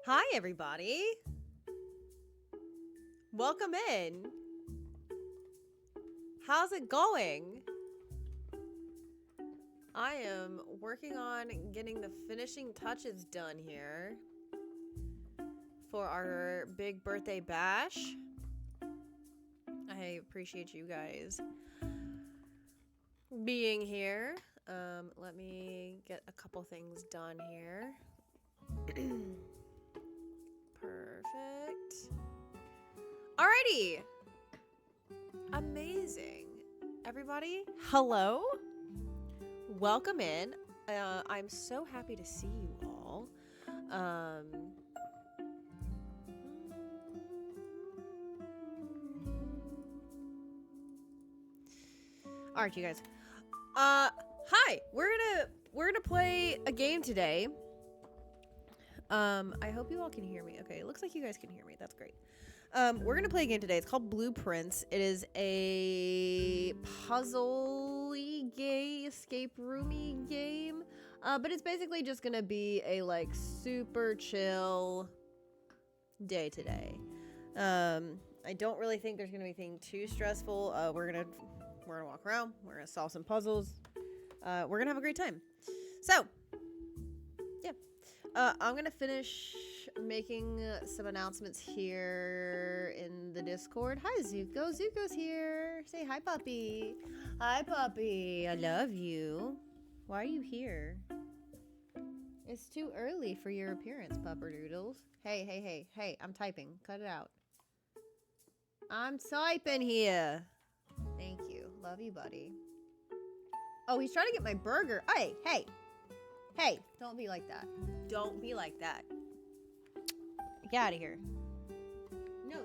Hi, everybody. Welcome in. How's it going? I am working on getting the finishing touches done here for our big birthday bash. I appreciate you guys being here. Let me get a couple things done here. Perfect. Alrighty. Amazing. Everybody, hello. Welcome in. I'm so happy to see you all. All right, you guys. Hi. We're gonna play a game today. I hope you all can hear me. Okay, it looks like you guys can hear me. That's great. We're gonna play a game today. It's called Blueprints. It is a puzzle-y game, escape roomy game. But it's basically just gonna be a like super chill day today. I don't really think there's gonna be anything too stressful. We're gonna walk around. We're gonna solve some puzzles. We're gonna have a great time. So, yeah. I'm gonna finish making some announcements here in the Discord. Hi, Zuko. Zuko's here. Say hi, puppy. Hi, puppy. I love you. Why are you here? It's too early for your appearance, Pupperdoodles. Hey. I'm typing. Cut it out. I'm typing here. Thank you. Love you, buddy. Oh, he's trying to get my burger. Hey, don't be like that. Don't be like that. Get out of here. No,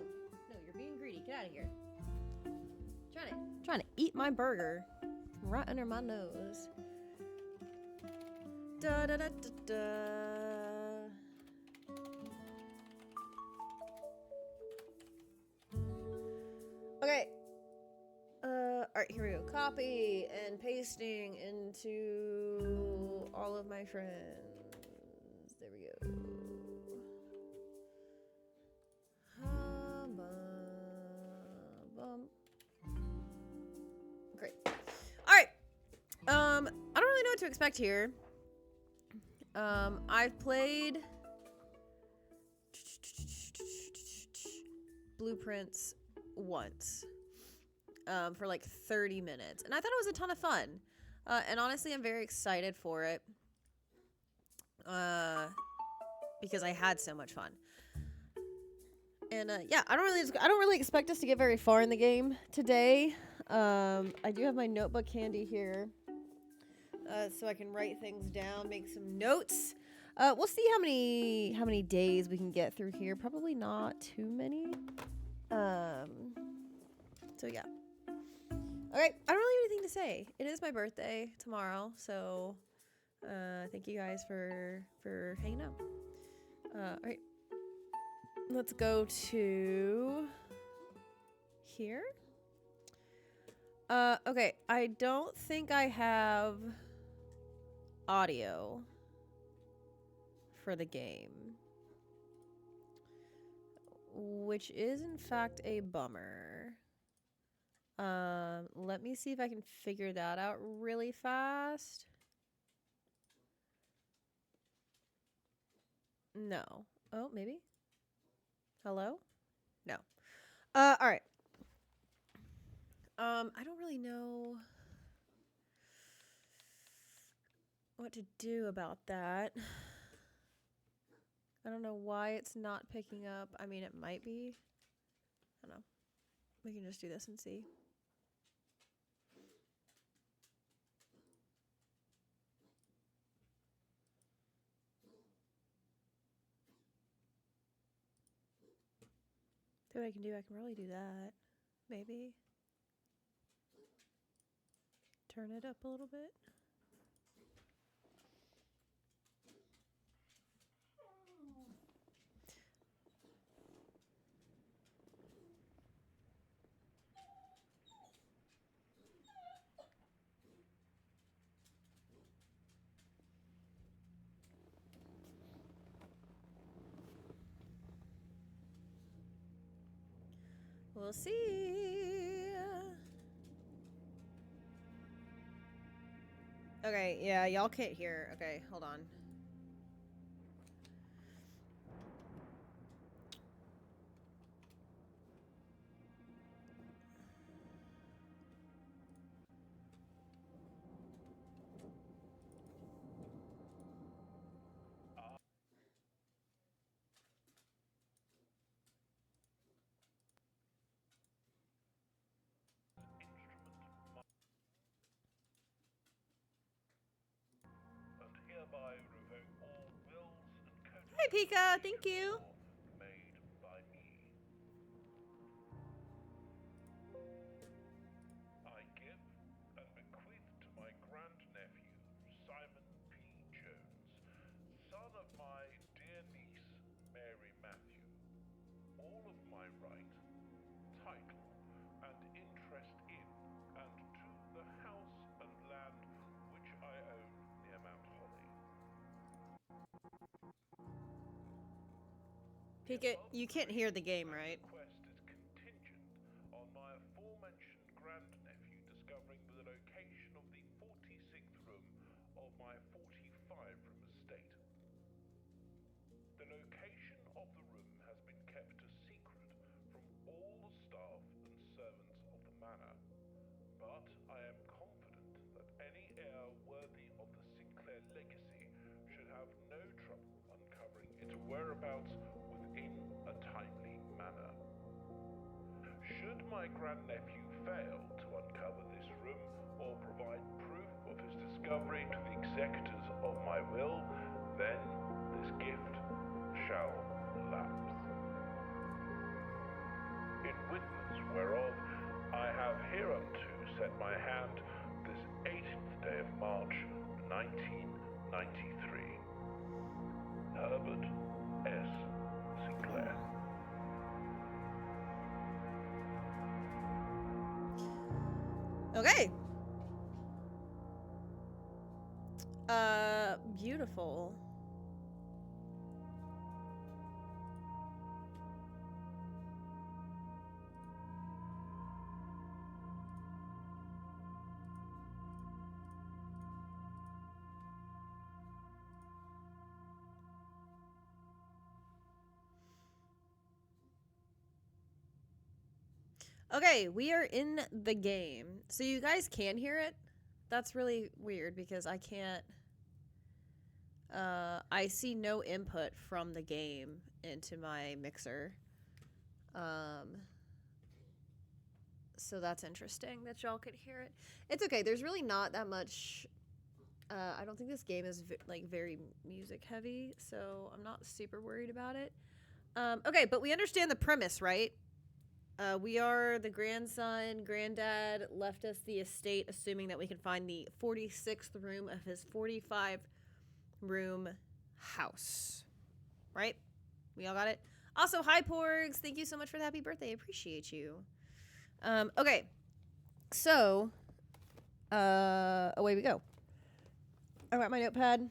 you're being greedy. Get out of here. Trying to eat my burger right under my nose. Da da da da da. Okay. Alright, here we go. Copy and pasting into all of my friends. There we go. Great. Alright. I don't really know what to expect here. I've played Blueprints once. For like 30 minutes. And I thought it was a ton of fun. And honestly, I'm very excited for it. Because I had so much fun. And yeah, I don't really expect us to get very far in the game today. I do have my notebook handy here. So I can write things down, make some notes. We'll see how many days we can get through here. Probably not too many. So yeah. Okay, I don't really have anything to say. It is my birthday tomorrow, so thank you guys for hanging out. All right, let's go to here. Okay, I don't think I have audio for the game, which is in fact a bummer. Let me see if I can figure that out really fast. No. Oh, maybe? Hello? No. All right. I don't really know what to do about that. I don't know why it's not picking up. I mean, it might be. I don't know. We can just do this and see. See what I can do. I can probably do that. Maybe. Turn it up a little bit. We'll see. Okay, yeah, y'all can't hear. Okay, hold on. Hi, Pika. Thank you. Made by me. I give and bequeath to my grandnephew, Simon P. Jones, son of my dear niece, Mary Matthew, all of my right, title, and interest in and to the house and land which I own near Mount Holly. Pika, you can't hear the game, right? Request is contingent on my aforementioned grandnephew discovering the location of the 46th room of my 45-room estate. The location of the room has been kept a secret from all the staff and servants of the manor, but I am confident that any heir worthy of the Sinclair legacy should have no trouble uncovering its whereabouts within a timely manner. Should my grandnephew fail to uncover this room or provide proof of his discovery to the executors of my will, then this gift shall lapse. In witness whereof I have hereunto set my hand this 18th day of March, 1993. Herbert S. Sinclair. Okay. Beautiful. Okay, we are in the game. So you guys can hear it? That's really weird because I can't... I see no input from the game into my mixer. So that's interesting that y'all could hear it. It's okay. There's really not that much... I don't think this game is very music heavy, so I'm not super worried about it. Okay, but we understand the premise, right? We are the grandson. Granddad left us the estate, assuming that we can find the 46th room of his 45-room house. Right? We all got it? Also, hi, Porgs. Thank you so much for the happy birthday. I appreciate you. Okay. So, away we go. I got my notepad.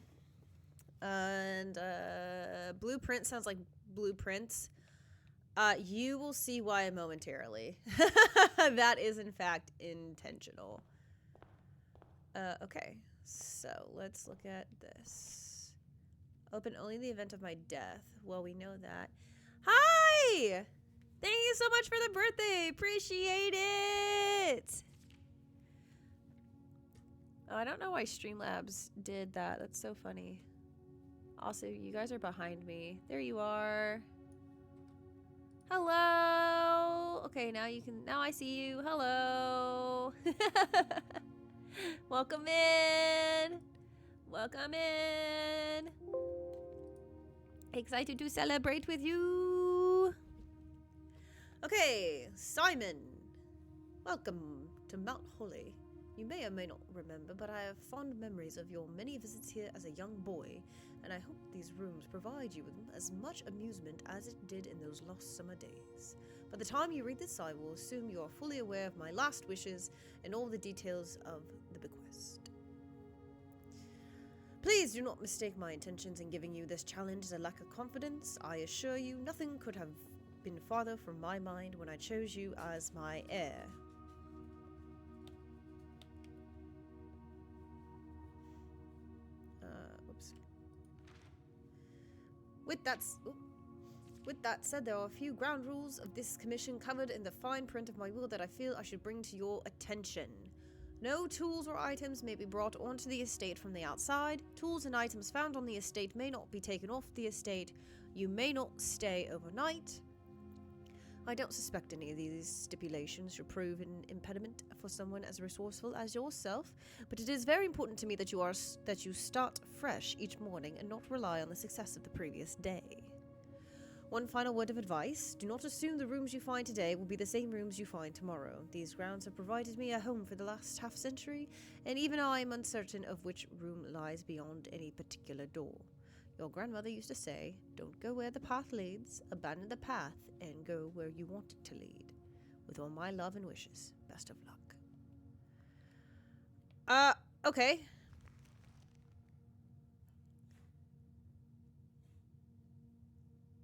And, blueprint sounds like blueprints. You will see why momentarily. That is, in fact, intentional. Okay. So, let's look at this. Open only in the event of my death. Well, we know that. Hi! Thank you so much for the birthday. Appreciate it. Oh, I don't know why Streamlabs did that. That's so funny. Also, you guys are behind me. There you are. Hello. Okay, now you can. Now I see you. Hello. Welcome in. Welcome in. Excited to celebrate with you. Okay, Simon. Welcome to Mount Holly. You may or may not remember, but I have fond memories of your many visits here as a young boy, and I hope these rooms provide you with as much amusement as it did in those lost summer days. By the time you read this, I will assume you are fully aware of my last wishes and all the details of the bequest. Please do not mistake my intentions in giving you this challenge as a lack of confidence. I assure you nothing could have been farther from my mind when I chose you as my heir. Oops. With that said, there are a few ground rules of this commission covered in the fine print of my will that I feel I should bring to your attention. No tools or items may be brought onto the estate from the outside. Tools and items found on the estate may not be taken off the estate. You may not stay overnight. I don't suspect any of these stipulations should prove an impediment for someone as resourceful as yourself, but it is very important to me that you start fresh each morning and not rely on the success of the previous day. One final word of advice: do not assume the rooms you find today will be the same rooms you find tomorrow. These grounds have provided me a home for the last half-century, and even I am uncertain of which room lies beyond any particular door. Your grandmother used to say, don't go where the path leads, abandon the path, and go where you want it to lead. With all my love and wishes, best of luck. Okay.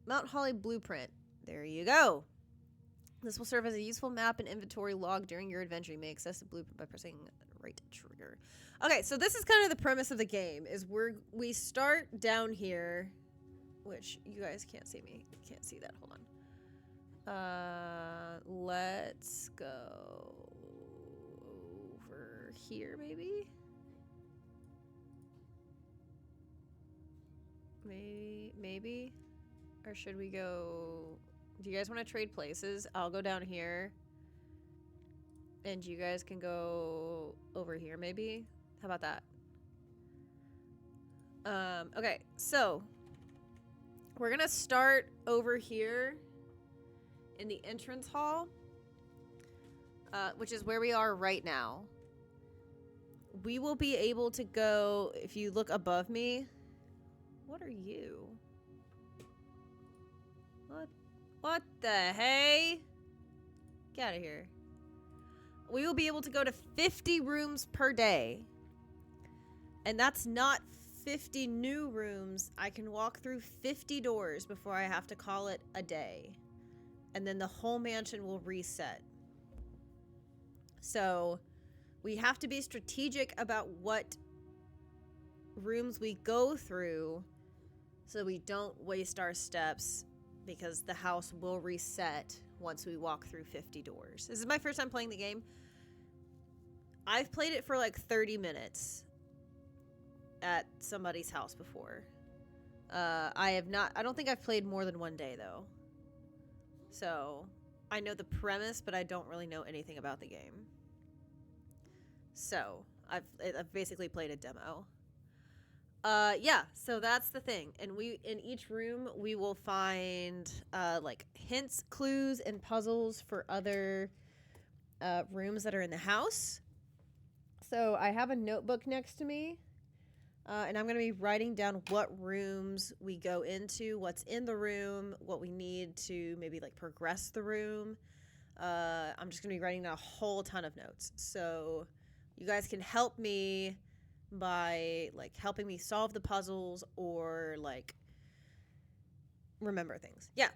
Mount Holly Blueprint. There you go. This will serve as a useful map and inventory log during your adventure. You may access the blueprint by pressing right trigger. Okay, so this is kind of the premise of the game, is we start down here, which you guys can't see me. You can't see that. Hold on. Let's go over here, maybe? Maybe? Or should we go... Do you guys want to trade places? I'll go down here. And you guys can go over here, maybe? How about that? Okay, so... we're gonna start over here in the entrance hall. Which is where we are right now. We will be able to go... If you look above me... What are you? What the hey? Get out of here. We will be able to go to 50 rooms per day. And that's not 50 new rooms. I can walk through 50 doors before I have to call it a day. And then the whole mansion will reset. So we have to be strategic about what rooms we go through so we don't waste our steps, because the house will reset once we walk through 50 doors. This is my first time playing the game. I've played it for like 30 minutes at somebody's house before. I don't think I've played more than one day though. So I know the premise, but I don't really know anything about the game. So I've basically played a demo. Yeah, so that's the thing. And in each room we will find like hints, clues, and puzzles for other rooms that are in the house. So I have a notebook next to me, and I'm going to be writing down what rooms we go into, what's in the room, what we need to maybe like progress the room. I'm just going to be writing down a whole ton of notes. So you guys can help me by like helping me solve the puzzles or like remember things. Yeah.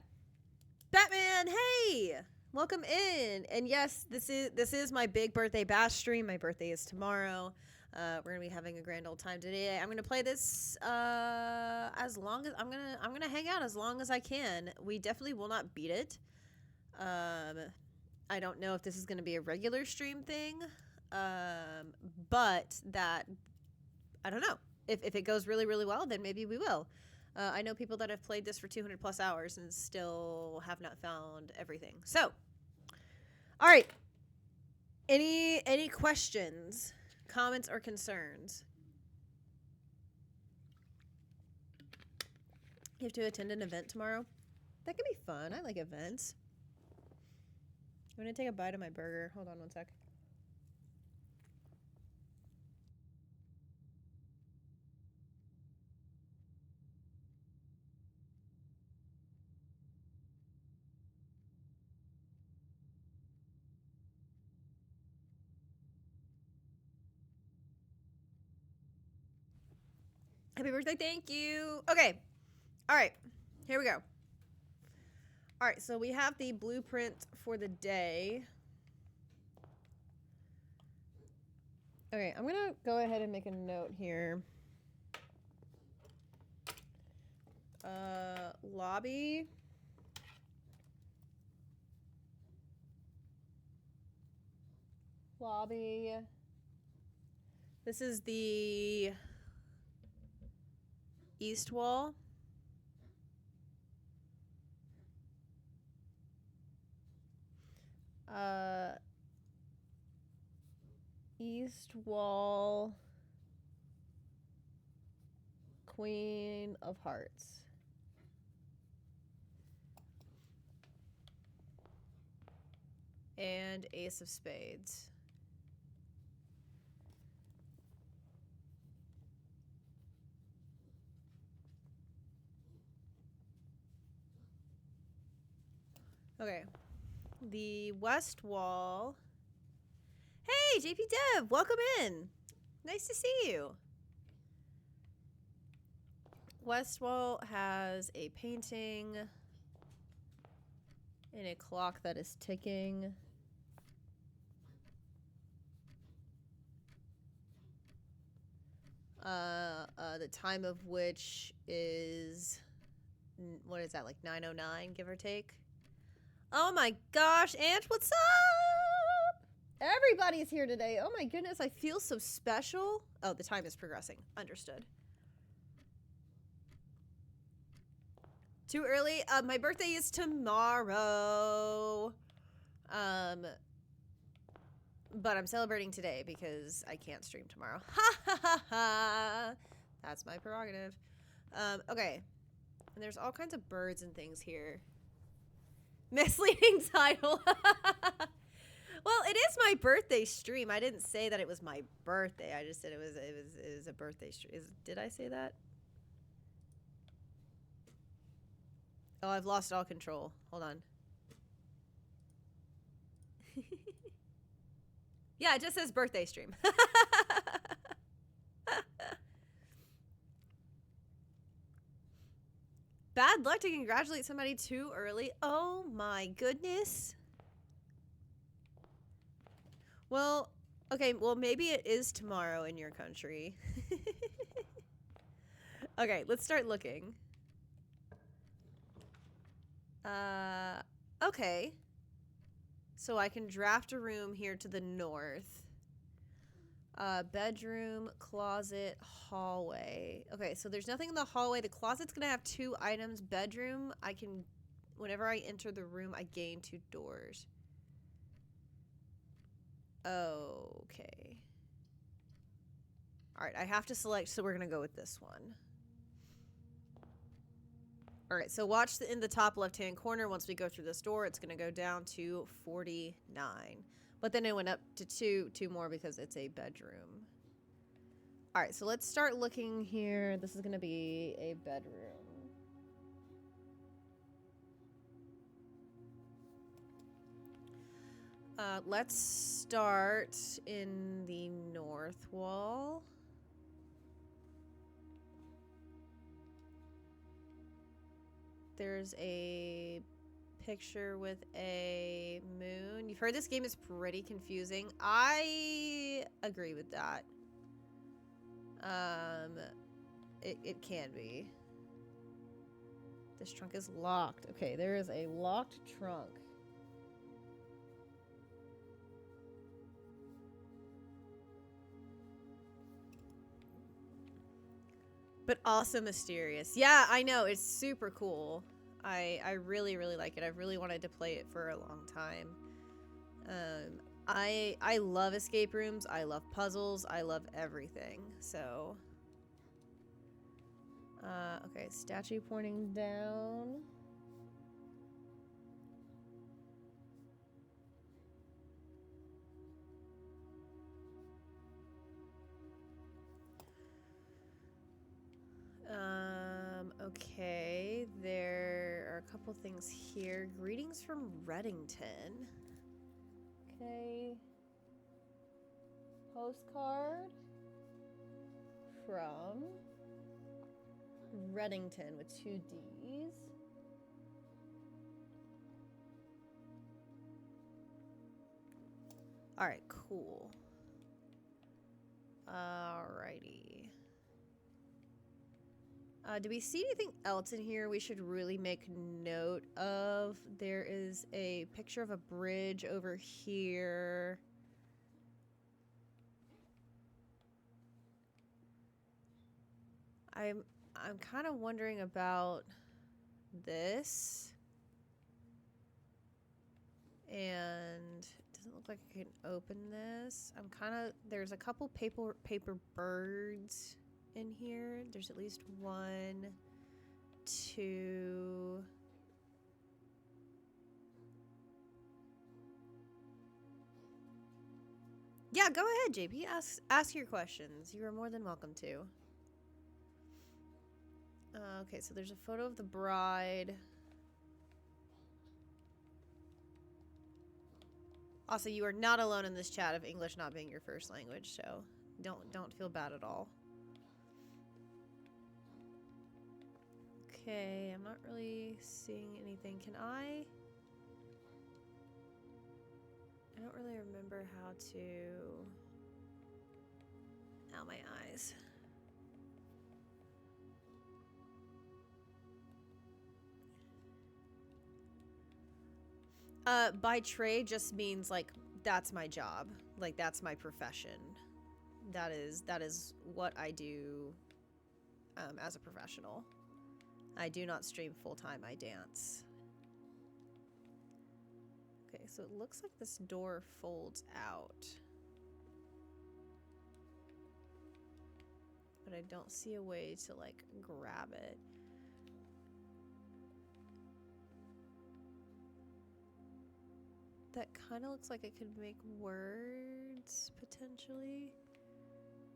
Batman, hey! Welcome in. And yes, this is my big birthday bash stream. My birthday is tomorrow. We're gonna be having a grand old time today. I'm gonna play this as long as I'm gonna hang out as long as I can. We definitely will not beat it. I don't know if this is gonna be a regular stream thing. But that I don't know. If it goes really, really well, then maybe we will. I know people that have played this for 200 plus hours and still have not found everything. So, all right. Any questions, comments, or concerns? You have to attend an event tomorrow? That could be fun. I like events. I'm going to take a bite of my burger. Hold on one sec. Happy birthday, thank you. Okay. All right. Here we go. All right, so we have the blueprint for the day. Okay, I'm gonna go ahead and make a note here. Lobby. Lobby. This is the east wall. East wall. Queen of Hearts. And Ace of Spades. Okay. The west wall. Hey, JP Dev, welcome in. Nice to see you. West wall has a painting and a clock that is ticking. The time of which is, what is that, like 9:09, give or take? Oh my gosh, Aunt, what's up? Everybody's here today. Oh my goodness, I feel so special. Oh, the time is progressing. Understood. Too early? My birthday is tomorrow. But I'm celebrating today because I can't stream tomorrow. Ha ha ha ha! That's my prerogative. Okay. And there's all kinds of birds and things here. Misleading title. Well, it is my birthday stream. I didn't say that it was my birthday. I just said it was a birthday stream. Did I say that? Oh, I've lost all control. Hold on. Yeah, it just says birthday stream. Bad luck to congratulate somebody too early. Oh my goodness. Well, okay, well maybe it is tomorrow in your country. Okay, let's start looking. Okay. So I can draft a room here to the north. Bedroom, closet, hallway. Okay, so there's nothing in the hallway. The closet's gonna have 2 items. Bedroom, I can, whenever I enter the room, I gain 2 doors. Okay. All right, I have to select, so we're gonna go with this one. All right, so watch in the top left-hand corner. Once we go through this door, it's gonna go down to 49. But then it went up to 2 more because it's a bedroom. All right, so let's start looking here. This is gonna be a bedroom. Let's start in the north wall. There's a picture with a moon. You've heard this game is pretty confusing. I agree with that. It can be. This trunk is locked. Okay, there is a locked trunk. But also mysterious. Yeah, I know. It's super cool. I really, really like it. I've really wanted to play it for a long time. I love escape rooms. I love puzzles. I love everything. So, okay, statue pointing down. Okay, there are a couple things here. Greetings from Reddington. Okay. Postcard from Reddington with 2 D's. Alright, cool. Alrighty. Do we see anything else in here we should really make note of? There is a picture of a bridge over here. I'm kind of wondering about this. And it doesn't look like I can open this. I'm kind of, there's a couple paper birds in here. There's at least 1, 2. Yeah, go ahead, JP. Ask your questions. You are more than welcome to. Okay, so there's a photo of the bride. Also, you are not alone in this chat of English not being your first language, so don't feel bad at all. Okay, I'm not really seeing anything. Can I don't really remember how to... Ow, my eyes. By trade just means, like, that's my job. Like, that's my profession. That is what I do as a professional. I do not stream full-time, I dance. Okay, so it looks like this door folds out. But I don't see a way to, like, grab it. That kind of looks like it could make words, potentially.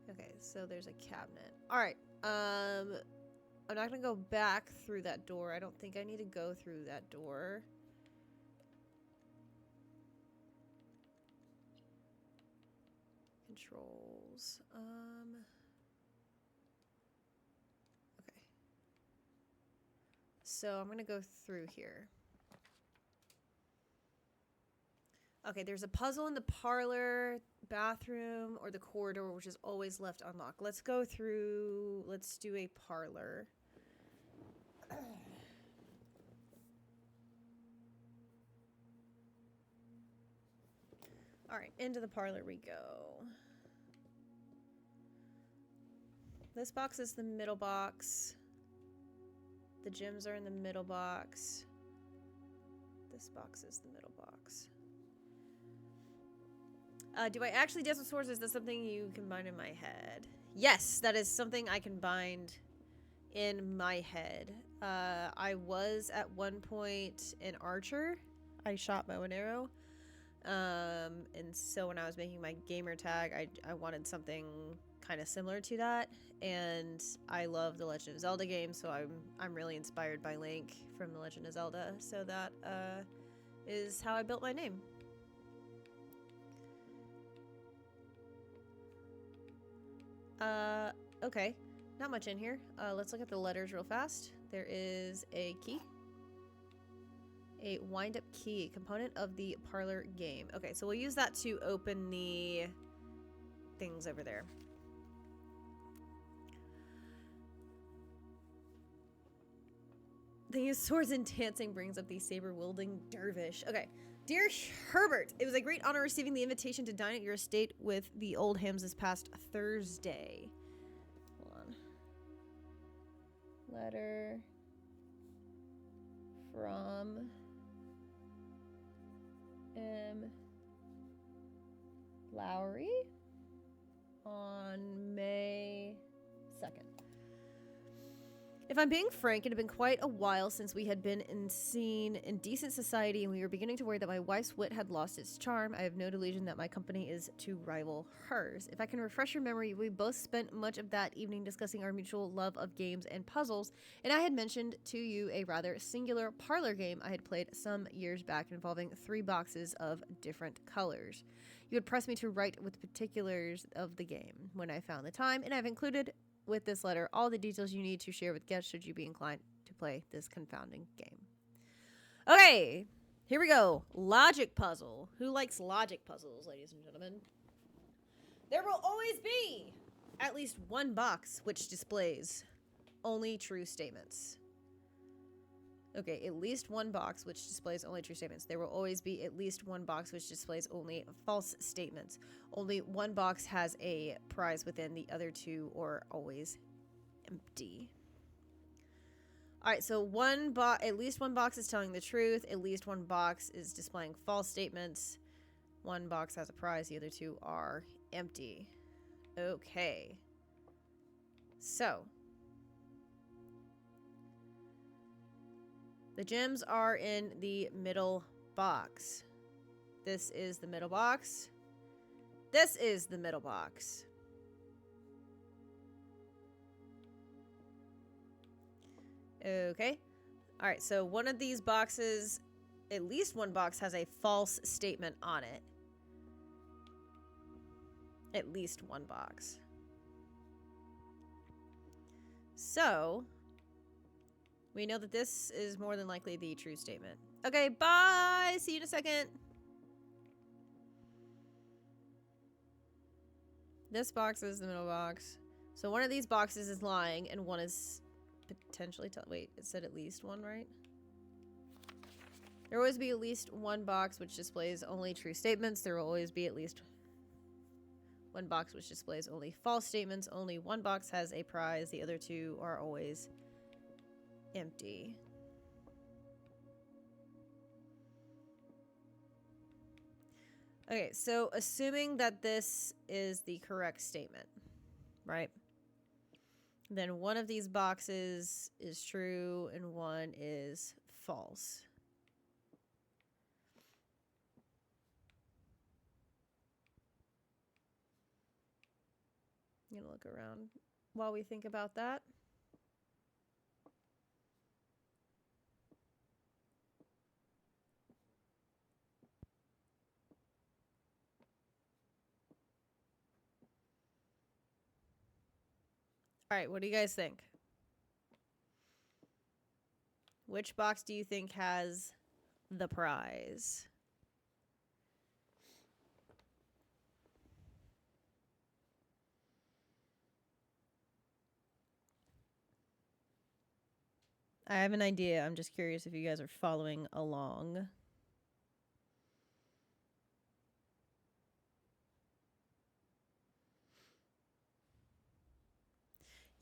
Okay, so there's a cabinet. Alright, I'm not gonna go back through that door. I don't think I need to go through that door. Controls. Okay. So I'm gonna go through here. Okay, there's a puzzle in the parlor, bathroom, or the corridor, which is always left unlocked. Let's go through, let's do a parlor. All right, into the parlor we go. This box is the middle box. The gems are in the middle box. This box is the middle box. Do I actually dance with swords? Is that something you can bind in my head? Yes, that is something I can bind in my head. I was at one point an archer. I shot bow and arrow. And so when I was making my gamer tag, I wanted something kind of similar to that. And I love the Legend of Zelda games, so I'm really inspired by Link from the Legend of Zelda. So that is how I built my name. Okay. Not much in here. Let's look at the letters real fast. There is a key. A wind-up key, component of the parlor game. Okay, so we'll use that to open the things over there. They use swords and dancing brings up the saber-wielding dervish. Okay. Dear Herbert, it was a great honor receiving the invitation to dine at your estate with the old hams this past Thursday. Hold on. Letter from M. Lowry on May 2nd. If I'm being frank, it had been quite a while since we had been seen in decent society, and we were beginning to worry that my wife's wit had lost its charm. I have no delusion that my company is to rival hers. If I can refresh your memory, we both spent much of that evening discussing our mutual love of games and puzzles, and I had mentioned to you a rather singular parlor game I had played some years back involving 3 boxes of different colors. You had pressed me to write with particulars of the game when I found the time, and I've included with this letter all the details you need to share with guests should you be inclined to play this confounding game. Okay, Here we go. Logic puzzle. Who likes logic puzzles, ladies and gentlemen? There will always be at least one box which displays only true statements. Okay, at least one box which displays only true statements. There will always be at least one box which displays only false statements. Only one box has a prize within, the other two are always empty. Alright, so at least one box is telling the truth. At least one box is displaying false statements. One box has a prize. The other two are empty. Okay. So. The gems are in the middle box. This is the middle box. This is the middle box. Okay. All right, so one of these boxes, at least one box has a false statement on it. At least one box. So, we know that this is more than likely the true statement. Okay, bye! See you in a second. This box is the middle box. So one of these boxes is lying and one is potentially wait, it said at least one, right? There will always be at least one box which displays only true statements. There will always be at least one box which displays only false statements. Only one box has a prize. The other two are always empty. Okay, so assuming that this is the correct statement, right? Then one of these boxes is true and one is false. I'm gonna look around while we think about that. All right, what do you guys think? Which box do you think has the prize? I have an idea. I'm just curious if you guys are following along.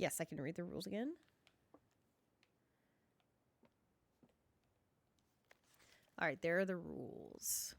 Yes, I can read the rules again. All right, there are the rules.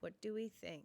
What do we think?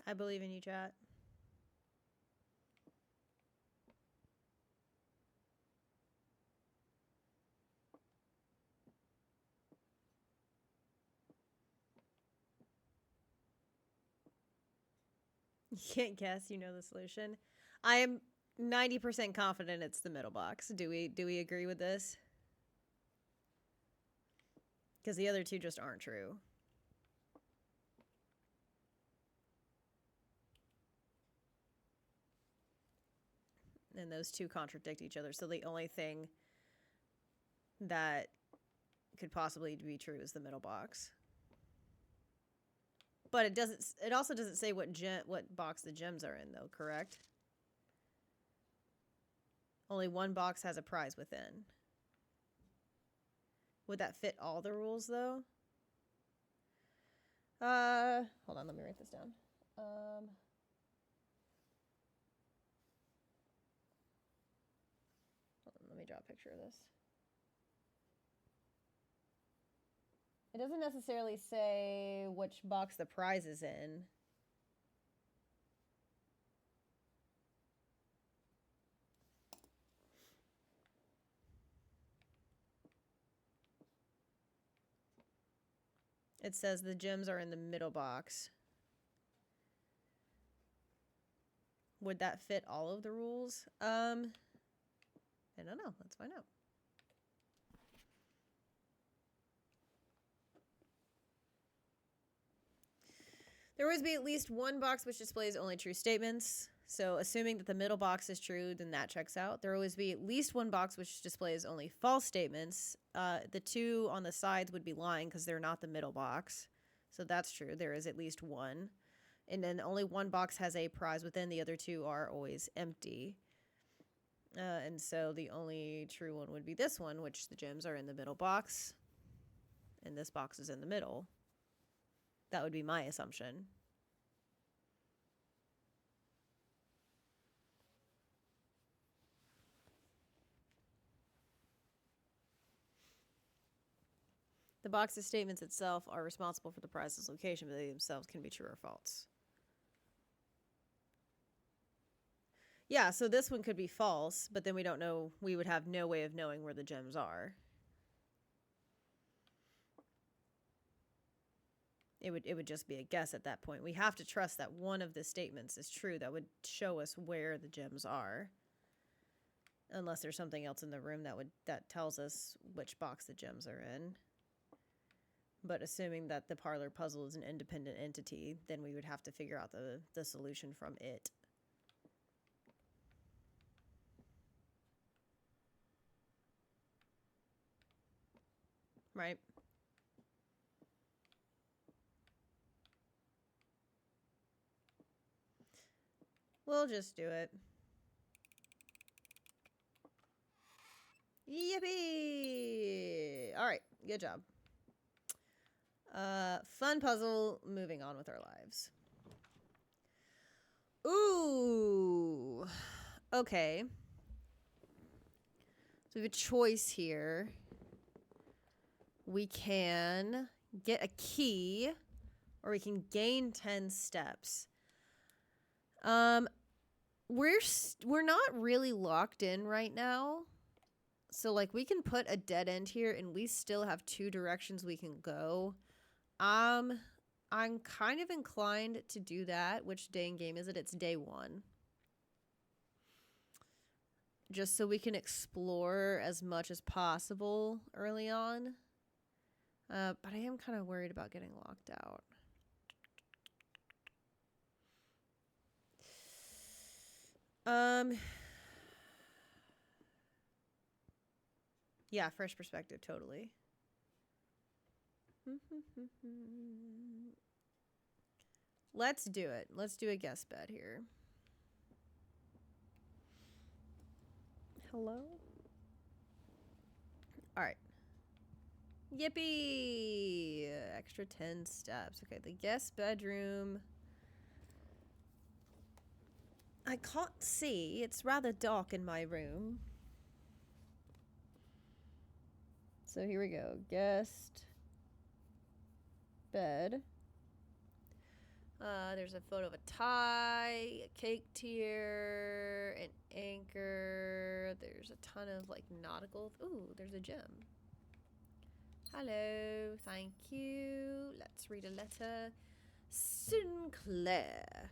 I believe in you, chat. You can't guess, you know the solution. I am 90% confident it's the middle box. Do we agree with this? Because the other two just aren't true. And those two contradict each other. So the only thing that could possibly be true is the middle box. But it also doesn't say what box the gems are in though, correct? Only one box has a prize within. Would that fit all the rules though? Hold on, let me write this down. Let me draw a picture of this. It doesn't necessarily say which box the prize is in. It says the gems are in the middle box. Would that fit all of the rules? I don't know. Let's find out. There always be at least one box which displays only true statements. So assuming that the middle box is true, then that checks out. There will always be at least one box which displays only false statements. The two on the sides would be lying because they're not the middle box. So that's true. There is at least one. And then only one box has a prize within. The other two are always empty. And so the only true one would be this one, which the gems are in the middle box. And this box is in the middle. That would be my assumption. The box's statements itself are responsible for the prize's location, but they themselves can be true or false. Yeah, so this one could be false, but then we don't know. We would have no way of knowing where the gems are. It would just be a guess at that point. We have to trust that one of the statements is true. That would show us where the gems are. Unless there's something else in the room that tells us which box the gems are in. But assuming that the parlor puzzle is an independent entity, then we would have to figure out the solution from it. Right? We'll just do it. Yippee! All right, good job. Fun puzzle, moving on with our lives. Ooh. Okay. So we have a choice here. We can get a key, or we can gain 10 steps. We're not really locked in right now. So like we can put a dead end here and we still have two directions we can go. I'm kind of inclined to do that. Which day in game is it? It's day 1. Just so we can explore as much as possible early on. But I am kind of worried about getting locked out. Yeah, fresh perspective, totally. Let's do it. Let's do a guest bed here. Hello? All right. Yippee! Extra 10 steps. Okay, the guest bedroom. I can't see. It's rather dark in my room. So here we go. Guest bed. There's a photo of a tie, a cake tier, an anchor. There's a ton of like nautical. Ooh, there's a gem. Hello, thank you. Let's read a letter. Sinclair.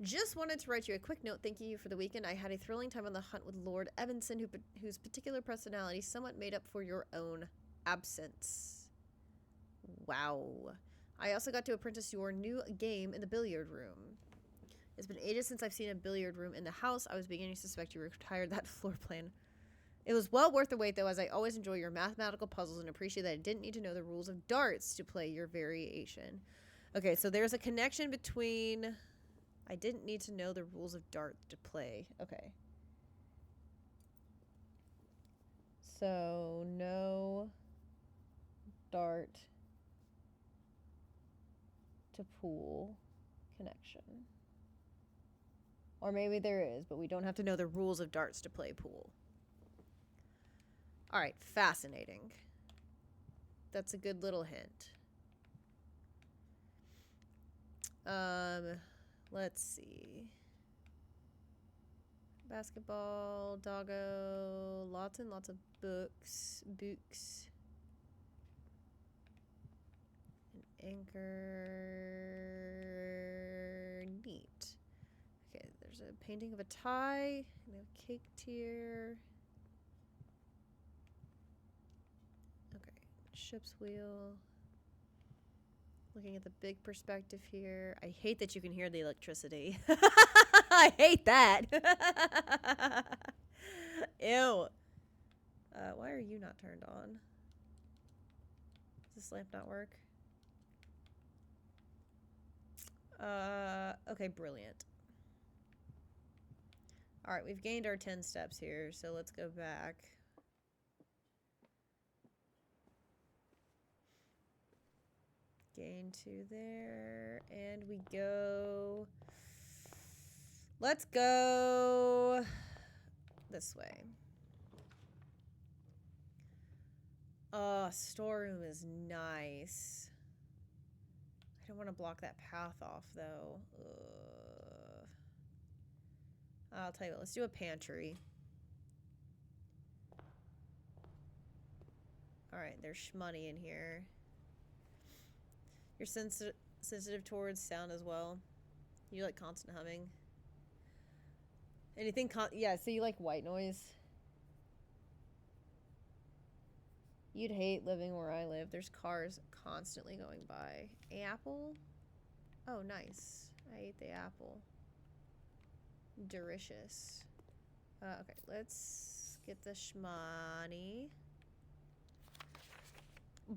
Just wanted to write you a quick note thanking you for the weekend. I had a thrilling time on the hunt with Lord Evanson, whose particular personality somewhat made up for your own absence. Wow. I also got to apprentice your new game in the billiard room. It's been ages since I've seen a billiard room in the house. I was beginning to suspect you retired that floor plan. It was well worth the wait, though, as I always enjoy your mathematical puzzles and appreciate that I didn't need to know the rules of darts to play your variation. Okay, so there's a connection between... I didn't need to know the rules of dart to play. Okay. So, no dart to pool connection. Or maybe there is, but we don't have to know the rules of darts to play pool. Alright, fascinating. That's a good little hint. Let's see. Basketball, doggo, lots and lots of books. An anchor. Neat. Okay, there's a painting of a tie and a cake tier. Okay, ship's wheel. Looking at the big perspective here. I hate that you can hear the electricity. I hate that. Ew. Why are you not turned on? Does this lamp not work? Okay, brilliant. Alright, we've gained our 10 steps here, so let's go back. Gain 2 there, and we go... Let's go this way. Oh, storeroom is nice. I don't want to block that path off, though. I'll tell you what, let's do a pantry. Alright, there's shmoney in here. You're sensitive towards sound as well. You like constant humming. Anything yeah, so you like white noise. You'd hate living where I live. There's cars constantly going by. Apple? Oh, nice. I ate the apple. Delicious. Okay, let's get the shmoney.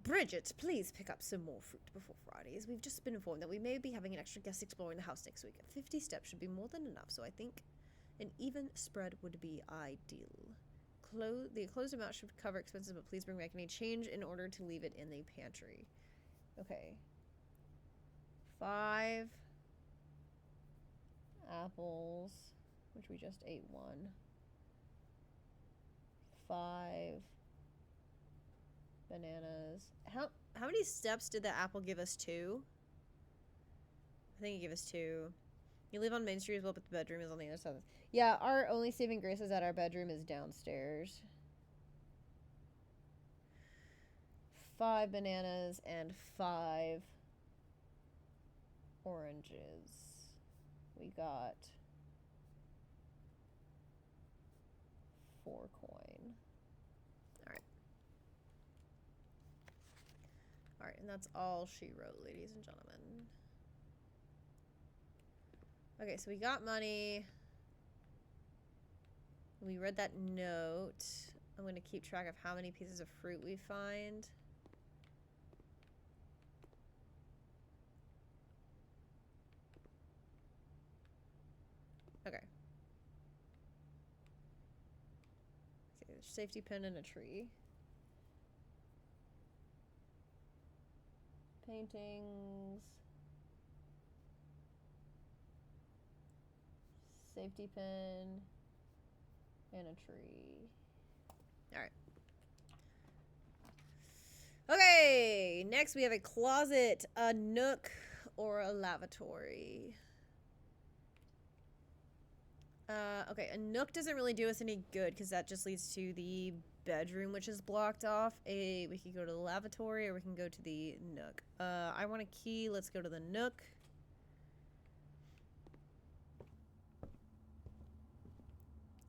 Bridget, please pick up some more fruit before Fridays. We've just been informed that we may be having an extra guest exploring the house next week. 50 steps should be more than enough, so I think an even spread would be ideal. The closed amount should cover expenses, but please bring back any change in order to leave it in the pantry. Okay. 5 apples, which we just ate 1. 5 bananas. How many steps did the apple give us? 2? I think it gave us 2. You live on Main Street as well, but the bedroom is on the other side. Yeah, our only saving grace is that our bedroom is downstairs. 5 bananas and 5 oranges. We got 4 coin. Alright. Alright, and that's all she wrote, ladies and gentlemen. Okay, so we got money. We read that note. I'm going to keep track of how many pieces of fruit we find. Okay. Okay, there's a safety pin and a tree. Paintings. Safety pin. And a tree. Alright. Okay, next we have a closet, a nook, or a lavatory? Okay, a nook doesn't really do us any good because that just leads to the bedroom, which is blocked off. We can go to the lavatory or we can go to the nook. I want a key. Let's go to the nook.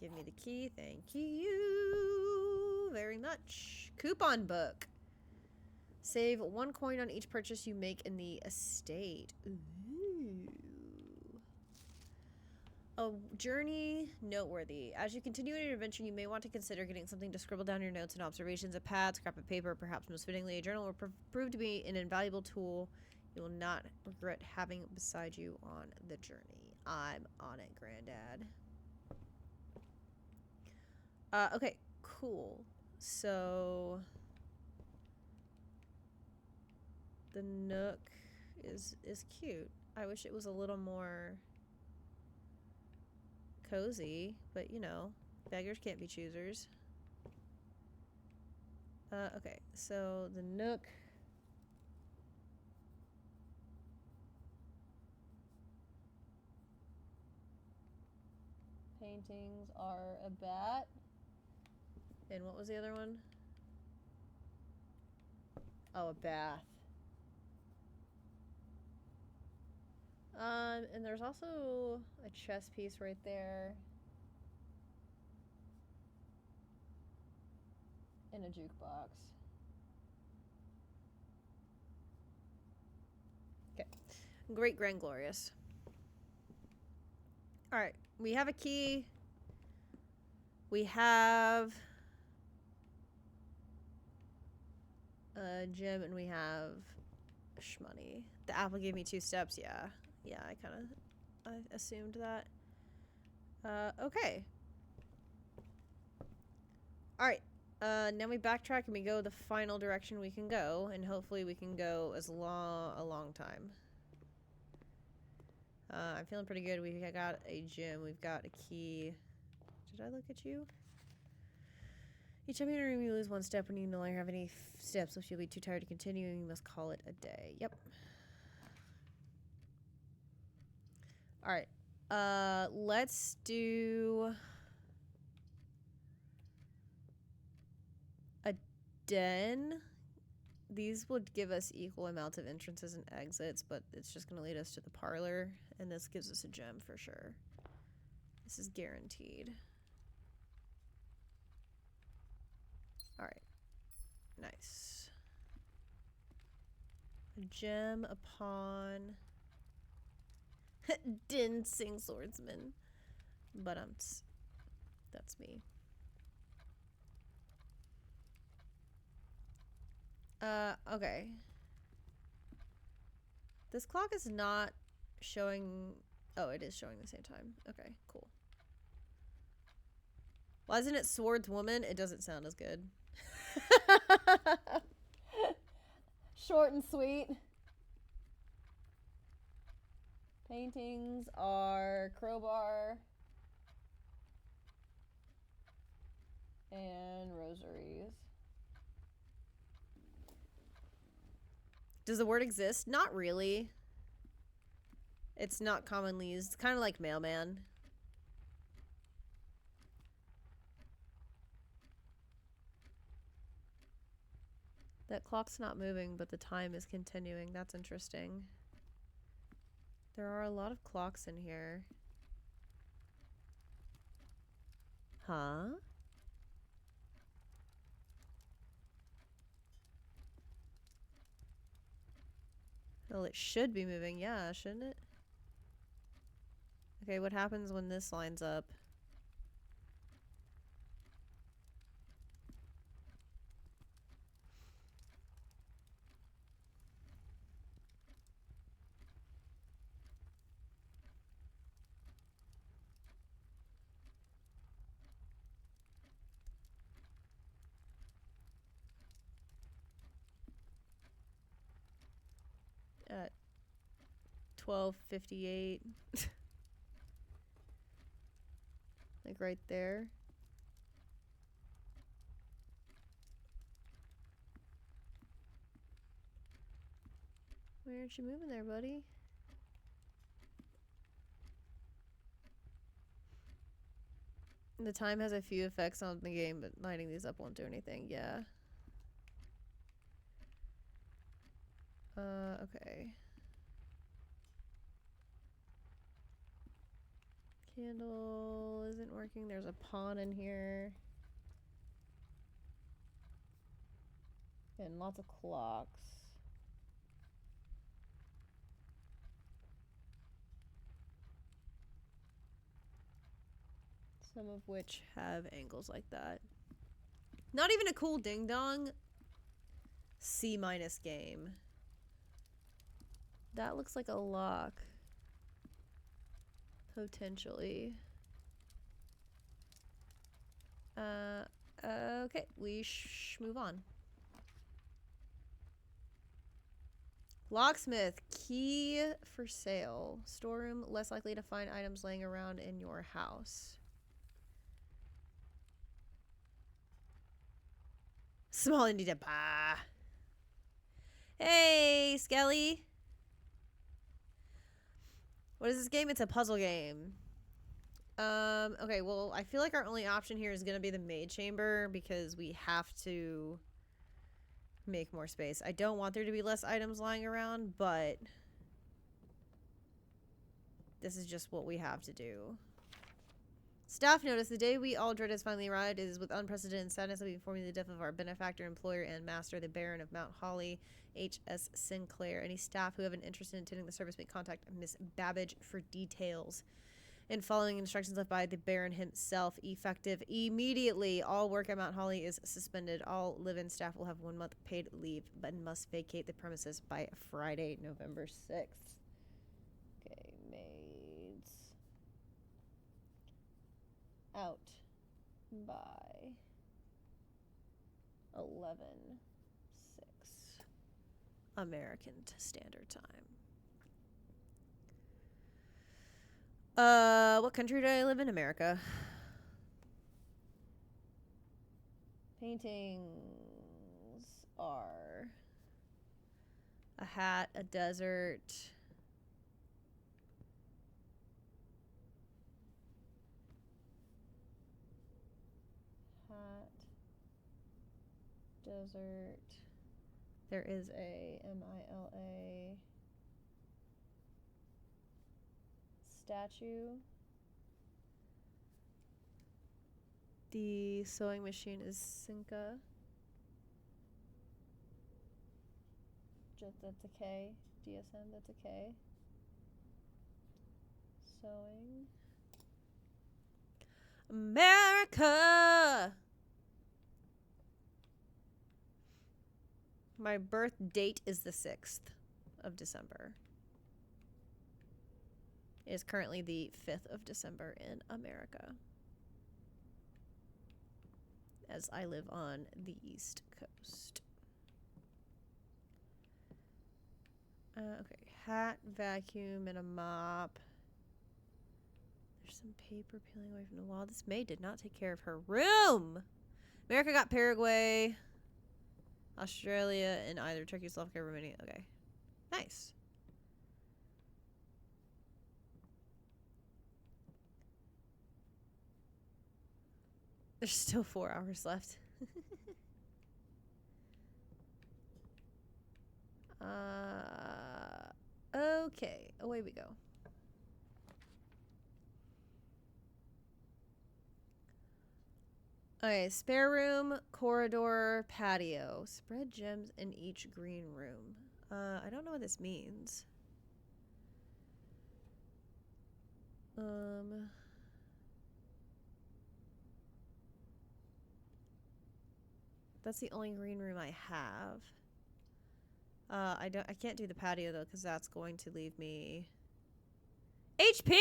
Give me the key. Thank you very much. Coupon book. Save 1 coin on each purchase you make in the estate. Ooh. A journey noteworthy. As you continue in your adventure, you may want to consider getting something to scribble down your notes and observations. A pad, scrap of paper, perhaps most fittingly, a journal will prove to be an invaluable tool you will not regret having beside you on the journey. I'm on it, Granddad. Okay, cool. So the nook is cute. I wish it was a little more cozy, but you know, beggars can't be choosers. Okay, so the nook. Paintings are a bat. And what was the other one? Oh, a bath. And there's also a chess piece right there. And a jukebox. Okay. Great Grand Glorious. Alright. We have a key. We have a gem and we have shmoney. The apple gave me 2 steps, yeah. Yeah, I assumed that. Okay. Alright. Now we backtrack and we go the final direction we can go, and hopefully we can go a long time. I'm feeling pretty good. We got a gem. We've got a key. Did I look at you? Each time you enter a room, you lose 1 step. When you no longer have any steps, if you'll be too tired to continue, you must call it a day. Yep. Alright. Let's do a den. These would give us equal amounts of entrances and exits, but it's just going to lead us to the parlor, and this gives us a gem for sure. This is guaranteed. Alright. Nice. A gem upon Dancing Swordsman. But that's me. Okay. This clock is not showing... Oh, it is showing the same time. Okay, cool. Why isn't it Swordswoman? It doesn't sound as good. Short and sweet. Paintings are crowbar and rosaries. Does the word exist? Not really. It's not commonly used. It's kind of like mailman. That clock's not moving, but the time is continuing. That's interesting. There are a lot of clocks in here. Huh? Well, it should be moving, yeah, shouldn't it? Okay, what happens when this lines up? At 12:58. Like right there. Why aren't you moving there, buddy? The time has a few effects on the game, but lighting these up won't do anything. Yeah. Okay. Candle isn't working. There's a pawn in here. And lots of clocks. Some of which have angles like that. Not even a cool ding-dong. C- game. That looks like a lock. Potentially. Okay, we move on. Locksmith, key for sale. Storeroom, less likely to find items laying around in your house. Small indie dip. Hey, Skelly. What is this game? It's a puzzle game. Okay, well, I feel like our only option here is gonna be the maid chamber because we have to make more space. I don't want there to be less items lying around, but this is just what we have to do. Staff notice, the day we all dread has finally arrived. It is with unprecedented sadness that we inform you the death of our benefactor, employer, and master, the Baron of Mount Holly, H.S. Sinclair. Any staff who have an interest in attending the service may contact Miss Babbage for details. And following instructions left by the Baron himself, effective immediately. All work at Mount Holly is suspended. All live-in staff will have 1 month paid leave, but must vacate the premises by Friday, November 6th. Okay, maids. Out by 11/6 American Standard Time. What country do I live in? America. Paintings are a hat, a desert, hat, desert. There is a MILA statue. The sewing machine is Cinca. That's a K. DSM, that's a K. Sewing. America! My birth date is the 6th of December. It is currently the 5th of December in America, as I live on the East Coast. Okay, hat, vacuum, and a mop. There's some paper peeling away from the wall. This maid did not take care of her room. America got Paraguay, Australia, and either Turkey, Slovakia, Romania. Okay, nice. There's still 4 hours left. Okay, away we go. Okay, spare room, corridor, patio. Spread gems in each green room. I don't know what this means. That's the only green room I have. I can't do the patio though, because that's going to leave me HP.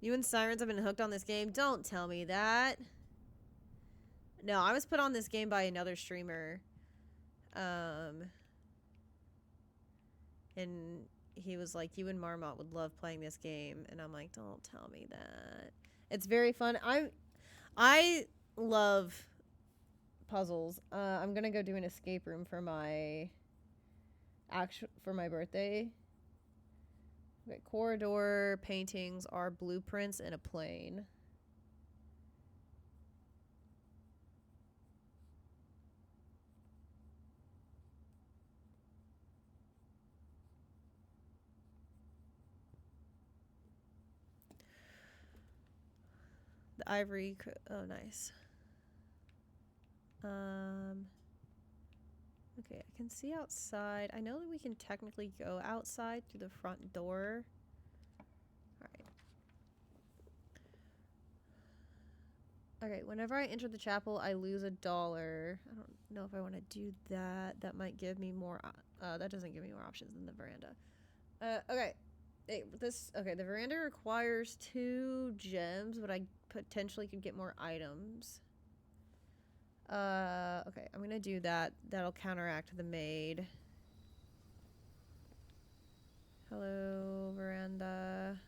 You and Sirens have been hooked on this game. Don't tell me that. No, I was put on this game by another streamer. And he was like, you and Marmot would love playing this game. And I'm like, don't tell me that. It's very fun. I love puzzles. I'm gonna go do an escape room for my birthday. Okay, corridor paintings are blueprints in a plane. The ivory. Oh, nice. Okay, I can see outside. I know that we can technically go outside through the front door. Alright. Okay, whenever I enter the chapel, I lose $1. I don't know if I want to do that. That might give me more... that doesn't give me more options than the veranda. Okay. Okay, the veranda requires 2 gems, but I potentially could get more items. Okay, I'm gonna do that. That'll counteract the maid. Hello, veranda.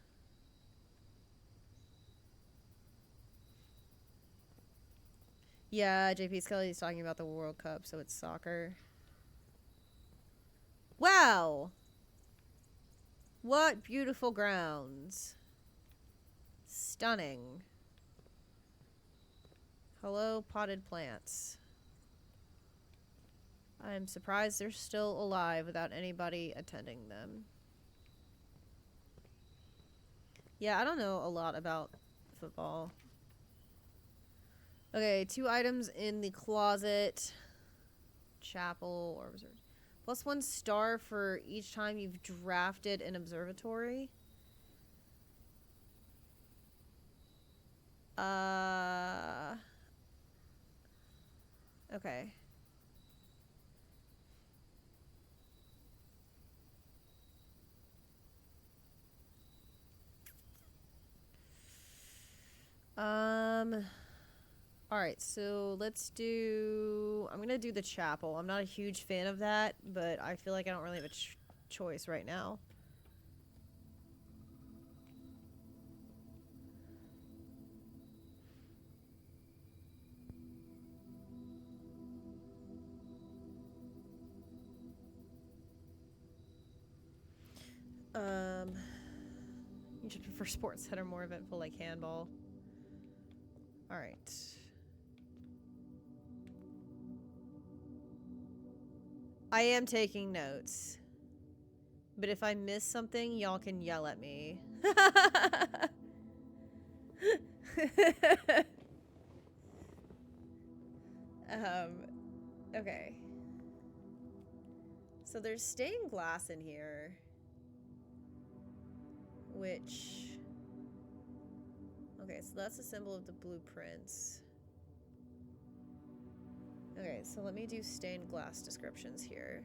Yeah, JP Scully's talking about the World Cup, so it's soccer. Wow! What beautiful grounds. Stunning. Hello, potted plants. I'm surprised they're still alive without anybody attending them. Yeah, I don't know a lot about football. Okay, 2 items in the closet. Chapel or reserve. +1 star for each time you've drafted an observatory. Okay. Alright, so let's do... I'm gonna do the chapel. I'm not a huge fan of that, but I feel like I don't really have a choice right now. You should prefer sports that are more eventful, like handball. Alright. I am taking notes. But if I miss something, y'all can yell at me. Okay. So there's stained glass in here. Which... Okay, so that's a symbol of the blueprints. Okay, so let me do stained glass descriptions here.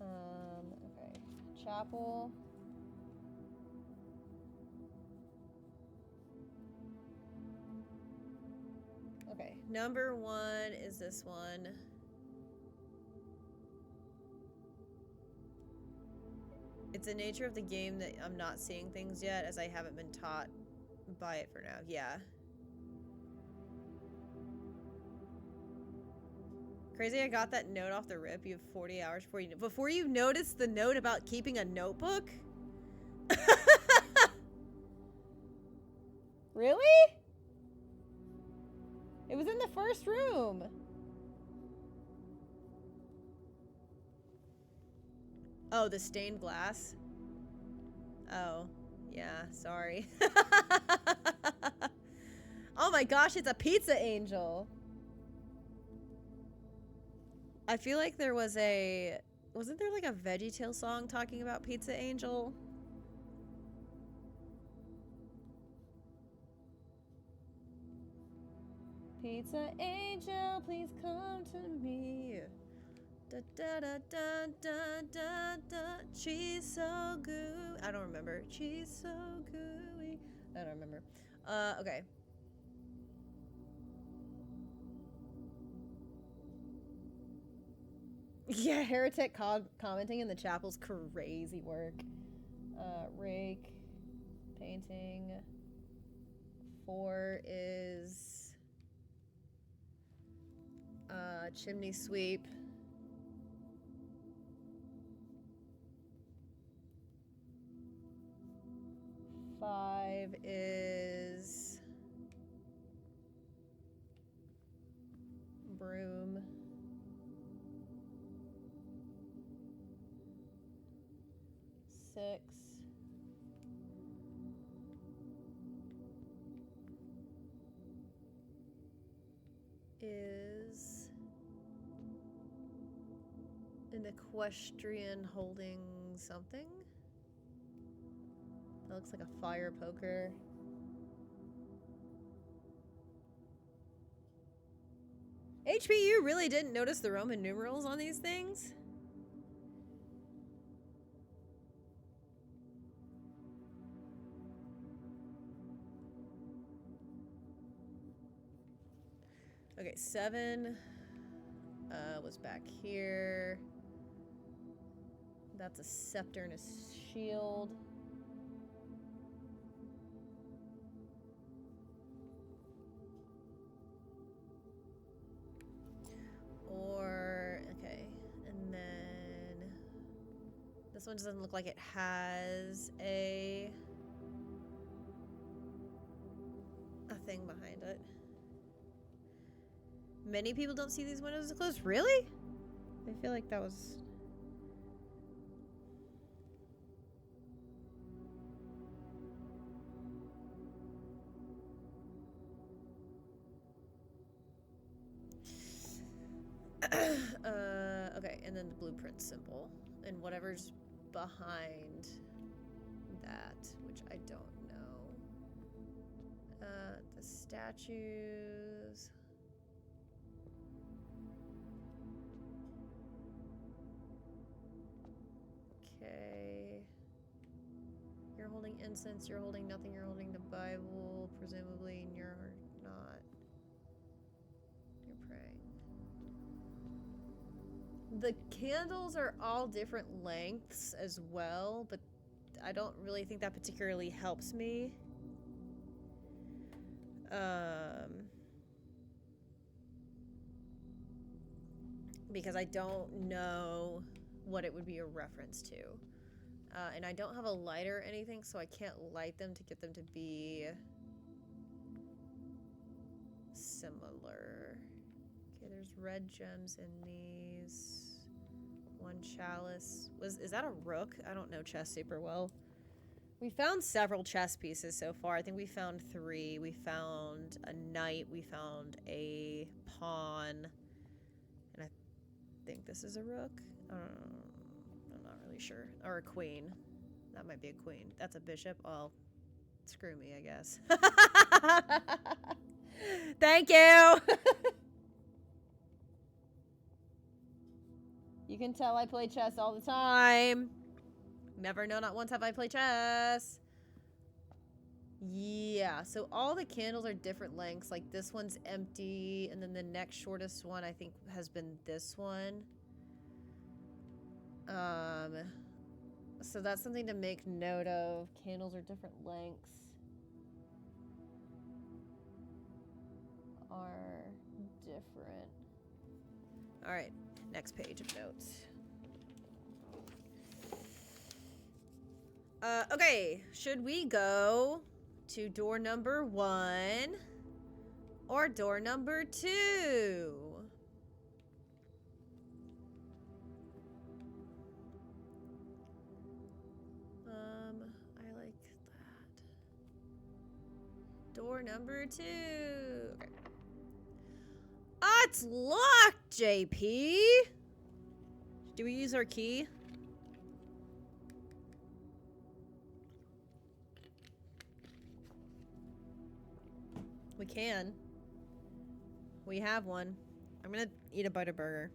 Okay. Chapel. Okay, number 1 is this one. It's the nature of the game that I'm not seeing things yet, as I haven't been taught by it for now. Yeah. Crazy, I got that note off the rip. You have 40 hours before you noticed the note about keeping a notebook? Really? It was in the first room. Oh, the stained glass? Oh, yeah, sorry. Oh my gosh, it's a pizza angel. I feel like there was a... Wasn't there like a VeggieTale song talking about Pizza Angel? Pizza Angel, please come to me. Da da da da da da da. Cheese so gooey. I don't remember. Cheese so gooey. I don't remember. Okay. Yeah, Heretic commenting in the chapel's crazy work. Rake. Painting. 4 is... chimney sweep. 46. Is an equestrian holding something. That looks like a fire poker. HP, you really didn't notice the Roman numerals on these things? Okay, 7 was back here. That's a scepter and a shield. Or, okay, and then this one doesn't look like it has a thing behind it. Many people don't see these windows as closed. Really? I feel like that was... okay, and then the blueprint symbol. And whatever's behind that, which I don't know. The statues... Okay. You're holding incense, you're holding nothing, you're holding the Bible, presumably, and you're not. You're praying. The candles are all different lengths as well, but I don't really think that particularly helps me. Because I don't know what it would be a reference to. And I don't have a lighter or anything, so I can't light them to get them to be similar. Okay, there's red gems in these. One chalice. Is that a rook? I don't know chess super well. We found several chess pieces so far. I think we found 3. We found a knight. We found a pawn. And I think this is a rook. I'm not really sure. Or a queen. That might be a queen. That's a bishop. Well, screw me, I guess. Thank you! You can tell I play chess all the time. Never know, not once have I played chess. Yeah, so all the candles are different lengths. Like this one's empty, and then the next shortest one I think has been this one. So that's something to make note of. Candles are different lengths. Are different. All right, next page of notes. Okay, should we go to door number 1 or door number 2? I like that. Door number 2. Okay. Ah, it's locked, JP. Do we use our key? We can. We have one. I'm gonna eat a bite of burger.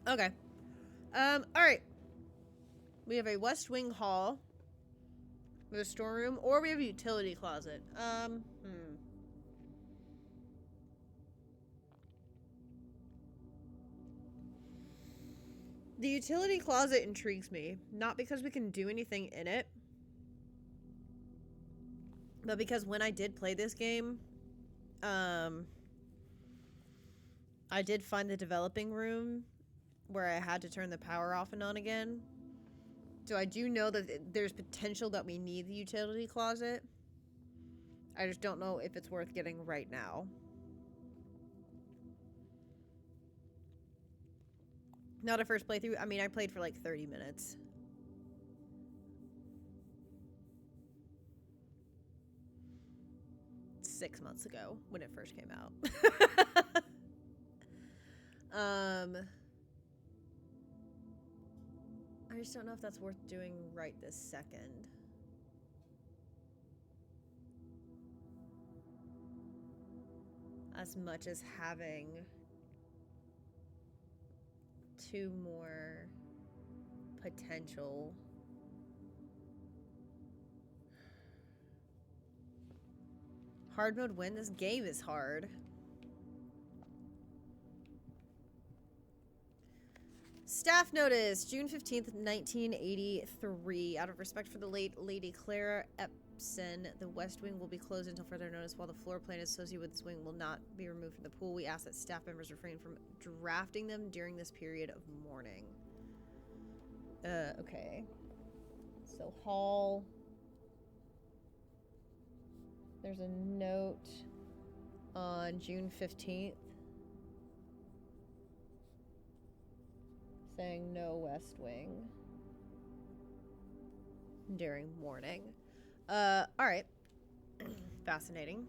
Okay. Alright. We have a West Wing hall with a storeroom, or we have a utility closet. The utility closet intrigues me, not because we can do anything in it, but because when I did play this game, I did find the developing room where I had to turn the power off and on again. So I do know that there's potential that we need the utility closet. I just don't know if it's worth getting right now. Not a first playthrough. I mean, I played for like 30 minutes. Six months ago when it first came out. I just don't know if that's worth doing right this second. As much as having 2 more potential. Hard mode win? This game is hard. Staff notice, June 15th, 1983. Out of respect for the late Lady Clara Epson, the West Wing will be closed until further notice. While the floor plan associated with this wing will not be removed from the pool, we ask that staff members refrain from drafting them during this period of mourning. Okay. So, hall. There's a note on June 15th. Saying no West Wing during mourning. Alright. Fascinating.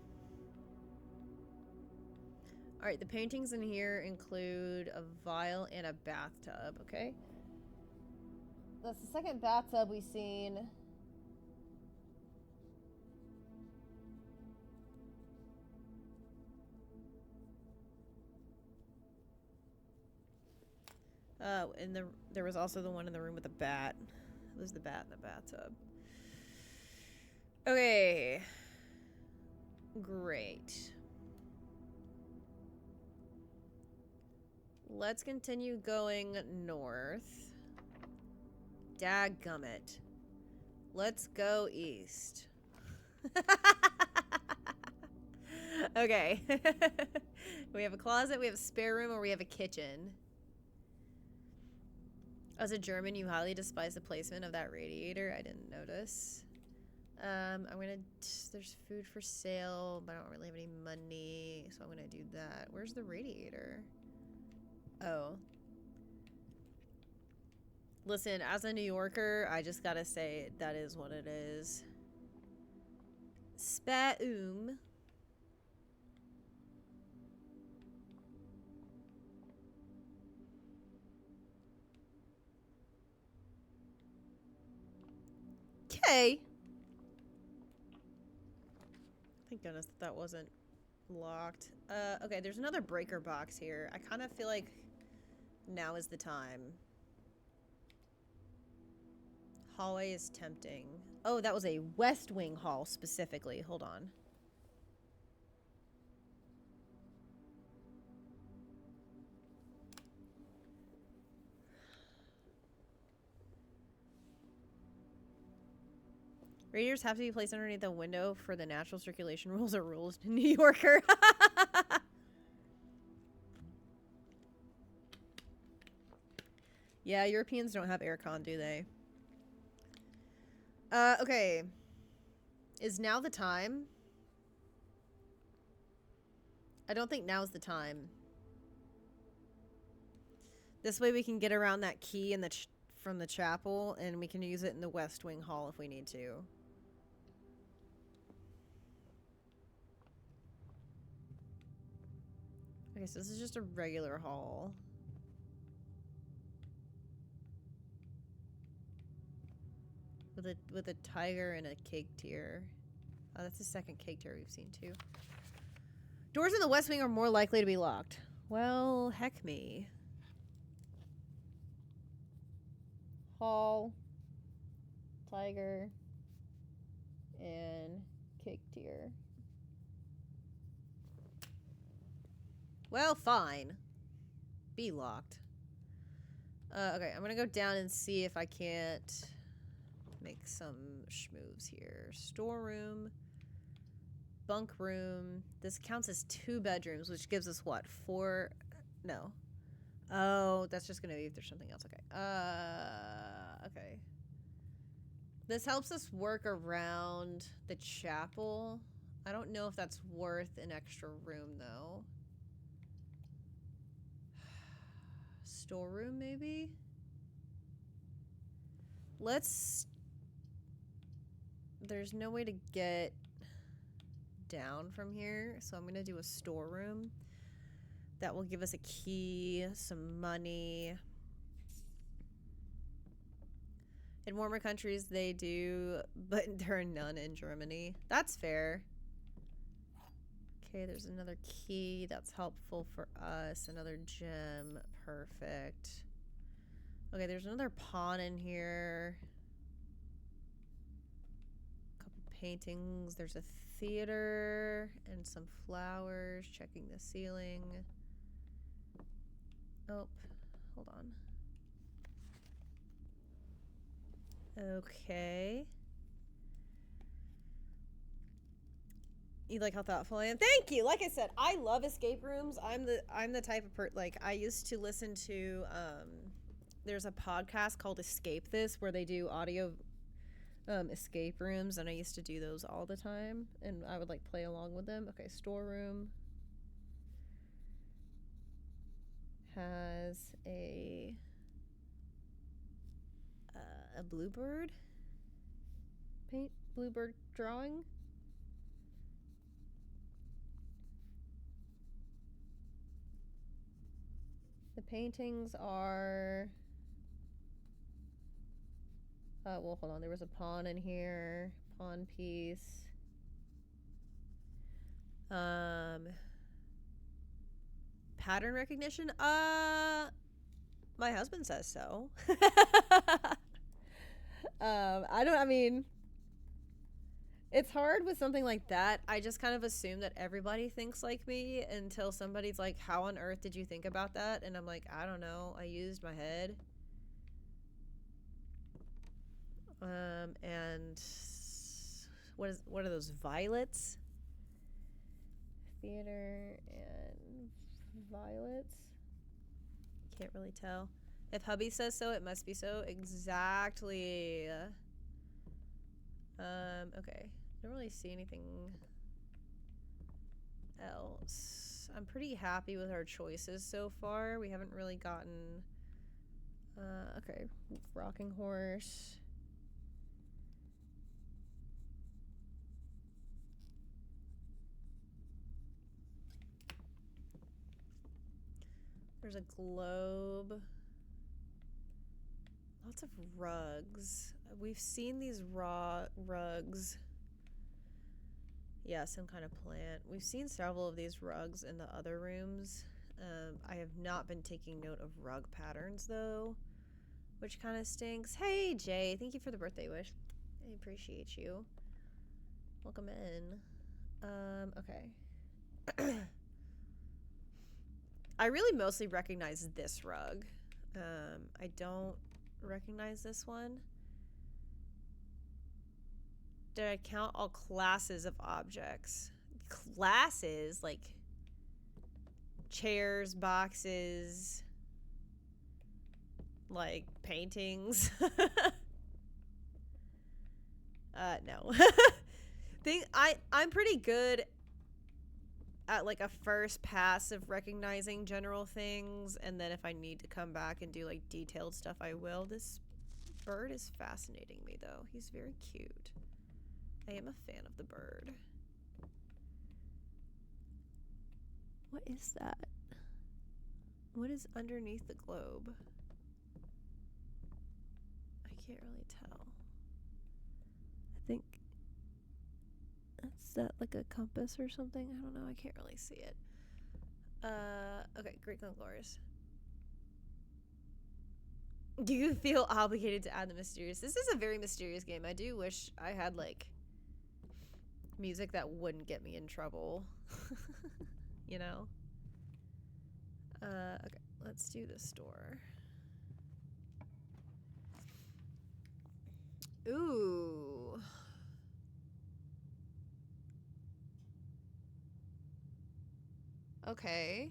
Alright, the paintings in here include a vial and a bathtub, okay? That's the second bathtub we've seen. And there was also the one in the room with the bat. It was the bat in the bathtub. Okay. Great. Let's continue going north. Dadgummit. Let's go east. Okay. We have a closet, we have a spare room, or we have a kitchen. As a German, you highly despise the placement of that radiator. I didn't notice. There's food for sale, but I don't really have any money, so I'm gonna do that. Where's the radiator? Oh. Listen, as a New Yorker, I just gotta say that is what it is. Spaum. Okay. Thank goodness that wasn't locked. Okay, there's another breaker box here. I kind of feel like now is the time. Hallway is tempting. Oh, that was a West Wing hall specifically. Hold on. Radiators have to be placed underneath the window for the natural circulation rules or rules to New Yorker. Yeah, Europeans don't have aircon, do they? Okay. Is now the time? I don't think now's the time. This way we can get around that key in the from the chapel, and we can use it in the West Wing hall if we need to. Okay, so this is just a regular hall. With a tiger and a cake tier. Oh, that's the second cake tier we've seen too. Doors in the West Wing are more likely to be locked. Well, heck me. Hall, tiger, and cake tier. Well, fine. Be locked. Okay, I'm gonna go down and see if I can't make some schmoves here. Storeroom, bunk room. This counts as 2 bedrooms, which gives us what? 4? No. Oh, that's just gonna be if there's something else. Okay. Okay. This helps us work around the chapel. I don't know if that's worth an extra room, though. Storeroom, maybe? Let's... There's no way to get down from here, so I'm gonna do a storeroom. That will give us a key, some money. In warmer countries, they do, but there are none in Germany. That's fair. Okay, there's another key. That's helpful for us. Another gem. Perfect. Okay, there's another pawn in here. A couple paintings. There's a theater and some flowers. Checking the ceiling. Oh, hold on. Okay. You like how thoughtful I am? Thank you. Like I said, I love escape rooms. I'm the type of like I used to listen to there's a podcast called Escape This where they do audio escape rooms, and I used to do those all the time, and I would like play along with them. Okay, storeroom has a bluebird paint, bluebird drawing. The paintings are well, hold on, there was a pawn in here, pawn piece. Pattern recognition? My husband says so. I mean, it's hard with something like that. I just kind of assume that everybody thinks like me until somebody's like, how on earth did you think about that? And I'm like, I don't know. I used my head. And what are those, violets? Theater and violets. Can't really tell. If hubby says so, it must be so. Exactly. Okay. I don't really see anything else. I'm pretty happy with our choices so far. We haven't really gotten... okay. Rocking horse. There's a globe. Lots of rugs. We've seen these raw rugs. Yeah, some kind of plant. We've seen several of these rugs in the other rooms. I have not been taking note of rug patterns, though, which kind of stinks. Hey, Jay. Thank you for the birthday wish. I appreciate you. Welcome in. Okay. I really mostly recognize this rug. I don't recognize this one. Did I count all classes of objects? Classes? Like chairs, boxes, like paintings? No. I'm pretty good at like a first pass of recognizing general things, and then if I need to come back and do like detailed stuff, I will. This bird is fascinating me, though. He's very cute. I am a fan of the bird. What is that? What is underneath the globe? I can't really tell. I think... Is that like a compass or something? I don't know. I can't really see it. Okay, Greek Glorious. Do you feel obligated to add the mysterious? This is a very mysterious game. I do wish I had, like, music that wouldn't get me in trouble. You know? Okay, let's do the store. Ooh. Okay.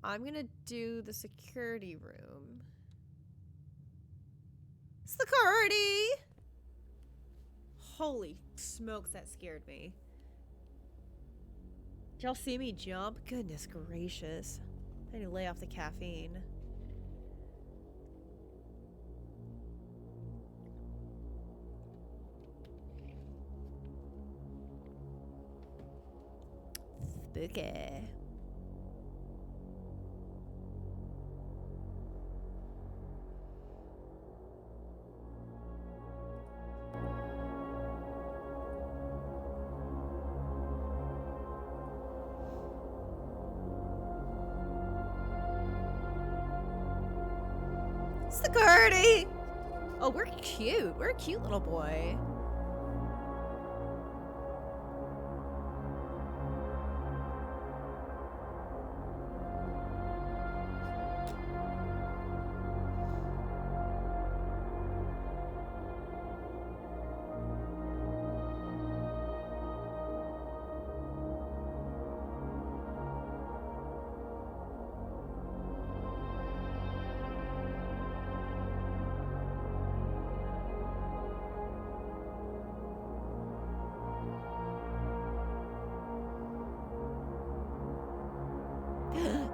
I'm gonna do the security room. Security! Holy smokes, that scared me. Did y'all see me jump? Goodness gracious. I need to lay off the caffeine. Spooky. Security! Oh, we're cute. We're a cute little boy.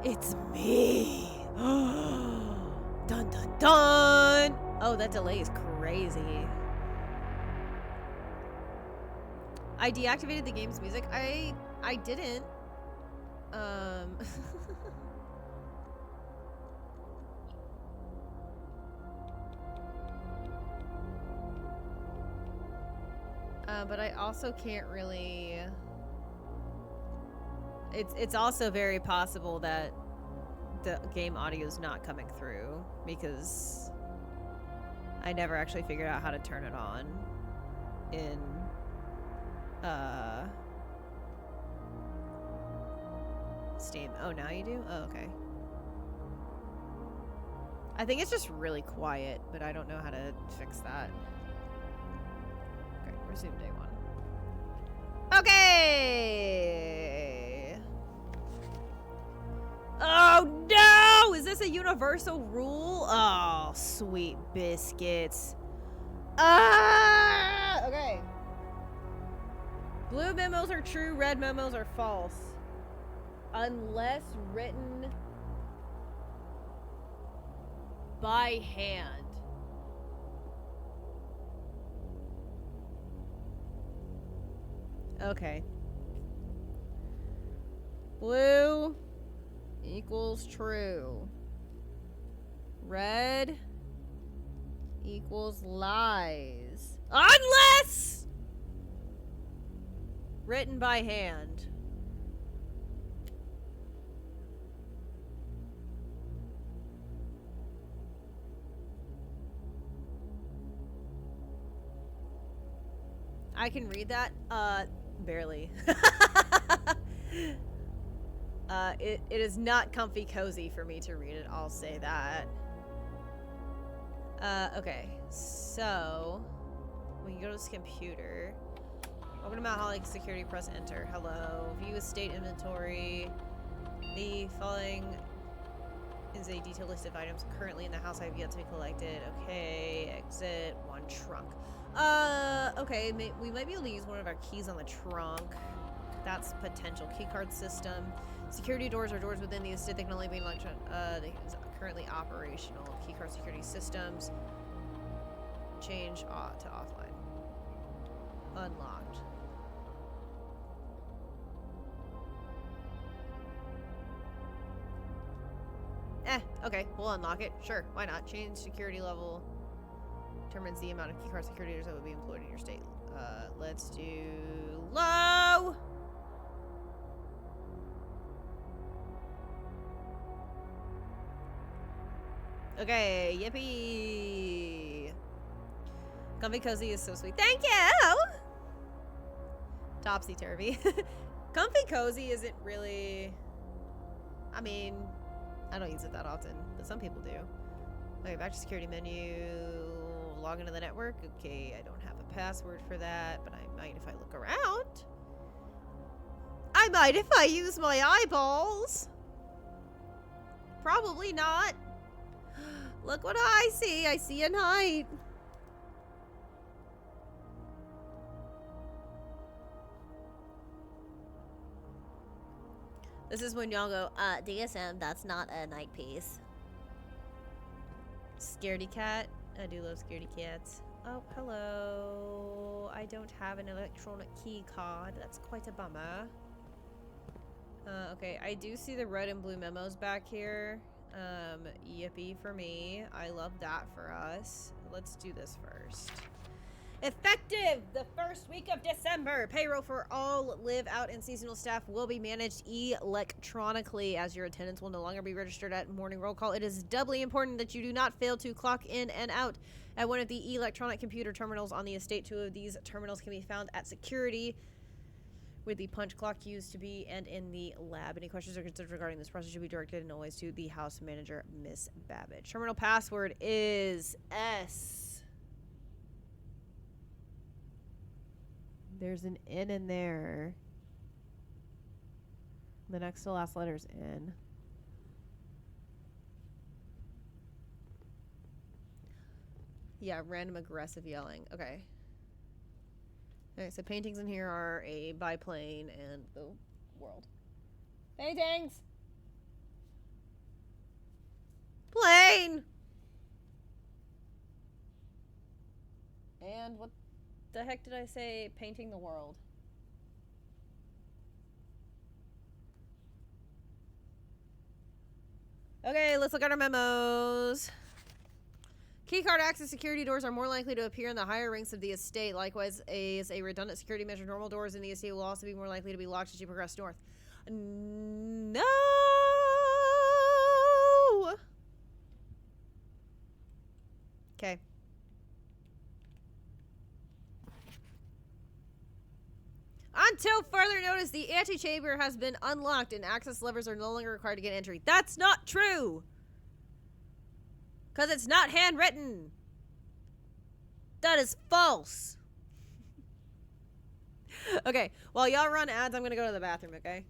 It's me. Dun dun dun. Oh, that delay is crazy. I deactivated the game's music. I didn't. But I also can't really. It's also very possible that the game audio is not coming through because I never actually figured out how to turn it on in Steam. Oh, now you do? Oh, okay. I think it's just really quiet, but I don't know how to fix that. Okay, resume day one. Okay! Oh no! Is this a universal rule? Oh, sweet biscuits. Ah! Okay. Blue memos are true, red memos are false. Unless written by hand. Okay. Blue equals true. Red equals lies. Unless written by hand. I can read that. Barely. It is not comfy cozy for me to read it, I'll say that. Okay, so when you go to this computer, open to Mount Holly security, press enter. Hello, view estate inventory. The following is a detailed list of items currently in the house I have yet to be collected. Okay, exit, one trunk. Okay, we might be able to use one of our keys on the trunk. That's potential. Keycard system. Security doors are doors within the estate that can only be unlocked. They are currently operational. Keycard security systems. Change to offline. Unlocked. Okay, we'll unlock it. Sure, why not? Change security level. Determines the amount of keycard security doors that will be employed in your state. Let's do low. Okay, yippee. Comfy Cozy is so sweet. Thank you! Topsy-turvy. Comfy Cozy isn't really... I mean, I don't use it that often, but some people do. Okay, back to security menu. Log into the network. Okay, I don't have a password for that, but I might if I look around. I might if I use my eyeballs. Probably not. Look what I see. I see a knight. This is when y'all go, DSM, that's not a knight piece. Scaredy cat. I do love scaredy cats. Oh, hello. I don't have an electronic key card. That's quite a bummer. Okay, I do see the red and blue memos back here. Yippee for me. I love that for us. Let's do this first. Effective the first week of December. Payroll for all live out and seasonal staff will be managed electronically, as your attendance will no longer be registered at morning roll call. It is doubly important that you do not fail to clock in and out at one of the electronic computer terminals on the estate. 2 of these terminals can be found at security, with the punch clock used to be, and in the lab. Any questions or concerns regarding this process should be directed and always to the house manager, Miss Babbage. Terminal password is S. There's an N in there. The next to last letter is N. Yeah, random aggressive yelling. Okay. Alright, so paintings in here are a biplane and the world. Paintings! Plane! And what the heck did I say? Painting the world. Okay, let's look at our memos. Keycard access security doors are more likely to appear in the higher ranks of the estate. Likewise, as a redundant security measure, normal doors in the estate will also be more likely to be locked as you progress north. No! Okay. Until further notice, the antechamber has been unlocked and access levers are no longer required to get entry. That's not true! Because it's not handwritten. That is false. Okay, while y'all run ads, I'm going to go to the bathroom, okay?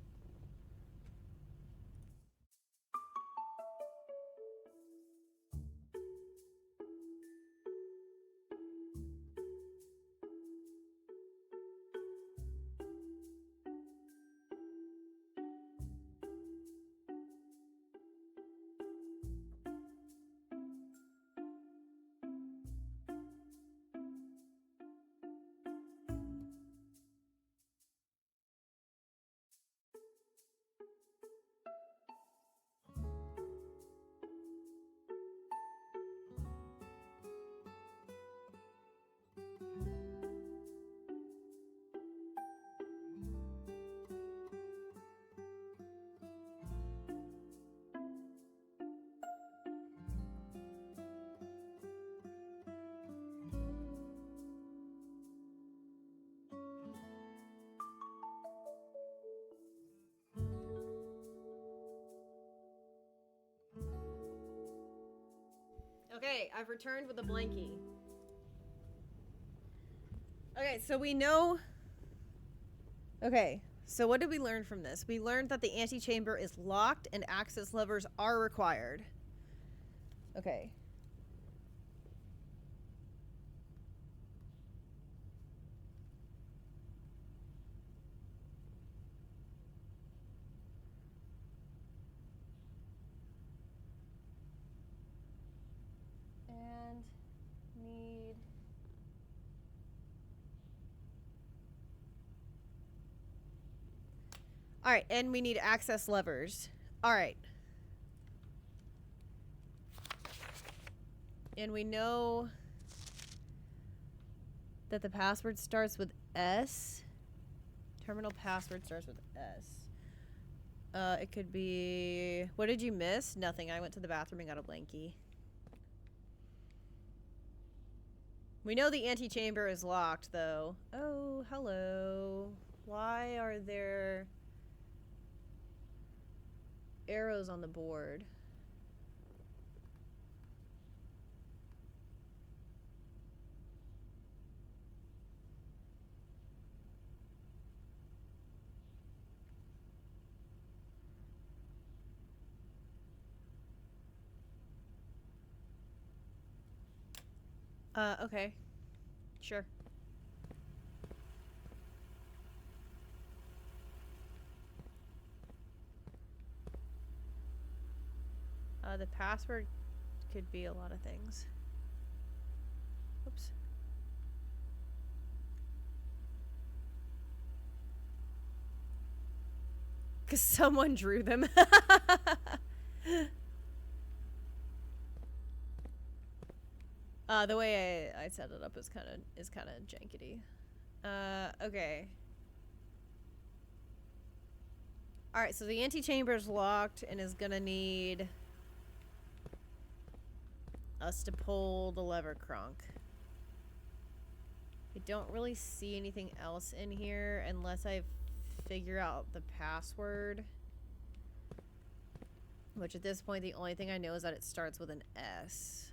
Okay, I've returned with a blankie. Okay, so we know... Okay, so what did we learn from this? We learned that the antechamber is locked and access levers are required. Okay. And need... Alright, and we need access levers. Alright. And we know that the password starts with S. Terminal password starts with S. It could be... What did you miss? Nothing. I went to the bathroom and got a blankie. We know the antechamber is locked, though. Oh, hello. Why are there arrows on the board? Okay. Sure. The password could be a lot of things. Oops. Because someone drew them. The way I set it up is kind of jankety. Okay. All right, so the antechamber is locked and is gonna need us to pull the lever crunk. I don't really see anything else in here unless I figure out the password. Which at this point, the only thing I know is that it starts with an S.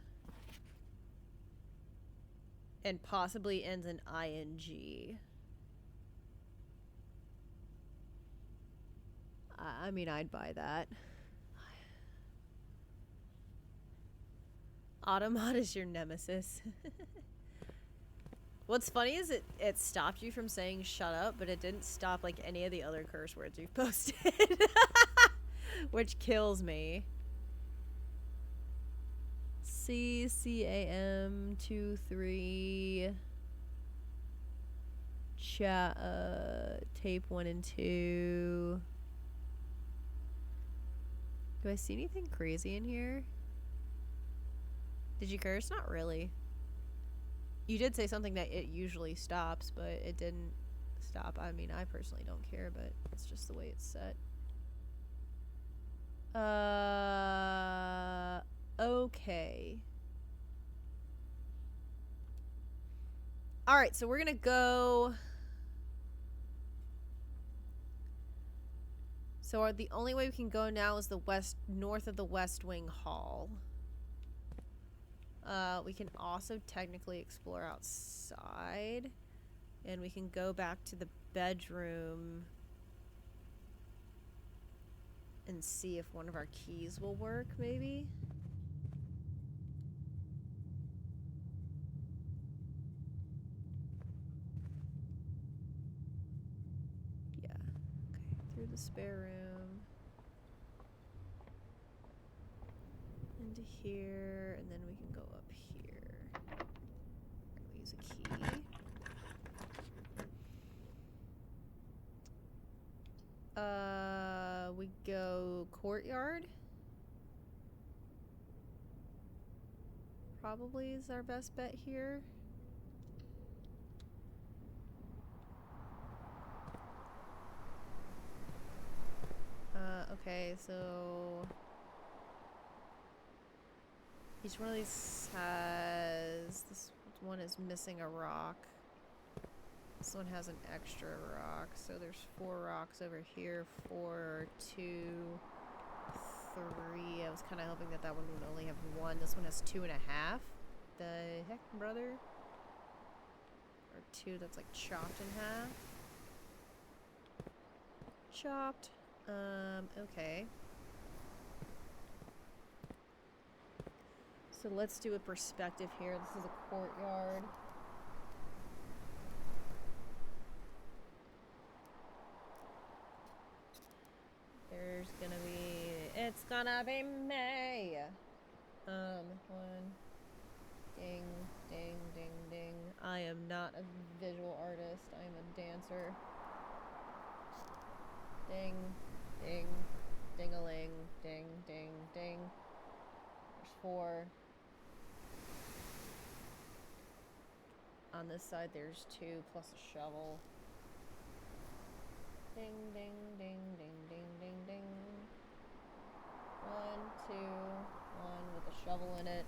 And possibly ends in ING. I mean, I'd buy that. Automod is your nemesis. What's funny is it stopped you from saying shut up, but it didn't stop like any of the other curse words you've posted. Which kills me. CCAM23 chat tape 1 and 2. Do I see anything crazy in here? Did you curse? Not really. You did say something that it usually stops, but it didn't stop. I mean, I personally don't care, but it's just the way it's set. Okay. Alright, so we're gonna go... So the only way we can go now is the north of the West Wing Hall. We can also technically explore outside. And we can go back to the bedroom and see if one of our keys will work, maybe. Yeah. Okay, through the spare room. Into here, and then we can go up here. We'll use a key. We go courtyard. Probably is our best bet here. Okay, so each one of these has, this one is missing a rock. This one has an extra rock, so there's 4 rocks over here. 4, 2, 3. I was kind of hoping that that one would only have 1. This one has 2.5. The heck, brother? Or 2 that's like chopped in half. Chopped. Okay. So let's do a perspective here. This is a courtyard. There's gonna be... It's gonna be May! One. Ding, ding, ding, ding. I am not a visual artist. I am a dancer. Ding, ding, ding-a-ling, ding, ding, ding. There's 4. On this side, there's 2 plus a shovel. Ding, ding, ding, ding, ding, ding, ding. 1, 2, 1 with a shovel in it.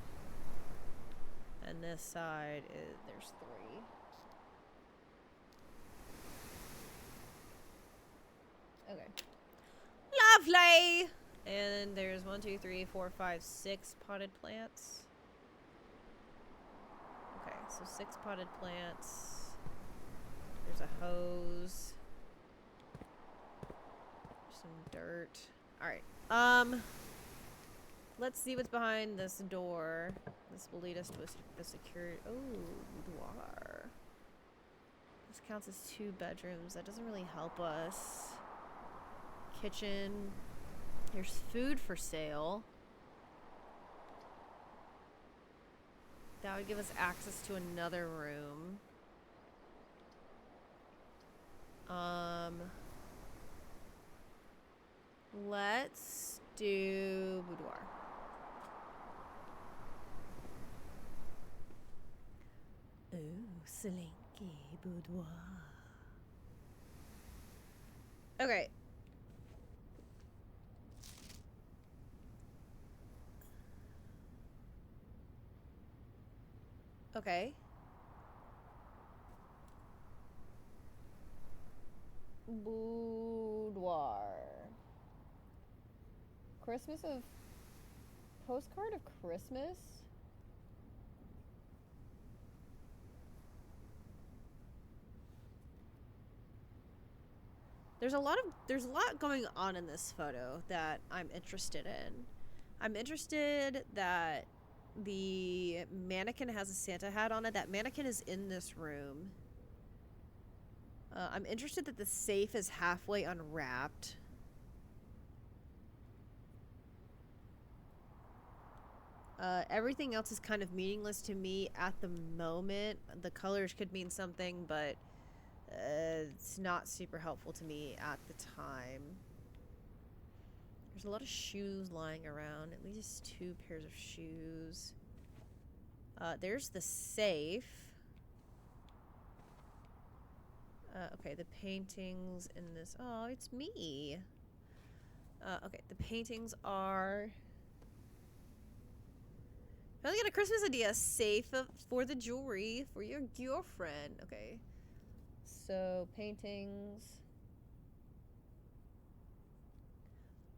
And this side is, there's 3. Okay. Lovely! And there's 1, 2, 3, 4, 5, 6 potted plants. Okay, so 6 potted plants. There's a hose. There's some dirt. Alright. Let's see what's behind this door. This will lead us to a secure... Oh, boudoir. This counts as 2 bedrooms. That doesn't really help us. Kitchen. There's food for sale. That would give us access to another room. Let's do boudoir. Oh, slinky boudoir. Okay. Okay. Boudoir. Christmas of... Postcard of Christmas? There's a lot going on in this photo that I'm interested in. I'm interested that the mannequin has a Santa hat on it. That mannequin is in this room. I'm interested that the safe is halfway unwrapped. Everything else is kind of meaningless to me at the moment. The colors could mean something, but it's not super helpful to me at the time. There's a lot of shoes lying around. At least 2 pairs of shoes. There's the safe. Okay, the paintings in this... Oh, it's me. Okay, the paintings are... Finally got a Christmas idea. Safe for the jewelry for your girlfriend. Okay. So, paintings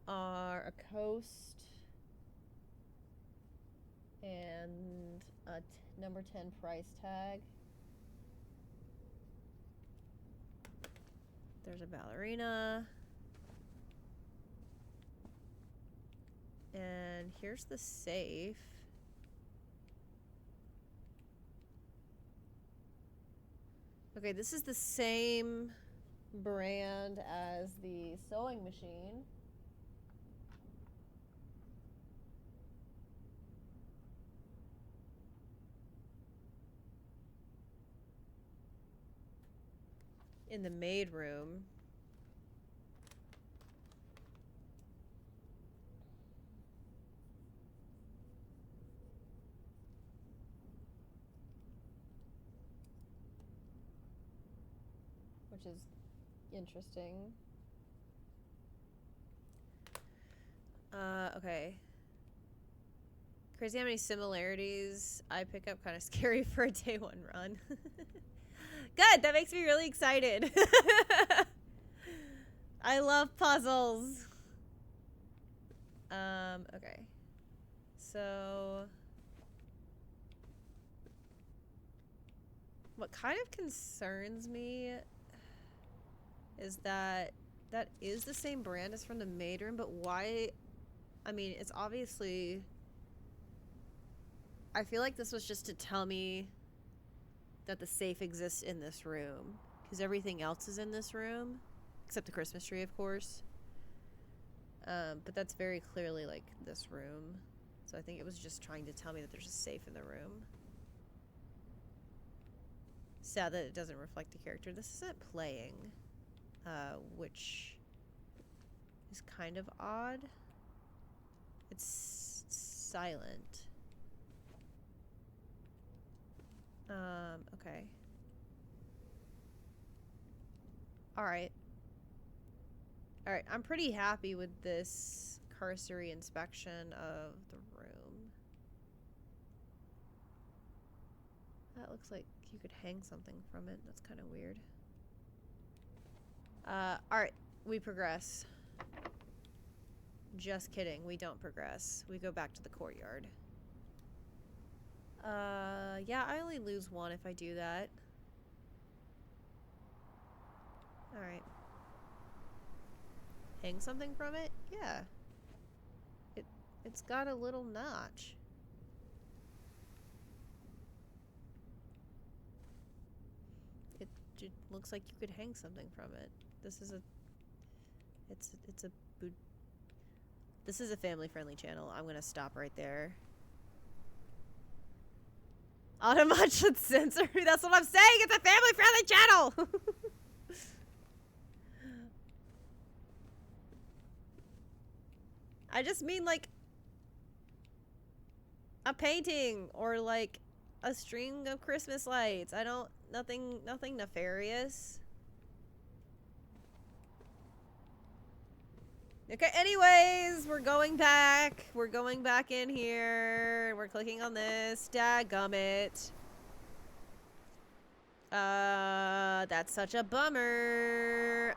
are a coast and a number 10 price tag. There's a ballerina. And here's the safe. Okay, this is the same brand as the sewing machine. In the maid room. Which is interesting. Okay. Crazy how many similarities I pick up. Kind of scary for a day 1 run. Good, that makes me really excited. I love puzzles. Okay. So... What kind of concerns me is that is the same brand as from the maid room, but why... I mean, it's obviously... I feel like this was just to tell me that the safe exists in this room. Because everything else is in this room. Except the Christmas tree, of course. But that's very clearly, like, this room. So I think it was just trying to tell me that there's a safe in the room. Sad that it doesn't reflect the character. This isn't playing. Which is kind of odd. It's silent. Okay. Alright. Alright, I'm pretty happy with this cursory inspection of the room. That looks like you could hang something from it. That's kind of weird. Alright, we progress. Just kidding, we don't progress. We go back to the courtyard. Yeah, I only lose 1 if I do that. Alright. Hang something from it? Yeah. It's got a little notch. It looks like you could hang something from it. This is a... It's a... This is a family-friendly channel. I'm gonna stop right there. Automat should censor me. That's what I'm saying. It's a family-friendly channel. I just mean like a painting or like a string of Christmas lights. I don't... Nothing nefarious. Okay, anyways, we're going back. We're going back in here. We're clicking on this. Dadgummit. That's such a bummer.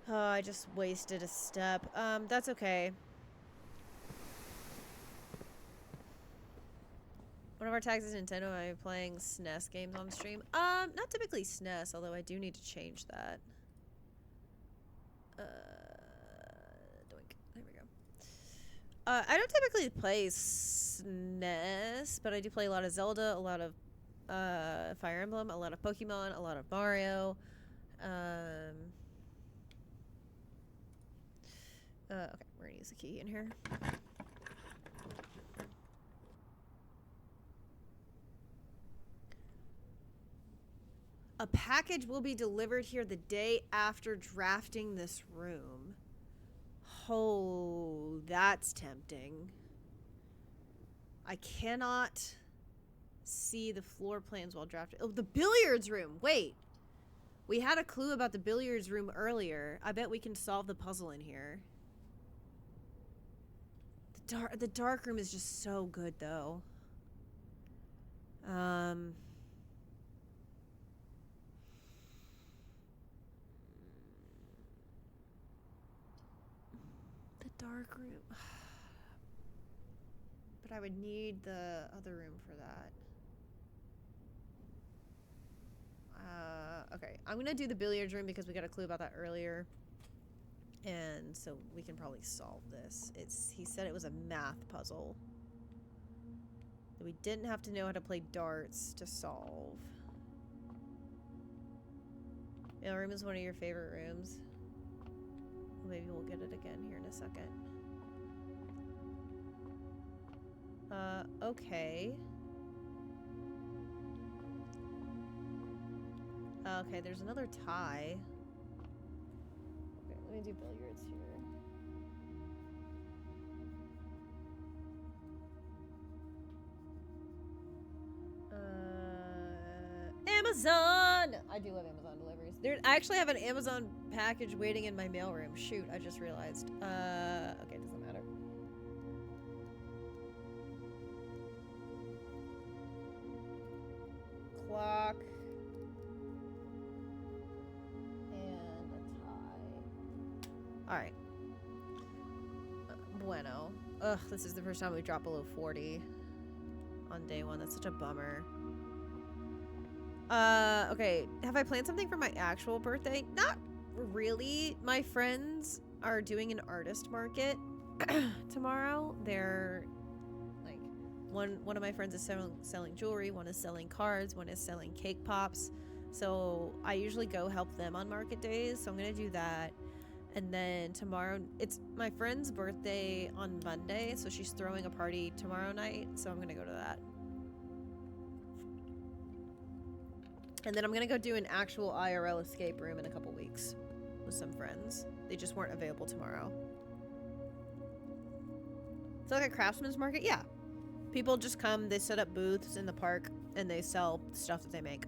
Oh, I just wasted a step. That's okay. One of our tags is Nintendo. Am I playing SNES games on stream? Not typically SNES, although I do need to change that. Doink. There we go. I don't typically play SNES, but I do play a lot of Zelda, a lot of Fire Emblem, a lot of Pokemon, a lot of Mario. Okay, we're gonna use the key in here. A package will be delivered here the day after drafting this room. Oh, that's tempting. I cannot see the floor plans while drafting. Oh, the billiards room. Wait. We had a clue about the billiards room earlier. I bet we can solve the puzzle in here. The dark room is just so good, though. Dark room. But I would need the other room for that. Okay. I'm gonna do the billiards room because we got a clue about that earlier. And so we can probably solve this. He said it was a math puzzle. We didn't have to know how to play darts to solve. Mail room is one of your favorite rooms. Maybe we'll get it again here in a second. Okay. Okay, there's another tie. Okay, let me do billiards here. Amazon! I do love Amazon deliveries. I actually have an Amazon package waiting in my mailroom. Shoot, I just realized. Okay, doesn't matter. Clock. And a tie. Alright. Bueno. Ugh, this is the first time we dropped below 40 on day one. That's such a bummer. Okay. Have I planned something for my actual birthday? Not really. My friends are doing an artist market tomorrow. They're like one of my friends is selling jewelry, one is selling cards, one is selling cake pops. So I usually go help them on market days. So I'm gonna do that. And then tomorrow, it's my friend's birthday on Monday, so she's throwing a party tomorrow night. So I'm gonna go to that. And then I'm gonna go do an actual IRL escape room in a couple weeks with some friends. They just weren't available tomorrow. So like a craftsman's market? Yeah. People just come, they set up booths in the park, and they sell stuff that they make.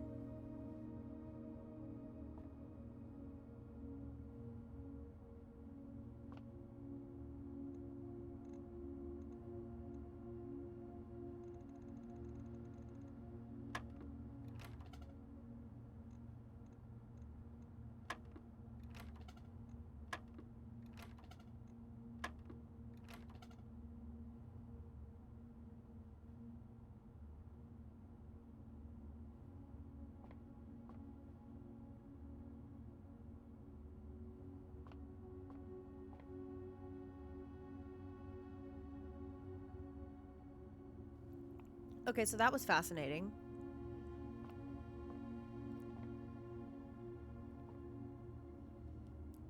Okay, so that was fascinating.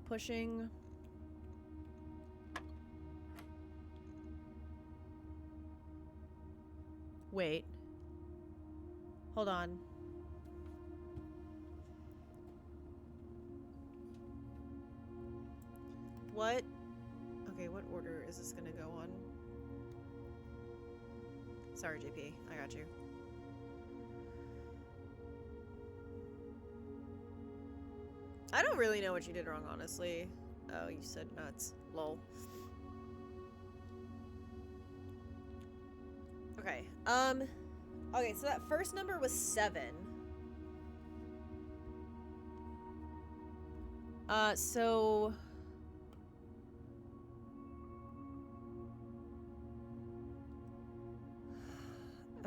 Pushing. Wait. Hold on. What? Okay, what order is this gonna go on? Sorry, JP. I got you. I don't really know what you did wrong, honestly. Oh, you said nuts. Lol. Okay. Okay, so that first number was 7. So...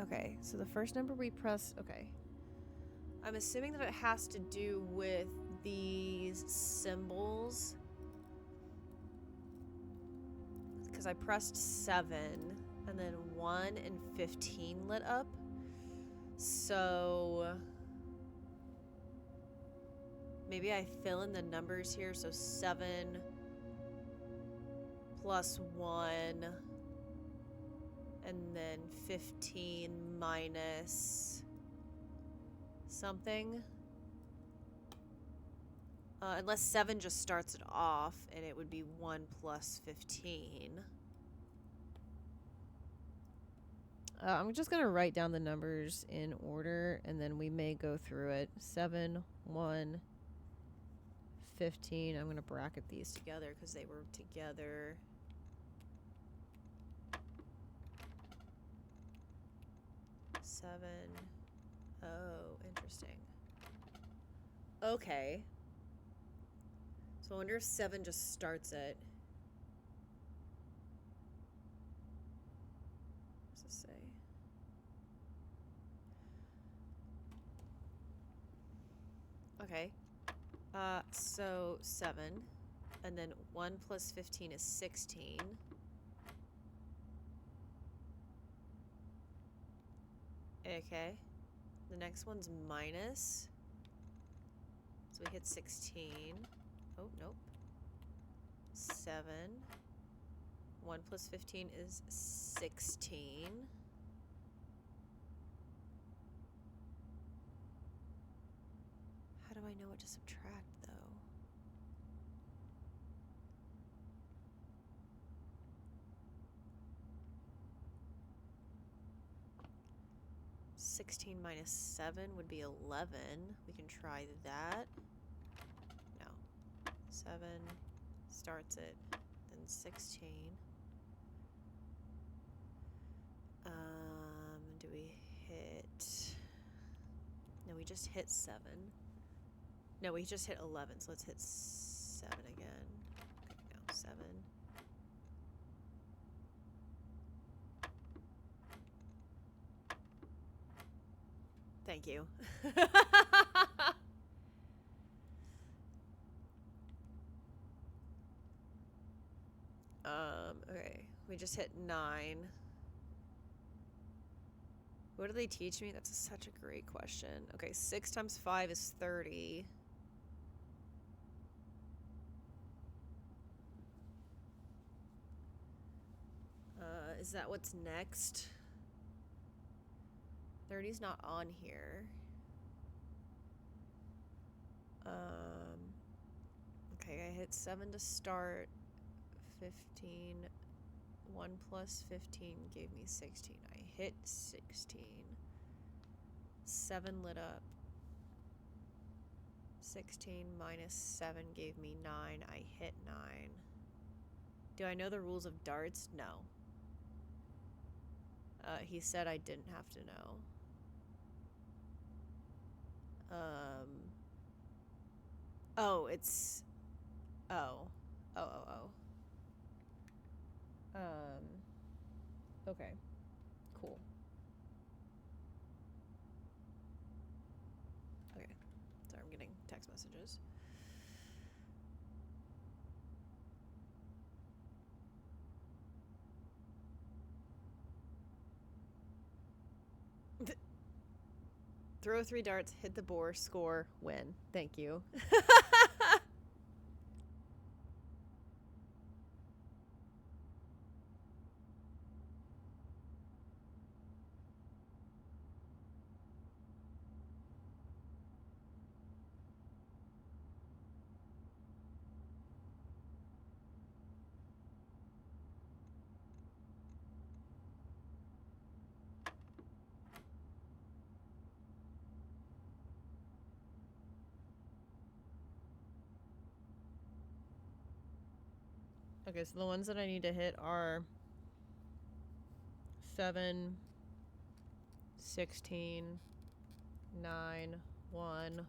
Okay, so the first number we pressed... Okay. I'm assuming that it has to do with these symbols. Because I pressed 7, and then 1 and 15 lit up. So... maybe I fill in the numbers here, so 7 plus 1, and then 15 minus something. Unless 7 just starts it off, and it would be 1 plus 15. I'm just going to write down the numbers in order, and then we may go through it. 7, 1, 15. I'm going to bracket these together because they were together. Seven. Oh, interesting. Okay. So I wonder if 7 just starts it. What does this say? Okay. So 7. And then 1 plus 15 is 16. Okay. The next one's minus. So we hit 16. Oh, nope. 7. 1 plus 15 is 16. How do I know what to subtract, though? $16 minus 7 would be 11. We can try that. No. 7 starts it, then 16. Do we hit... No, we just hit 7. No, we just hit 11, so let's hit 7 again. Okay, no, 7. Thank you. Okay. We just hit 9. What do they teach me? That's such a great question. Okay, 6 times 5 is 30. Is that what's next? 30's not on here. Okay, I hit 7 to start. 15. 1 plus 15 gave me 16. I hit 16. 7 lit up. 16 minus 7 gave me 9. I hit 9. Do I know the rules of darts? No. He said I didn't have to know. Oh, it's... Oh. Okay. Cool. Okay. Sorry, I'm getting text messages. Throw 3 darts, hit the boar, score, win. Thank you. Okay, so the ones that I need to hit are 7, 16, 9, 1.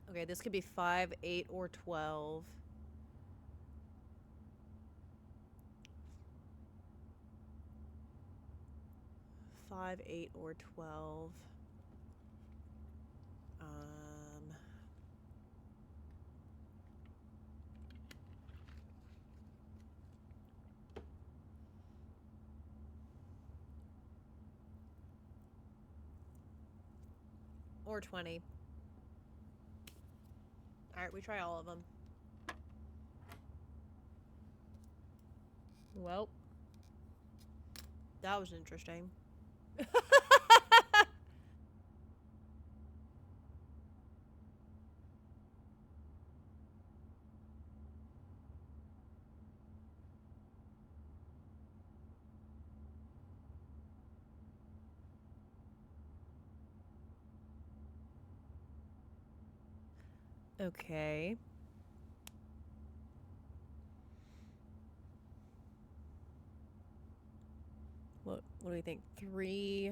Okay, this could be 5, 8, or 12. 5, 8, or 12. Or 20. Alright, we try all of them. Well, that was interesting. Okay. What do we think? 3.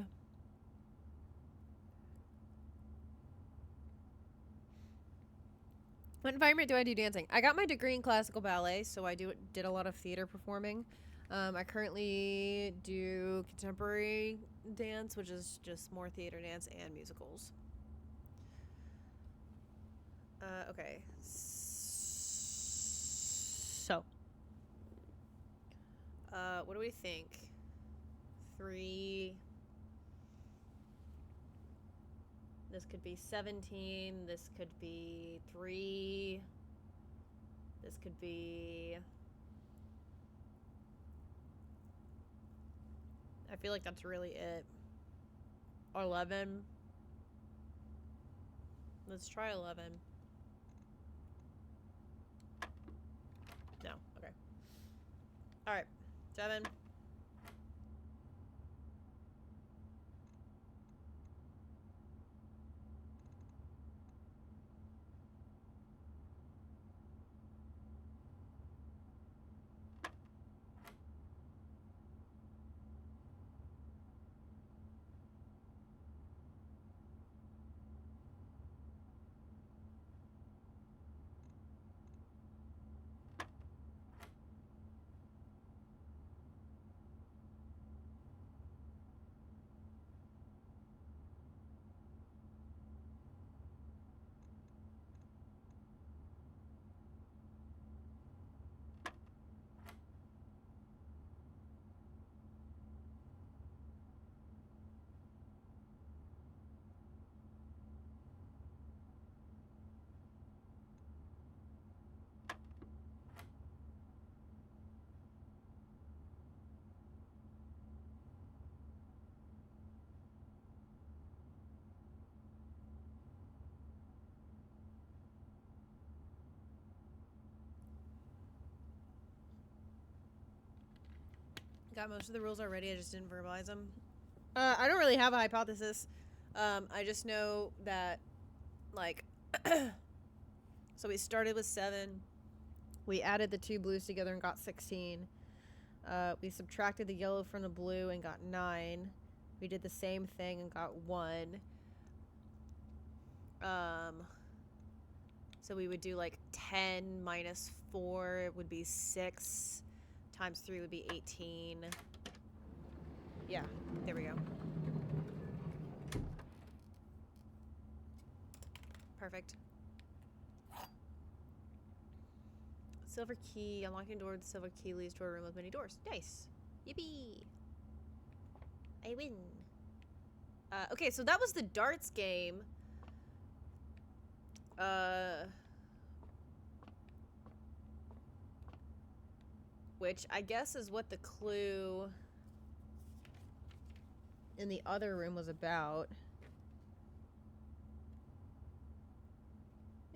What environment do I do dancing? I got my degree in classical ballet, so I did a lot of theater performing. I currently do contemporary dance, which is just more theater dance and musicals. Okay. So, what do we think? 3. This could be 17. This could be 3. This could be... I feel like that's really it. 11. Let's try 11. No. Okay. Alright. 7. Got most of the rules already, I just didn't verbalize them. I don't really have a hypothesis. I just know that, like, so we started with 7. We added the 2 blues together and got 16. We subtracted the yellow from the blue and got 9. We did the same thing and got 1. So we would do like 10 minus 4 would be 6. Times 3 would be 18. Yeah, there we go. Perfect. Silver key. Unlocking door with the silver key leads to a room with many doors. Nice. Yippee. I win. Okay, so that was the darts game. Which I guess is what the clue in the other room was about.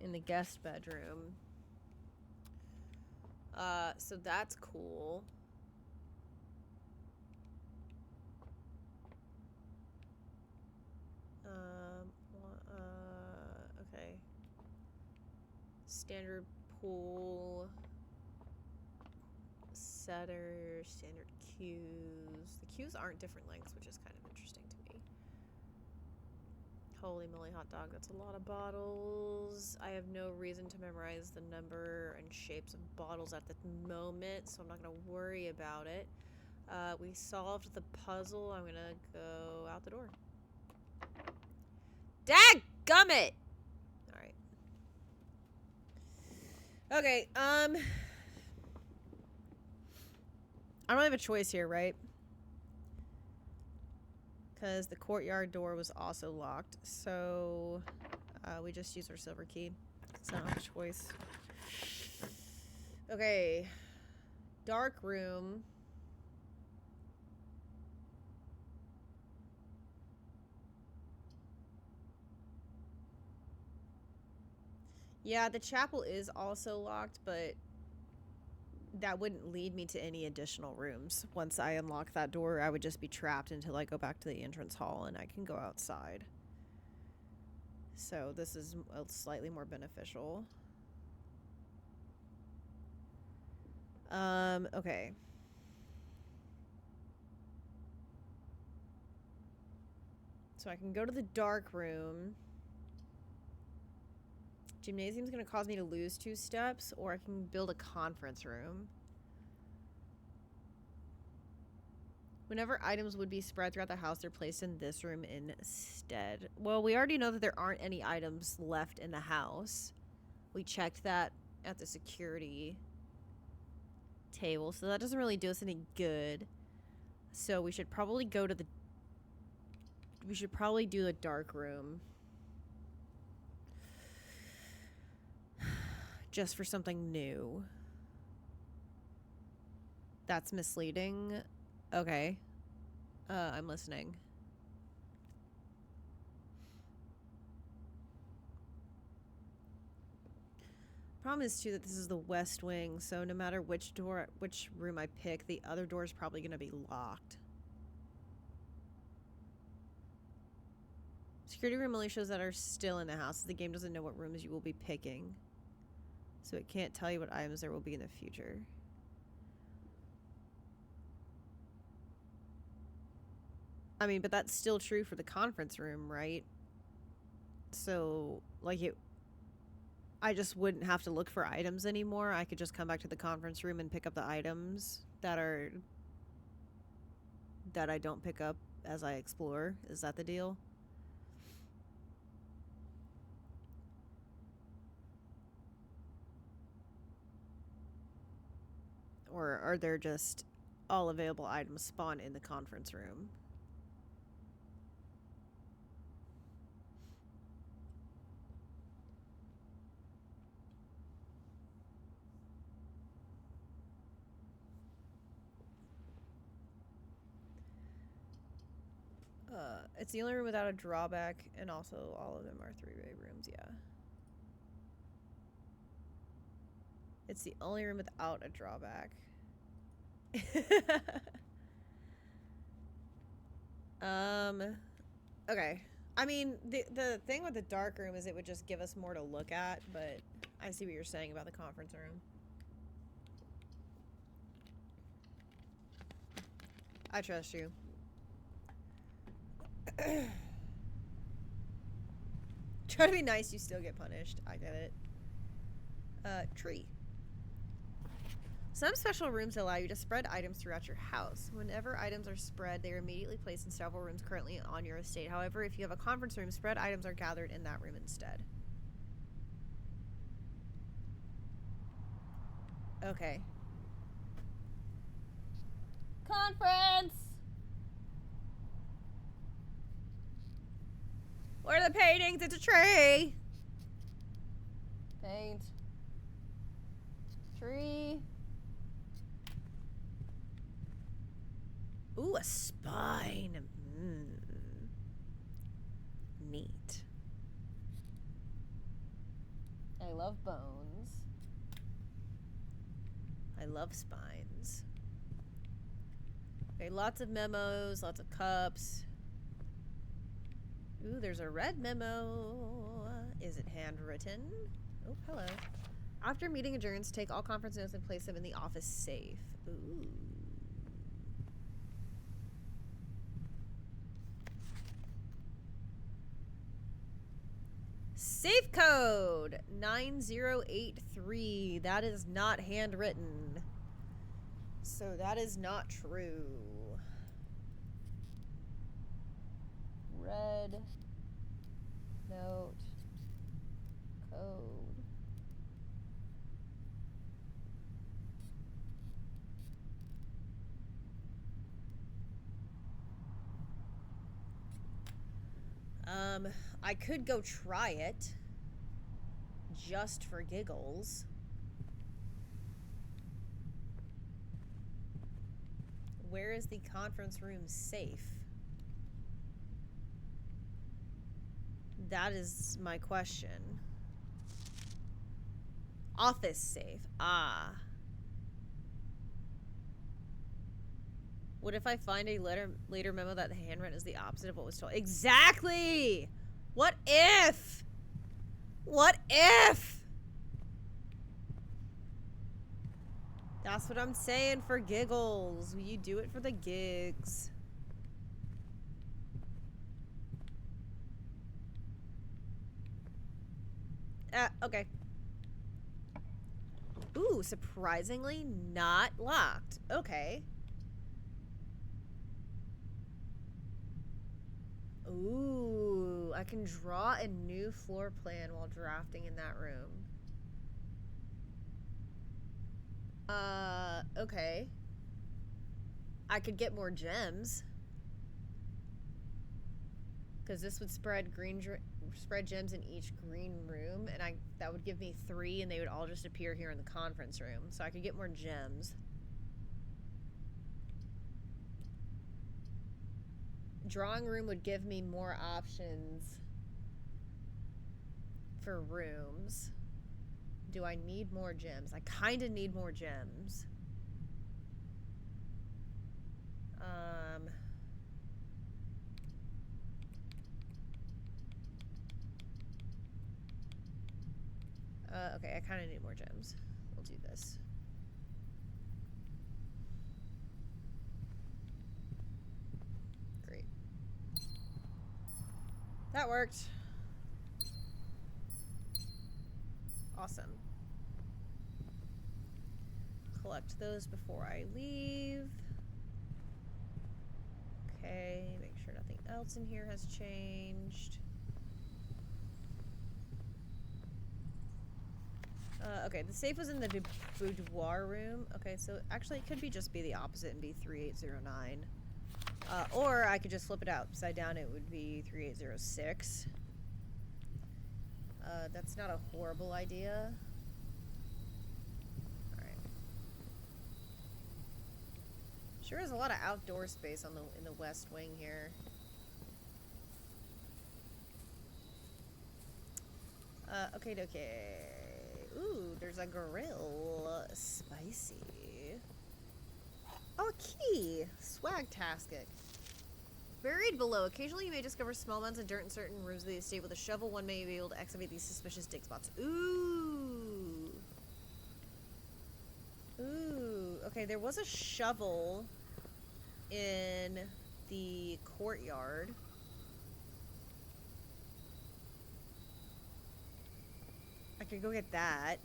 In the guest bedroom. So that's cool. Okay. Standard pool. Setter, standard cues. The cues aren't different lengths, which is kind of interesting to me. Holy moly, hot dog, that's a lot of bottles. I have no reason to memorize the number and shapes of bottles at the moment, so I'm not gonna worry about it. We solved the puzzle. I'm gonna go out the door. Dadgummit! Alright. Okay, I don't have a choice here, right? Because the courtyard door was also locked, so we just use our silver key. So I don't have a choice. Okay. Dark room. Yeah, the chapel is also locked, but that wouldn't lead me to any additional rooms. Once I unlock that door, I would just be trapped until I go back to the entrance hall and I can go outside. So this is slightly more beneficial. Okay. So I can go to the dark room. Gymnasium's gonna cause me to lose 2 steps, or I can build a conference room. Whenever items would be spread throughout the house, they're placed in this room instead. Well, we already know that there aren't any items left in the house. We checked that at the security table, so that doesn't really do us any good. So we should probably go to the... We should probably do a dark room. Just for something new. That's misleading. Okay. I'm listening. Problem is too that this is the west wing, so no matter which room I pick, the other door is probably gonna be locked. Security room only shows that are still in the house. The game doesn't know what rooms you will be picking, so it can't tell you what items there will be in the future. I mean, but that's still true for the conference room, right? So, like, I just wouldn't have to look for items anymore. I could just come back to the conference room and pick up the items that I don't pick up as I explore. Is that the deal? Or are there just all available items spawn in the conference room? It's the only room without a drawback, and also all of them are 3-way rooms, yeah. It's the only room without a drawback. Okay. I mean, the thing with the dark room is it would just give us more to look at, but I see what you're saying about the conference room. I trust you. Try to be nice, you still get punished. I get it. Tree. Some special rooms allow you to spread items throughout your house. Whenever items are spread, they are immediately placed in several rooms currently on your estate. However, if you have a conference room, spread items are gathered in that room instead. Okay. Conference! Where are the paintings? It's a tree! Paint. Tree. Ooh, a spine. Neat. I love bones. I love spines. Okay, lots of memos, lots of cups. Ooh, there's a red memo. Is it handwritten? Oh, hello. After meeting adjourns, take all conference notes and place them in the office safe. Ooh. Safe code 9083. That is not handwritten. So that is not true. Red note code. I could go try it just for giggles. Where is the conference room safe? That is my question. Office safe. Ah. What if I find a later memo that the handwritten is the opposite of what was told? Exactly! What if? What if? That's what I'm saying for giggles. You do it for the gigs. Okay. Ooh, surprisingly not locked. Okay. Ooh, I can draw a new floor plan while drafting in that room. Okay. I could get more gems. Because this would spread gems in each green room, and that would give me 3, and they would all just appear here in the conference room. So I could get more gems. Drawing room would give me more options for rooms. Do I need more gems? I kind of need more gems. Okay, I kind of need more gems. We'll do this. Great. That worked. Awesome. Collect those before I leave. Okay, make sure nothing else in here has changed. Okay, the safe was in the boudoir room. Okay, so actually it could just be the opposite and be 3809. Or I could just flip it upside down. It would be 3806. That's not a horrible idea. Alright. Sure is a lot of outdoor space in the west wing here. Okay. Ooh, there's a grill. Spicy. Oh, a key. Swag-tastic. Buried below. Occasionally you may discover small amounts of dirt in certain rooms of the estate. With a shovel, one may be able to excavate these suspicious dig spots. Ooh. Ooh. Okay, there was a shovel in the courtyard. I could go get that.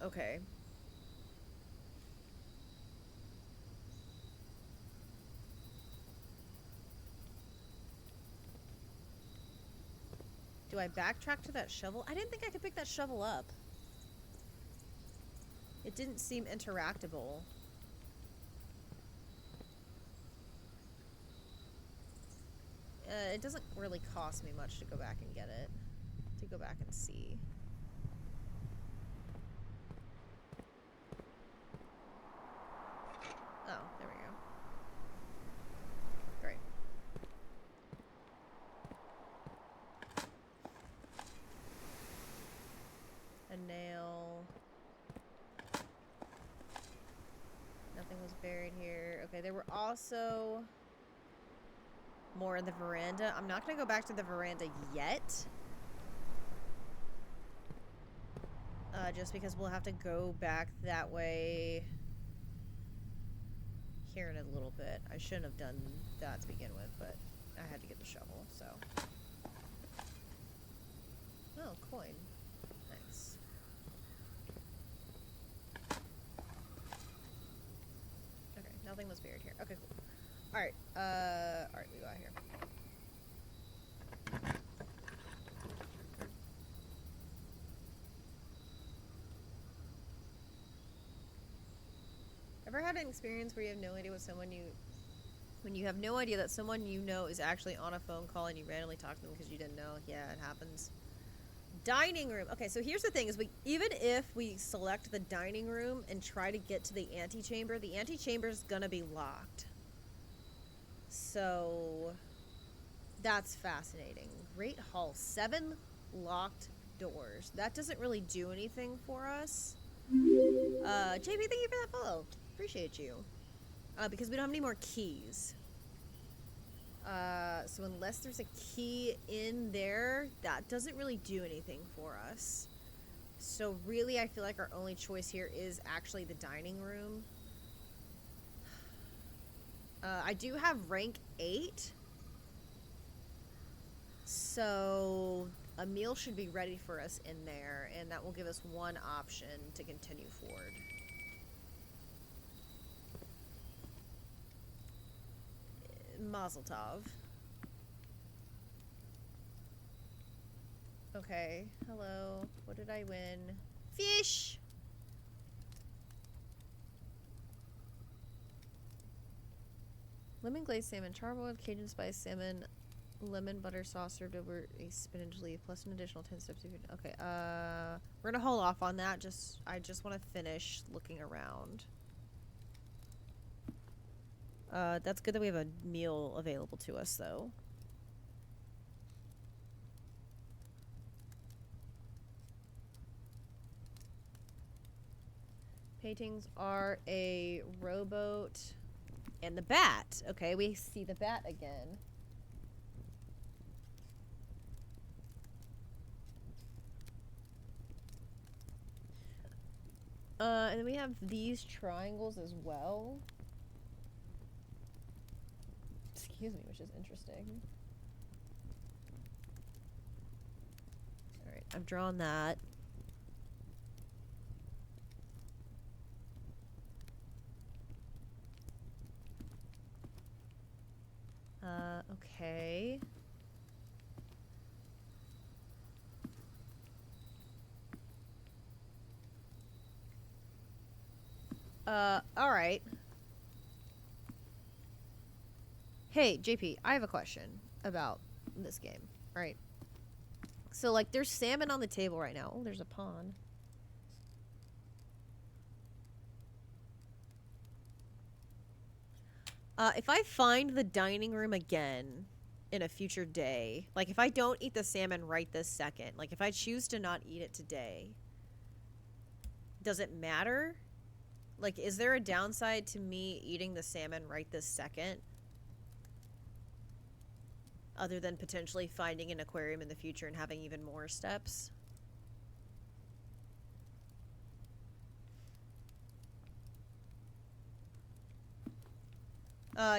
Okay. Do I backtrack to that shovel? I didn't think I could pick that shovel up. It didn't seem interactable. It doesn't really cost me much to go back and get it. To go back and see. Oh, there we go. Great. A nail. Nothing was buried here. Okay, there were also more in the veranda. I'm not going to go back to the veranda yet. Just because we'll have to go back that way here in a little bit. I shouldn't have done that to begin with, but I had to get the shovel, so. Oh, coin. Nice. Okay, nothing was buried here. Okay, cool. Alright, we go out here. Ever had an experience where you have no idea when you have no idea that someone you know is actually on a phone call and you randomly talk to them because you didn't know? Yeah, it happens. Dining room. Okay, so here's the thing: is even if we select the dining room and try to get to the antechamber, the antechamber is gonna be locked. So that's fascinating. Great Hall, 7 locked doors. That doesn't really do anything for us. JP, thank you for that follow. Appreciate you. Because we don't have any more keys. So unless there's a key in there, that doesn't really do anything for us. So really, I feel like our only choice here is actually the dining room. I do have rank 8. So a meal should be ready for us in there, and that will give us one option to continue forward. Mazel tov. Okay, hello. What did I win? Fish! Lemon glazed salmon, charboiled Cajun spice salmon, lemon butter sauce served over a spinach leaf, plus an additional 10 steps. Okay, we're gonna hold off on that. I just want to finish looking around. That's good that we have a meal available to us, though. Paintings are a rowboat and the bat. Okay, we see the bat again. And then we have these triangles as well. Excuse me, which is interesting. Alright, I've drawn that. Okay. Alright. Hey, JP, I have a question about this game. Alright. So, like, there's salmon on the table right now. Oh, there's a pond. If I find the dining room again in a future day, like, if I don't eat the salmon right this second, like, if I choose to not eat it today, does it matter? Like, is there a downside to me eating the salmon right this second? Other than potentially finding an aquarium in the future and having even more steps?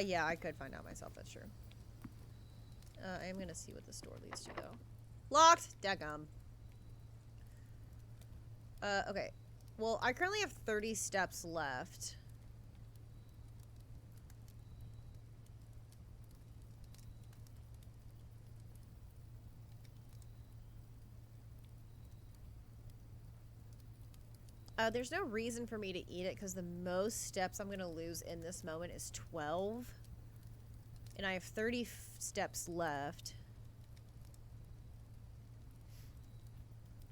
Yeah, I could find out myself, that's true. I am gonna see what this door leads to, though. Locked! Daggum. Okay. Well, I currently have 30 steps left. There's no reason for me to eat it because the most steps I'm going to lose in this moment is 12. And I have 30 steps left.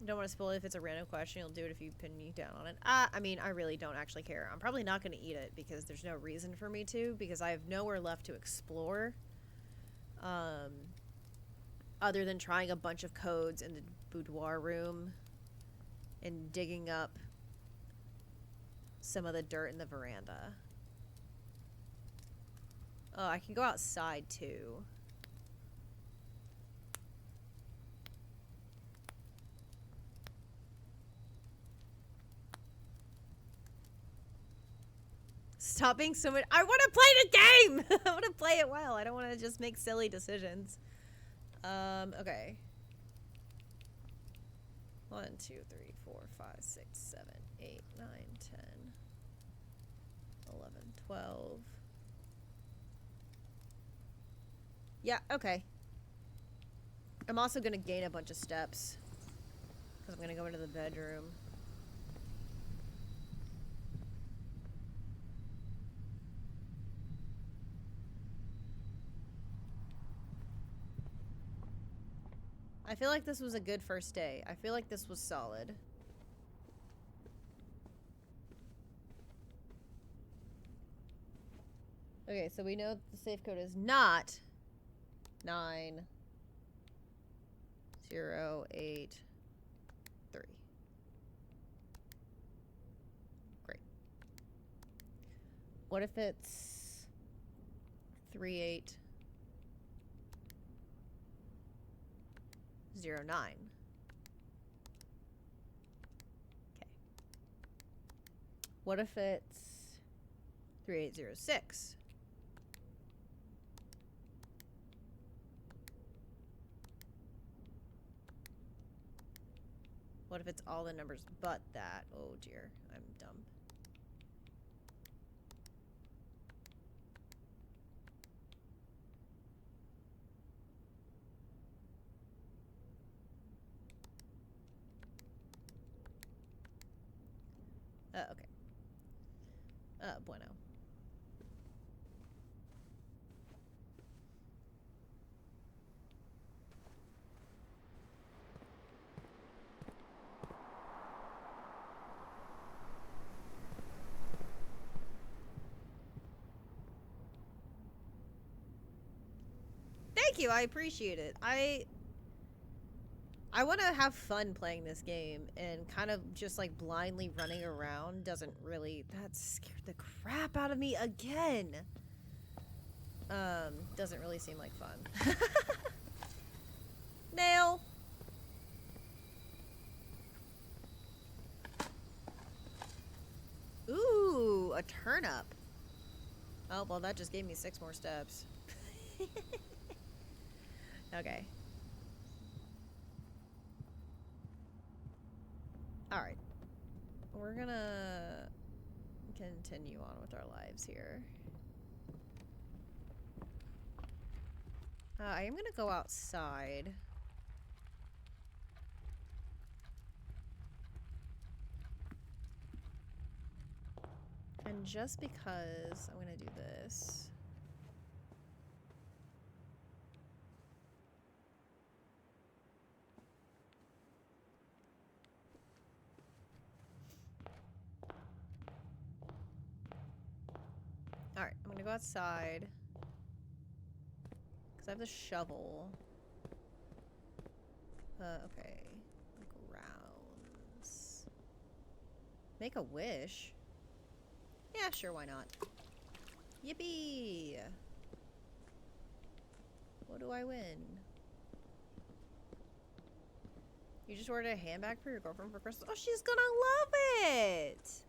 Don't want to spoil it if it's a random question. You'll do it if you pin me down on it. I mean, I really don't actually care. I'm probably not going to eat it because there's no reason for me to, because I have nowhere left to explore. Other than trying a bunch of codes in the boudoir room and digging up some of the dirt in the veranda. Oh, I can go outside too. Stop being so much. I want to play the game! I want to play it well. I don't want to just make silly decisions. Okay. 1, 2, 3, 4, 5, 6, 7, 8, 9, 10, 11, 12. Yeah, okay. I'm also going to gain a bunch of steps because I'm going to go into the bedroom. I feel like this was a good first day. I feel like this was solid. Okay, so we know the safe code is not 9 0 8 3. Great. What if it's 3 8 0 9? Okay. What if it's 3806? What if it's all the numbers but that? Oh dear, I'm dumb. Okay. Bueno. Thank you, I appreciate it. I want to have fun playing this game, and kind of just like blindly running around doesn't really, that scared the crap out of me again. Doesn't really seem like fun. Nail. Ooh, a turnip. Oh, well, that just gave me 6 more steps. Okay. Alright. We're gonna continue on with our lives here. I am gonna go outside. And just because, I'm gonna do this. Alright, I'm gonna go outside. Because I have the shovel. Okay. Grounds. Make a wish? Yeah, sure, why not? Yippee! What do I win? You just ordered a handbag for your girlfriend for Christmas? Oh, she's gonna love it!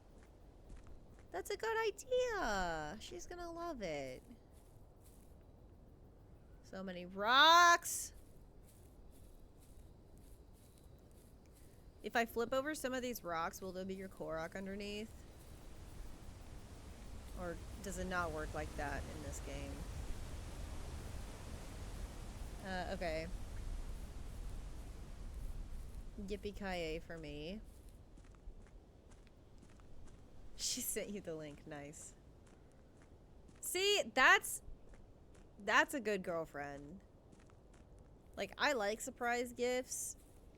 That's a good idea. She's gonna love it. So many rocks. If I flip over some of these rocks, will there be your Korok underneath? Or does it not work like that in this game? Okay. Yippee-ki-yay for me. She sent you the link. Nice. See, that's a good girlfriend. Like, I like surprise gifts,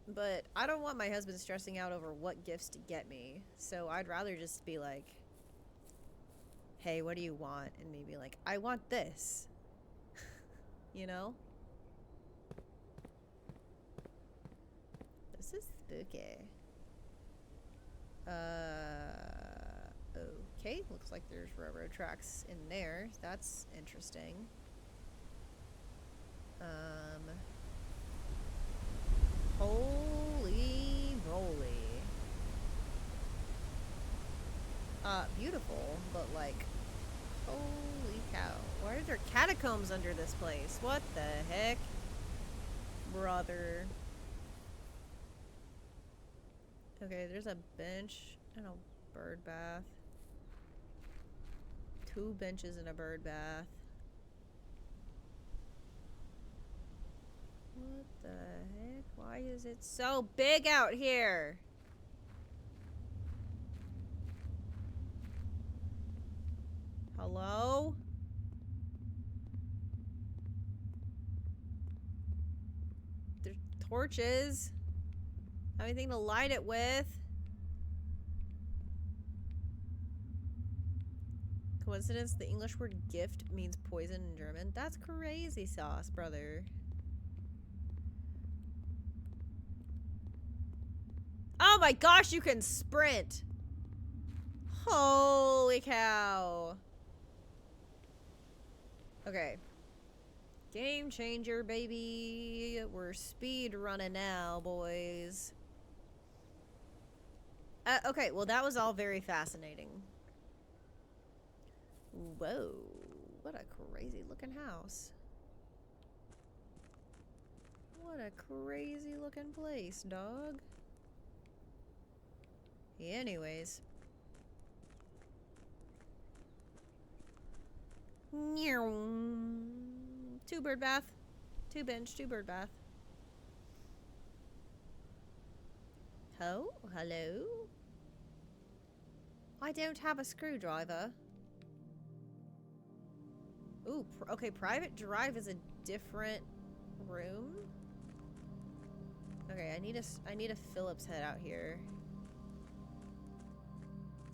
but I don't want my husband stressing out over what gifts to get me. So I'd rather just be like, hey, what do you want? And maybe like, I want this. You know? This is spooky. Okay, looks like there's railroad tracks in there. That's interesting. Holy moly. Beautiful, but like, holy cow. Why are there catacombs under this place? What the heck? Brother. Okay, there's a bench and a bird bath. 2 benches and a bird bath. What the heck? Why is it so big out here? Hello? There's torches. Have anything to light it with? Coincidence, the English word gift means poison in German. That's crazy sauce, brother. Oh my gosh, you can sprint! Holy cow. Okay. Game changer, baby. We're speed running now, boys. Okay, well that was all very fascinating. Whoa, what a crazy looking house. What a crazy looking place, dog. Anyways. 2 bird bath. 2 bench, 2 bird bath. Oh, hello? I don't have a screwdriver. Ooh, okay, private drive is a different room. Okay, I need a Phillips head out here.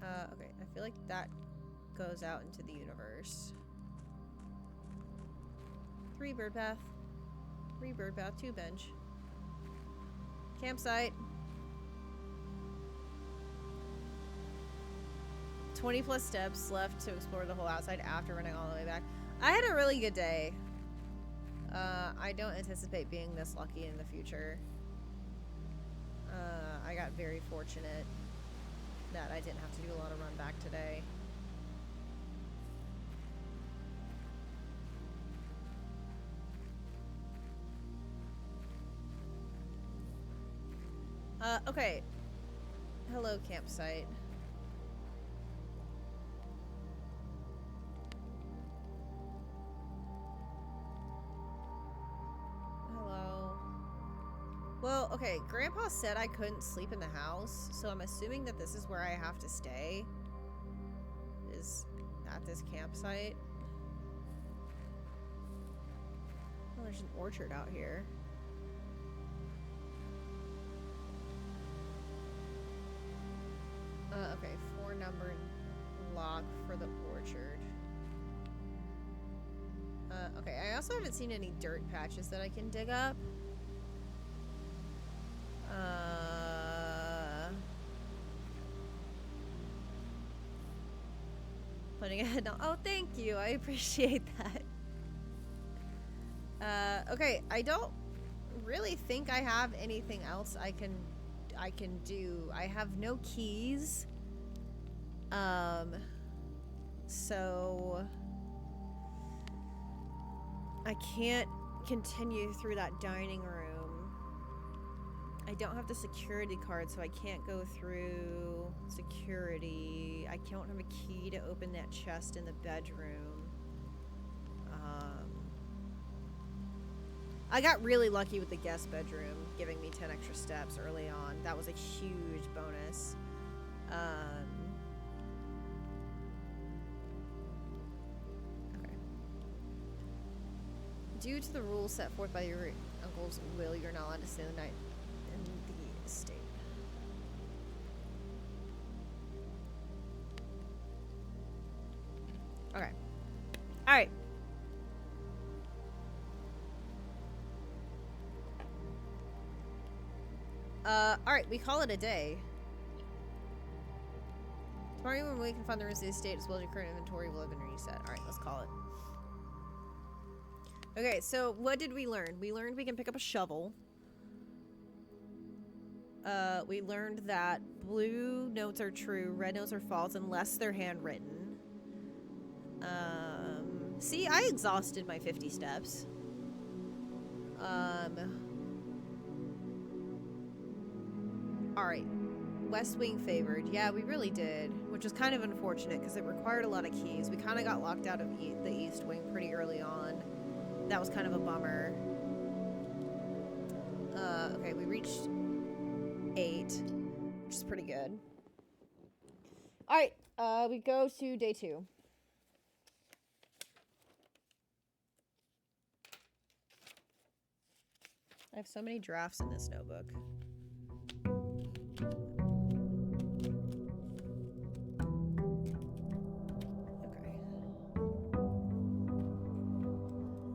Okay, I feel like that goes out into the universe. 3 bird bath. 3 bird bath, 2 bench. Campsite. 20+ steps left to explore the whole outside after running all the way back. I had a really good day. I don't anticipate being this lucky in the future. I got very fortunate that I didn't have to do a lot of run back today. Okay. Hello, campsite. Hello. Well, okay, Grandpa said I couldn't sleep in the house, so I'm assuming that this is where I have to stay. Is at this campsite. Oh, there's an orchard out here. Okay, 4 number lock for the orchard. Okay, I also haven't seen any dirt patches that I can dig up. Putting a head on. Oh, thank you. I appreciate that. Okay, I don't really think I have anything else I can do. I have no keys. So I can't continue through that dining room. I don't have the security card, so I can't go through security. I don't have a key to open that chest in the bedroom. I got really lucky with the guest bedroom, giving me 10 extra steps early on. That was a huge bonus. Due to the rules set forth by your uncle's will, you're not allowed to stay the night in the estate. Okay. Alright. Alright, we call it a day. Tomorrow when we can find the rest of the estate as well as your current inventory will have been reset. Alright, let's call it. Okay, so what did we learn? We learned we can pick up a shovel. We learned that blue notes are true, red notes are false unless they're handwritten. See, I exhausted my 50 steps. Alright. West Wing favored. Yeah, we really did. Which was kind of unfortunate because it required a lot of keys. We kind of got locked out of the East Wing pretty early on. That was kind of a bummer. Okay, we reached 8, which is pretty good. Alright, we go to day 2. I have so many drafts in this notebook. Okay.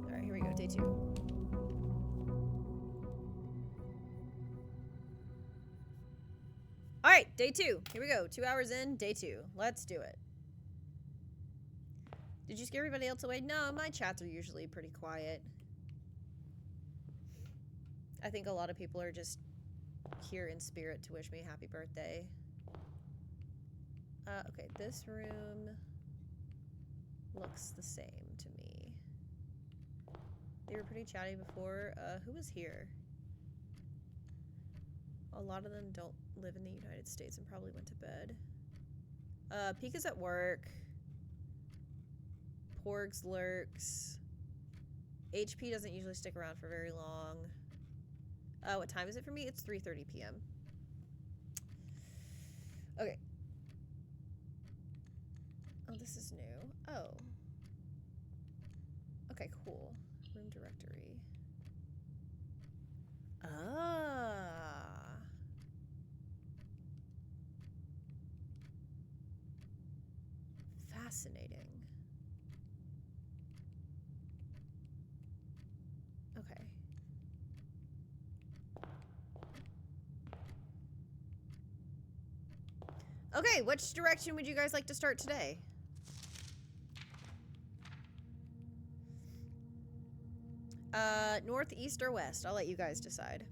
Alright, here we go, day 2. Alright, day 2. Here we go. 2 hours in, day 2. Let's do it. Did you scare everybody else away? No, my chats are usually pretty quiet. I think a lot of people are just here in spirit to wish me a happy birthday. Okay, this room looks the same to me. They were pretty chatty before. Who was here? A lot of them don't live in the United States and probably went to bed. Pika's at work. Porgs lurks. HP doesn't usually stick around for very long. What time is it for me? It's 3:30 p.m. Okay. Oh, this is new. Oh. Okay, cool. Room directory. Ah. Fascinating. Okay. Okay, which direction would you guys like to start today? North, east, or west? I'll let you guys decide.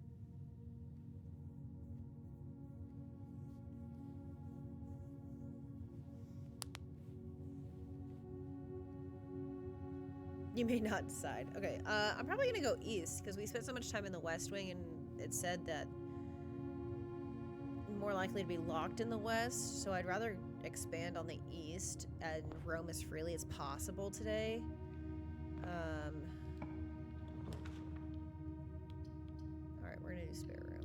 You may not decide. Okay, I'm probably gonna go east because we spent so much time in the West Wing and it said that more likely to be locked in the West, so I'd rather expand on the East and roam as freely as possible today. Alright, we're gonna do spare room.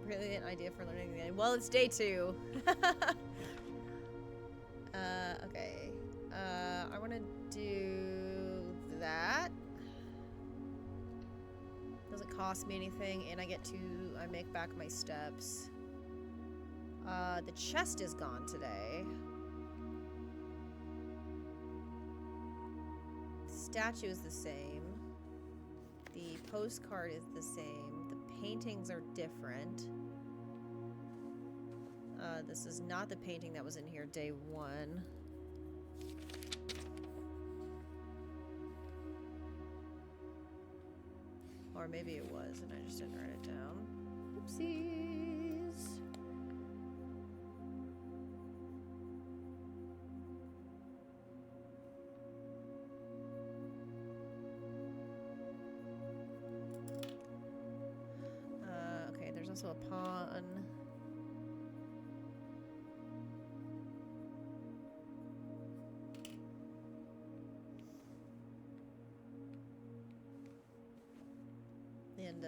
Brilliant idea for learning the game. Well, it's day 2. Okay. I want to do that. Doesn't cost me anything, and I make back my steps. The chest is gone today. The statue is the same. The postcard is the same. The paintings are different. This is not the painting that was in here day 1. Or maybe it was, and I just didn't write it down. Oopsies. Okay, there's also a pawn. And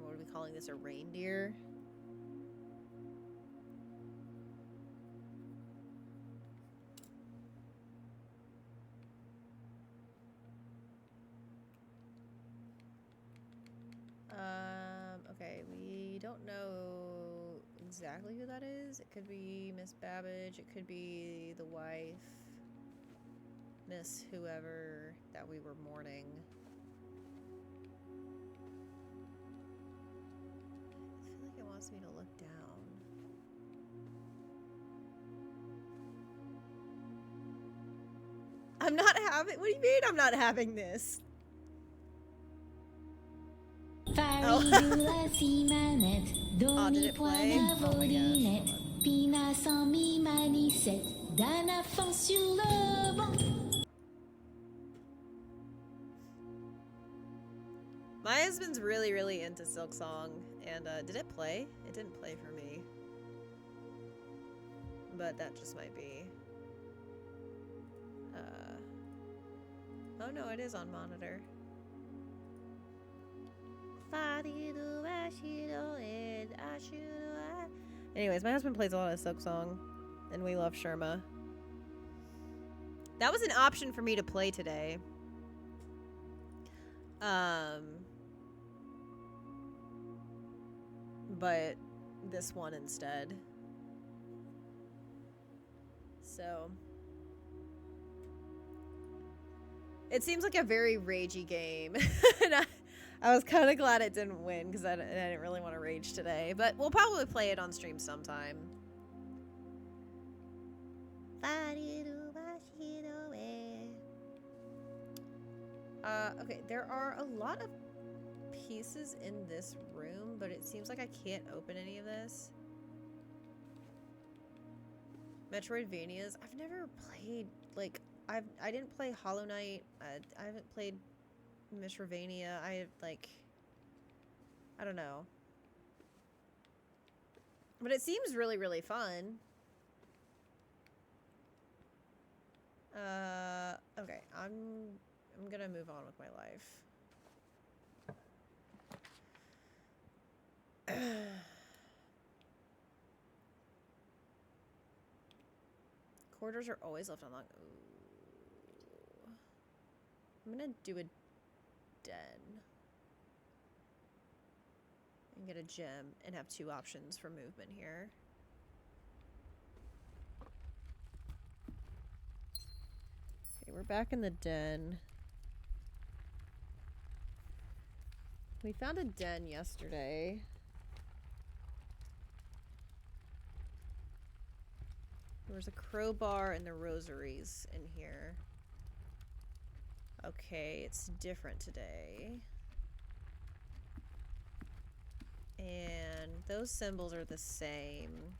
what do we calling this a reindeer. Okay, we don't know exactly who that is. It could be Miss Babbage, it could be the wife, Miss whoever that we were mourning. I feel like it wants me to look down. I'm not having, what do you mean I'm not having this? Oh. Oh, did it play? Oh my gosh. My husband's really, really into Silk Song, and did it play? It didn't play for me. But that just might be. Oh no, it is on monitor. Anyways, my husband plays a lot of Silk Song, and we love Sherma. That was an option for me to play today. But this one instead. So it seems like a very ragey game. And I was kind of glad it didn't win because I didn't really want to rage today. But we'll probably play it on stream sometime. Okay, there are a lot of pieces in this room, but it seems like I can't open any of this. Metroidvanias. I've never played, like, I didn't play Hollow Knight. I haven't played Metroidvania. I don't know. But it seems really, really fun. Okay, I'm gonna move on with my life. Quarters are always left unlocked. Ooh. I'm gonna do a den. And get a gem and have 2 options for movement here. Okay, we're back in the den. We found a den yesterday. There was a crowbar and the rosaries in here. Okay, it's different today. And those symbols are the same.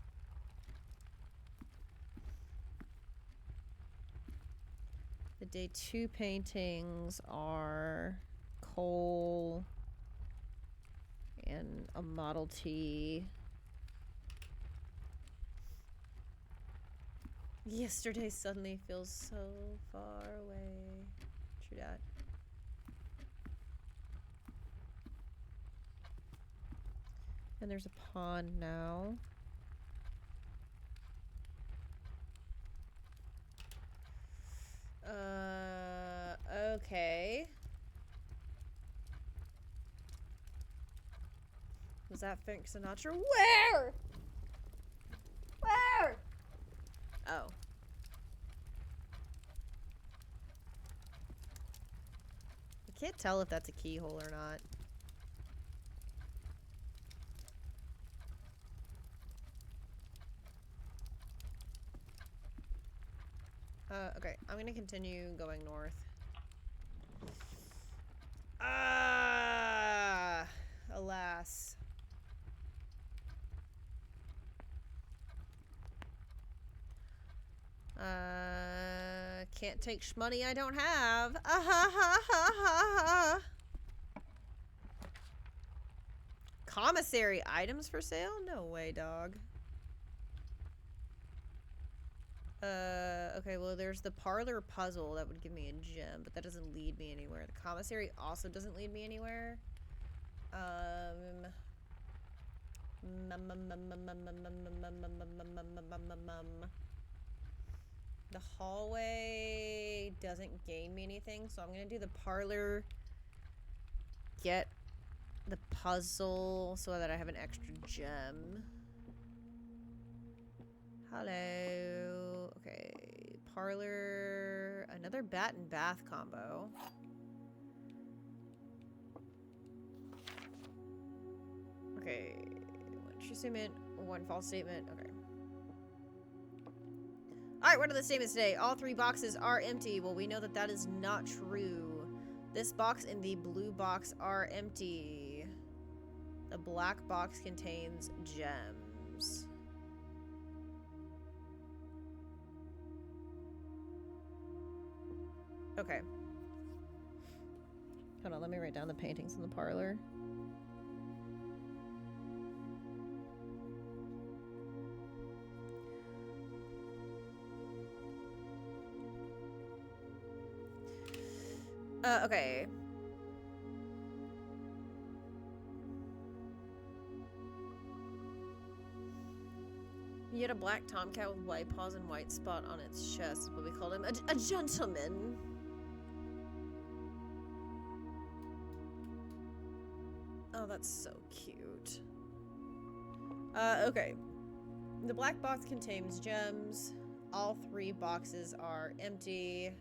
The day 2 paintings are coal and a Model T. Yesterday suddenly feels so far away. True that. And there's a pond now. Okay. Was that Frank Sinatra? Where? Where? Oh. I can't tell if that's a keyhole or not. Okay, I'm gonna continue going north. Ah, alas. Can't take money I don't have. Ah ha ha ha ha ha. Commissary items for sale? No way, dog. Okay, well, there's the parlor puzzle that would give me a gem, but that doesn't lead me anywhere. The commissary also doesn't lead me anywhere. The hallway doesn't gain me anything, so I'm gonna do the parlor. Get the puzzle so that I have an extra gem. Hello. Okay. Parlor. Another bat and bath combo. Okay. One true statement, one false statement. Okay. Alright, what are the statements today? All 3 boxes are empty. Well, we know that that is not true. This box and the blue box are empty. The black box contains gems. Okay. Hold on, let me write down the paintings in the parlor. Okay. He had a black tomcat with white paws and white spot on its chest, is what we called him. A gentleman. Oh, that's so cute. Okay. The black box contains gems. All 3 boxes are empty.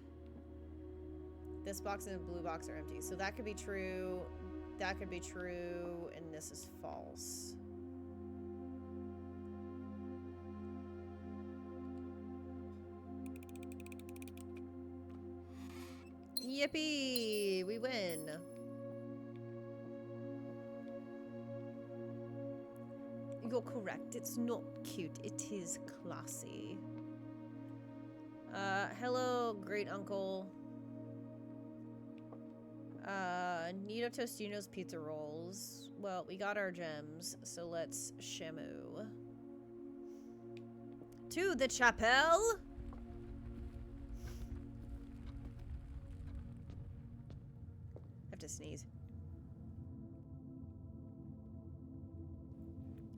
This box and the blue box are empty. So that could be true. That could be true. And this is false. Yippee! We win. You're correct. It's not cute. It is classy. Hello, great uncle. Nito Tostino's pizza rolls. Well, we got our gems, so let's shamu. To the chapel! I have to sneeze.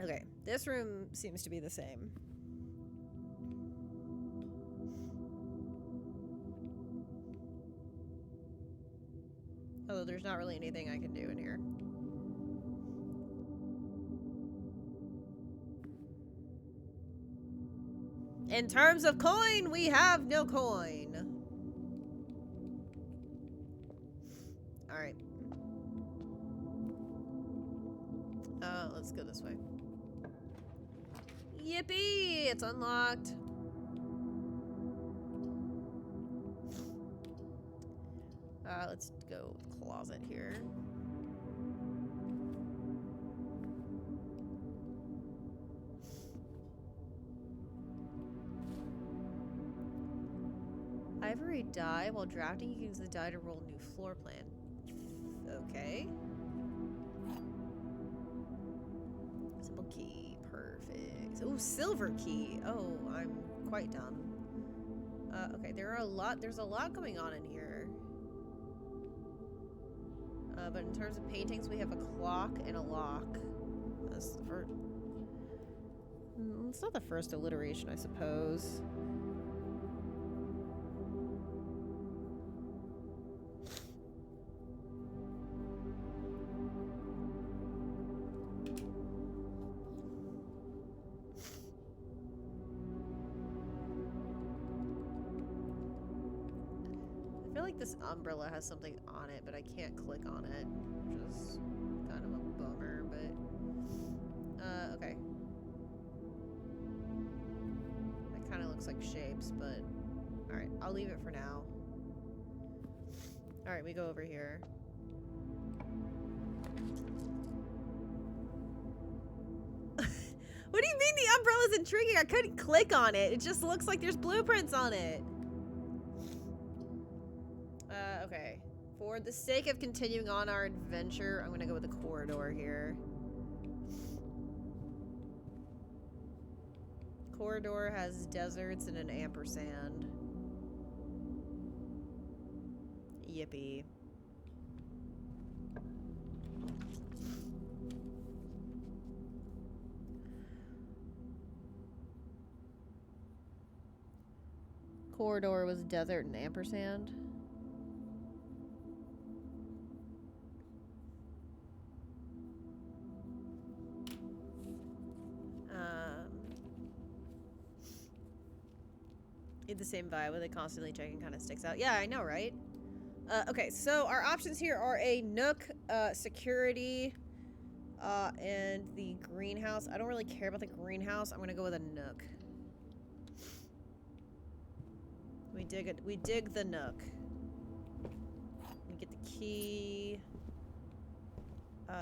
Okay, this room seems to be the same. Although there's not really anything I can do in here. In terms of coin, we have no coin. Alright. Let's go this way. Yippee! It's unlocked. Let's go with the closet here. Ivory die. While drafting, you can use the die to roll a new floor plan. Okay. Simple key. Perfect. Oh, silver key. Oh, I'm quite dumb. Okay, there's a lot going on in here. But in terms of paintings, we have a clock and a lock. That's the first. It's not the first alliteration, I suppose. I feel like this umbrella has something on it, but I can't click on it, which is kind of a bummer, but okay. It kind of looks like shapes, but alright, I'll leave it for now. Alright, we go over here. What do you mean the umbrella's intriguing? I couldn't click on it. It just looks like there's blueprints on it. Okay. For the sake of continuing on our adventure, I'm gonna go with the corridor here. Corridor has deserts and an ampersand. Yippee. Corridor was desert and ampersand. The same vibe with it constantly checking kind of sticks out. Yeah, I know, right? Okay, so our options here are a Nook, security, and the greenhouse. I don't really care about the greenhouse. I'm gonna go with a Nook. We dig it. We dig the Nook. We get the key.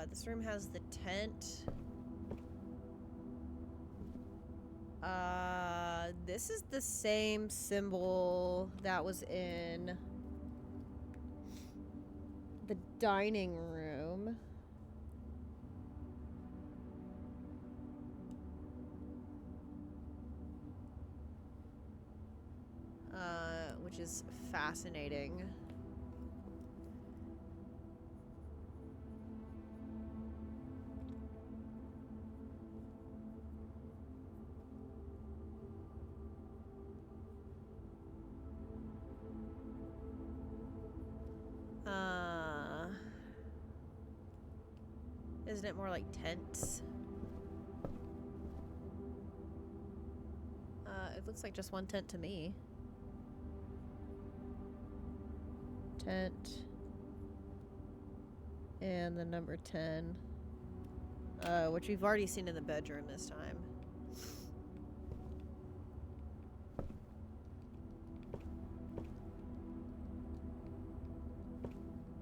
This room has the tent. This is the same symbol that was in the dining room. Which is fascinating. Isn't it more like tents? It looks like just one tent to me. Tent. And the number 10. Which we've already seen in the bedroom this time.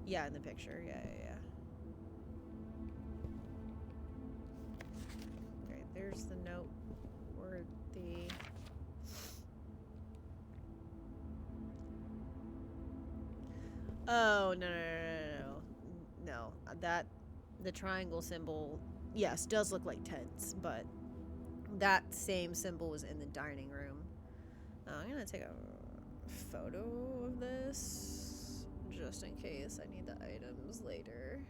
Yeah, in the picture. Yeah. Okay, there's the note or the... Oh, no. No, that... The triangle symbol, yes, does look like tents, but that same symbol was in the dining room. I'm gonna take a photo of this, just in case I need the items later.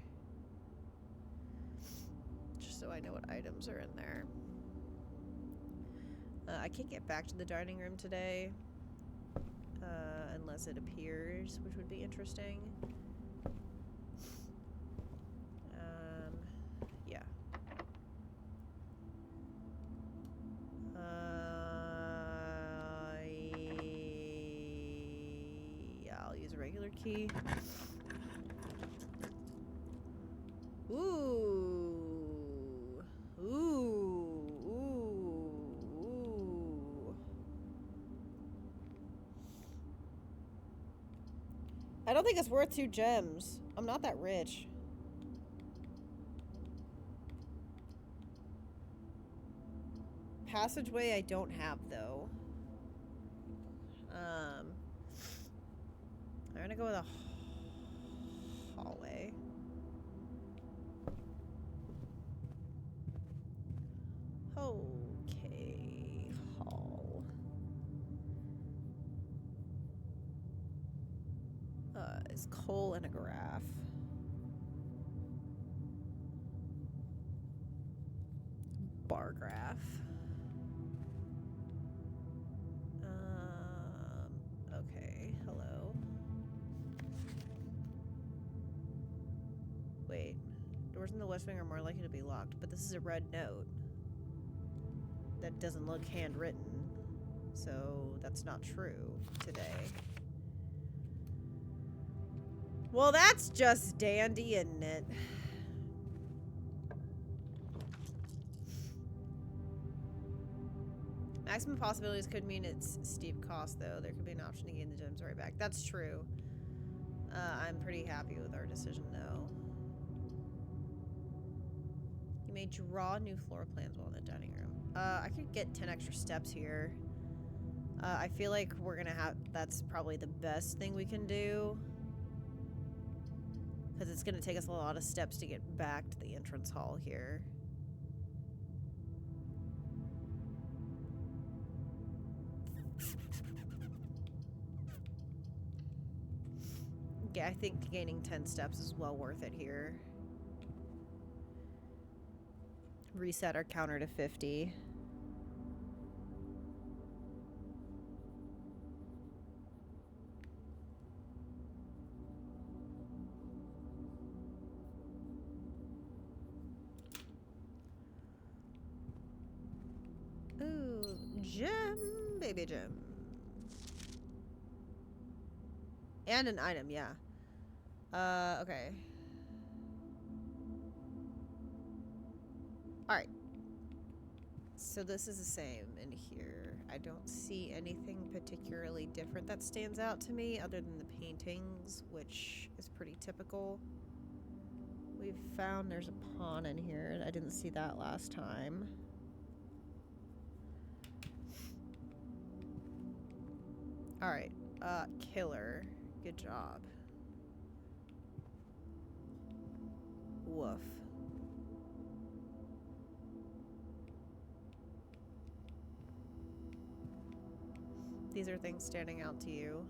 Just so I know what items are in there. I can't get back to the dining room today, unless it appears, which would be interesting. Yeah. Yeah, I'll use a regular key. I don't think it's worth 2 gems. I'm not that rich. Passageway I don't have, though. I'm gonna go with a hallway. Okay, hall. Is coal and a graph. Bar graph. Okay, hello. Wait, doors in the west wing are more likely to be locked, but this is a red note. That doesn't look handwritten, so that's not true today. Well, that's just dandy, isn't it? Maximum possibilities could mean it's steep cost, though. There could be an option to gain the gems right back. That's true. I'm pretty happy with our decision, though. You may draw new floor plans while in the dining room. I could get 10 extra steps here. I feel like we're gonna have... That's probably the best thing we can do. Because it's gonna take us a lot of steps to get back to the entrance hall here. Yeah, I think gaining 10 steps is well worth it here. Reset our counter to 50. gem, baby gem. And an item, yeah. Okay. Alright. So this is the same in here. I don't see anything particularly different that stands out to me other than the paintings, which is pretty typical. We've found there's a pawn in here. I didn't see that last time. Alright. Killer. Good job. Woof. These are things standing out to you.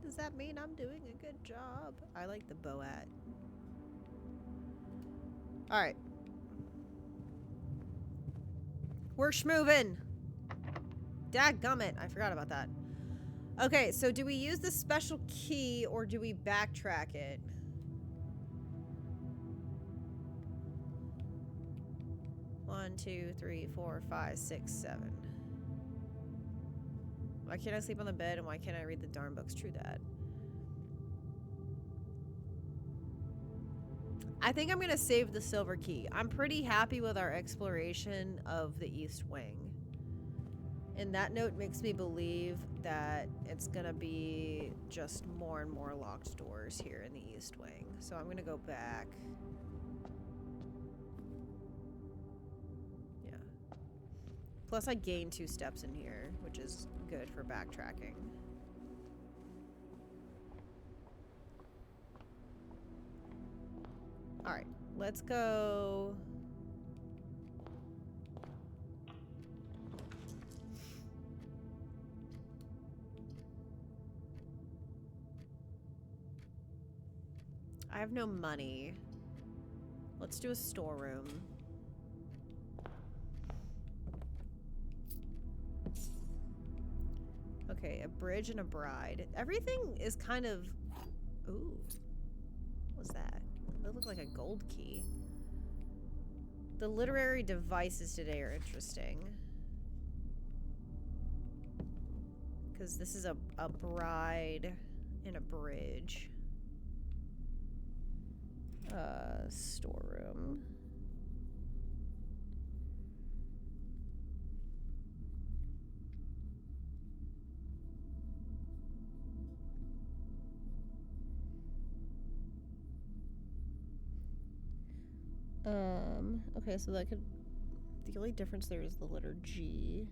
Does that mean I'm doing a good job? I like the boat. Alright. We're schmovin'. Dadgummit. I forgot about that. Okay, so do we use the special key or do we backtrack it? One, two, three, four, five, six, seven. Why can't I sleep on the bed and why can't I read the darn books? True that. I think I'm gonna save the silver key. I'm pretty happy with our exploration of the East Wing. And that note makes me believe that it's gonna be just more and more locked doors here in the East Wing. So I'm gonna go back. Yeah. Plus I gained 2 steps in here, which is good for backtracking. Alright, let's go. I have no money. Let's do a storeroom. Okay, a bridge and a bride. Everything is kind of... Ooh. What was that? That looked like a gold key. The literary devices today are interesting. Because this is a bride and a bridge. Storeroom. Okay, so that could... The only difference there is the letter G.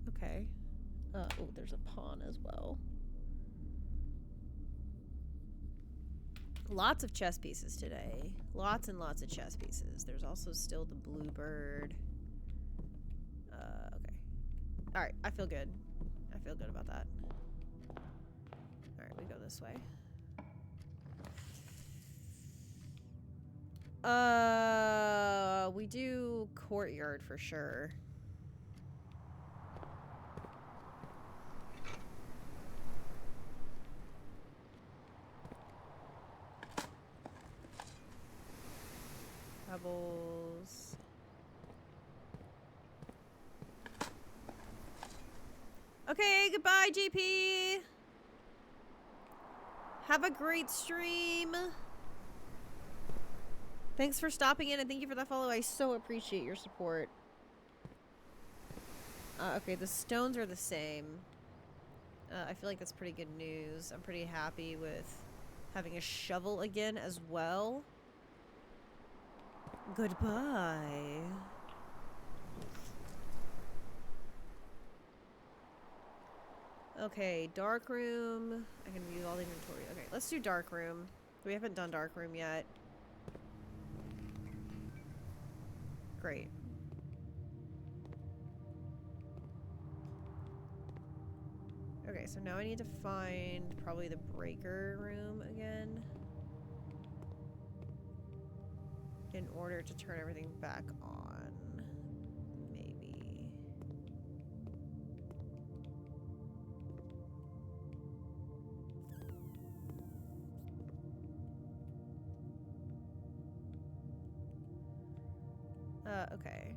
Okay. Oh, there's a pawn as well. Lots of chess pieces today. Lots and lots of chess pieces. There's also still the bluebird. Okay. Alright, I feel good. I feel good about that. Alright, we go this way. We do courtyard for sure. Pebbles. Okay, goodbye, GP. Have a great stream. Thanks for stopping in and thank you for that follow. I so appreciate your support. Okay, the stones are the same. I feel like that's pretty good news. I'm pretty happy with having a shovel again as well. Goodbye. Okay, dark room. I can view all the inventory. Okay, let's do dark room. We haven't done dark room yet. Great. Okay, so now I need to find probably the breaker room again in order to turn everything back on. Maybe. Okay.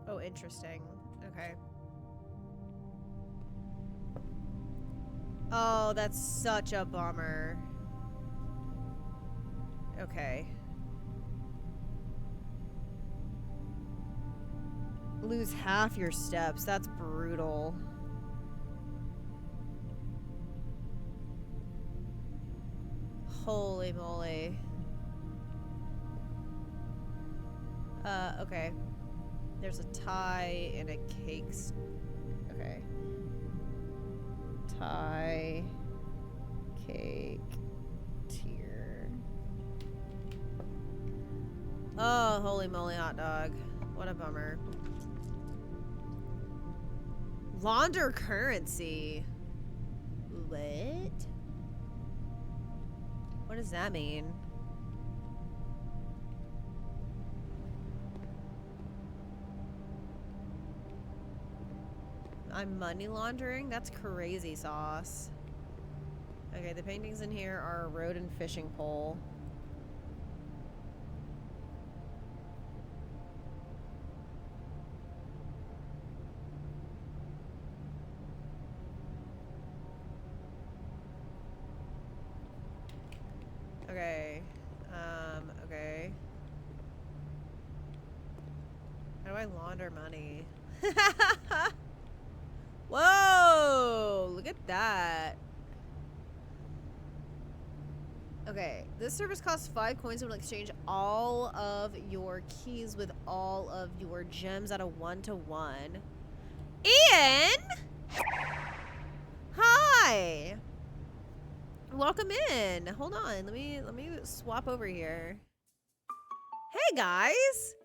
Oh, interesting. Okay. Oh, that's such a bummer. Okay. Lose half your steps. That's brutal. Holy moly. Okay. There's a tie and a cakes. Okay. Tie. Cake. Tier. Oh, holy moly, hot dog. What a bummer. Launder currency. What? What does that mean? I'm money laundering? That's crazy sauce. Okay, the paintings in here are a road and fishing pole. Okay. Okay. How do I launder money? Whoa! Look at that. Okay, this service costs 5 coins and will exchange all of your keys with all of your gems at a 1-to-1. Ian! Hi! Welcome in. Hold on, let me swap over here. Hey guys!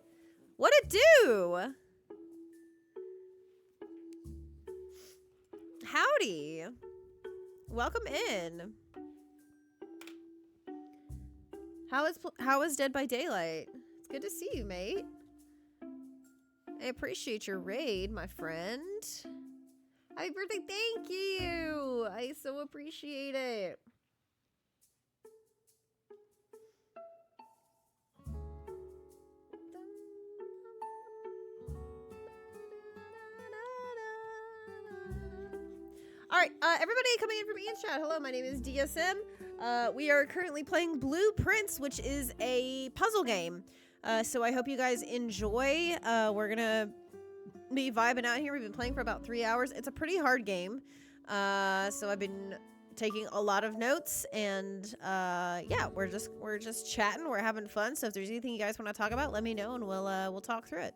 What it do? Howdy. Welcome in. How is Dead by Daylight? It's good to see you, mate. I appreciate your raid, my friend. Happy birthday, thank you. I so appreciate it. All right, everybody coming in from Ian's chat. Hello, my name is DSM. We are currently playing Blue Prince, which is a puzzle game. So I hope you guys enjoy. We're gonna be vibing out here. We've been playing for about 3 hours. It's a pretty hard game. So I've been taking a lot of notes, and yeah, we're just chatting. We're having fun. So if there's anything you guys want to talk about, let me know, and we'll talk through it.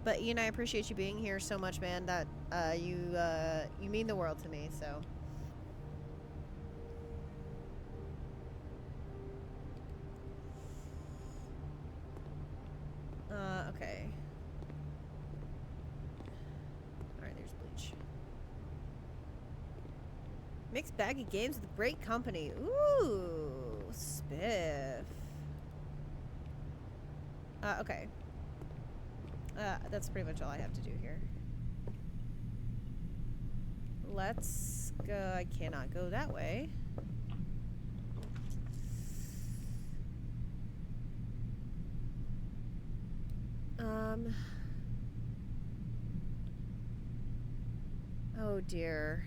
But Ian, I appreciate you being here so much, man. That you mean the world to me. So. Okay. All right, there's Bleach. Mixed bag of games with great company. Ooh, spiff. Okay. That's pretty much all I have to do here. Let's go. I cannot go that way. Oh dear.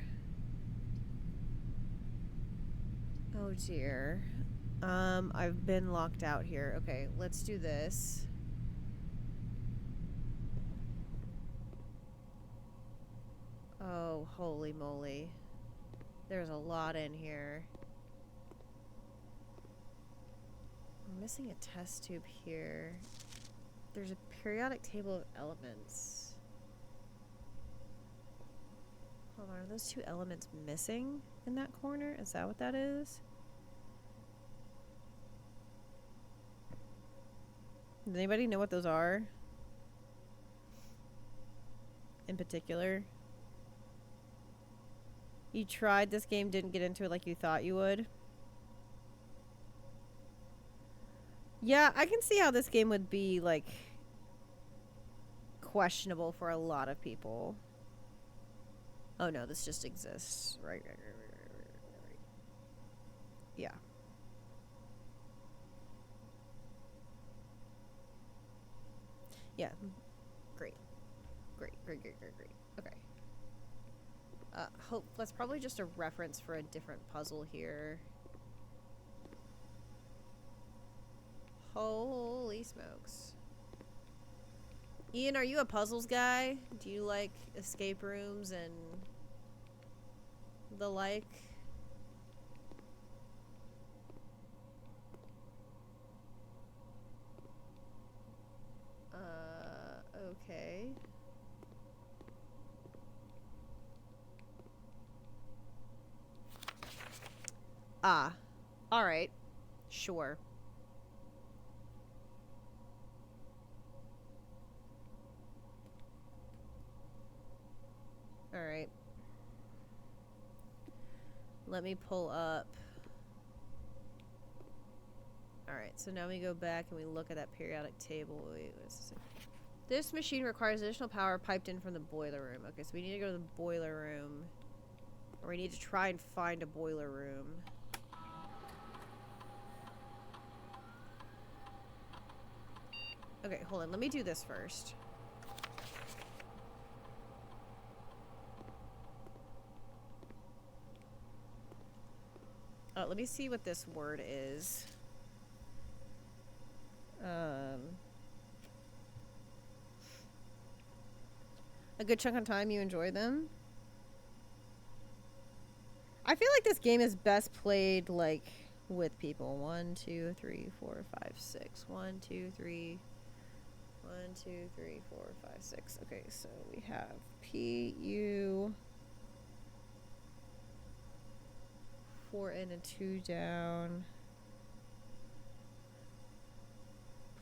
Oh dear. I've been locked out here. Okay, let's do this. Oh, holy moly. There's a lot in here. I'm missing a test tube here. There's a periodic table of elements. Hold on, are those 2 elements missing in that corner? Is that what that is? Does anybody know what those are? In particular? You tried this game, didn't get into it like you thought you would. Yeah, I can see how this game would be, like, questionable for a lot of people. Oh no, this just exists. Right. Yeah. Yeah. Great. Okay. That's probably just a reference for a different puzzle here. Holy smokes. Ian, are you a puzzles guy? Do you like escape rooms and the like? Okay. Ah. Alright. Sure. Alright. Let me pull up. Alright, so now we go back and we look at that periodic table. Wait, what's this? This machine requires additional power piped in from the boiler room. Okay, so we need to go to the boiler room. Or we need to try and find a boiler room. Okay, hold on. Let me do this first. Let me see what this word is. A good chunk of time you enjoy them. I feel like this game is best played, like, with people. 1, 2, 3, 4, 5, 6. 1, 2, 3. 1, 2, 3, 4, 5, 6. Okay, so we have P, U. 4 in and 2 down.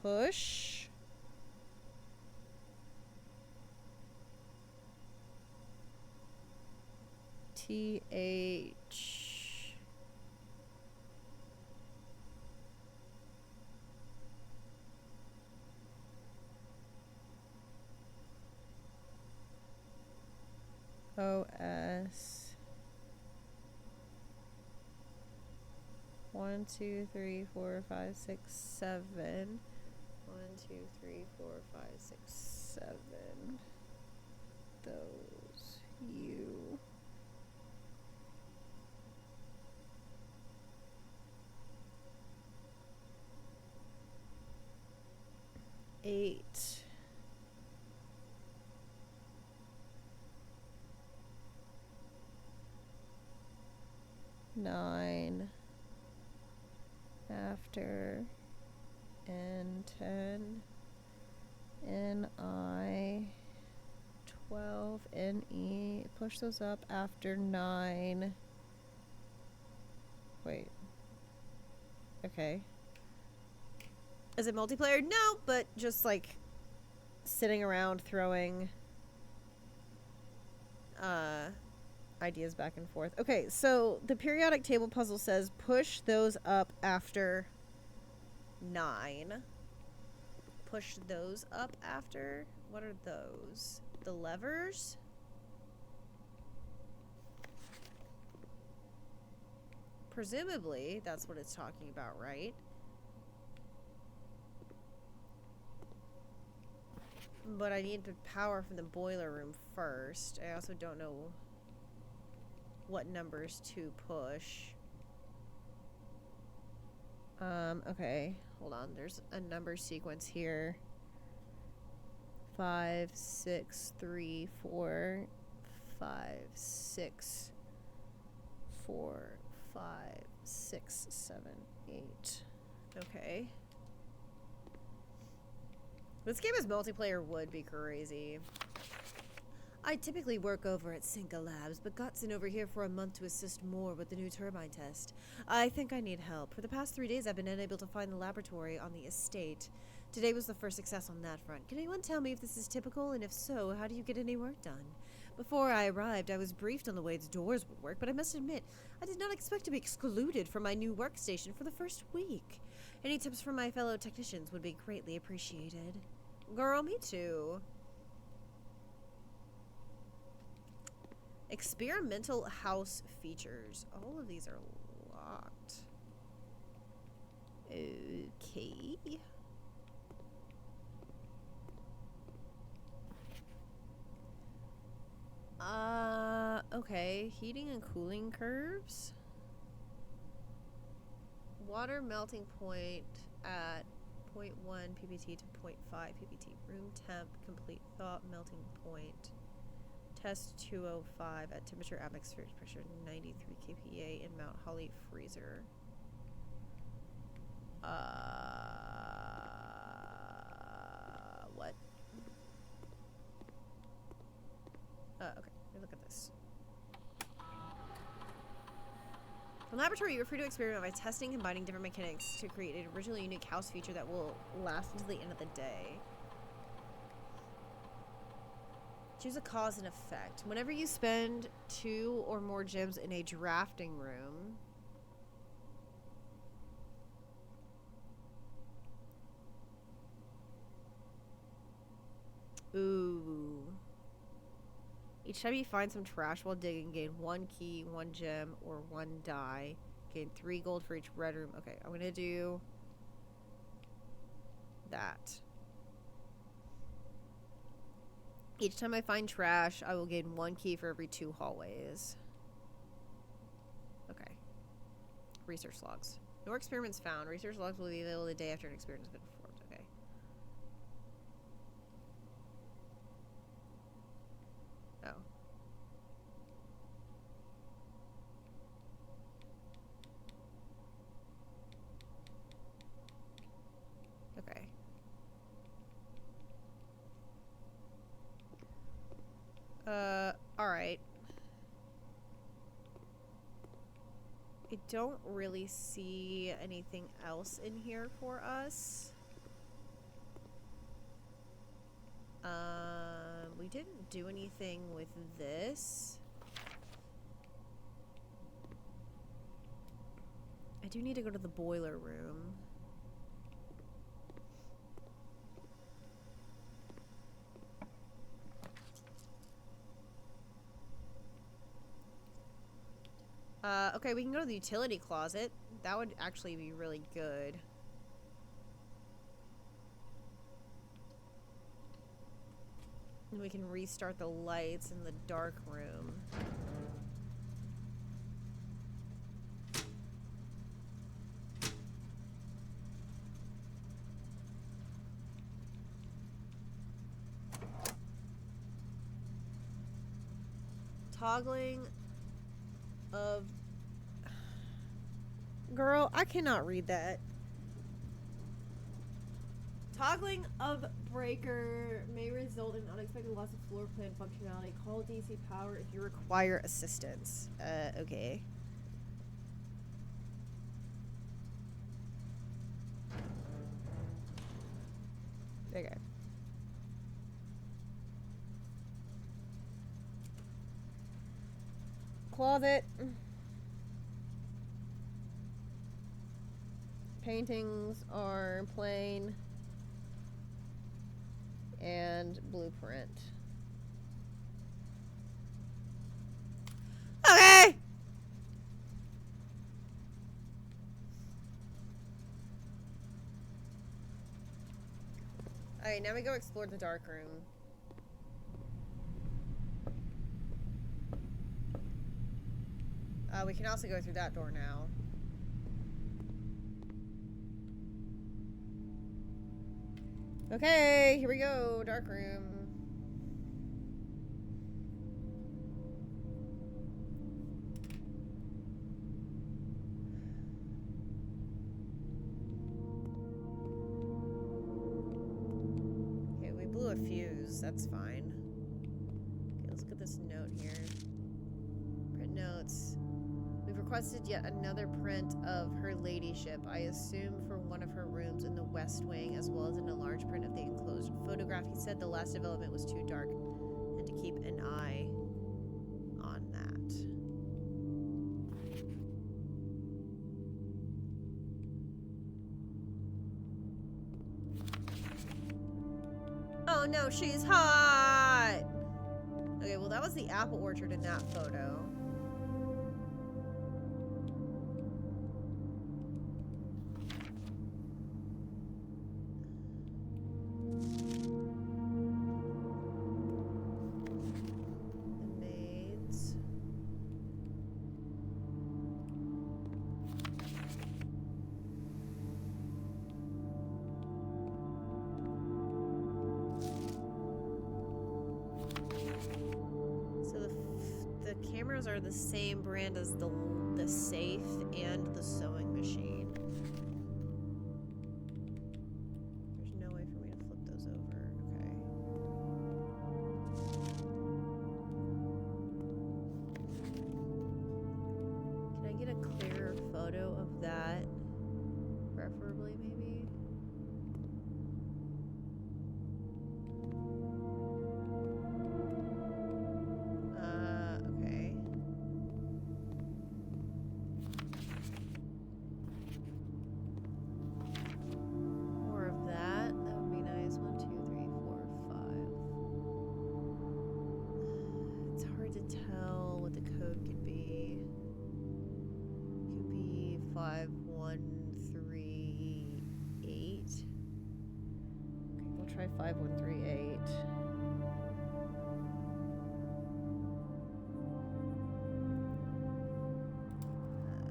Push. TH. OS. 1, 2, 3, 4, 5, 6, 7. 1, 2, 3, 4, 5, 6, 7. Those. You. 8. 9. After. N10. NI. 12. NE. Push those up after 9. Wait. Okay. Is it multiplayer? No, but just like sitting around throwing ideas back and forth. Okay, so the periodic table puzzle says push those up after 9. Push those up after? What are those? The levers? Presumably, that's what it's talking about, right? But I need the power from the boiler room first. I also don't know what numbers to push. Okay. Hold on. There's a number sequence here. 5, 6, 3, 4, 5, 6, 4, 5, 6, 7, 8. Okay. This game as multiplayer would be crazy. I typically work over at Cinca Labs, but got sent over here for a month to assist more with the new turbine test. I think I need help. For the past 3 days, I've been unable to find the laboratory on the estate. Today was the first success on that front. Can anyone tell me if this is typical, and if so, how do you get any work done? Before I arrived, I was briefed on the way its doors would work, but I must admit, I did not expect to be excluded from my new workstation for the first week. Any tips from my fellow technicians would be greatly appreciated. Girl, me too. Experimental house features. All of these are locked. Okay. Okay. Heating and cooling curves. Water melting point at 0.1 ppt to 0.5 ppt. Room temp, complete thaw melting point. Test 205 at temperature atmospheric pressure 93 kPa in Mount Holly freezer. What? Okay, look at this. From the laboratory, you're free to experiment by testing and combining different mechanics to create an originally unique house feature that will last until the end of the day. Choose a cause and effect. Whenever you spend 2 or more gems in a drafting room, ooh. Each time you find some trash while digging, gain 1 key, 1 gem, or 1 die. Gain 3 gold for each red room. Okay, I'm gonna do that. Each time I find trash, I will gain 1 key for every 2 hallways. Okay. Research logs. No experiments found. Research logs will be available the day after an experiment has been performed. Okay. Oh. Okay. Alright. I don't really see anything else in here for us. We didn't do anything with this. I do need to go to the boiler room. Okay, we can go to the utility closet. That would actually be really good. And we can restart the lights in the dark room. Toggling of... Girl, I cannot read that. Toggling of breaker may result in unexpected loss of floor plan functionality. Call DC power if you require assistance. Okay. Okay. Closet. Paintings are plain and blueprint. Okay. Alright, now we go explore the dark room. We can also go through that door now. Okay, here we go. Dark room. Okay, we blew a fuse. That's fine. Okay, let's look at this note here. Print notes. We've requested yet another print of her ladyship, I assume for one of her rooms in the west wing, as well as an enlarged print of the enclosed photograph. He said the last development was too dark and to keep an eye No, she's hot. Okay, well that was the apple orchard in that photo. The maids. So the cameras are the same brand as the safe and the sewing machine. There's no way for me to flip those over. Okay. Can I get a clearer photo of that? Preferably, maybe? Okay. More of that. That would be nice. 1, 2, 3, 4, 5. It's hard to tell what the code could be. Could be 5, 1, 3, 8. Okay, we'll try 5, 1, 3, 8.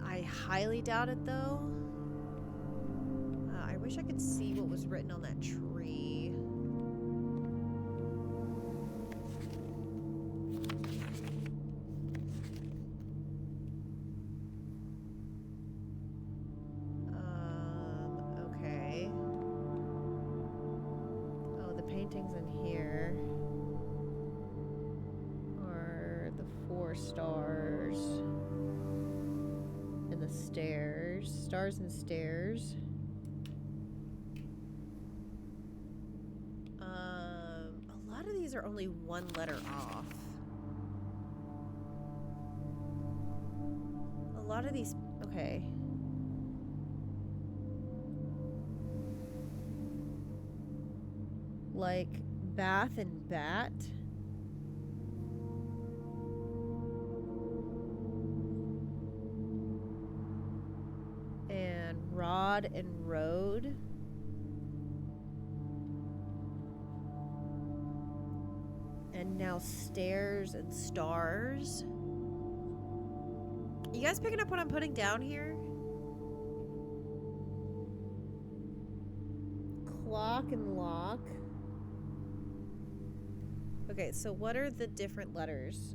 I highly doubt it, though. I wish I could see what was written on that tree. Okay. Oh, the paintings in here are the 4 stars. And the stairs. Stars and stairs. A lot of these are only 1 letter off. A lot of these... Okay. Like bath and bat. And rod and road. And now stairs and stars. You guys picking up what I'm putting down here? Clock and lock. Okay, so what are the different letters?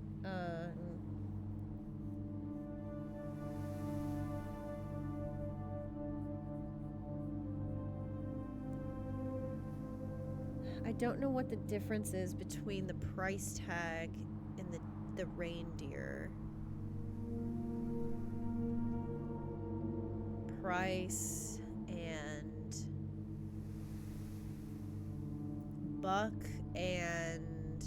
I don't know what the difference is between the price tag and the reindeer. Price and buck and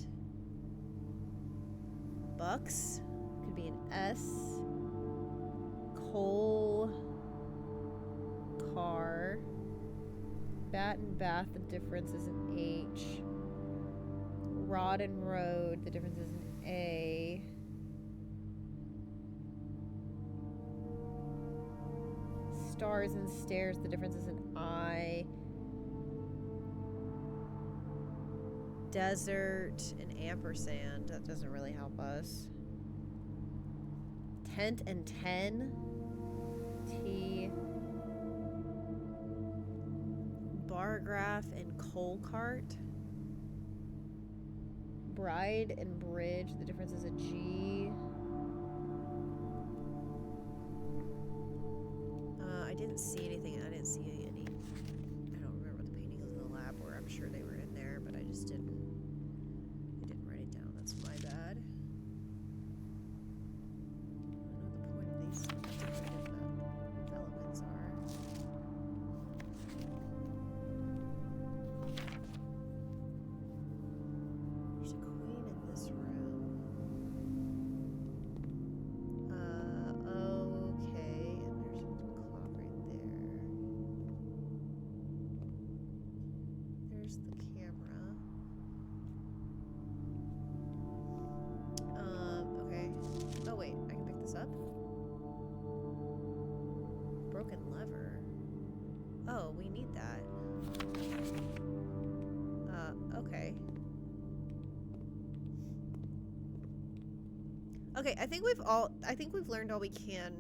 bucks. Could be an S. Coal. Car. Bat and bath, the difference is an H. Rod and road, the difference is an A. Stars and stairs, the difference is an I. Desert and ampersand, that doesn't really help us. Tent and 10, T. Bar graph and coal cart. Bride and bridge, the difference is a G. I didn't see anything. I didn't see any. I don't remember what the paintings in the lab were. I'm sure they were in there, but I just didn't. I didn't write it down. That's my bad. I don't know what the point of these different developments are. There's a queen in this room. Okay, and there's a clock right there. There's the we need that. Okay. Okay, I think we've learned all we can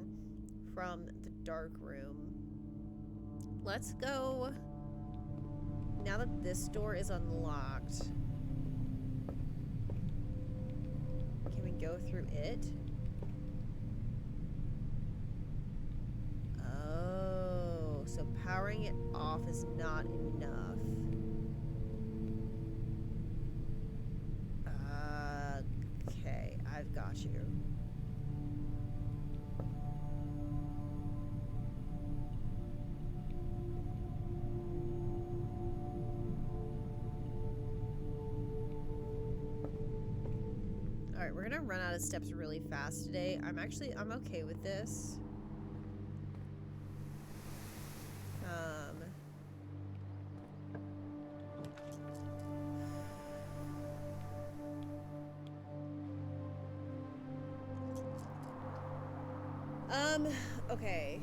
from the dark room. Let's go. Now that this door is unlocked, can we go through it? Oh, so powering it off is not enough. Okay, I've got you. Alright, we're gonna run out of steps really fast today. I'm okay with this. Okay.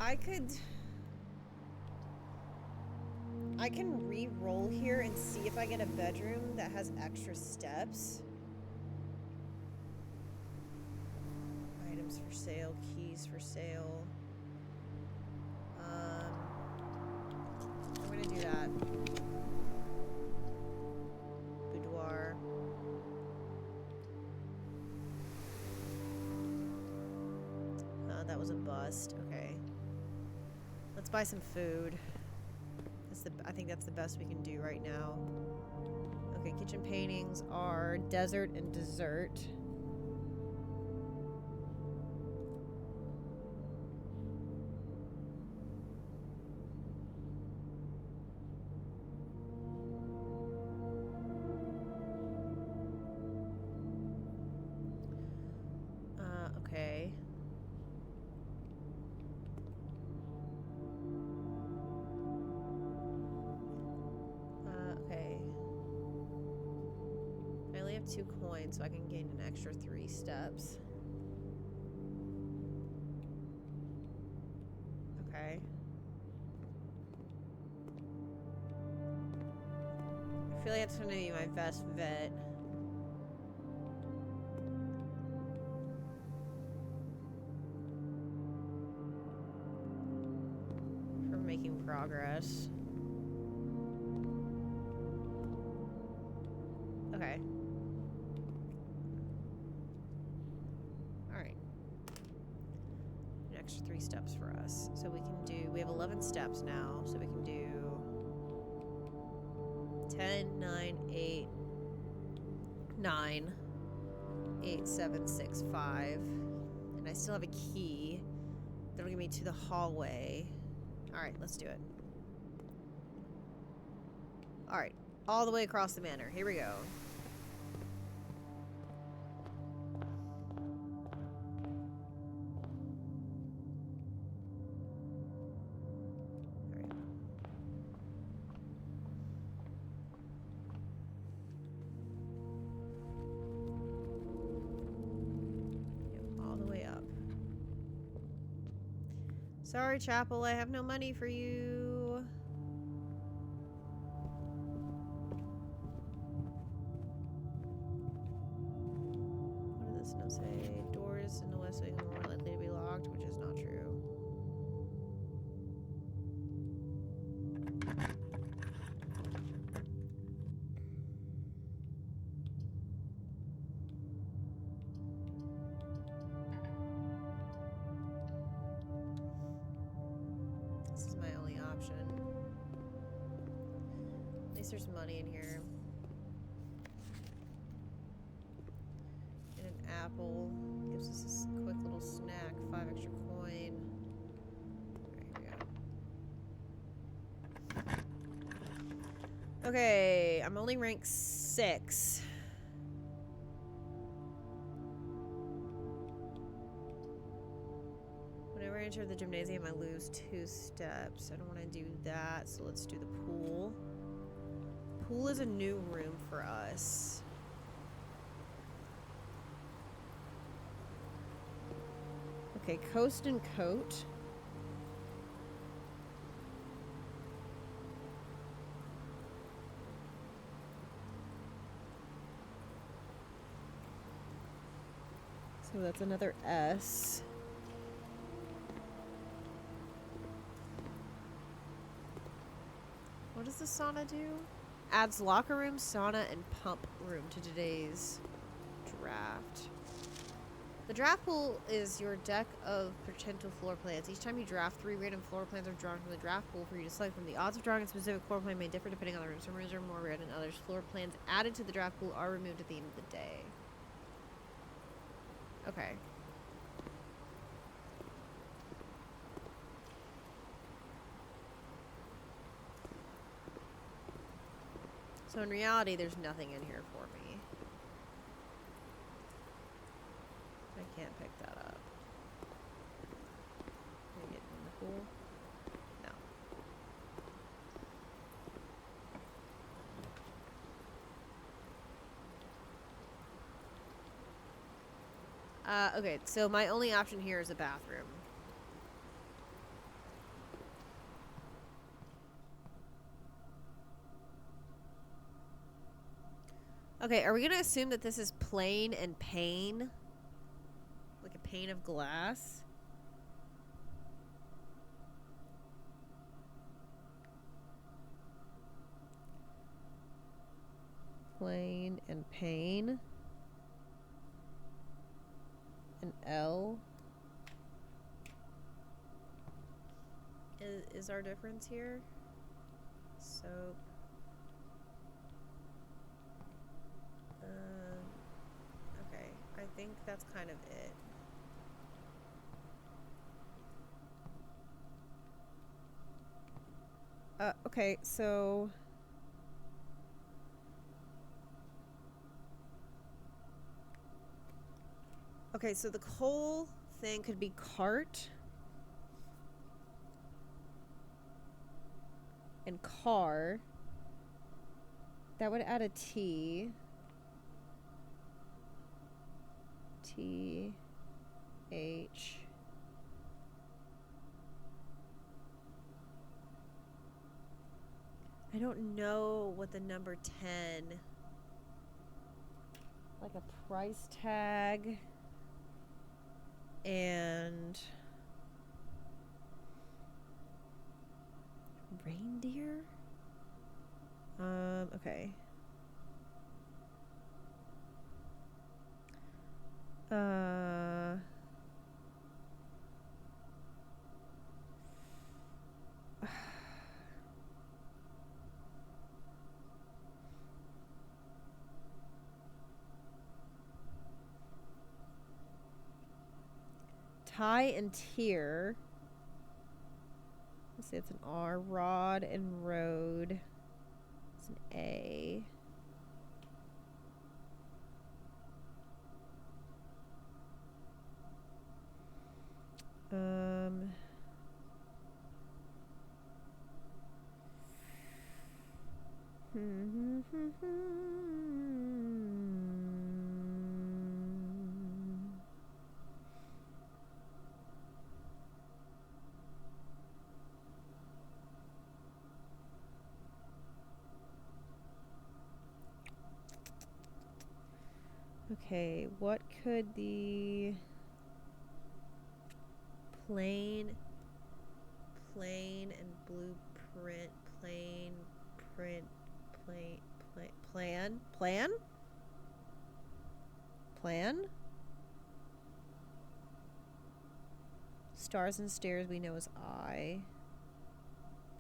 I can re-roll here and see if I get a bedroom that has extra steps. Items for sale, keys for sale. I'm gonna do that. Boudoir. That was a bust. Okay. Let's buy some food. I think that's the best we can do right now. Okay, kitchen paintings are desert and dessert. Okay. Okay. I only have 2 coins, so I can gain an extra 3 steps. Okay. I feel like that's gonna be my best bet. For making progress. Okay. Alright. An extra 3 steps for us. So we have 11 steps now, so we can do 10, 9, 8, 9, 8, 7, 6, 5. And I still have a key. That'll get me to the hallway. Alright, let's do it. Alright, all the way across the manor. Here we go. Sorry, Chapel, I have no money for you. What does this note say? Doors in the west wing are more likely to be locked, which is not true. This is my only option. At least there's money in here. And an apple. Gives us this quick little snack. 5 extra coin. There we go. Okay, I'm only rank 6. Whenever I enter the gymnasium, I lose 2 steps. I don't want to do that, so let's do the pool. Pool is a new room for us. Okay, coast and coat. So that's another S. What does the sauna do? Adds locker room, sauna, and pump room to today's draft. The draft pool is your deck of potential floor plans. Each time you draft, 3 random floor plans are drawn from the draft pool for you to select from. The odds of drawing a specific floor plan may differ depending on the room. Some rooms are more rare than others. Floor plans added to the draft pool are removed at the end of the day. Okay. So in reality, there's nothing in here for me. I can't pick that up. Can I get in the pool? No. Okay, so my only option here is a bathroom. Okay, are we gonna assume that this is plain and pane? Like a pane of glass? Plain and pane. An L. Is our difference here? Soap. Okay, I think that's kind of it. Okay, so... Okay, so the coal thing could be cart. And car. That would add a T. T. H. I don't know what the number 10... Like a price tag. And... Reindeer? Okay. Tie and tier. Let's see, it's an R. Rod and road. It's an A. Okay, what could the plain and blueprint, plan? Stars and stairs we know is I.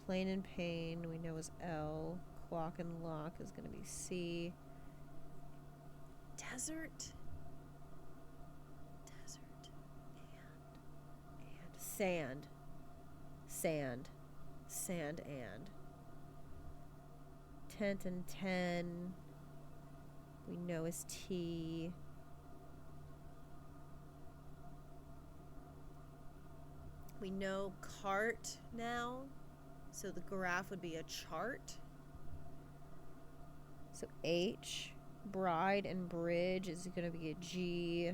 Plain and pane we know is L. Clock and lock is going to be C. Desert and sand and tent and 10 we know is T. We know cart now, so the graph would be a chart. So H. Bride and bridge is going to be a G.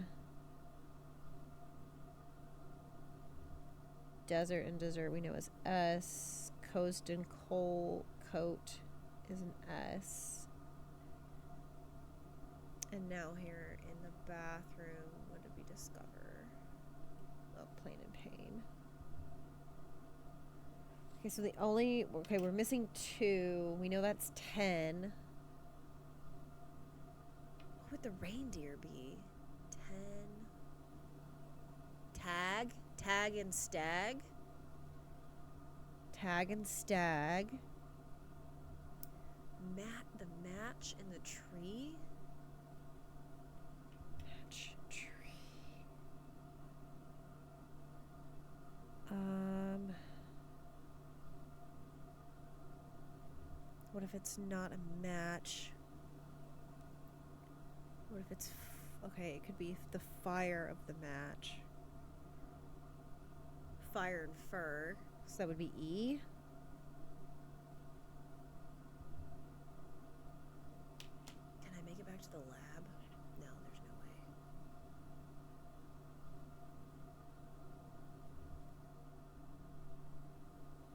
Desert and dessert we know is S. Coast and coat is an S. And now here in the bathroom, would it be discover. Oh, plain and pain. Okay, so the only... Okay, we're missing 2. We know that's 10. What would the reindeer be? 10. Tag? Tag and stag? Tag and stag. The match in the tree? Match tree. What if it's not a match? What if it's... Okay, it could be the fire of the match. Fire and fur. So that would be E. Can I make it back to the lab? No, there's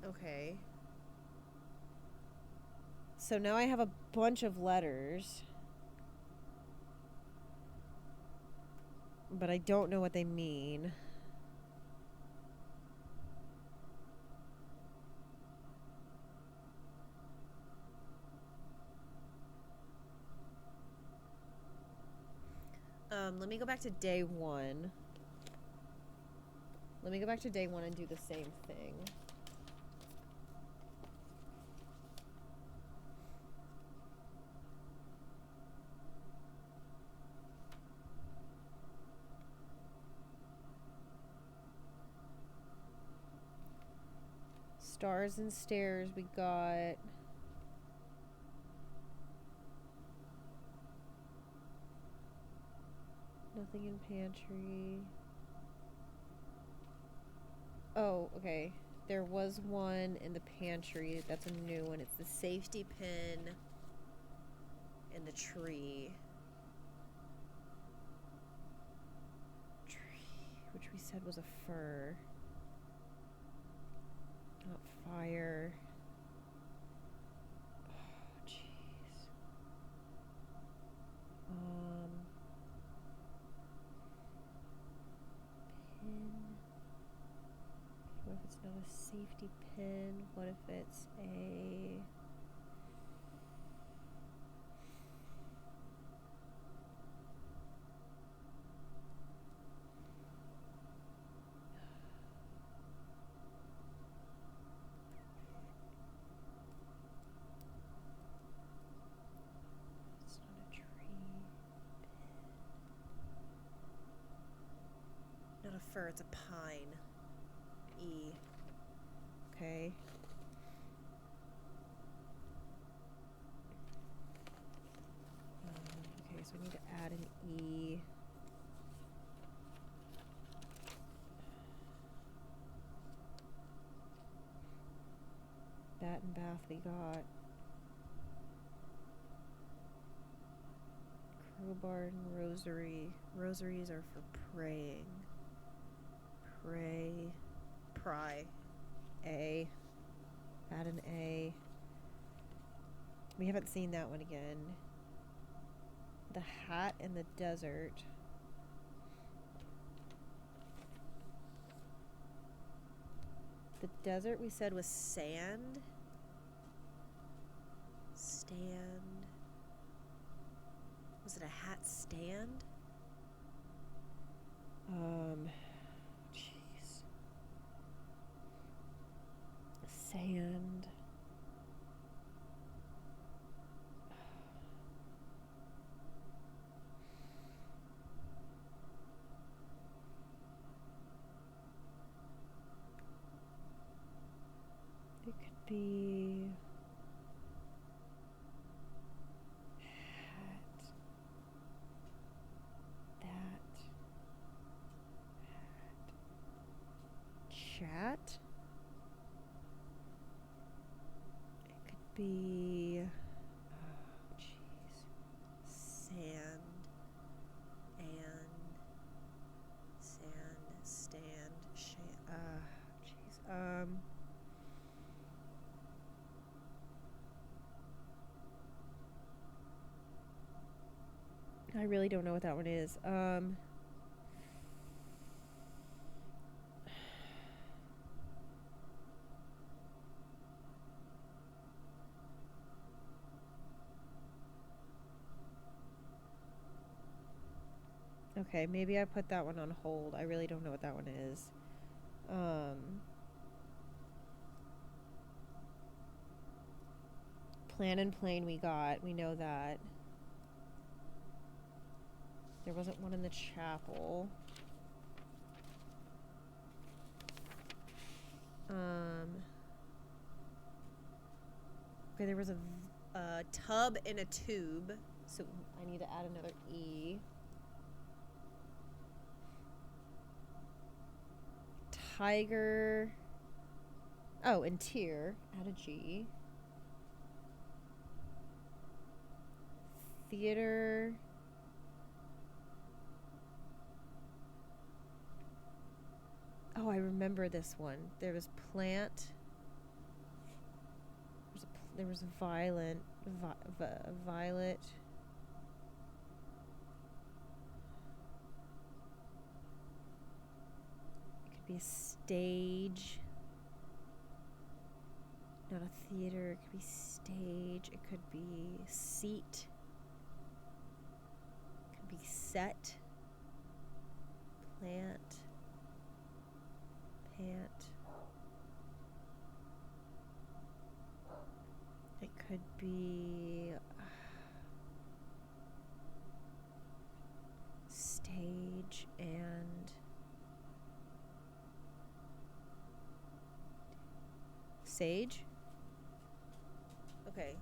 no way. Okay. So now I have a bunch of letters. But I don't know what they mean. Let me go back to day 1. Let me go back to day 1 and do the same thing. Stars and stairs, we got... Nothing in pantry. Oh, okay. There was one in the pantry. That's a new one. It's the safety pin in the tree. Which we said was a fur. Not fire. Oh, jeez. Pin. What if it's not a safety pin? What if it's a... It's not a tree. Pin. Not a fir, it's a pine. E. Okay. Okay, so we need to add an E. Bat and bath we got. Crowbar and rosary. Rosaries are for praying. Pray. Pry. A. Add an A. We haven't seen that one again. The hat in the desert. The desert we said was sand. Stand. Was it a hat stand? Jeez. Sand. It could be hat. That. Hat. Chat. It could be, oh jeez, sand and sand, stand, jeez, I really don't know what that one is. Okay, maybe I put that one on hold. I really don't know what that one is. Plan and Plane we got. We know that. There wasn't one in the chapel. Okay, there was a tub in a tube. So I need to add another E. Tiger. Oh, and Tier. Add a G. Theater. Oh, I remember this one. There was plant. There was violet. Violet. It could be a stage. Not a theater. It could be stage. It could be seat. It could be set. Plant. Pant. It could be stage and sage. Okay,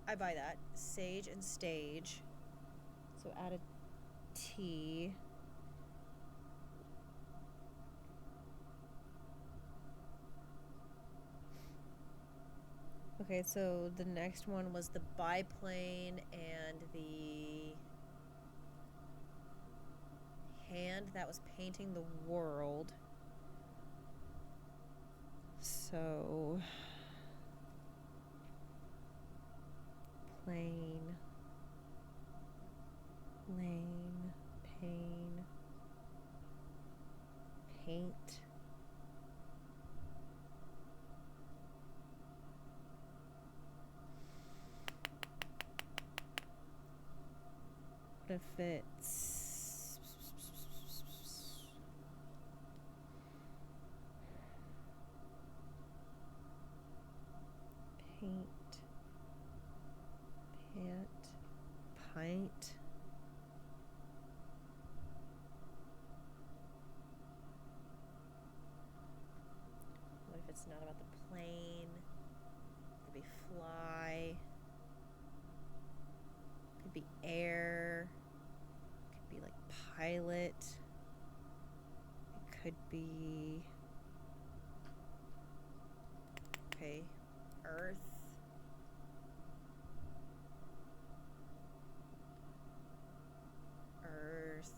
I buy that. Sage and stage. So add a T. Okay, so the next one was the biplane and the hand that was painting the world. So plane, lane, pane, paint. What if it's paint, pant, pint? What if it's not about the plane? It could be fly. It could be air. It could be like pilot. It could be, okay, earth. Earth.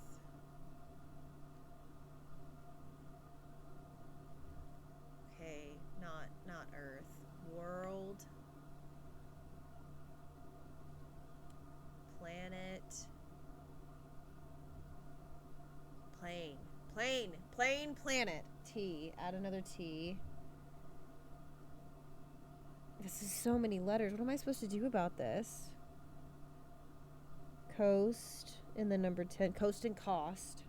Okay, not earth. World. Planet. Plane. Plane, planet. T. Add another T. This is so many letters. What am I supposed to do about this? Coast in the number 10. Coast and cost.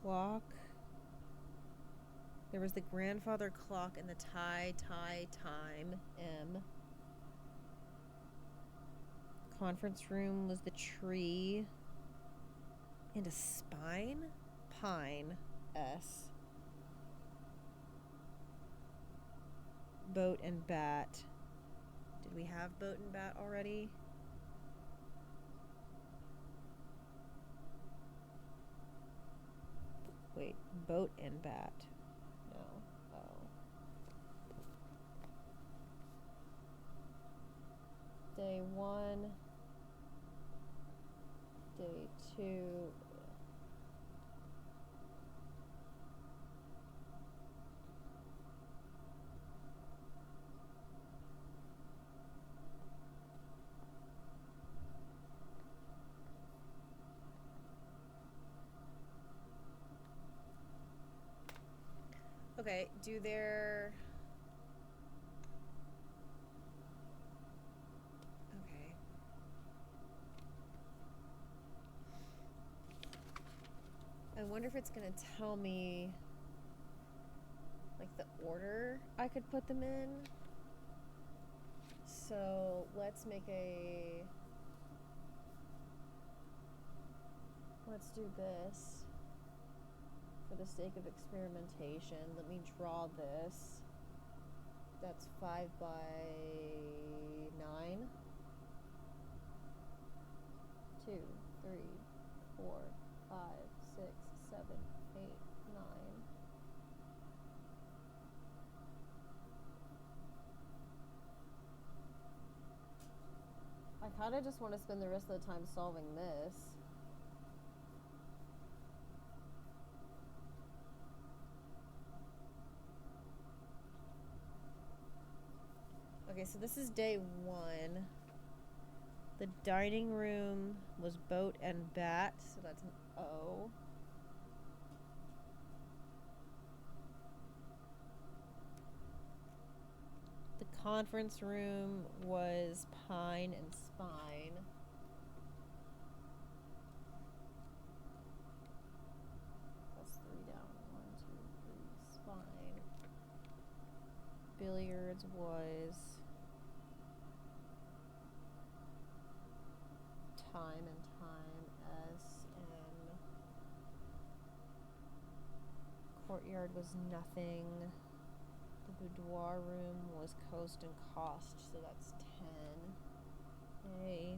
Clock. There was the grandfather clock and the time. M. Conference room was the tree. And a spine? Pine. S. Boat and bat. Did we have boat and bat already? Wait, boat and bat. No. Oh. Day 1. Day 2. Okay, do their wonder if it's gonna tell me like the order I could put them in. So let's do this for the sake of experimentation. Let me draw this. That's 5 by 9. 2, 3, 4, 5, 6, 7, 8, 9. I kind of just want to spend the rest of the time solving this. Okay, so this is day 1. The dining room was boat and bat, so that's an O. The conference room was pine and spine. That's 3 down. 1, 2, 3. Spine. Billiards was time and time, S-M. Courtyard was nothing. The boudoir room was coast and cost, so that's 10. A.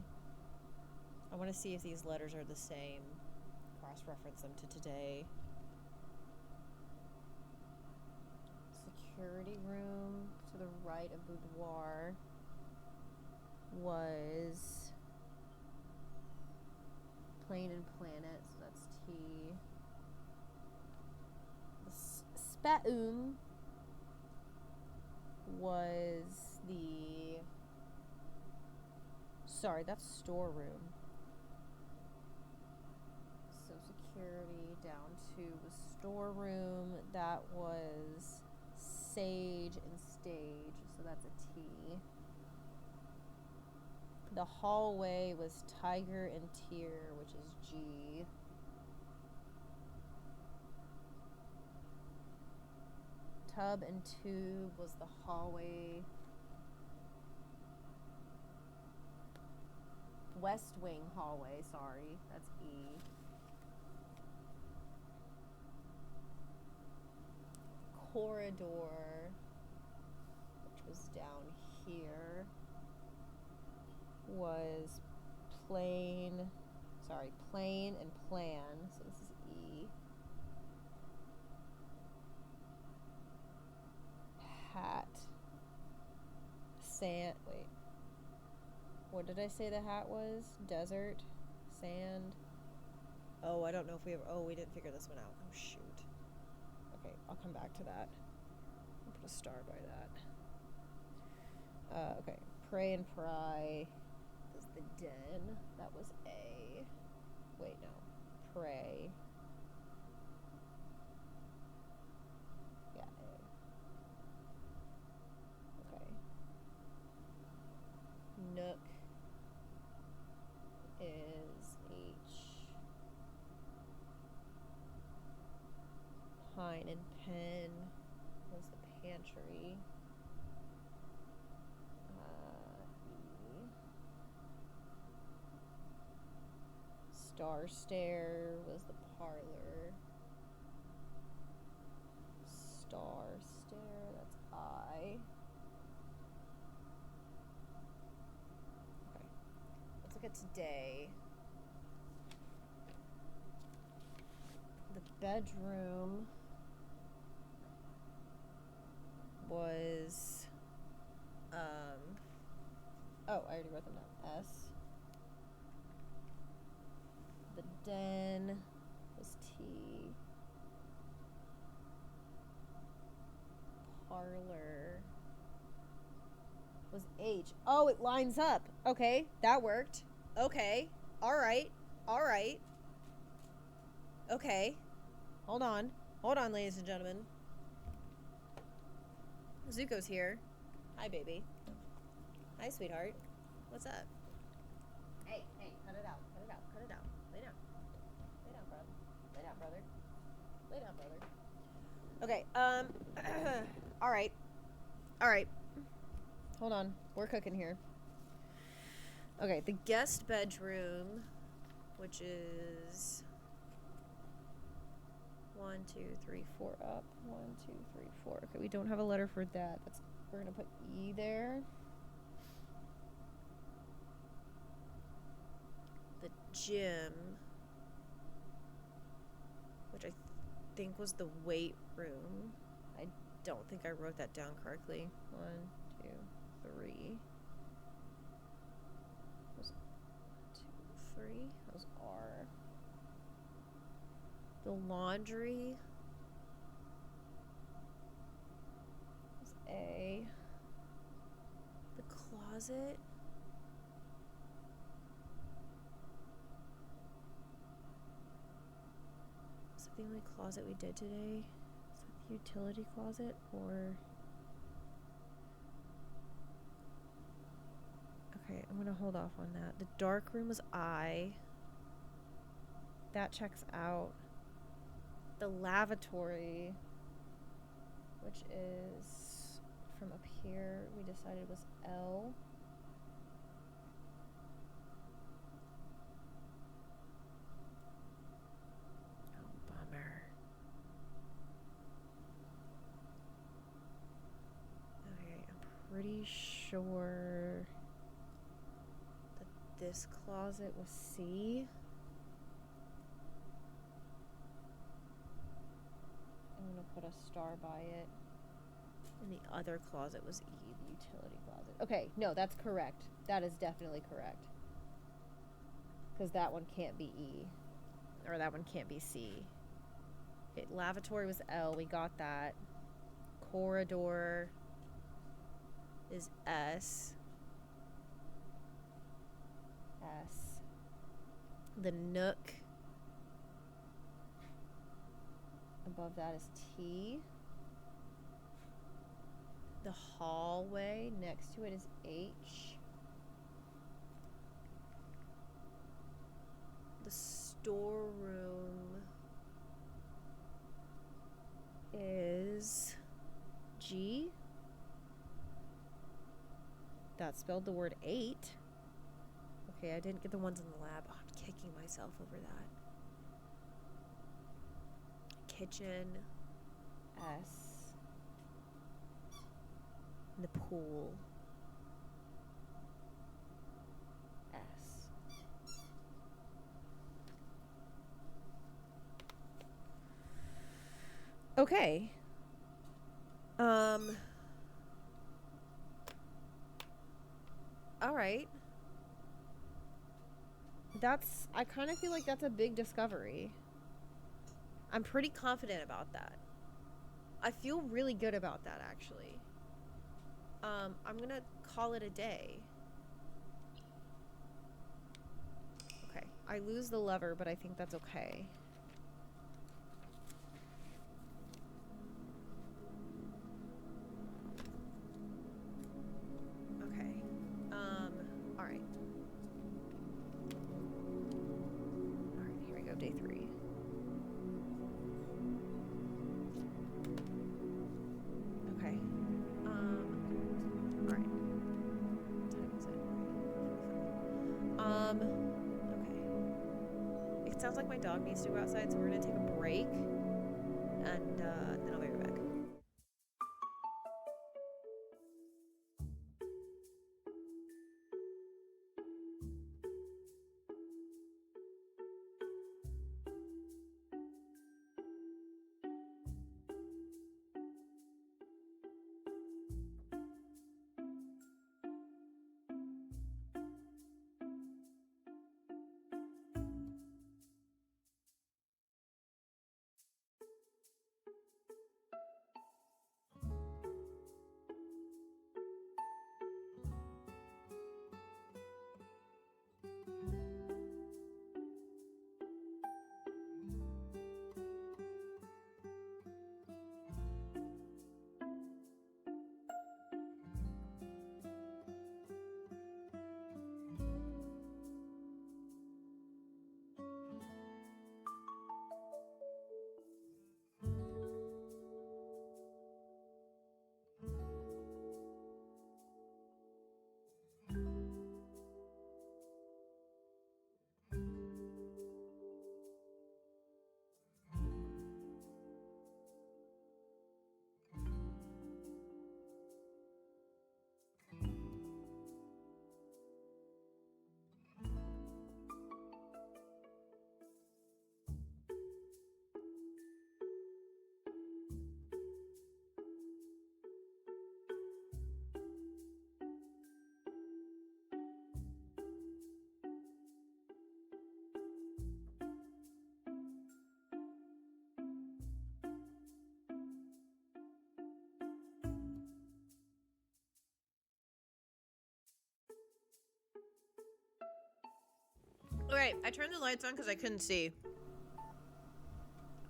I want to see if these letters are the same. Cross-reference them to today. Security room to the right of boudoir was plane and planet, so that's T. The spatum was the... Sorry, that's storeroom. So security down to the storeroom, that was sage and stage, so that's a T. The hallway was tiger and tier, which is G. Tub and tube was the hallway. West wing hallway, sorry, that's E. Corridor, which was down here, was plane and plan, so this is E. Hat, sand, wait, what did I say the hat was? Desert, sand. Oh, I don't know if we ever, we didn't figure this one out. Oh, shoot. Okay, I'll come back to that. I'll put a star by that. Okay, pray and pry is the den. That was A. Wait, no. Pray. Yeah, A. Okay. Nook is H. Pine and pen was the pantry. E. Star stair was the parlor. Star stair, that's I. Okay, let's look at today. The bedroom was, I already wrote them down. S. The den was T. Parlor was H. Oh, it lines up. Okay, that worked. Okay, alright. Okay, hold on, ladies and gentlemen. Zuko's here. Hi, baby. Hi, sweetheart. What's up? Hey, cut it out. Lay down, bro. Lay down, brother. Lay down, brother. Okay, all right. All right. Hold on. We're cooking here. Okay, the guest bedroom, which is 1, 2, 3, 4 up. 1, 2, 3, 4. Okay, we don't have a letter for that. We're gonna put E there. The gym, which I think was the weight room. I don't think I wrote that down correctly. 1, 2, 3. That was 1, 2, 3. That was R. The laundry was A. The closet. Is that the only closet we did today? Is that the utility closet or? Okay, I'm gonna hold off on that. The dark room was I. That checks out. The lavatory, which is from up here, we decided was L. Oh, bummer. Okay, I'm pretty sure that this closet was C. I'm gonna put a star by it. And the other closet was E, the utility closet. Okay, no, that's correct. That is definitely correct. Because that one can't be E. Or that one can't be C. Okay, lavatory was L. We got that. Corridor is S. S. The nook above that is T. The hallway next to it is H. The storeroom is G. That spelled the word 8. Okay, I didn't get the ones in the lab. Oh, I'm kicking myself over that. Kitchen, S. And the pool, S. Okay. All right. I kind of feel like that's a big discovery. I'm pretty confident about that. I feel really good about that, actually. I'm gonna call it a day. Okay, I lose the lever, but I think that's okay. Okay, all right. All right, here we go, day 3. Okay, all right. What time is it? Okay. It sounds like my dog needs to go outside, so we're gonna take a break, and then I'll be right back. Alright, I turned the lights on because I couldn't see.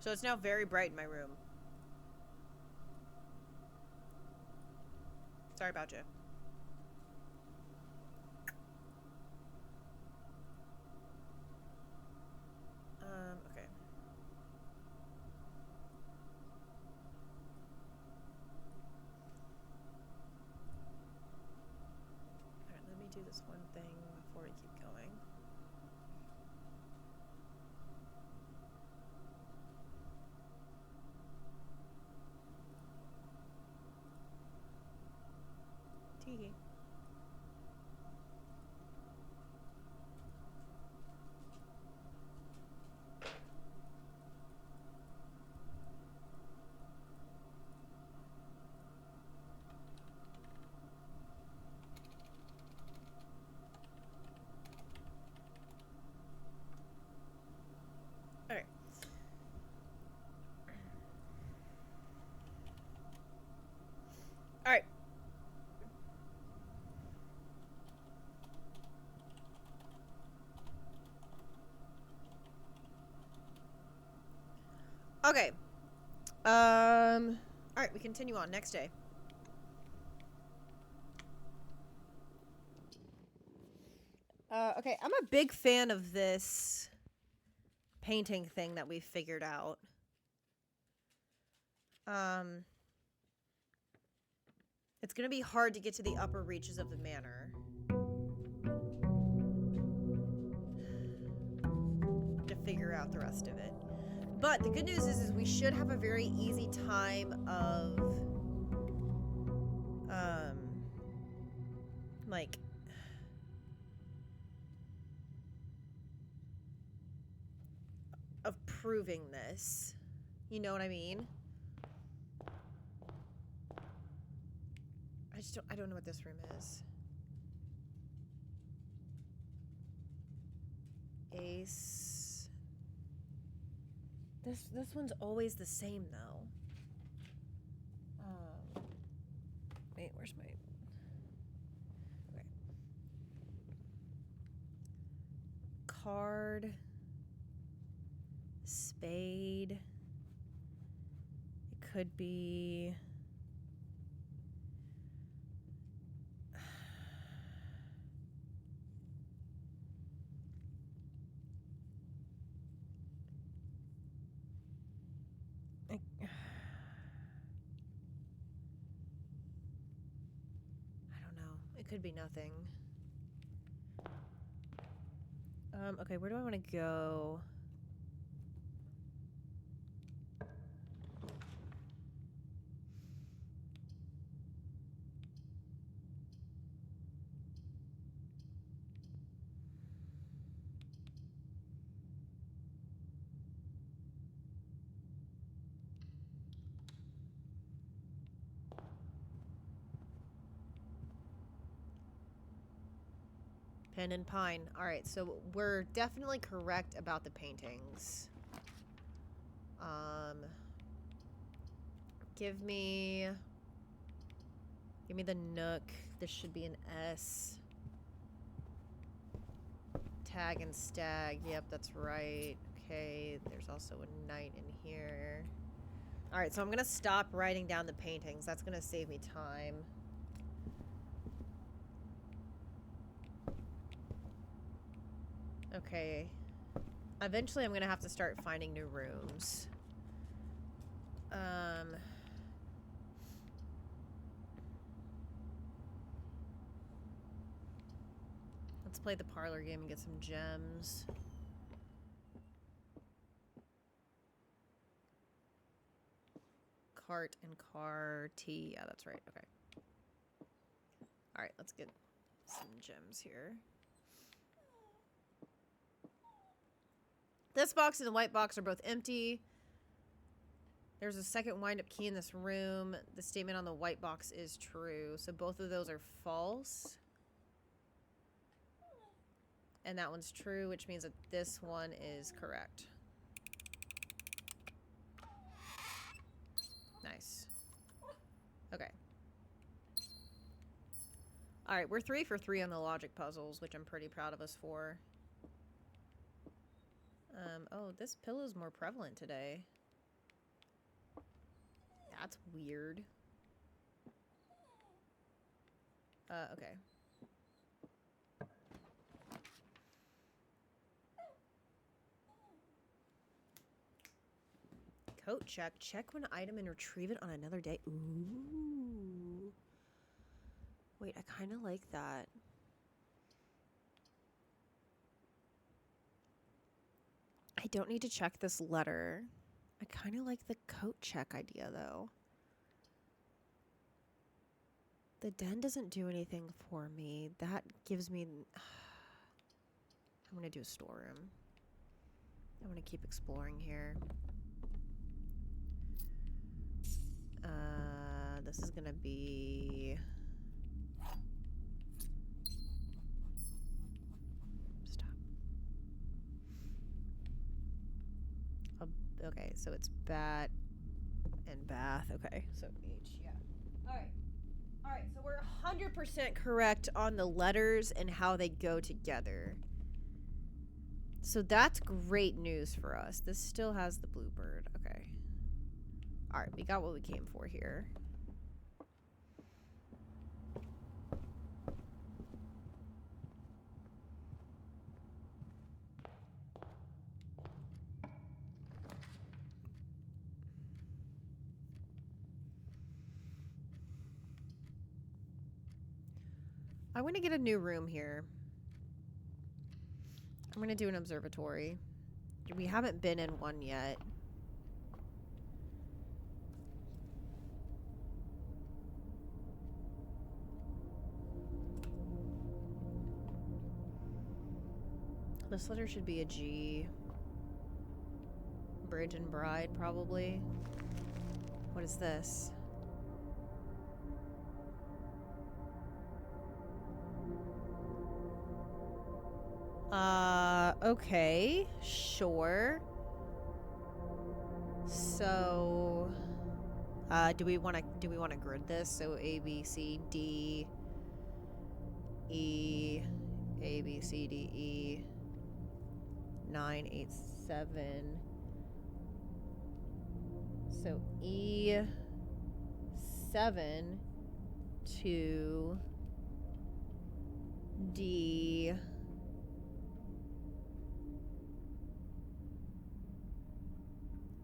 So it's now very bright in my room. Sorry about you. Okay. Alright, let me do this one thing before we keep going. Tee. Alright. Alright. Okay. Alright, we continue on. Next day. Okay, I'm a big fan of this painting thing that we've figured out. It's gonna be hard to get to the upper reaches of the manor. To figure out the rest of it. But the good news is we should have a very easy time of, like, of proving this. You know what I mean? I don't know what this room is. Ace. This one's always the same though. Wait, where's my... Okay. Card. Spade. It could be... It could be nothing. Okay, where do I want to go? Pen and pine. Alright, so we're definitely correct about the paintings. Give me the nook. This should be an S. Tag and stag. Yep, that's right. Okay, there's also a knight in here. Alright, so I'm gonna stop writing down the paintings. That's gonna save me time. Okay. Eventually I'm gonna have to start finding new rooms. Let's play the parlor game and get some gems. Cart and car T. Yeah, that's right. Okay. Alright, let's get some gems here. This box and the white box are both empty. There's a second wind-up key in this room. The statement on the white box is true. So both of those are false. And that one's true, which means that this one is correct. Nice. Okay. Alright, we're 3 for 3 on the logic puzzles, which I'm pretty proud of us for. Oh, this pillow's more prevalent today. That's weird. Okay. Coat check. Check one item and retrieve it on another day. Ooh. Wait, I kind of like that. I don't need to check this letter. I kind of like the coat check idea, though. The den doesn't do anything for me. That gives me... I'm going to do a storeroom. I want to keep exploring here. This is going to be... Stop. Okay, so it's bat and bath. Okay, so H, yeah. All right, so we're 100% correct on the letters and how they go together. So that's great news for us. This still has the bluebird. Okay. All right, we got what we came for here. I want to get a new room here. I'm going to do an observatory. We haven't been in one yet. This letter should be a G. Bridge and bride, probably. What is this? Okay, sure. So, do we want to grid this? So A, B, C, D, E, A, B, C, D, E, 9, 8, 7. So E, 7 to D,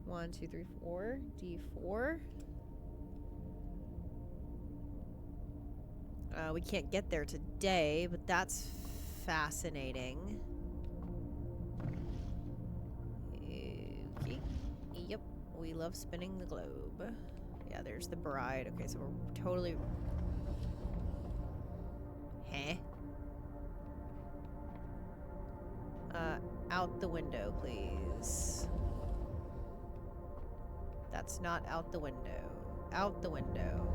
1, 2, 3, 4, D4. We can't get there today, but that's fascinating. Okay. Yep, we love spinning the globe. Yeah, there's the bride. Okay, so we're totally... Huh? Out the window, please. That's not out the window. Out the window.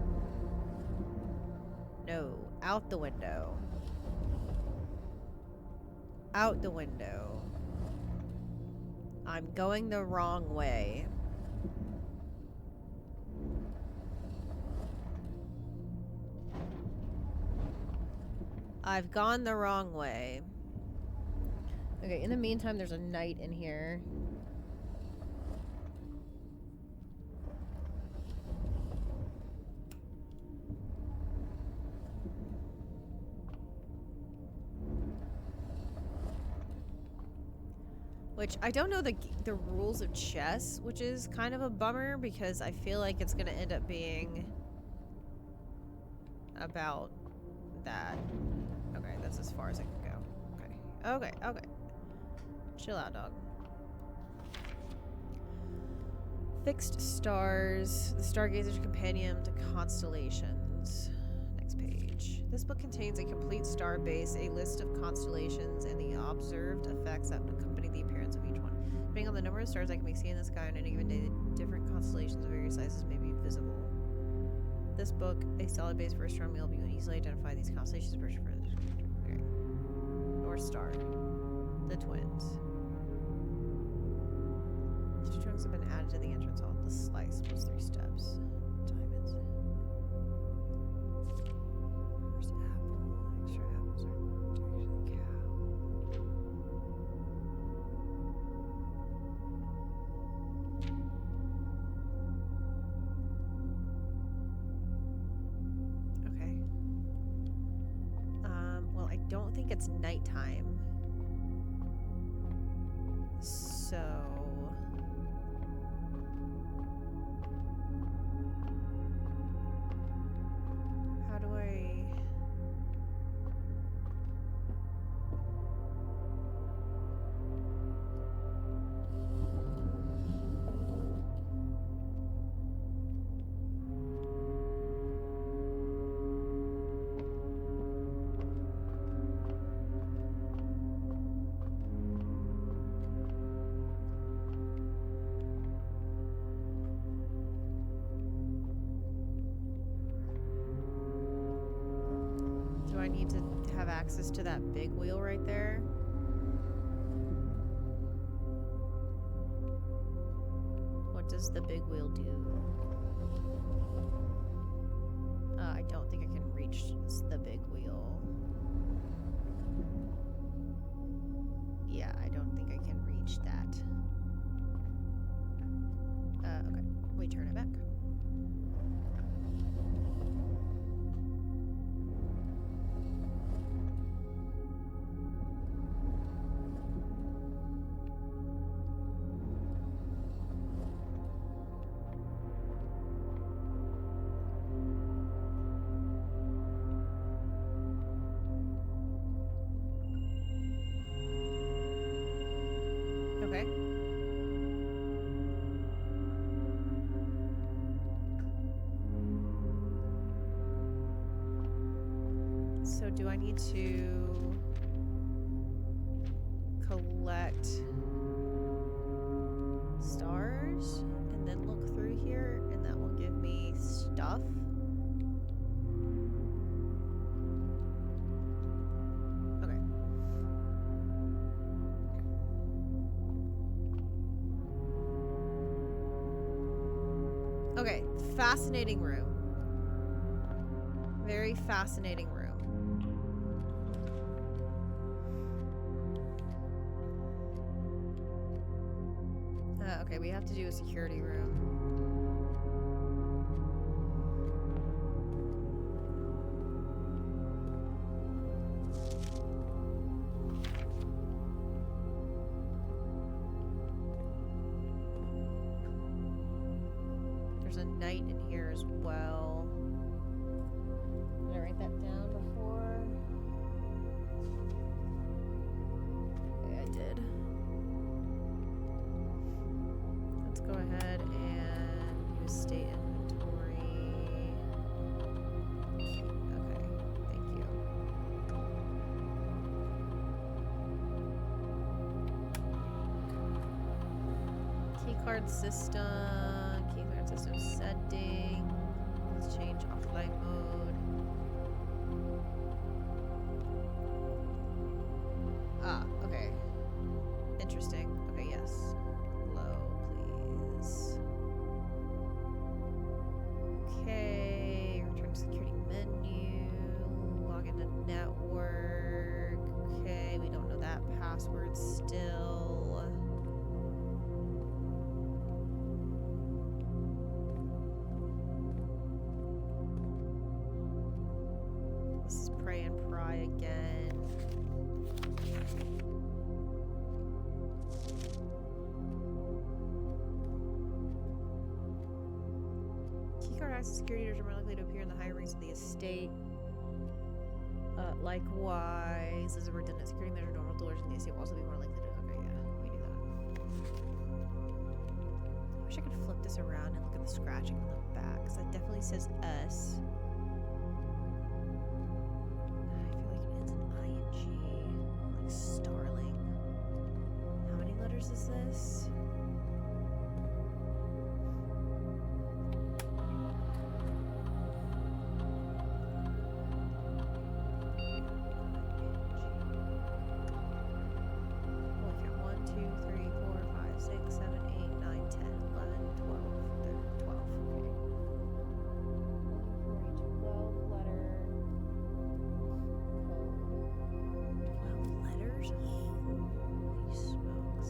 No, out the window. Out the window. I'm going the wrong way. I've gone the wrong way. Okay, in the meantime, there's a knight in here. Which, I don't know the rules of chess, which is kind of a bummer, because I feel like it's going to end up being about that. Okay, that's as far as I can go. Okay, okay, okay. Chill out, dog. Fixed stars, the Stargazer's Companion to Constellations. Next page. This book contains a complete star base, a list of constellations, and the observed effects that accompany the appearance of each one. Depending on the number of stars I can be seen in the sky on any given day, the different constellations of various sizes may be visible. This book, a solid base for astronomy, will be easily identify these constellations. Okay. North Star. The twins. Two trunks have been added to the entrance hall. The slice was 3 steps. Diamonds. First apple. Extra apples are direction of the cow. don't think it's nighttime. So... how do I... do I need to have access to that big wheel right there? What does the big wheel do? I don't think I can reach the big wheel. Yeah, I don't think I can reach that. Okay. We turn it back. Okay. So do I need to collect stars and then look through here and that will give me stuff? Okay. Okay, fascinating room. Very fascinating room. Okay, we have to do a security room. There's a knight in here as well. Did I write that down before? Okay, I did. Let's go ahead and use state inventory. Okay, thank you. Keycard system. Keycard system setting. Let's change offline mode. Ah, okay. Interesting. Okay, yes. Low, please. Okay, return to security menu. Log into network. Okay, we don't know that password still. This is pray and pry again. Keycard access security doors are more likely to appear in the higher ranks of the estate. Likewise, as a redundant security measure, normal doors in the estate will also be more likely to. Okay, yeah, we do that. I wish I could flip this around and look at the scratching on the back, because that definitely says S. I feel like it ends in ING, like Starling. How many letters is this? Holy cow, 1, 2, 3, 4, 5, 6, 7, 8, 9, 10, 11, 12, 12, okay. 12 letter code. 12 letters? Holy smokes.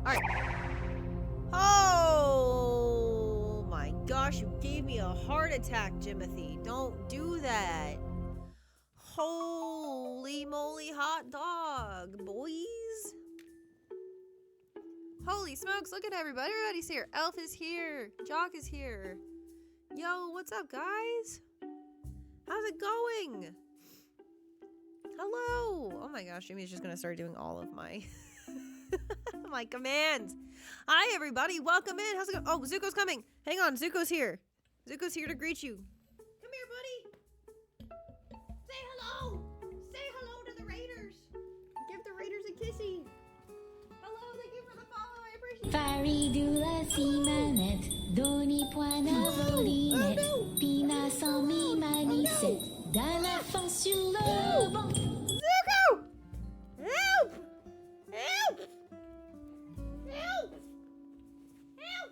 Alright. Oh! heart attack, Jimothy. Don't do that. Holy moly hot dog, boys. Holy smokes, look at everybody. Everybody's here. Elf is here. Jock is here. Yo, what's up, guys? How's it going? Hello. Oh my gosh, Jimmy's just gonna start doing all of my my commands. Hi, everybody. Welcome in. How's it going? Oh, Zuko's coming. Hang on. Zuko's here. Zuko's here to greet you. Come here, buddy. Say hello. Say hello to the Raiders. Give the Raiders a kissy. Hello. Thank you for the follow. I appreciate it. Faridula si manette, doni poina volinette, pina sans mi manicette, dans la fond sur le banc. Zuko! Help! Help! Help! Help!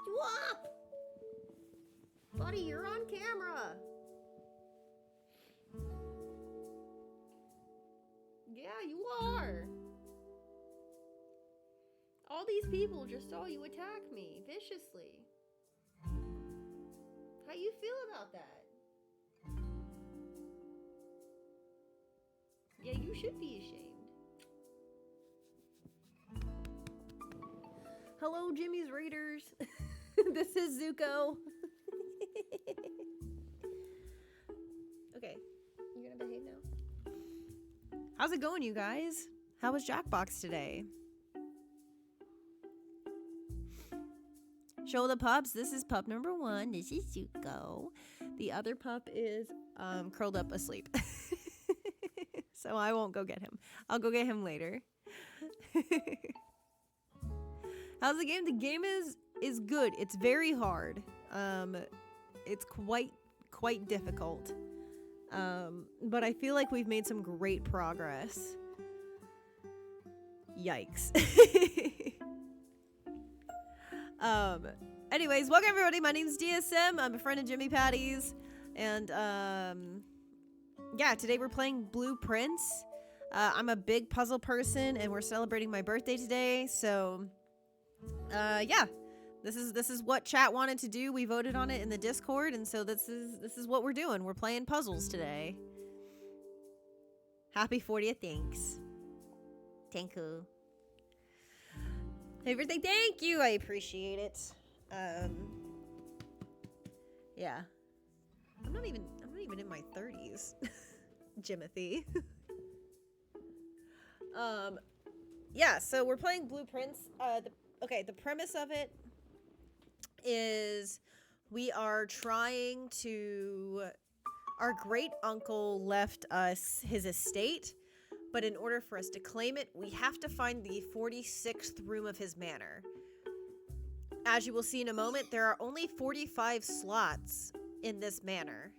Stop! Buddy, you're on camera. Yeah, you are. All these people just saw you attack me viciously. How you feel about that? Yeah, you should be ashamed. Hello, Jimmy's Raiders. This is Zuko. Okay, you're gonna behave now. How's it going, you guys? How was Jackbox today? Show the pups. This is pup number 1. This is Zuko. The other pup is curled up asleep. So I won't go get him. I'll go get him later. How's the game? The game is good. It's very hard. It's quite difficult. But I feel like we've made some great progress. Yikes. Anyways, welcome everybody. My name's DSM. I'm a friend of Jimmy Patty's. And, yeah, today we're playing Blue Prince. I'm a big puzzle person and we're celebrating my birthday today. So, yeah, this is what chat wanted to do. We voted on it in the Discord. And so this is what we're doing. We're playing puzzles today. Happy 40th. Thanks. Thank you. Happy birthday, thank you. I appreciate it. Yeah. I'm not even in my 30s. Jimothy. Yeah, so we're playing Blue Prince. The premise of it is we are trying to... Our great uncle left us his estate. But in order for us to claim it, we have to find the 46th room of his manor. As you will see in a moment, there are only 45 slots in this manor.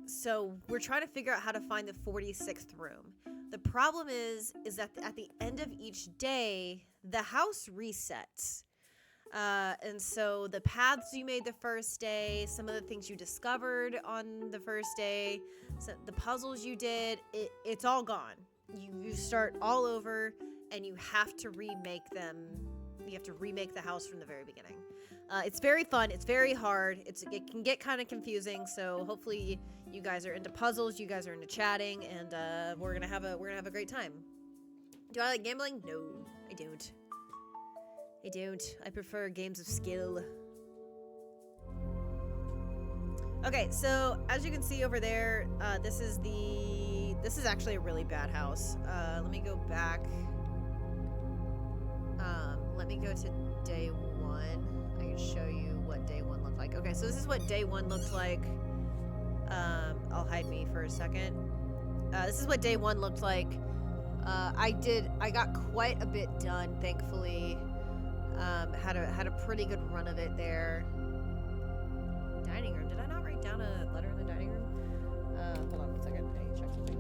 So we're trying to figure out how to find the 46th room. The problem is that at the end of each day, the house resets. And so the paths you made the first day, some of the things you discovered on the first day, so the puzzles you did, it's all gone. You start all over and you have to remake them. You have to remake the house from the very beginning. It's very fun. It's very hard. It can get kind of confusing. So hopefully you guys are into puzzles. You guys are into chatting, and we're gonna have a great time. Do I like gambling? No, I don't. I don't. I prefer games of skill. Okay, so as you can see over there, this is actually a really bad house. Let me go back. Let me go to day 1. I can show you what day 1 looked like. Okay, so this is what day 1 looked like. I'll hide me for a second. This is what day 1 looked like. I got quite a bit done, thankfully. Had a pretty good run of it there. Dining room. Did I not write down a letter in the dining room? Hold on 1 second. I need to check something.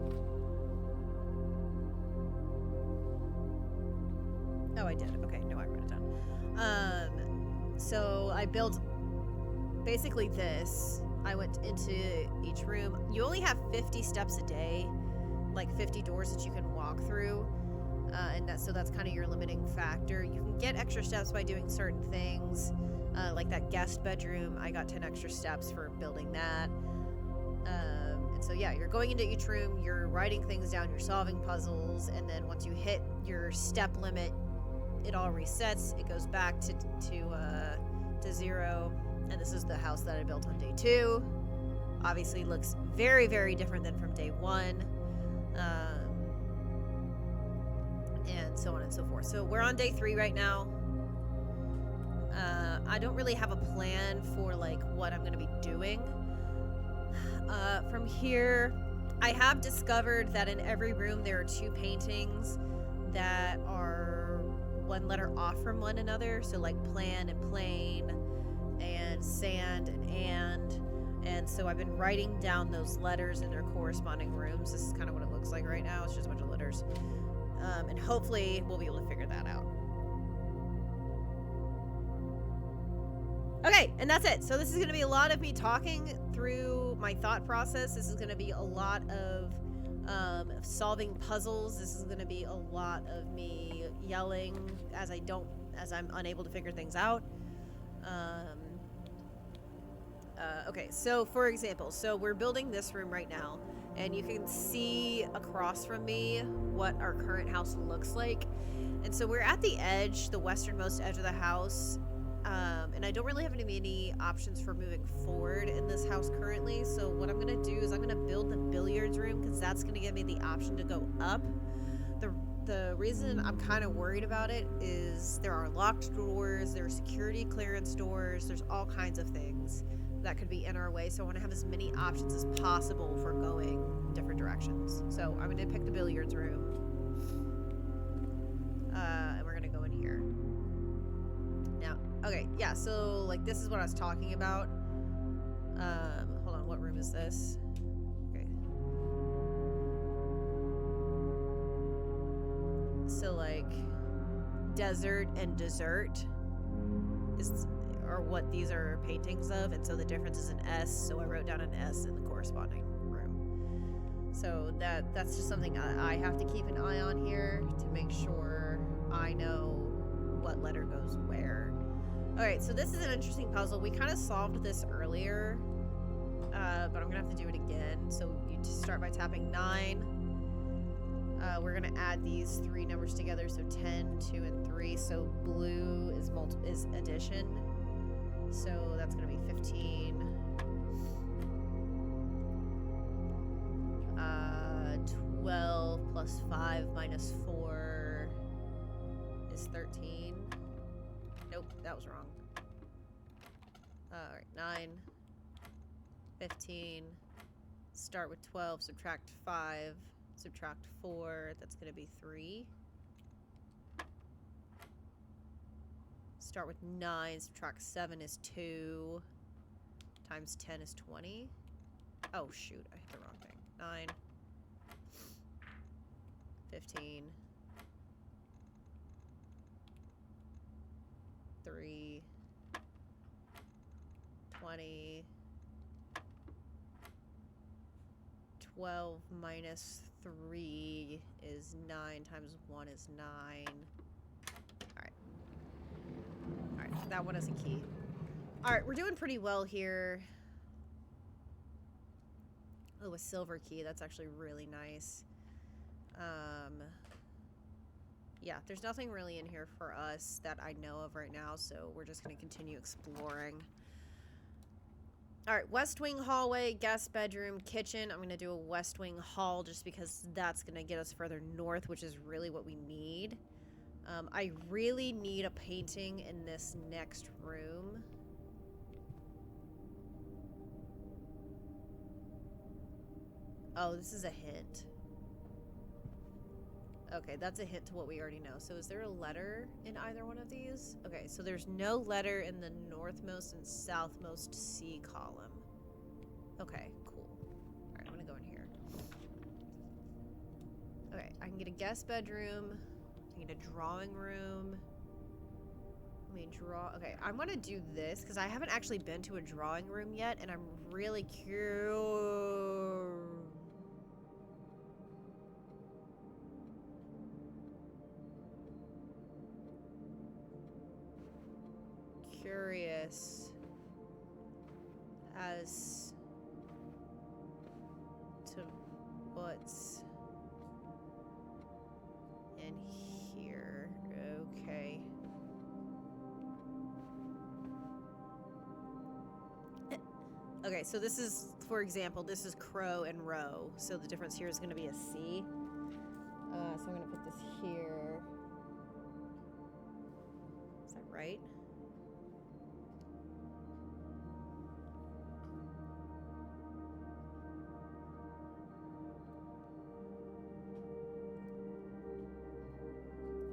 Oh, I did. Okay, no, I wrote it down. So I built basically this. I went into each room. You only have 50 steps a day, like 50 doors that you can walk through. so that's kind of your limiting factor. You can get extra steps by doing certain things, like that guest bedroom. I got 10 extra steps for building that. And so yeah, you're going into each room, you're writing things down, you're solving puzzles, and then once you hit your step limit, it all resets. It goes back to 0. And this is the house that I built on day 2. Obviously looks very, very different than from day 1. And so on and so forth. So we're on day 3 right now. I don't really have a plan for like what I'm going to be doing. From here, I have discovered that in every room there are 2 paintings that are one letter off from one another. So like plan and plane, and sand and so I've been writing down those letters in their corresponding rooms. This is kind of what it looks like right now. It's just a bunch of letters. And hopefully we'll be able to figure that out. Okay, and that's it. So this is going to be a lot of me talking through my thought process. This is going to be a lot of solving puzzles. This is going to be a lot of me yelling as I'm unable to figure things out. Okay, so for example, so we're building this room right now, and you can see across from me what our current house looks like. And so we're at the edge, the westernmost edge of the house, and I don't really have any options for moving forward in this house currently. So what I'm going to do is I'm going to build the billiards room, because that's going to give me the option to go up. The reason I'm kind of worried about it is there are locked doors, there are security clearance doors, there's all kinds of things that could be in our way. So I want to have as many options as possible for going different directions. So I'm going to pick the billiards room. And we're going to go in here. Now, okay, yeah, so like this is what I was talking about. Hold on, what room is this? Okay. So like desert and dessert are what these are paintings of, and so the difference is an S, so I wrote down an S in the corresponding room. So that's just something I have to keep an eye on here to make sure I know what letter goes where. Alright, so this is an interesting puzzle. We kind of solved this earlier, but I'm gonna have to do it again. So you just start by tapping 9. We're gonna add these 3 numbers together, so 10, 2, and 3. So blue is addition. So that's gonna be 15. 12 plus 5 minus 4 is 13. Nope, that was wrong. Alright, 9, 15. Start with 12, subtract 5, subtract 4. That's gonna be 3. Start with 9, subtract 7 is 2. Times 10 is 20. Oh shoot, I hit the wrong thing. 9. 15. 3. 20. 12 minus 3 is 9 times 1 is 9. Alright, that one is a key. Alright, we're doing pretty well here. Oh, a silver key. That's actually really nice. Yeah, there's nothing really in here for us that I know of right now, so we're just going to continue exploring. Alright, west wing hallway, guest bedroom, kitchen. I'm going to do a west wing hall just because that's going to get us further north, which is really what we need. I really need a painting in this next room. Oh, this is a hint. Okay, that's a hint to what we already know. So is there a letter in either one of these? Okay, so there's no letter in the northmost and southmost C column. Okay, cool. Alright, I'm gonna go in here. Okay, I can get a guest bedroom. I can get a drawing room. Let me draw. Okay, I'm gonna do this because I haven't actually been to a drawing room yet, and I'm really curious. curious as to what's in here. Okay. Okay, so this is, for example, this is crow and row. So the difference here is going to be a C. So I'm going to put this here. Is that right?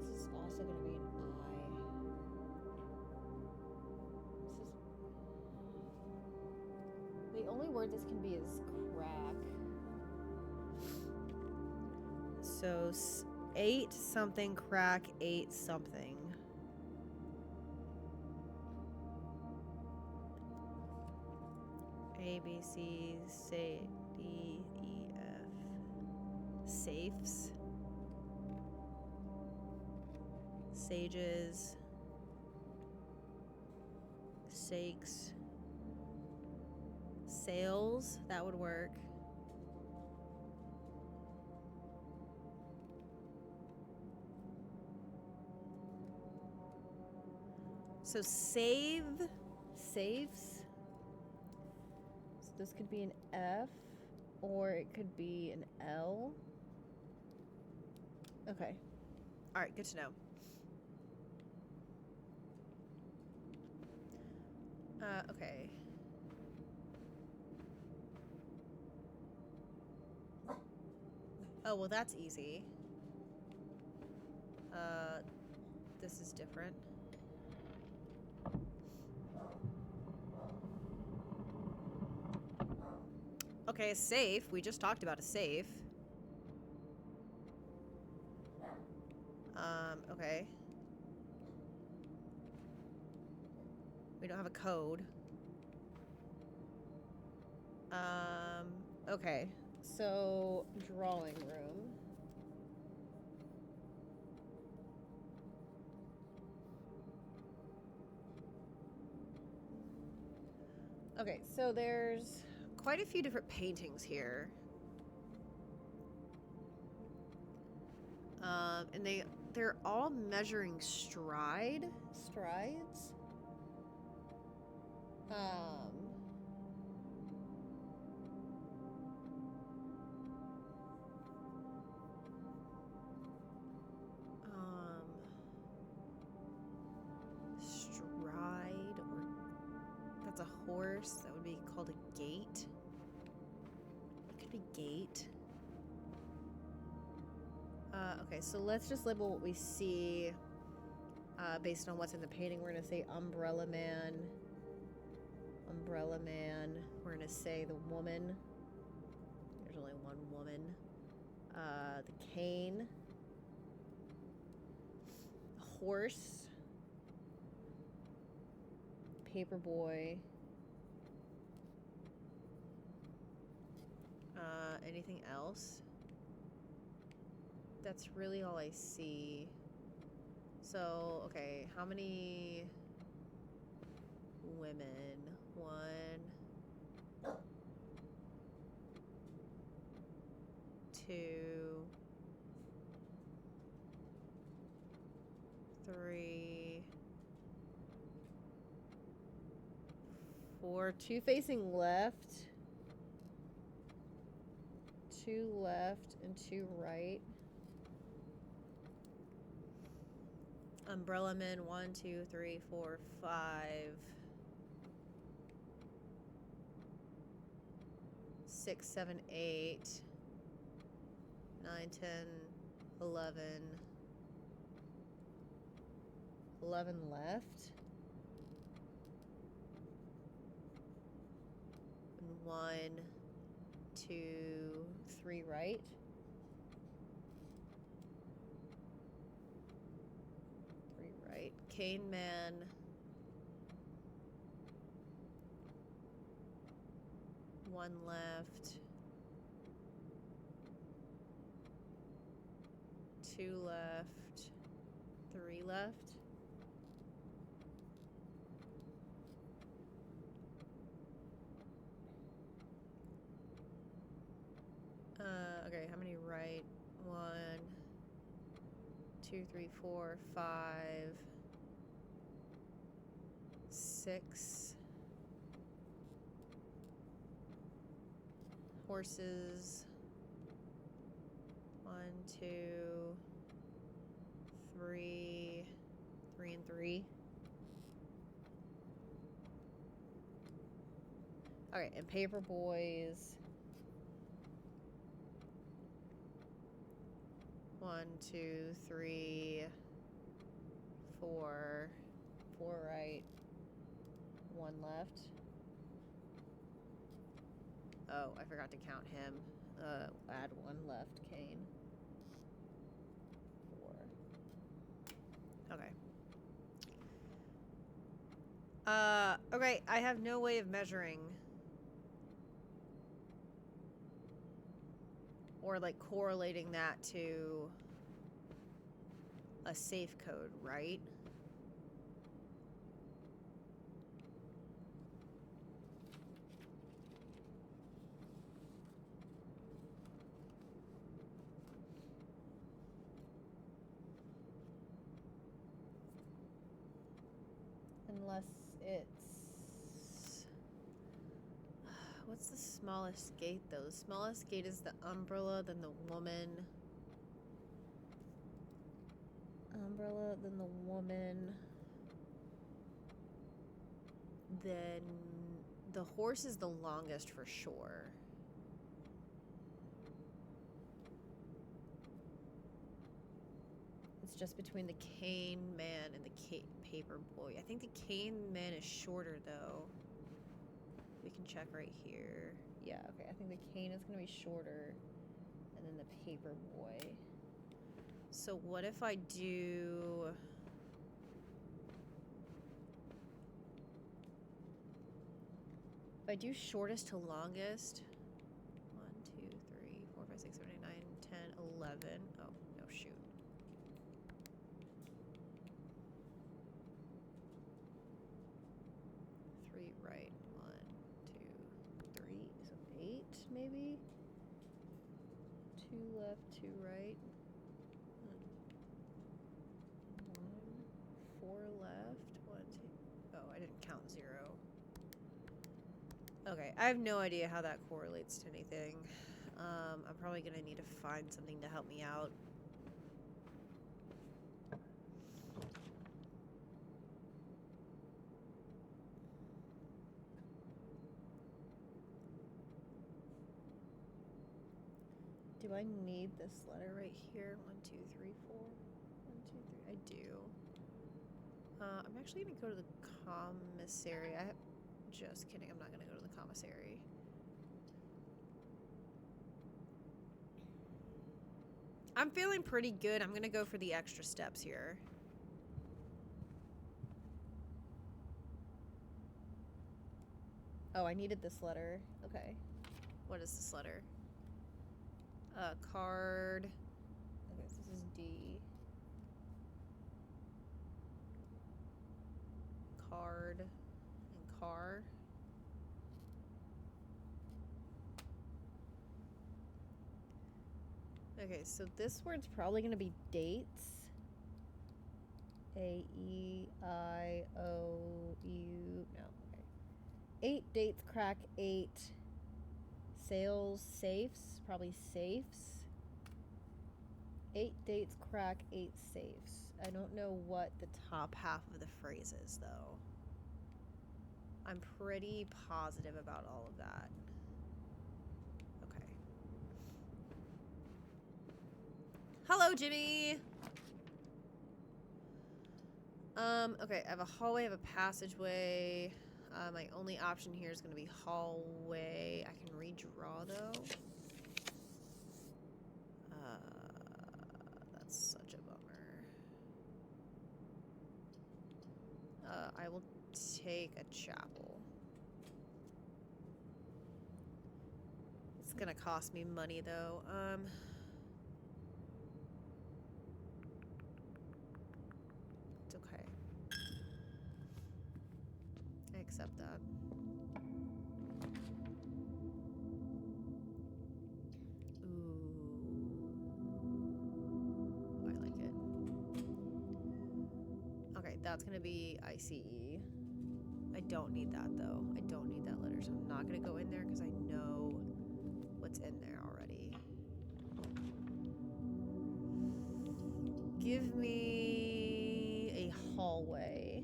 This is also going to be an I. This is... The only word this can be is crack. So 8 something crack 8 something. A B C C D E F. Safes. Sages. Sakes. Sales, that would work. So saves. So this could be an F or it could be an L. Okay. All right, good to know. Okay. Oh, well, that's easy. This is different. Okay, a safe. We just talked about a safe. Okay. We don't have a code. Okay. So, drawing room. Okay, so there's quite a few different paintings here. And they're all measuring strides. Stride, or that's a horse. That would be called a gait. It could be gait. Okay, so let's just label what we see based on what's in the painting. We're gonna say umbrella man. Umbrella man. We're gonna say the woman. There's only one woman. The cane. Horse. Paperboy. Anything else? That's really all I see. So, okay, how many women? 1, 2, 3, 4. 2 facing left. 2 left and 2 right. Umbrella men, 1, 2, 3, 4, 5. 6, 7, 8. 9, 10, 11. 11 left. And 1, 2, 3 right. Cane man. 1 left. 2 left. 3 left. 2, 3, 4, 5, 6 horses. 1, 2, 3, 3 and 3. Okay, and paper boys. 1, 2, 3, 4. 4 right. 1 left. Oh, I forgot to count him. Add 1 left, Kane. 4. Okay. Okay, I have no way of measuring or like correlating that to a safe code, right? Unless it's... What's the smallest gate, though? The smallest gate is the umbrella, then the woman. Umbrella, then the woman. Then the horse is the longest for sure. It's just between the cane man and the paper boy. I think the cane man is shorter, though. We can check right here. Yeah, okay. I think the cane is going to be shorter. And then the paper boy. So what if I do... If I do shortest to longest... 1, 2, 3, 4, 5, 6, 7, 8, 9, 10, 11. Oh, no, shoot. Right, 1, 2, 3, so 8 maybe? 2 left, 2 right. 1, 4 left, 1, 2. Oh, I didn't count 0. Okay, I have no idea how that correlates to anything. I'm probably gonna need to find something to help me out. Do I need this letter right here? 1, 2, 3, 4. 1, 2, 3. I do. I'm actually gonna go to the commissary. Just kidding. I'm not gonna go to the commissary. I'm feeling pretty good. I'm gonna go for the extra steps here. Oh, I needed this letter. Okay. What is this letter? Card. Okay, so this is D. Card and car. Okay, so this word's probably gonna be dates. A-E-I-O-U. No, okay. 8 dates, crack 8. Sales, safes, probably safes. 8 dates, crack 8 safes. I don't know what the top half of the phrase is, though. I'm pretty positive about all of that. Okay. Hello, Jimmy! Okay, I have a hallway, I have a passageway. My only option here is going to be hallway. I can redraw, though. That's such a bummer. I will take a chapel. It's going to cost me money, though. It's okay. I accept that. Ooh. I like it. that's gonna be ICE. I don't need that though. I don't need that letter, so I'm not gonna go in there because I know what's in there already. Give me a hallway.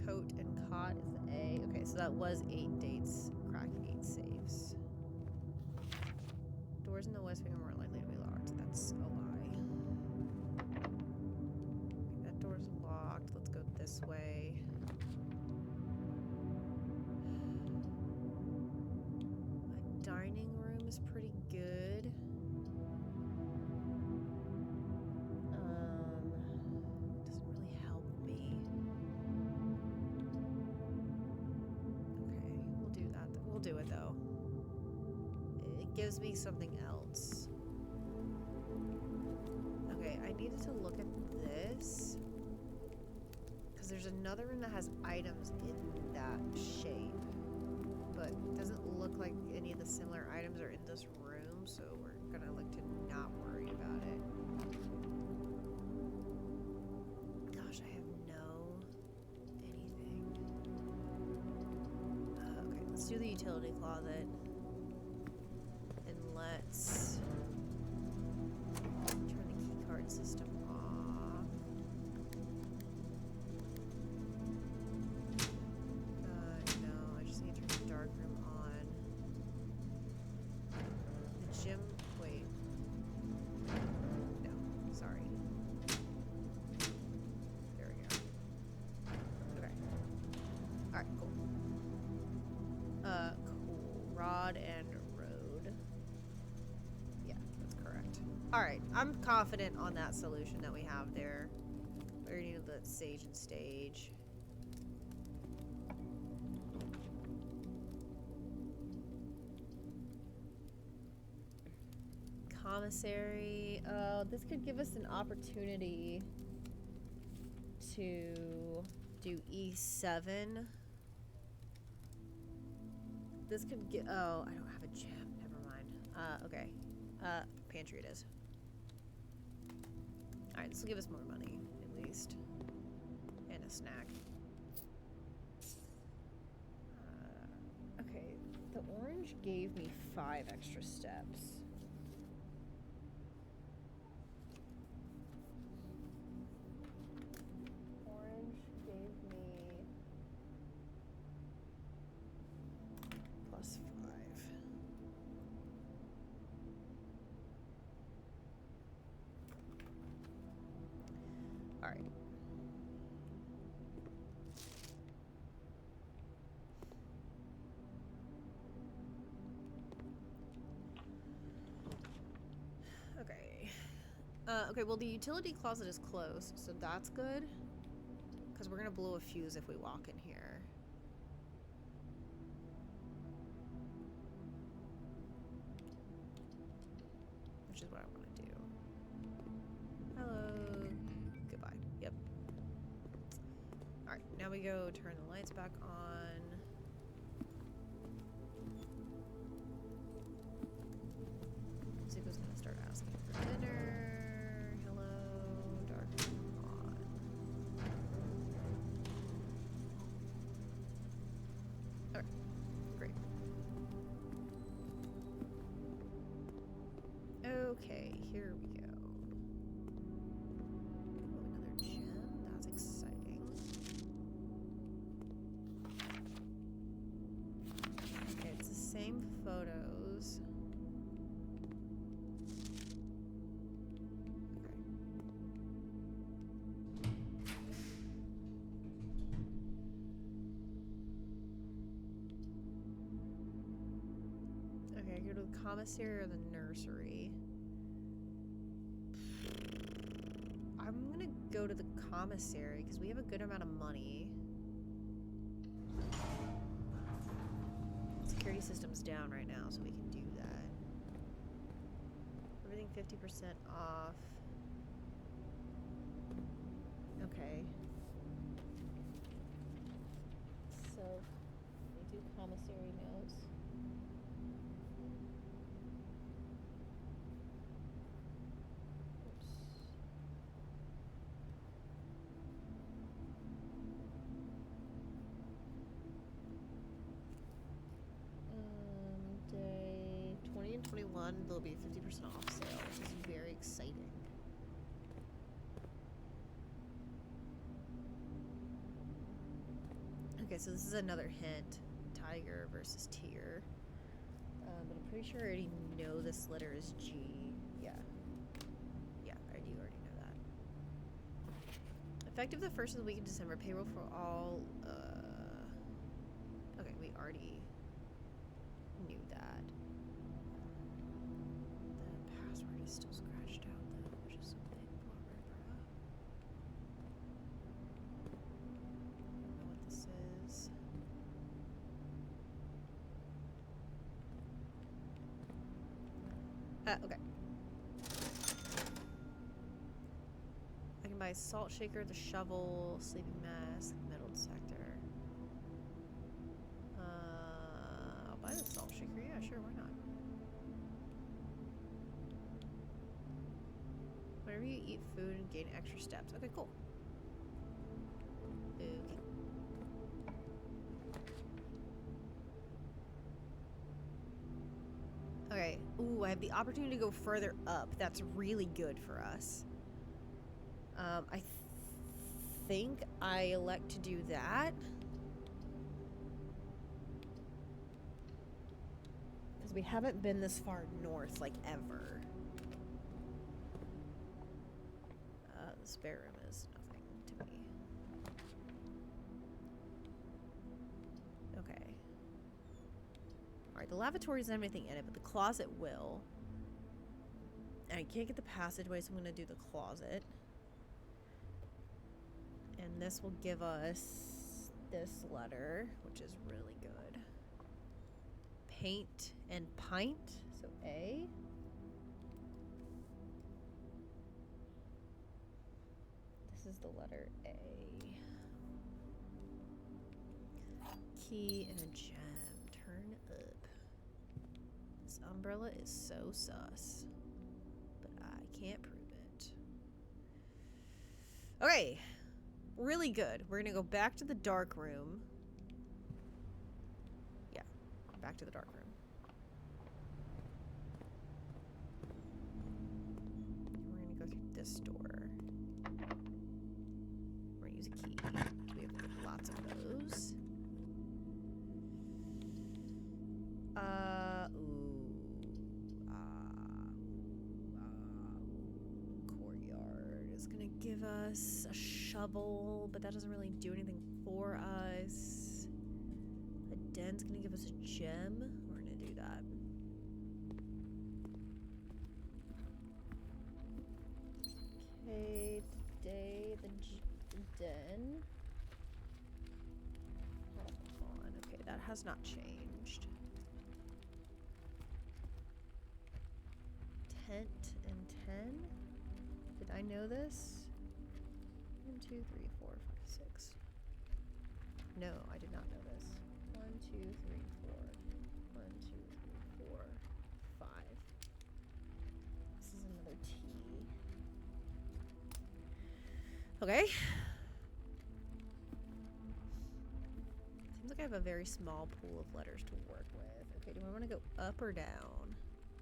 Coat and cot is the A. Okay, so that was 8 dates. Crack 8 safes. Doors in the west wing are more likely to be locked. That's a lie. Okay, that door's locked. Let's go this way. A dining room is pretty good. Doesn't really help me. Okay, we'll do that. We'll do it though. It gives me something else. Okay, I needed to look at this. Because there's another room that has items in that shape. But it doesn't look like any of the similar items are in this room, so we're gonna look to not worry about it. Gosh, I have no anything. Okay, let's do the utility closet. And let's turn the keycard system off. No, I just need to turn the dark room on. The gym, wait. No, sorry. There we go. Okay. Alright, cool. Cool. Rod and road. Yeah, that's correct. Alright, I'm confident on that solution that we have there. We already need the sage and stage. Commissary. This could give us an opportunity to do E7. This could get. Oh, I don't have a gem. Never mind. Okay. Pantry it is. Alright, this will give us more money, at least. And a snack. Okay, the orange gave me 5 extra steps. Orange gave me +5. All right. Okay. Okay, well, the utility closet is closed, so that's good. Because we're going to blow a fuse if we walk in here. Which is what I want to do. Hello. Goodbye. Yep. Alright, now we go turn the lights back on. Zuko's gonna start asking for dinner. Hello. Dark on. Alright. Great. Okay, here we go. Oh, another gem. That's exciting. Okay, it's the same photos. Okay, I go to the commissary or the nursery. I'm gonna go to the commissary because we have a good amount of money. Security system's down right now, so we can do that. Everything 50% off. Okay. So, we do commissary notes. 2021, there'll be a 50% off sale, which is very exciting. Okay, so this is another hint. Tiger versus Tier. But I'm pretty sure I already know this letter is G. Yeah. Yeah, I do already know that. Effective the first of the week of December, payroll for all, okay, we already knew that. The password is still scratched out though, which is something for Barbara. I don't know what this is. Okay. I can buy a salt shaker, the shovel, sleeping mask, metal detector. I'll buy the salt shaker. Yeah, sure, why not? Whenever you eat food and gain extra steps. Okay, cool. Okay. Okay. Ooh, I have the opportunity to go further up. That's really good for us. I think I elect to do that. Because we haven't been this far north, like, ever. The spare room is nothing to me. Okay. Alright, the lavatory doesn't have anything in it, but the closet will. And I can't get the passageway, so I'm going to do the closet. And this will give us this letter, which is really good. Paint and pint, so A. This is the letter A. Key and a gem. Turn up. This umbrella is so sus. But I can't prove it. Okay. Really good. We're gonna go back to the dark room. Yeah. Back to the dark room. We're gonna go through this door. We're gonna use a key. We have lots of those. Courtyard is gonna give us a shovel, but that doesn't really do anything for us. A den's gonna give us a gem. We're gonna do that. Okay, today the den. Hold on. Okay, that has not changed. Tent and 10. Did I know this? 1, 2, 3, 4, 5, 6. No, I did not know this. 1, 2, 3, 4. 1, 2, 3, 4, 5. This is another T. Okay. Seems like I have a very small pool of letters to work with. Okay, do I want to go up or down?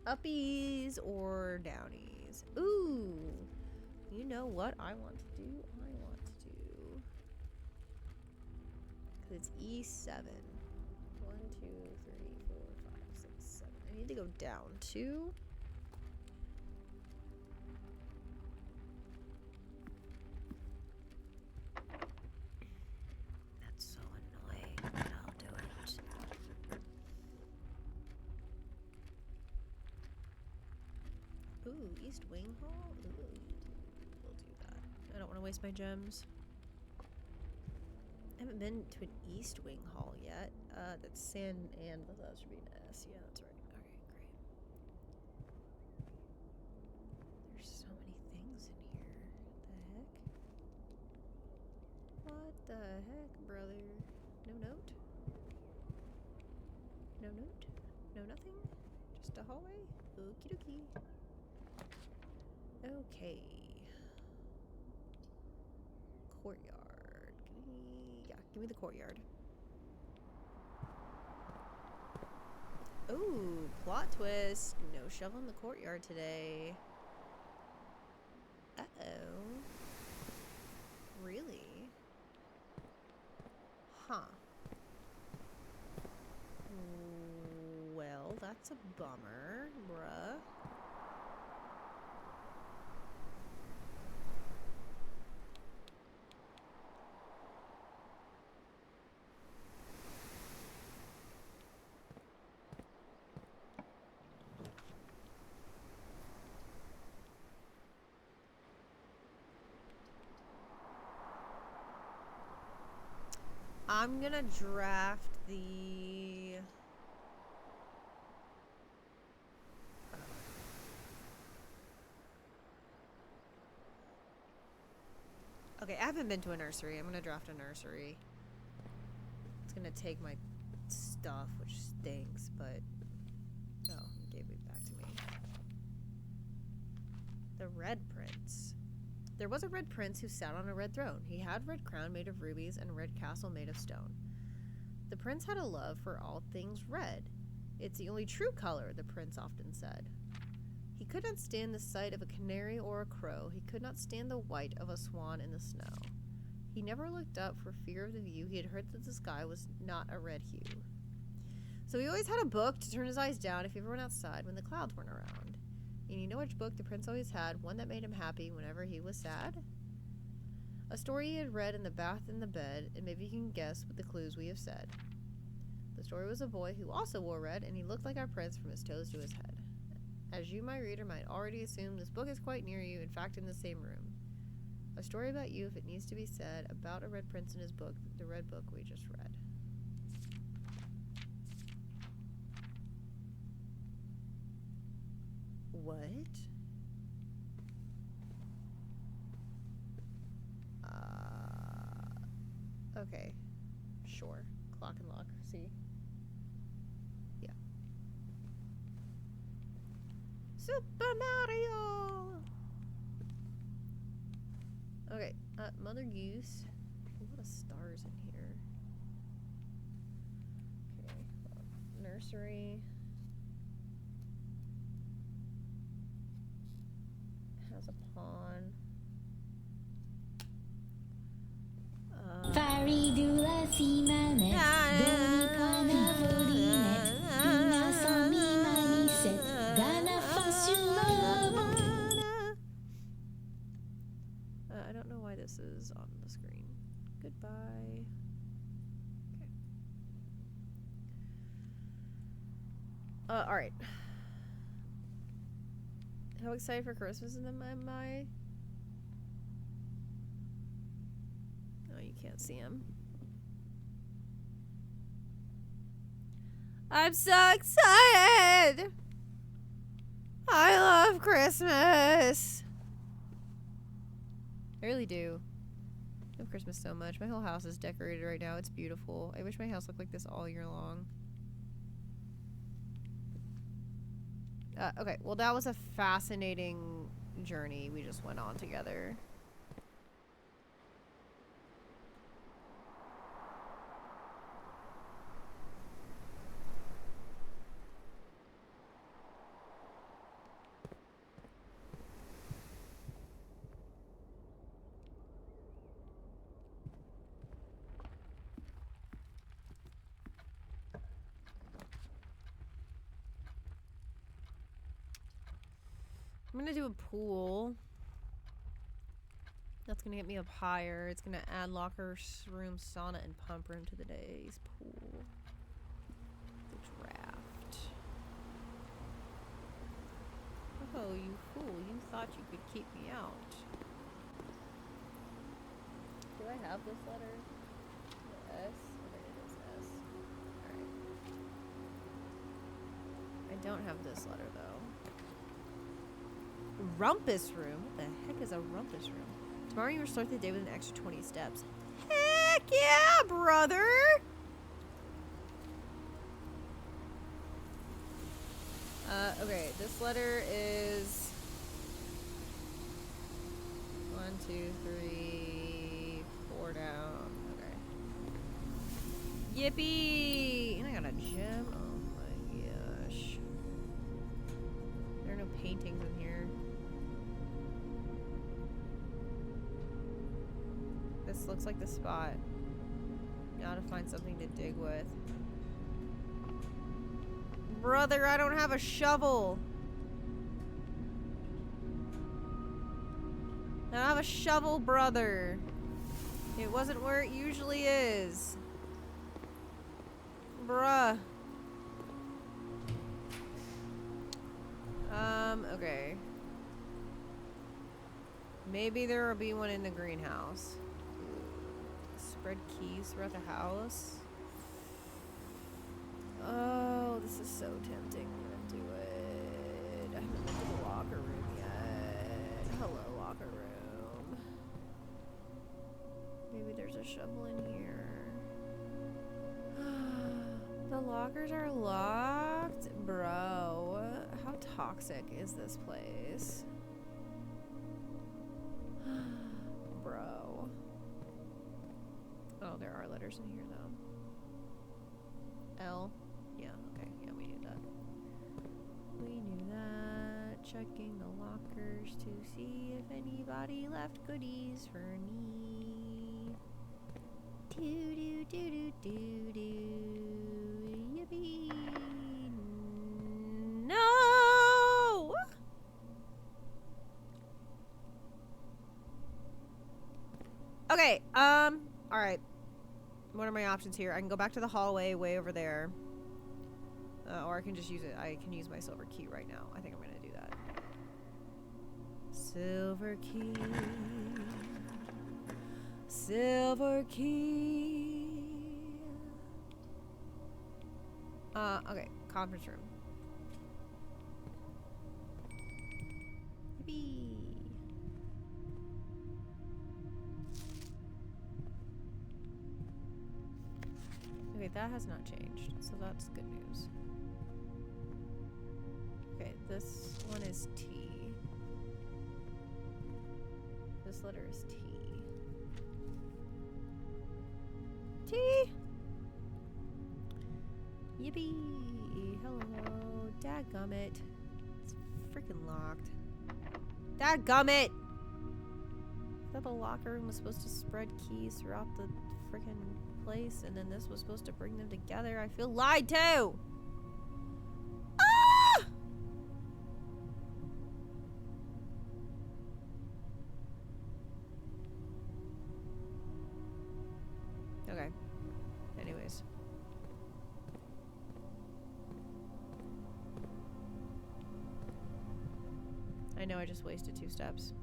Uppies or downies? Ooh. You know what I want to do? I want to do. Because it's E7. 1, 2, 3, 4, 5, 6, 7. I need to go down 2. That's so annoying, but I'll do it. Ooh, East Wing Hall? Ooh. I don't want to waste my gems. I haven't been to an East Wing Hall yet. That's San and that should be an S. Yeah, that's right. Okay, great. There's so many things in here. What the heck, brother? No note? No note? No nothing? Just a hallway? Okie dokie. Okay. Courtyard. Give me the courtyard. Ooh, Plot twist. No shovel in the courtyard today. Uh-oh. Really? Huh. Well, that's a bummer, bruh. I'm gonna draft the... Okay, I haven't been to a nursery. I'm gonna draft a nursery. It's gonna take my stuff, which stinks, but... Oh, he gave it back to me. The Red Prince. There was a red prince who sat on a red throne. He had a red crown made of rubies and a red castle made of stone. The prince had a love for all things red. It's the only true color, the prince often said. He could not stand the sight of a canary or a crow. He could not stand the white of a swan in the snow. He never looked up for fear of the view. He had heard that the sky was not a red hue. So he always had a book to turn his eyes down if he ever went outside when the clouds weren't around. And you know which book the prince always had? One that made him happy whenever he was sad? A story he had read in the bath in the bed, and maybe you can guess with the clues we have said. The story was a boy who also wore red, and he looked like our prince from his toes to his head. As you, my reader, might already assume, this book is quite near you, in fact in the same room. A story about you, if it needs to be said, about a red prince in his book, the red book we just read. What? Okay. Sure. Clock and lock. See? Yeah. Super Mario! Okay. Mother Goose. A lot of stars in here. Okay. Nursery. Has a pawn. Faridula si manette, doni poana volinette, pina sans mi manicette, dans la fin sur le banc. I don't know why this is on the screen. Goodbye. Okay. Alright. How excited for Christmas am I? Oh, you can't see him. I'm so excited! I love Christmas! I really do. I love Christmas so much. My whole house is decorated right now. It's beautiful. I wish my house looked like this all year long. Okay, well that was a fascinating journey we just went on together. I'm gonna do a pool. That's gonna get me up higher. It's gonna add locker room, sauna, and pump room to the day's pool. The draft. Oh, you fool. You thought you could keep me out. Do I have this letter? The S? Okay, it is S. Alright. I don't have this letter, though. Rumpus room? What the heck is a rumpus room? Tomorrow you will start the day with an extra 20 steps. Heck yeah, brother! Okay, this letter is 1, 2, 3, 4 down. Okay. Yippee! And I got a gem. Oh my gosh. This looks like the spot. Gotta find something to dig with. Brother, I don't have a shovel. I don't have a shovel, brother. It wasn't where it usually is. Bruh. Okay. Maybe there will be one in the greenhouse. Spread keys throughout the house. Oh, this is so tempting. I'm gonna do it. I haven't looked at the locker room yet. Hello, locker room. Maybe there's a shovel in here. The lockers are locked? Bro, how toxic is this place? Bro. Oh, there are letters in here, though. L. Yeah, okay. Yeah, we knew that. We knew that. Checking the lockers to see if anybody left goodies for me. Yippee. No! Okay, alright. What are my options here? I can go back to the hallway way over there. Or I can just use it. I can use my silver key right now. I think I'm gonna do that. Silver key. Silver key. Okay. Conference room. Yippee. Okay, that has not changed, so that's good news. Okay, this one is T. This letter is T. T! Yippee! Hello. Dadgummit. It's freaking locked. Dadgummit! I thought the locker room was supposed to spread keys throughout the freaking place, and then this was supposed to bring them together. I feel lied to! Ah! Okay. Anyways. I know I just wasted 2 steps.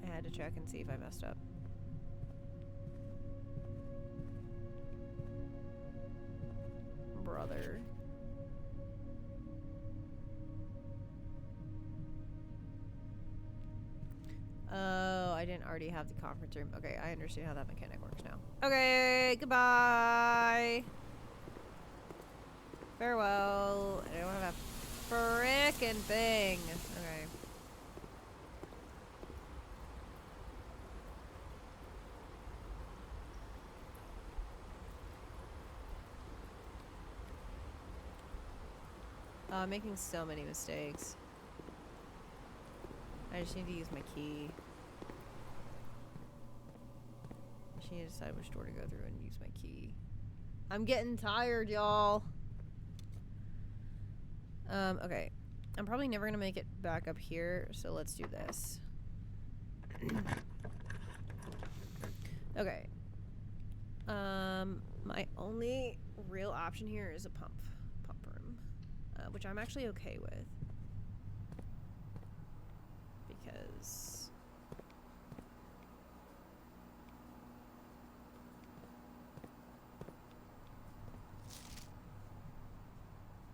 I had to check and see if I messed up. Brother. Oh, I didn't already have the conference room. Okay, I understand how that mechanic works now. Okay, goodbye. Farewell. I don't have a frickin' thing. Okay. I'm making so many mistakes. I just need to use my key. I just need to decide which door to go through and use my key. I'm getting tired, y'all. Okay. I'm probably never gonna make it back up here, so let's do this. Okay. My only real option here is a pump room, which I'm actually okay with. Because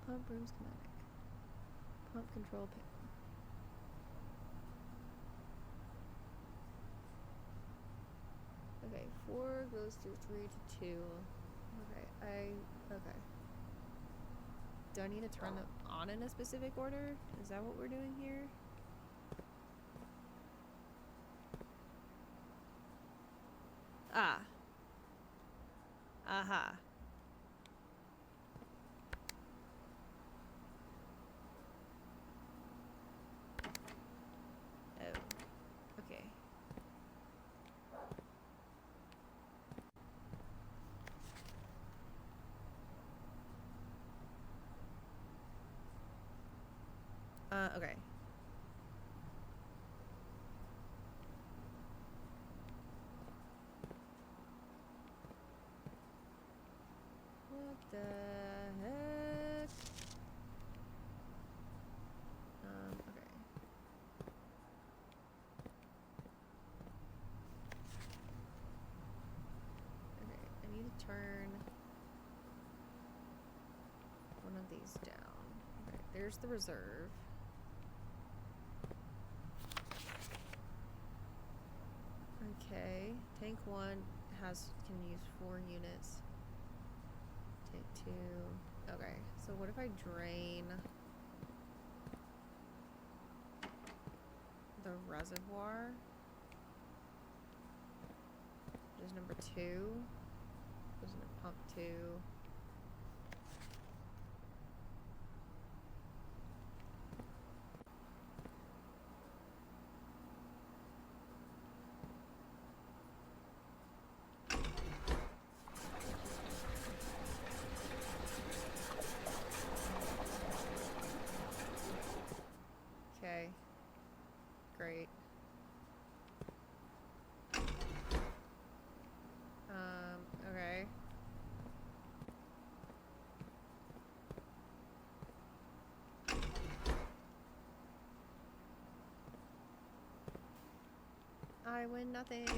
pump room schematic. Pump control panel. Okay, 4 goes through 3 to 2. Okay, okay. Do I need to turn them on in a specific order? Is that what we're doing here? Ah. Aha. Oh. Okay. Okay. What the heck? Okay. Okay, I need to turn one of these down. Okay, there's the reserve. Okay, tank 1 can use 4 units. Tank 2. Okay, so what if I drain the reservoir? There's number 2. There's pump 2. Okay. Great. Okay. I win nothing. Okay.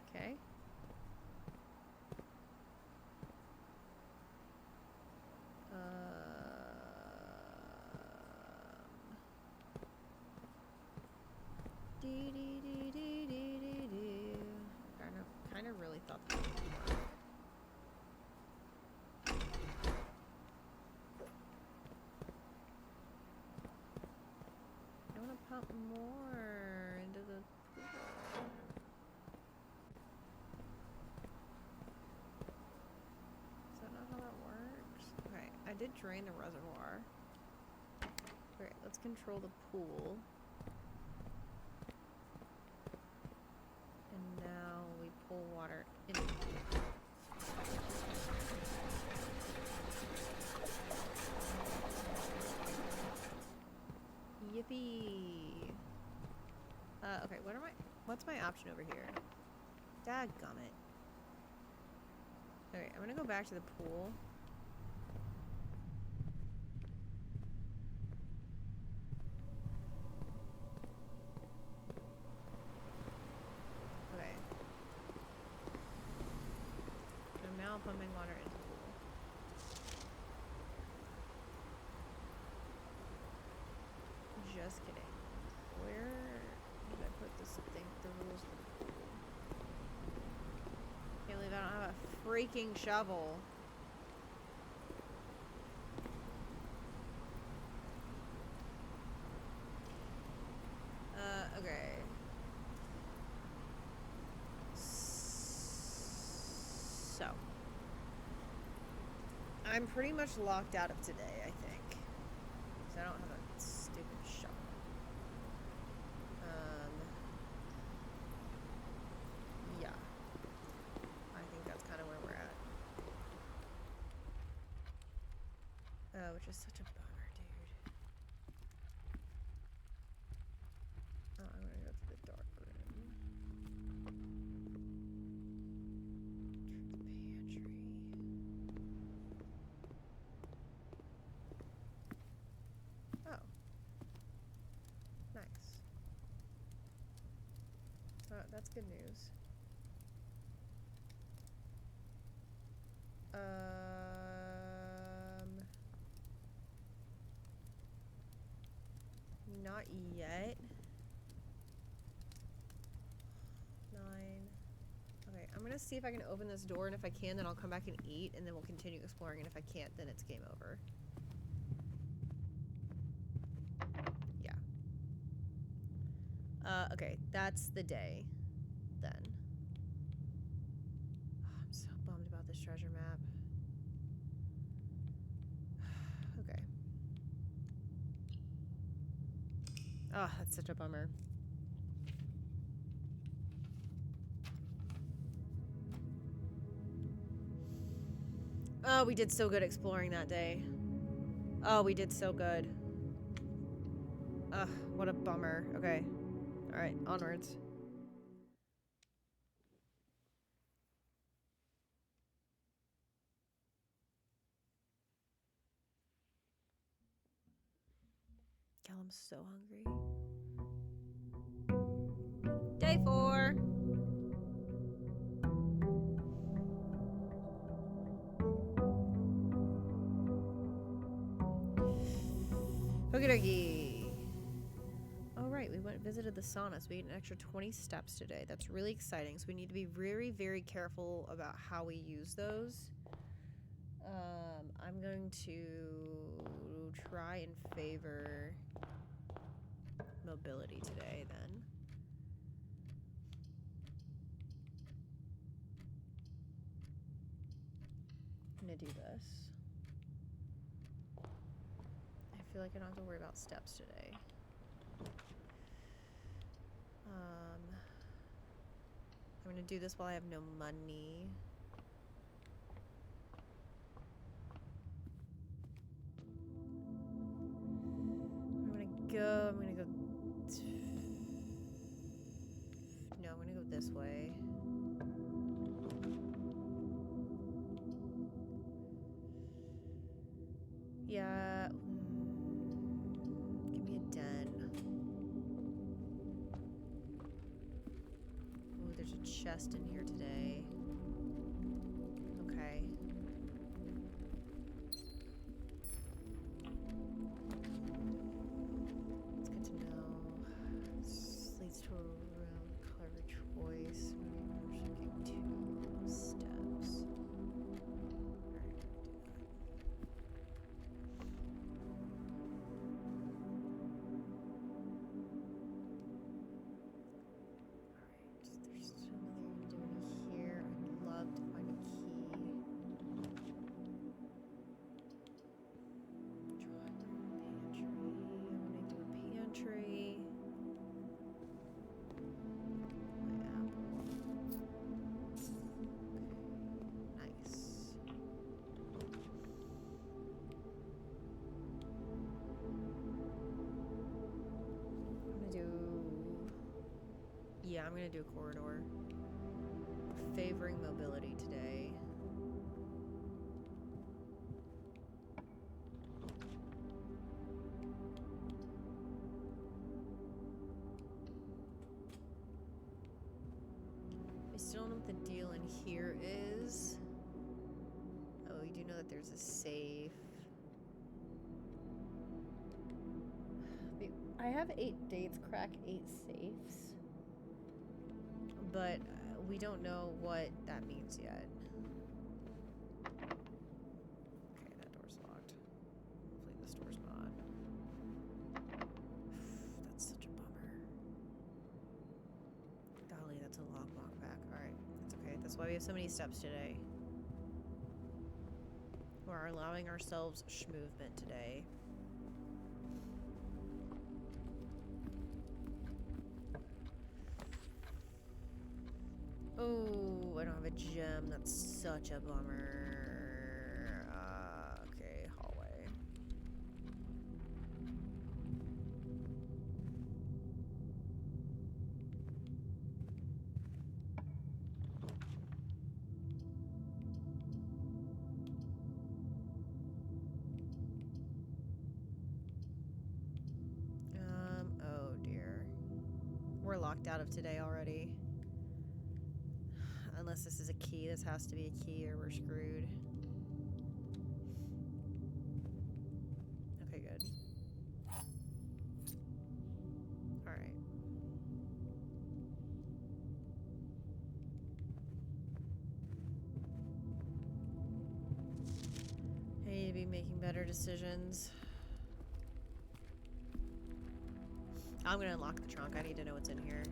Okay. Dee dee dee dee dee dee dee. Kind of really thought that would work. I want to pump more into the pool. Is that not how that works? Okay, I did drain the reservoir. Alright, let's control the pool. And now we pull water into the pool. Yippee! Okay, what's my option over here? Dadgummit. Okay, I'm gonna go back to the pool. Okay. I'm now pumping water into the pool. Just kidding. Where did I put this thing? The rules for the pool. Can't believe I don't have a freaking shovel. Okay. So. I'm pretty much locked out of today, I think. Because I don't have a stupid shovel. Yeah. I think that's kind of where we're at. Which is such a bummer, dude. Oh, I'm gonna go to the dark room. The pantry. Oh. Nice. That's good news. Not yet. 9. Okay, I'm gonna see if I can open this door, and if I can, then I'll come back and eat, and then we'll continue exploring, and if I can't, then it's game over. Yeah. Okay, that's the day, then. Oh, I'm so bummed about this treasure map. Okay. Oh, that's such a bummer. Oh, we did so good exploring that day. Oh, we did so good. Ugh, what a bummer. Okay. Alright, onwards. God, I'm so hungry. Day 4. Okie dokie. All right, we went and visited the sauna, so we get an extra 20 steps today. That's really exciting. So we need to be very, very careful about how we use those. I'm going to try and favor mobility today, then. I'm gonna do this. I feel like I don't have to worry about steps today. I'm gonna do this while I have no money. I'm gonna go. No, I'm gonna go this way. Yeah. Give me a den. Ooh, there's a chest in here today. Okay. It's good to know. This leads to a room color of choice. Maybe we're taking 2 steps. Alright, there's still nothing to do here. I'd love to find a key. Draw the pantry. I'm gonna do a pantry. My apple. Nice. I'm gonna do a corridor. Favoring mobility today. I still don't know what the deal in here is. Oh, you do know that there's a safe. I have 8 dates, crack 8 safes. But we don't know what that means yet. Okay, that door's locked. Hopefully this door's not. That's such a bummer. Golly, that's a long walk back. Alright, that's okay. That's why we have so many steps today. We're allowing ourselves schmovement today. Oh, I don't have a gem. That's such a bummer. Okay, hallway. Oh dear. We're locked out of today already. Unless this is a key. This has to be a key or we're screwed. Okay, good. Alright. I need to be making better decisions. I'm gonna unlock the trunk. I need to know what's in here.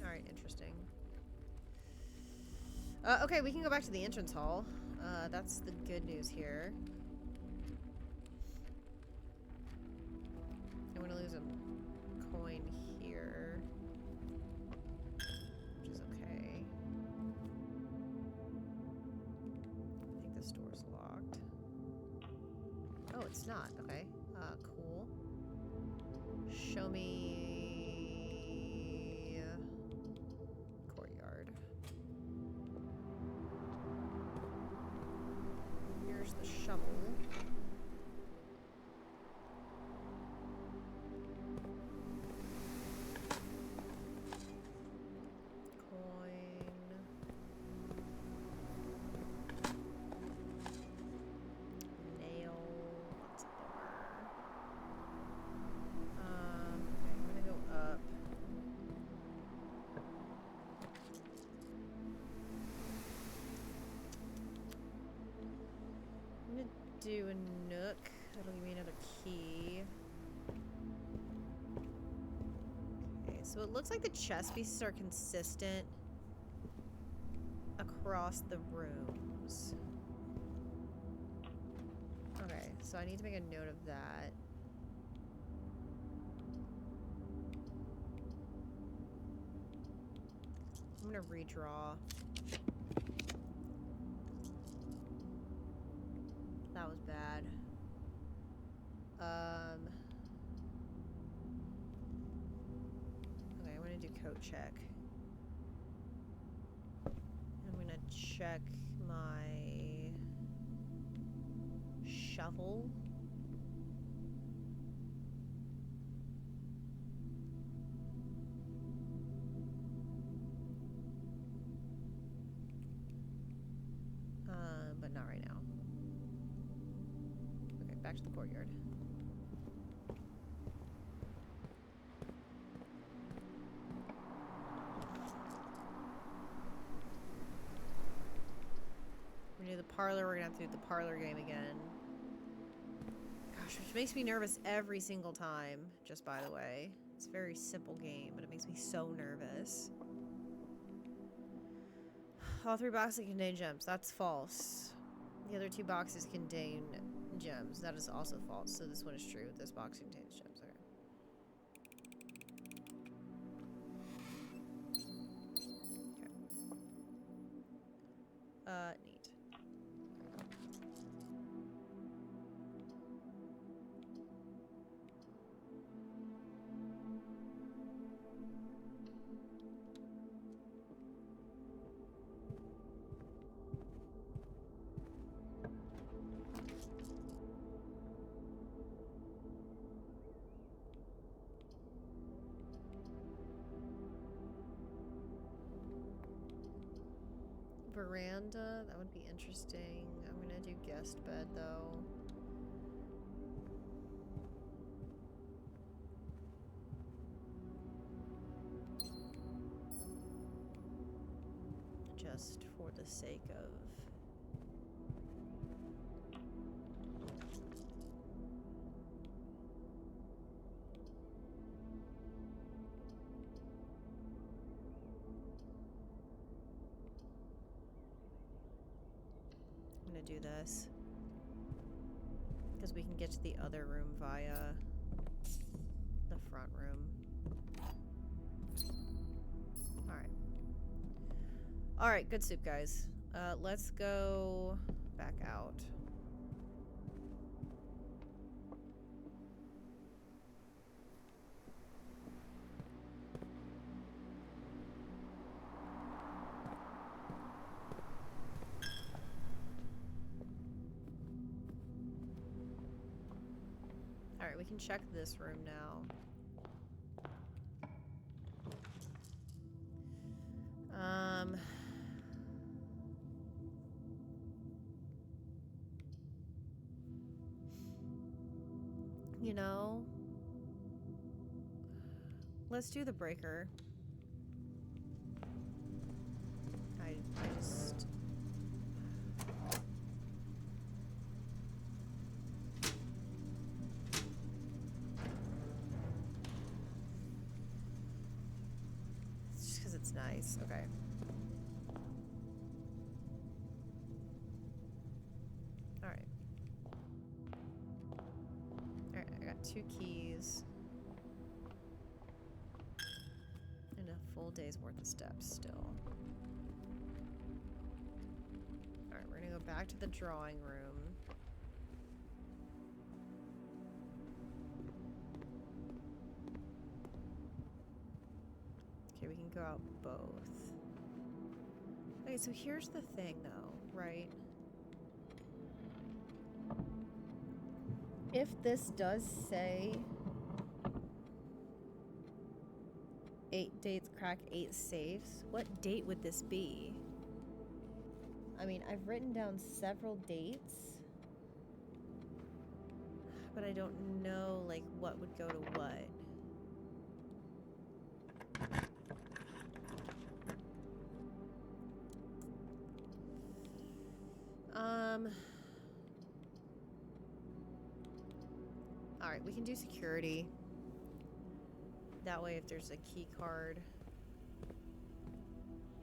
Alright, interesting. Okay, we can go back to the entrance hall. That's the good news here. I'm gonna lose a coin here, which is okay. I think this door's locked. Oh, it's not. Okay. Cool. Show me courtyard. Here's the shovel. Do a nook. That'll give me another key. Okay, so it looks like the chess pieces are consistent across the rooms. Okay, so I need to make a note of that. I'm gonna redraw. That was bad. Okay, I'm gonna do coat check. I'm gonna check my shovel. But not right now. Back to the courtyard. We do the parlor. We're gonna have to do the parlor game again. Gosh, which makes me nervous every single time, just by the way. It's a very simple game, but it makes me so nervous. All 3 boxes contain gems. That's false. The other 2 boxes contain gems. That is also false. So this one is true. This box contains gems. Okay. Neat. Veranda, that would be interesting. I'm gonna do guest bed though. Just for the sake of do this because we can get to the other room via the front room. Alright, good soup, guys. Let's go back out. Alright, we can check this room now. You know, let's do the breaker. I just... It's just because it's nice. Okay. Alright. Alright, I got 2 keys. full day's worth of steps still. Alright, we're gonna go back to the drawing room. Okay, we can go out both. Okay, so here's the thing though, right? If this does say 8 dates, crack 8 safes, what date would this be? I mean, I've written down several dates, but I don't know, like, what would go to what. Alright, we can do security. That way, if there's a key card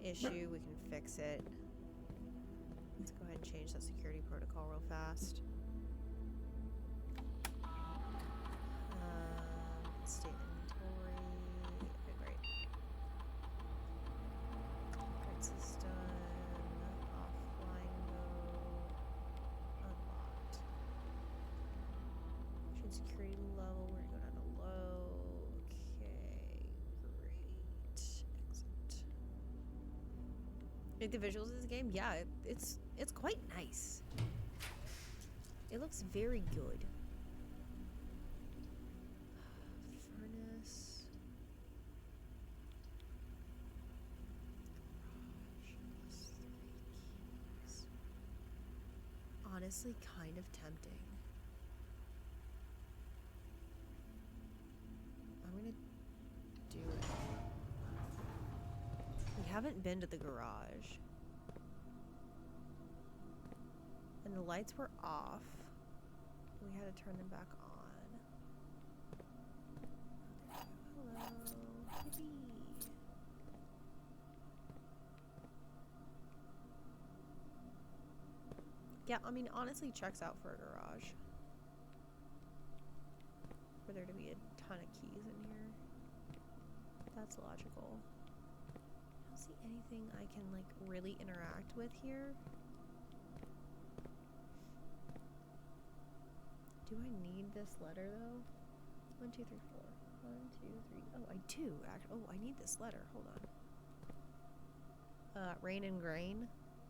issue, we can fix it. Let's go ahead and change that security protocol real fast. State inventory. Okay, great. Prince is done. Offline mode. Unlocked. Change security level. We're gonna go down to low. Okay, great. Exit. Like the visuals of this game, yeah, it's quite nice. It looks very good. Furnace. Garage. +3 keys. Honestly, kind of tempting. I'm gonna do it. We haven't been to the garage. And the lights were off. We had to turn them back on. Hello. Yippee. Yeah, I mean, honestly, checks out for a garage. For there to be a ton of keys in here. That's logical. I don't see anything I can, like, really interact with here. Do I need this letter, though? 1, 2, 3, 4. 1, 2, 3. Oh, I do. Oh, I need this letter. Hold on. Rain and grain.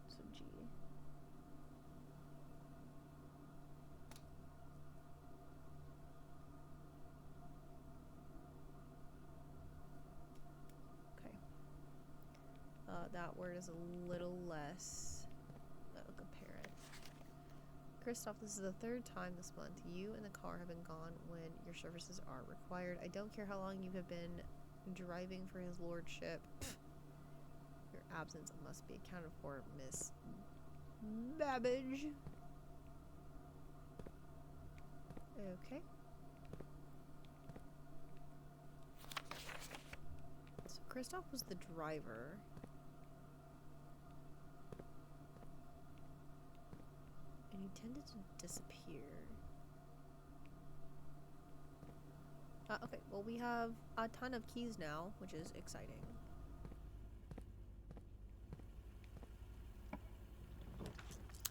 So G. Okay. That word is a little less apparent. Christoph, this is the 3rd time this month you and the car have been gone when your services are required. I don't care how long you have been driving for his lordship. Your absence must be accounted for, Miss Babbage. Okay. So Christoph was the driver. And he tended to disappear. Okay, well we have a ton of keys now, which is exciting.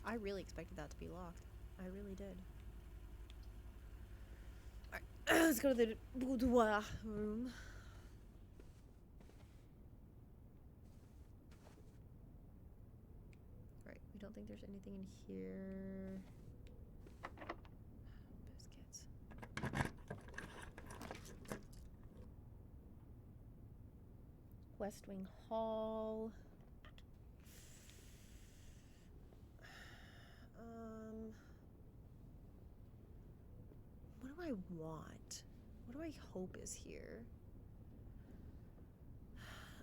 I really expected that to be locked. I really did. Alright, let's go to the boudoir room. Right, we don't think there's anything in here. Biscuits. West Wing Hall. What do I want? What do I hope is here?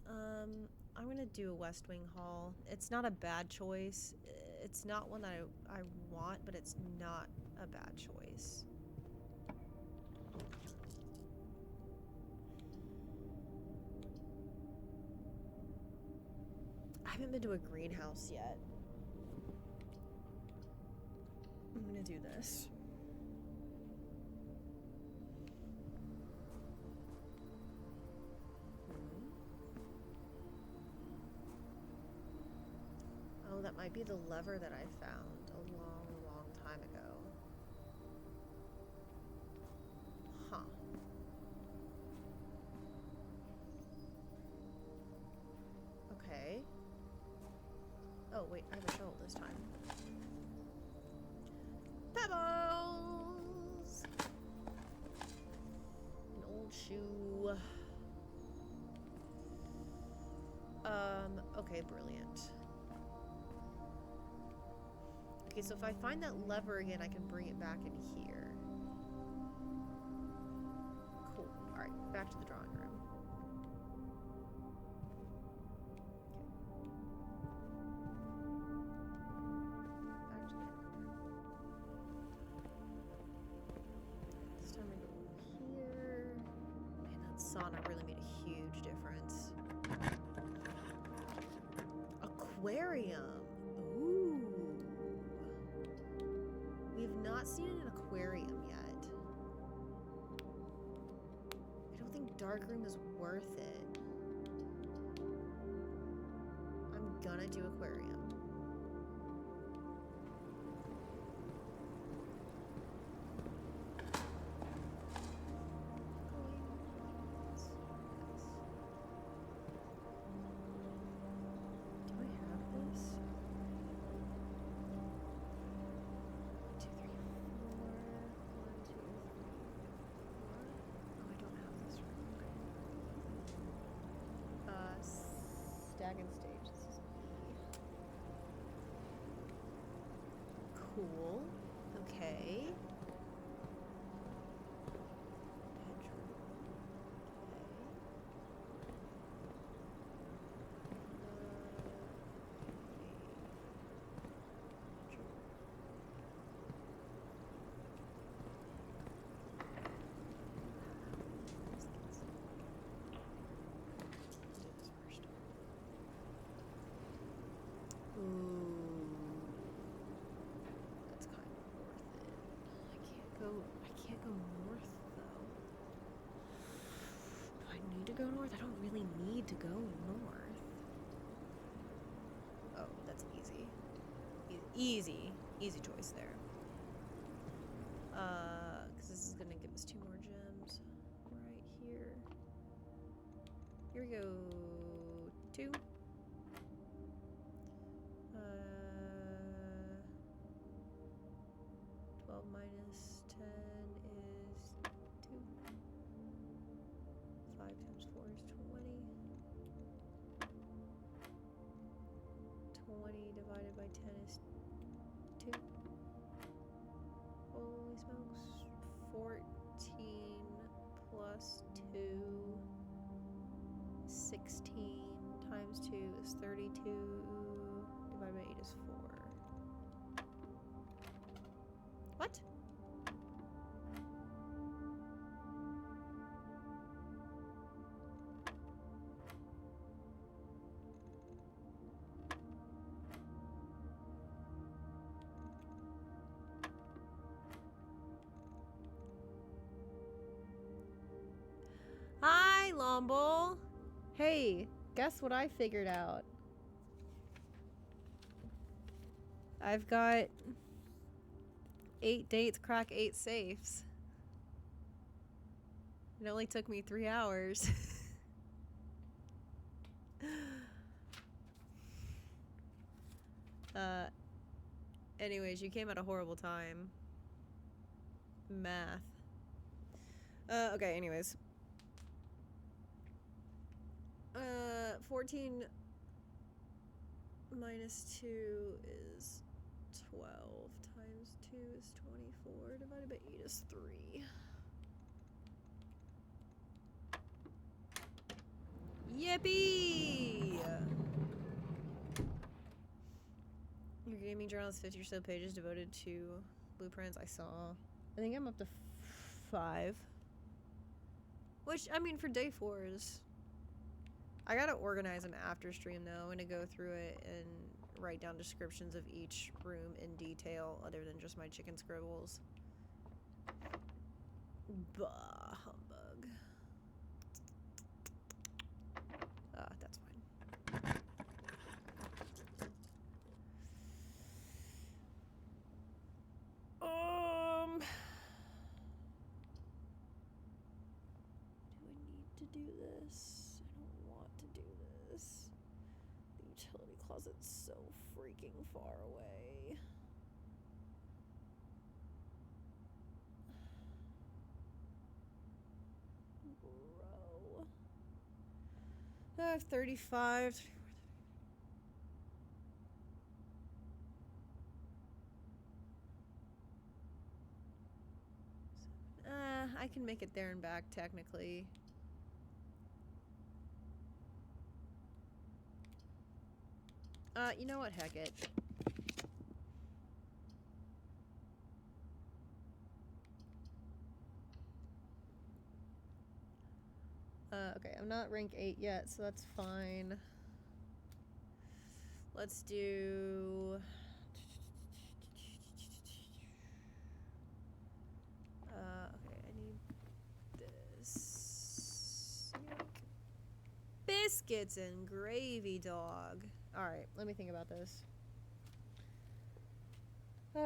I'm gonna do a West Wing Hall. It's not a bad choice. It's not one that I want, but it's not a bad choice. I haven't been to a greenhouse yet. I'm gonna do this. that might be the lever that I found a long, long time ago. Huh. Okay. Oh, wait, I have a shovel this time. Pebbles! An old shoe. Okay, brilliant. Okay, so if I find that lever again, I can bring it back in here. Cool. Alright, back to the drawing room. Back to the drawing room. This time I go here. Man, that sauna really made a huge difference. Aquarium. Ooh. We've not seen an aquarium yet. I don't think darkroom is worth it. I'm gonna do aquarium. Dragon stage. This is cool. Okay. Bedroom. That's kind of worth it. I can't go north though. Do I need to go north? I don't really need to go north. Oh, that's easy. Easy choice there. Because this is gonna give us 2 more gems right here. Here we go. 2. 12 minus 10 is 2. 5 times 4 is 20. 20 divided by 10 is 2. Holy smokes. 14 plus 2. 16 times 2 is 32. Divided by 8 is 4. What? Hi, Lomble. Hey, guess what I figured out? I've got 8 dates, crack 8 safes. It only took me 3 hours. Anyways, you came at a horrible time. Math. Okay, anyways. 14 minus 2 is 12 times 2 is 24 divided by 8 is 3. Yippee! Your gaming journal has 50 or so pages devoted to blueprints. I saw. I think I'm up to 5. Which, I mean, for day 4s. I gotta organize them after stream though. I'm gonna go through it and write down descriptions of each room in detail other than just my chicken scribbles. Bah, humbug. That's fine. do this. I don't want to do this. The utility closet's so freaking far away. Bro. I have 35. I can make it there and back, technically. You know what? Heck it. Okay, I'm not rank 8 yet, so that's fine. Let's do... okay, I need this. Biscuits and gravy, dog. Alright, let me think about this. Where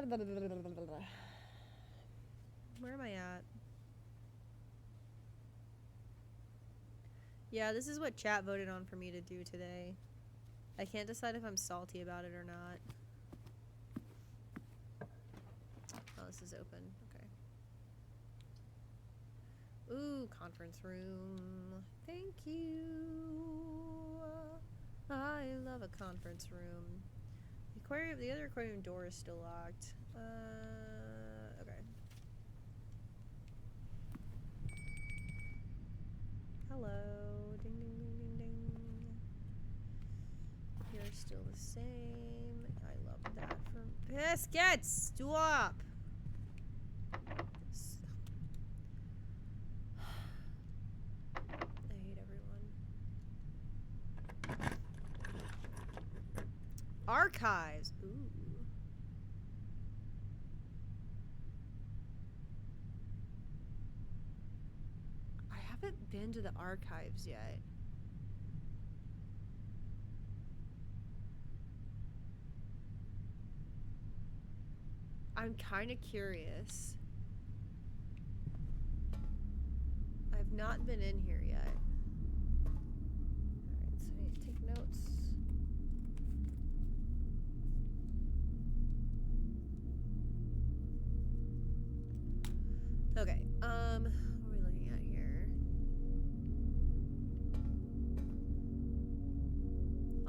am I at? Yeah, this is what chat voted on for me to do today. I can't decide if I'm salty about it or not. Oh, this is open. Okay. Ooh, conference room. Thank you. I love a conference room. The other aquarium door is still locked. Okay. Hello. Ding, ding, ding, ding, ding. You're still the same. I love that from biscuits. Stop. I hate everyone. Archives. Ooh. I haven't been to the archives yet. I'm kind of curious. I've not been in here yet. Alright, so I need to take notes. Okay, what are we looking at here?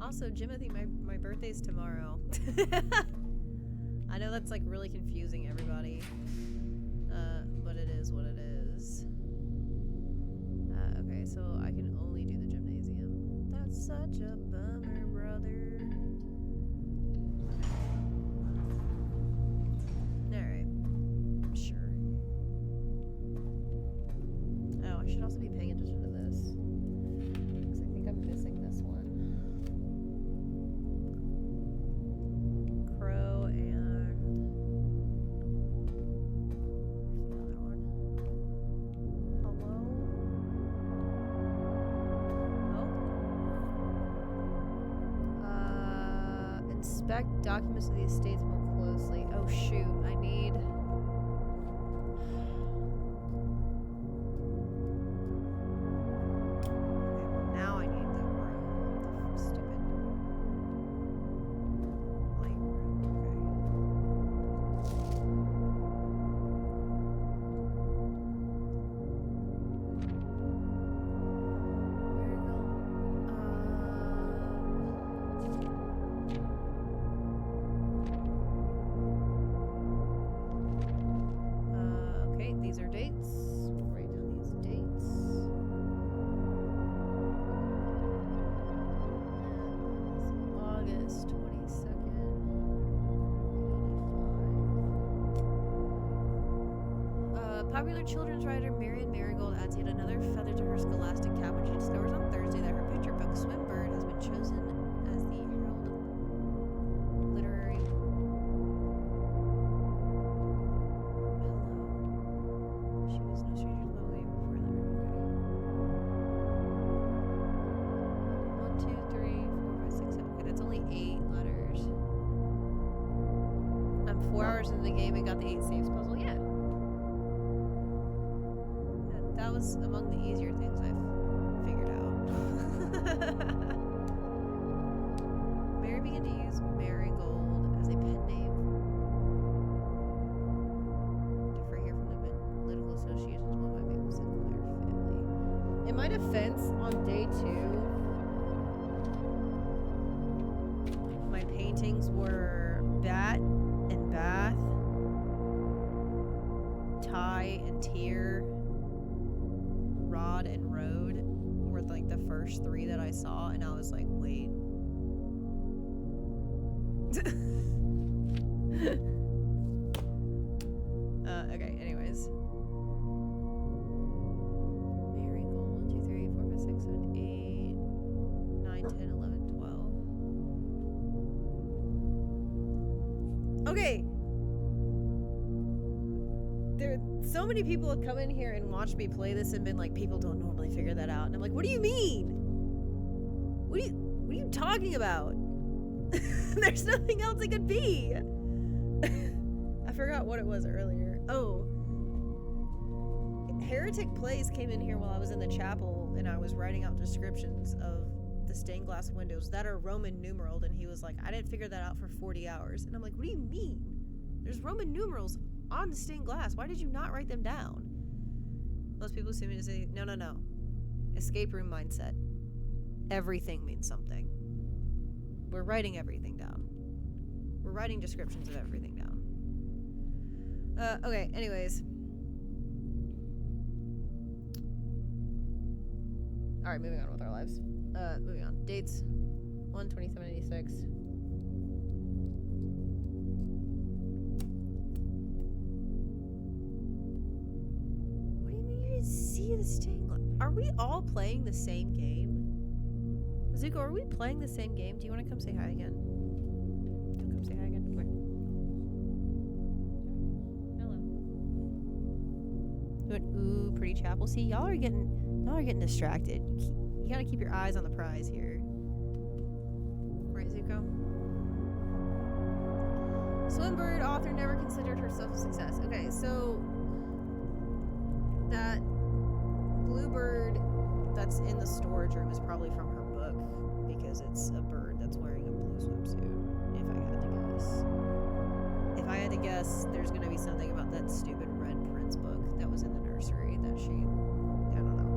Also, Jimothy, my birthday's tomorrow. I know that's like really confusing everybody, but it is what it is. Okay, so I can only do the gymnasium. That's such a bummer, brother. Alright. Sure. Oh, I should also be paying attention to this. Because I think I'm missing this one. Crow and... Where's the other one? Hello? Oh? Inspect documents of the estates more closely. Oh shoot, I need... Now I need the room. The stupid light room. Okay. Okay, these are dates. We'll write down these dates. August 22nd, 85. Popular children's writer Marian Marigold adds yet another feather to her scholastic cap when she discovers on Thursday that her picture book, Swimbird, has been chosen as the Herald Literary... Hello. She was no stranger to love game before that. Okay. 1, 2, 3, 4, 5, 6, 7. Okay, that's only 8 letters. I'm 4 hours into the game and got the 8 saves puzzle. Yeah. That was among the easier things I've figured out. Mary began to use Marigold as a pen name to free her from the political associations with my Maple Sinclair family. In my defense, on day 2, my paintings were Bat and Bath, Tie and Tear, Rod and Road were like the first 3 that I saw, and I was like, wait. Okay, anyways. Marigold, 1, 2, 3, 4, 5, 6, 7, 8, 9, 10, 11, 12. Okay. So many people have come in here and watched me play this and been like, people don't normally figure that out. And I'm like, what do you mean? What are you talking about? There's nothing else it could be. I forgot what it was earlier. Oh. Heretic Plays came in here while I was in the chapel and I was writing out descriptions of the stained glass windows that are Roman numeraled, and he was like, I didn't figure that out for 40 hours. And I'm like, what do you mean? There's Roman numerals on the stained glass. Why did you not write them down? Most people assume me to say, no. Escape room mindset. Everything means something. We're writing everything down. We're writing descriptions of everything down. Okay, anyways. Alright, moving on with our lives. Moving on. Dates. 1/27/86. See the stained glass. Are we all playing the same game? Zuko, are we playing the same game? Do you want to come say hi again? You want to come say hi again? Come here. Hello. You went, ooh, pretty chapel. See, y'all are getting distracted. You gotta keep your eyes on the prize here. Right, Zuko? Swimbird author never considered herself a success. Okay, so that bluebird that's in the storage room is probably from her book, because it's a bird that's wearing a blue swimsuit, if I had to guess. If I had to guess, there's going to be something about that stupid Red Prince book that was in the nursery that I don't know.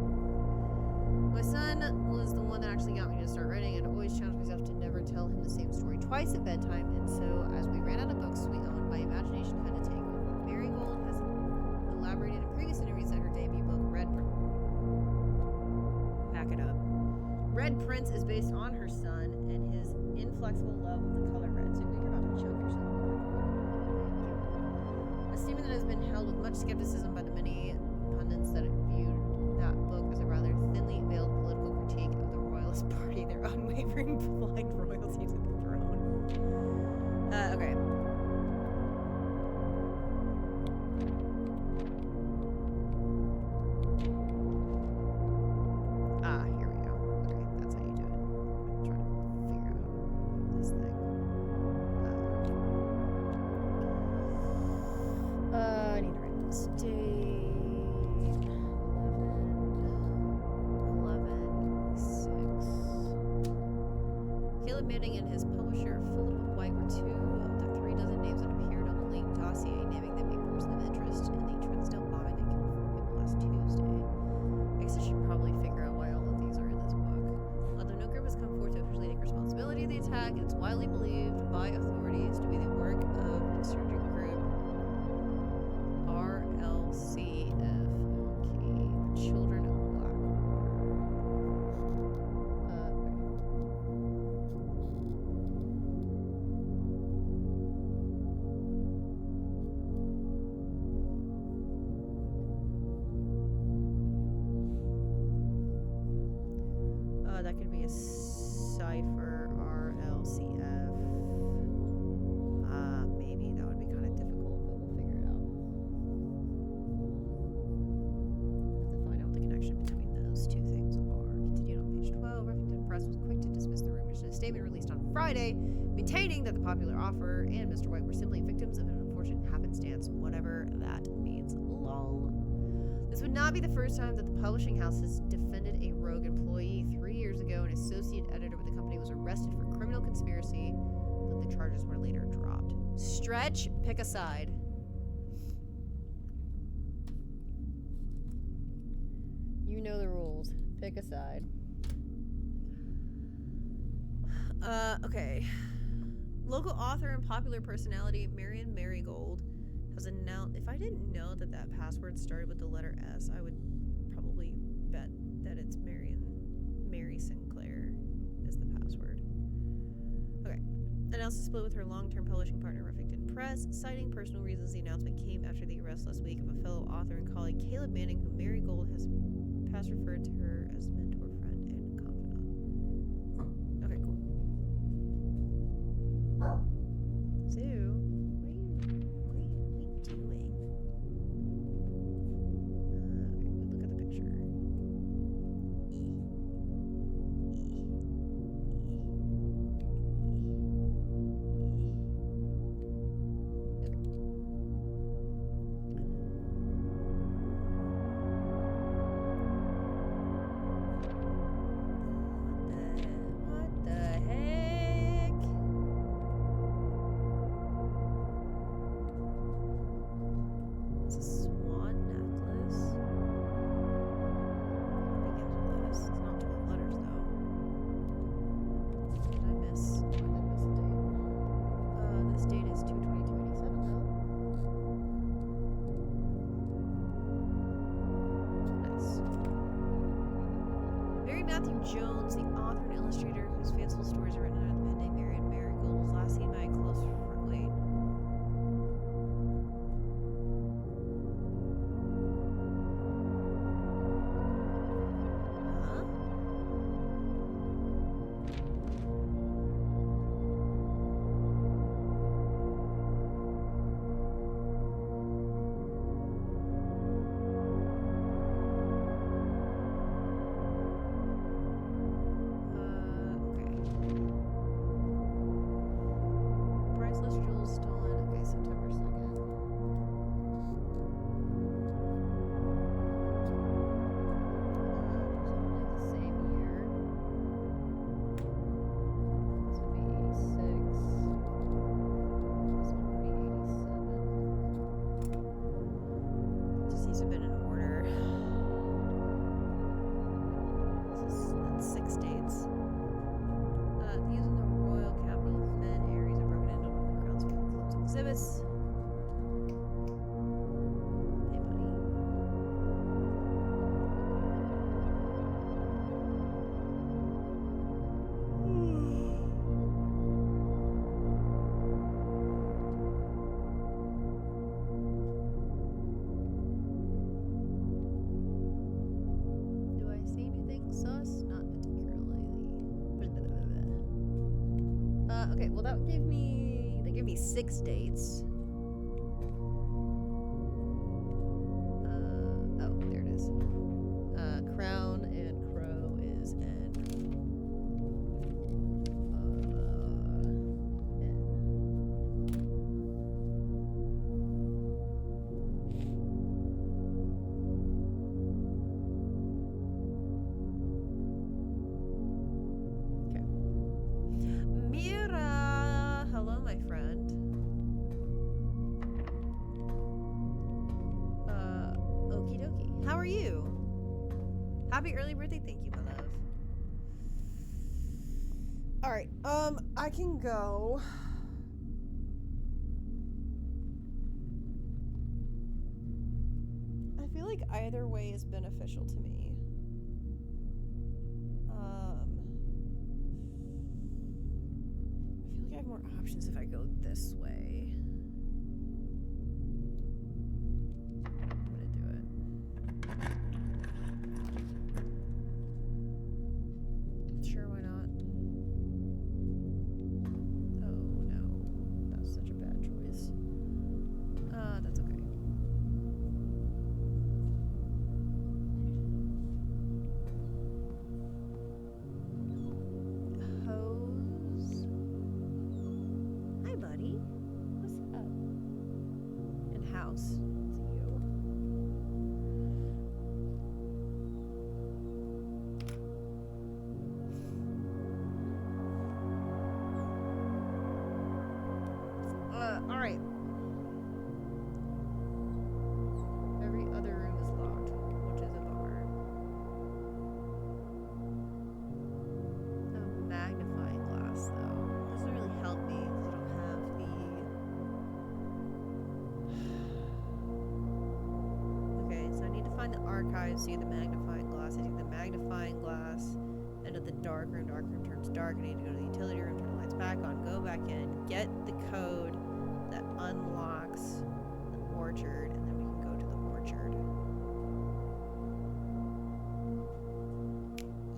My son was the one that actually got me to start writing, and always challenged myself to never tell him the same story twice at bedtime, and so as we ran out of books we owned, my imagination had to take over. Marigold has elaborated in previous interviews that her debut book, Red Prince is based on her son and his inflexible love of the color red. So you're about to choke yourself. A statement that has been held with much skepticism by the many pundits that viewed that book as a rather thinly veiled political critique of the Royalist Party, their unwavering blind royalty to the throne. Okay. Manning and his publisher Philip White were 2 of the 3 dozen names that appeared on the leaked dossier, naming them a person of interest in the Trinsdale bombing that killed 4 people last Tuesday. I guess I should probably figure out why all of these are in this book. Although no group has come forth to officially take responsibility of the attack, it's widely believed by authorities to be the work of insurgent group RLCF, the Children of that could be a cipher, RLCF. Maybe that would be kind of difficult, but we'll figure it out. Have to find out what the connection between those 2 things are. Continued on page 12. Huffington Press was quick to dismiss the rumors in a statement released on Friday, maintaining that the popular offer and Mr. White were simply victims of an unfortunate happenstance, whatever that means. Lol. This would not be the first time that the publishing house has defended a rogue employee. 3 years ago, an associate editor with the company was arrested for criminal conspiracy, but the charges were later dropped. Stretch, pick a side. You know the rules. Pick a side. Okay. Local author and popular personality Marion Marigold has announced. If I didn't know that that password started with the letter S, I would probably bet that it's Mary Sinclair is the password. Okay. Announced a split with her long-term publishing partner Ruffington Press, citing personal reasons. The announcement came after the arrest last week of a fellow author and colleague, Caleb Manning, who Marigold has past referred to her as mentor, friend, and confidant. Okay, cool. So, what are you doing? Okay, look at the picture. What the heck? It's a swan necklace. Begins with this. It's not 12 letters though. Did I miss? Oh, I did miss a date. This date is 2/22/87 though. Nice. Mary Matthew Jones, the author and illustrator whose fanciful stories are written under the pen name Marion Marigold, was last seen by a close friend. Wait. Huh? Okay. Priceless jewels stolen. Okay, September 2nd. Presumably the same year. This would be 86. This one would be 87. Just needs to have been in order. That's 6 dates. These in the royal capital of Fen, Aries are broken into one of the grounds for closed exhibits. Hey, buddy. Do I see anything sus? Not particularly. Okay, well that gave me 6 dates. Oh, there it is. Crown and Crow is N. Okay. Mira! Hello, my friend. Okie dokie. How are you? Happy early birthday. Thank you, my love. Alright, I can go. I feel like either way is beneficial to me. I feel like I have more options if I go this way. I'm gonna do it. Sure, why not? Oh no, that's such a bad choice. That's okay. Hose. Hi, buddy. What's up? And house. It's you. the archives to get the magnifying glass. I take the magnifying glass, enter the dark room turns dark. I need to go to the utility room, turn the lights back on, go back in, get the code that unlocks the orchard, and then we can go to the orchard.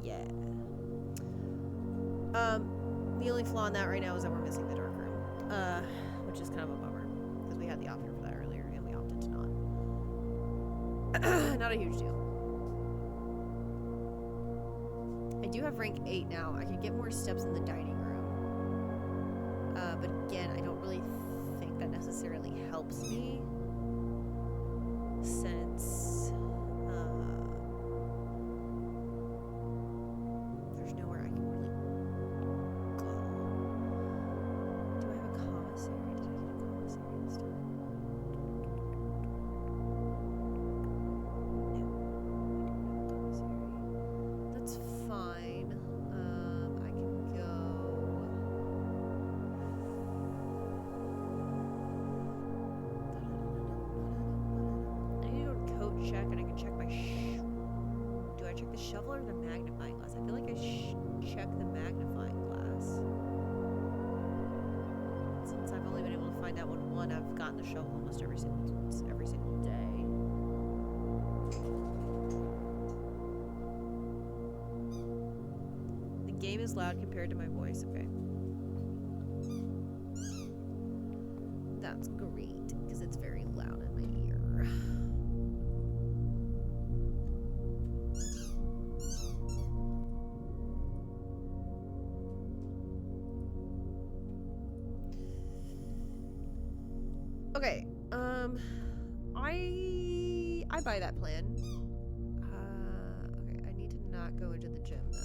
Yeah. The only flaw in that right now is that we're missing the dark room, which is kind of a bummer because we had the option for that earlier and we opted to not. Not a huge deal. I do have rank 8 now. I can get more steps in the dining room, but again, I don't really think that necessarily helps me since there's nowhere I can really go. Do I have a commissary? Did I get a commissary this time? No, I don't have a commissary. That's fine. I can go. I need to go to code check, and I can check my. Do I check the shovel or the magnifying glass? I feel like I check the magnifying glass. Since I've only been able to find out one, I've gotten the shovel almost every single day. The game is loud compared to my voice. Okay. That's great, because it's very loud in my ear. Okay, I buy that plan. Okay, I need to not go into the gym though.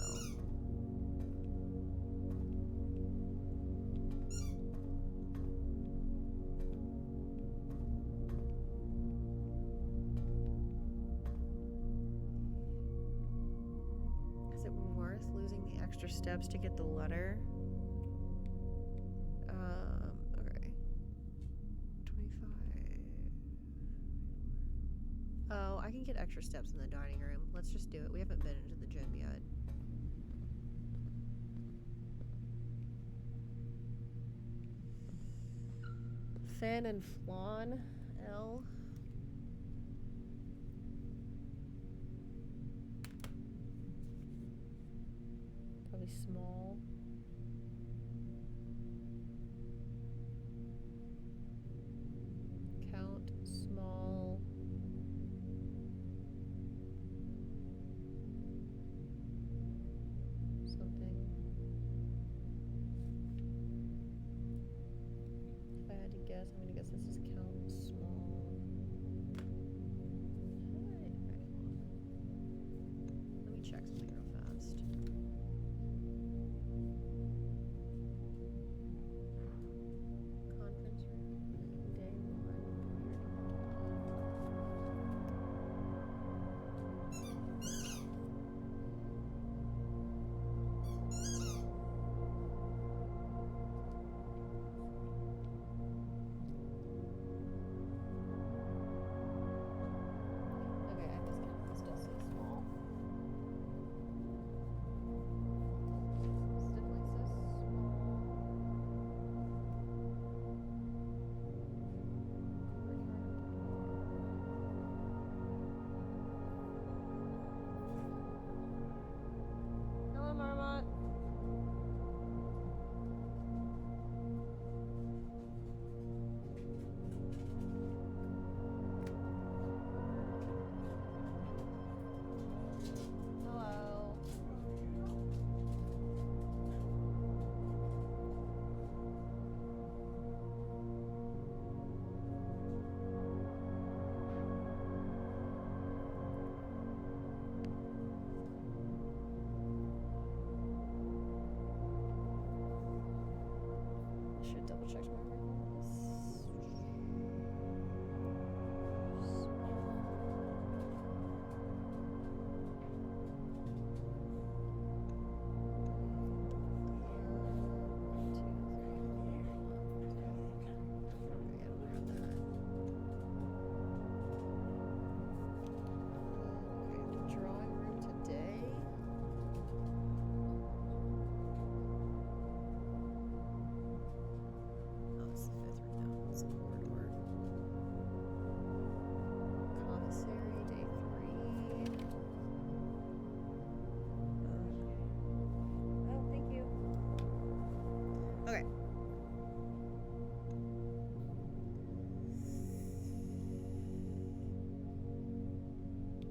Is it worth losing the extra steps to get the letter? Okay. 25. Oh, I can get extra steps in the dining room. Let's just do it. We haven't been into the gym yet. Fan and flan, L. Probably small. Count small. Something. If I had to guess, I'm gonna guess this is count small. Alright, hold on. Let me check something real fast.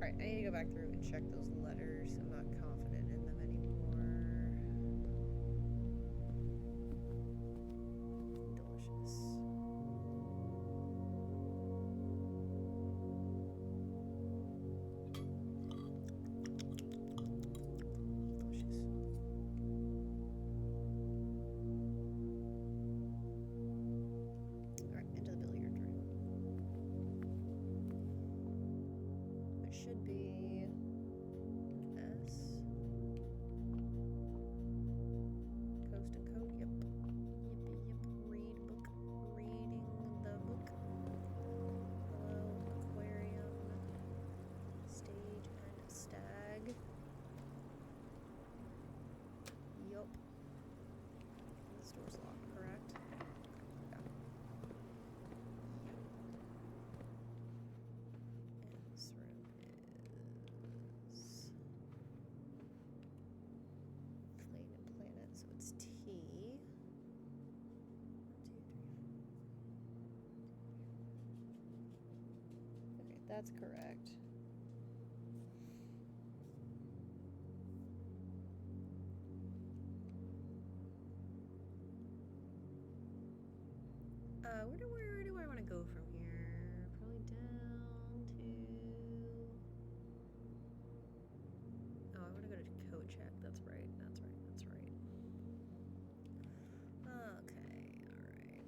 Alright, I need to go back through and check those letters. I'm not confident in them anymore. Delicious. Alright, into the billiard room. It should be an S. Coast and coat, yep. Yippee yip. Read book. Reading the book. Hello, aquarium. Stage and stag. Yup. This door's locked, correct? Yeah. And this room is Flame and Planet, so it's T. 1, 2, 3, 4. Okay, that's correct. Where do I want to go from here? Probably down to... Oh, I want to go to code check. That's right. That's right. That's right. Okay. All right.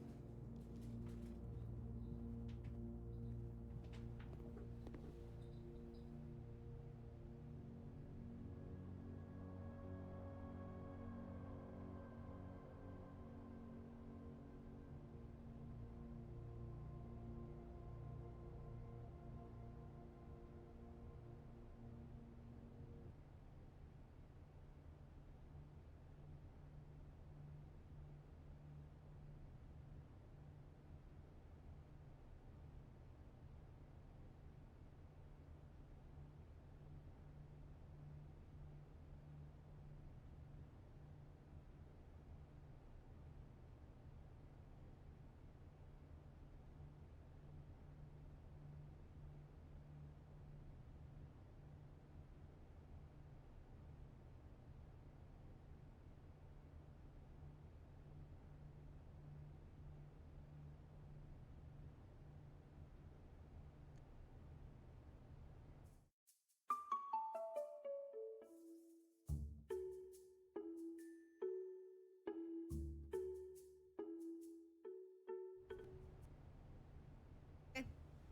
Okay.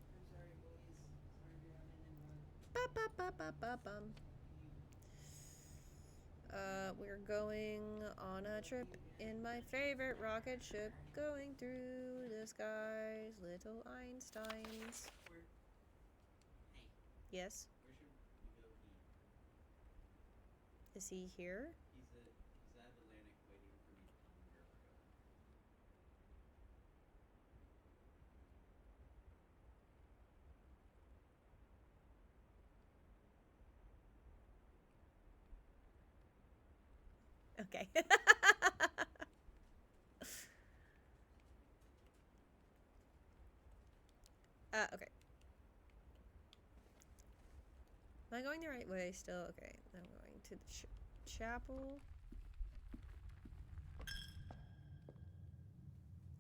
I'm sorry, boys. Sorry to be running in one. Ba-ba-ba-ba-ba-bum. We're going on a trip in my favorite rocket ship, going through the skies, little Einsteins. Hey, Yes? where should we go pee? Is he here? He's at Atlantic waiting for me to tell him where we're going. Okay. Okay. Am I going the right way still? Okay, I'm going to the chapel.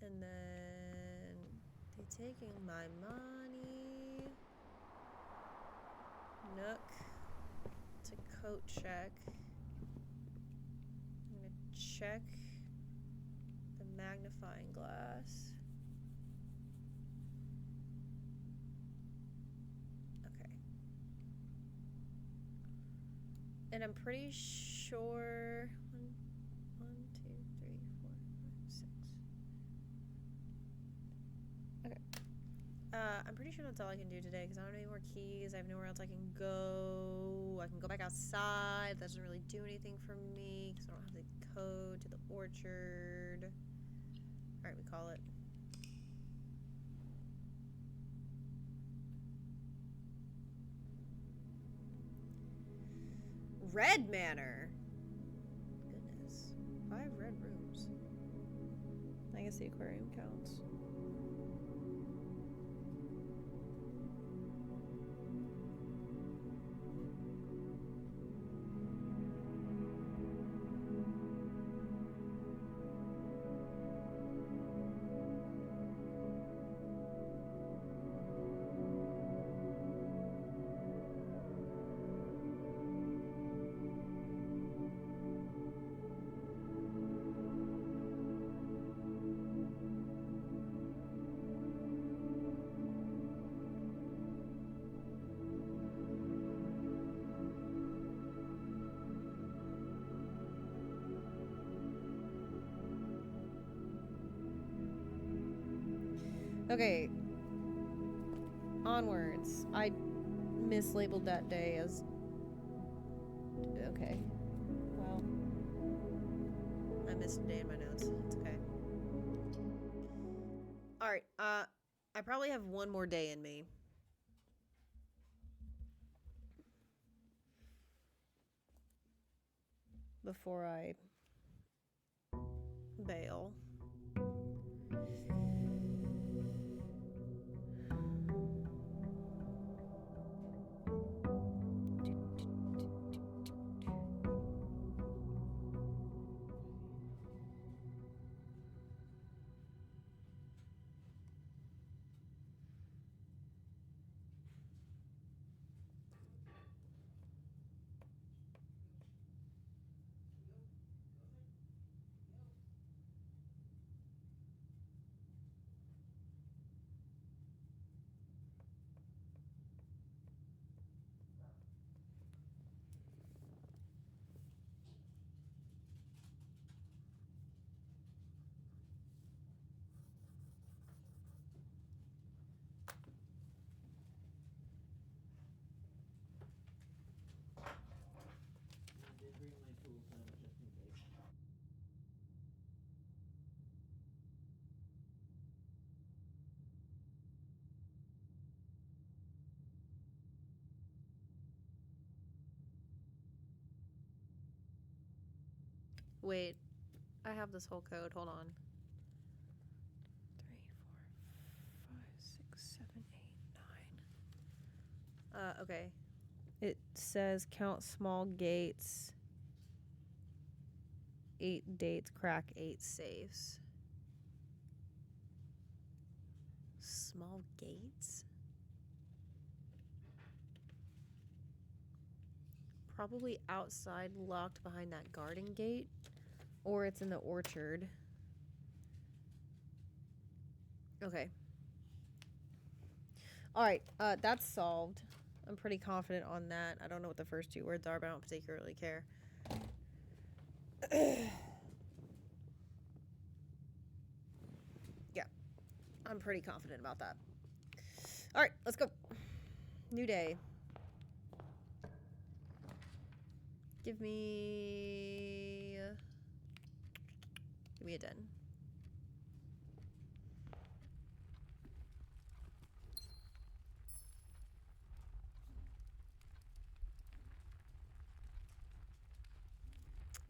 And then they taking my money. Nook to coat check. I'm gonna check the magnifying glass. Okay. And I'm pretty sure one, 2, 3, 4, 5, 6. Okay. I'm pretty sure that's all I can do today because I don't have any more keys. I have nowhere else I can go. I can go back outside. That doesn't really do anything for me because I don't have the code to the orchard. Alright, we call it. Red Manor. Goodness. 5 red rooms. I guess the aquarium counts. Okay. Onwards. I mislabeled that day as... Okay. Well. I missed a day in my notes. It's okay. Alright, I probably have one more day in me. Before I bail. I did bring my tools down just in case. Wait, I have this whole code. Hold on. 3, 4, 5, 6, 7, 8, 9. Okay. It says count small gates, 8 dates, crack 8 safes. Small gates? Probably outside, locked behind that garden gate. Or it's in the orchard. Okay. Alright, that's solved. I'm pretty confident on that. I don't know what the first 2 words are, but I don't particularly care. Yeah. I'm pretty confident about that. Alright, let's go. New day. Give me a den.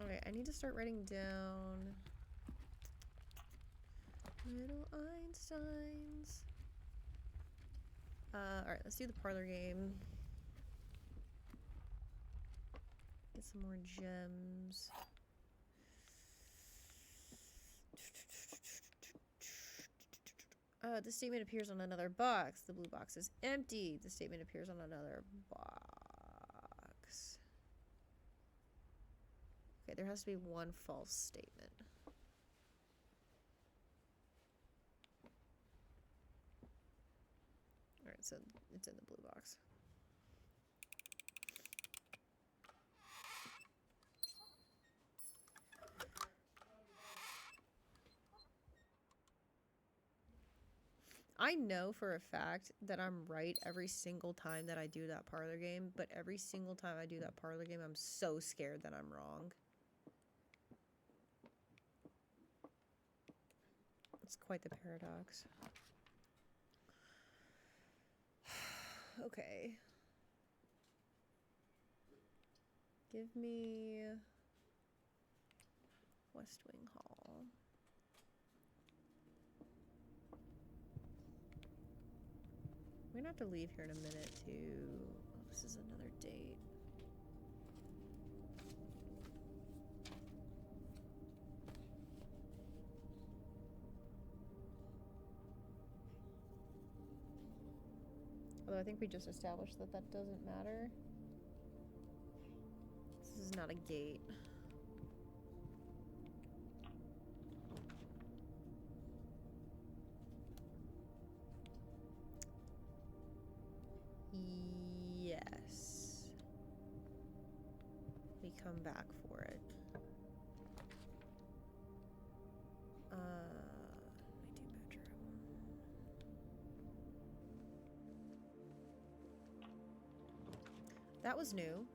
Okay, I need to start writing down little Einsteins. Alright, let's do the parlor game. Get some more gems. The statement appears on another box. The blue box is empty. The statement appears on another box. Okay, there has to be one false statement. Alright, so it's in the blue box. I know for a fact that I'm right every single time that I do that parlor game, but every single time I do that parlor game, I'm so scared that I'm wrong. It's quite the paradox. Okay. Give me West Wing Hall. We're gonna have to leave here in a minute to... Oh, this is another date. Although I think we just established that that doesn't matter. This is not a gate. Yes. We come back for it. My 2 bedroom. That was new.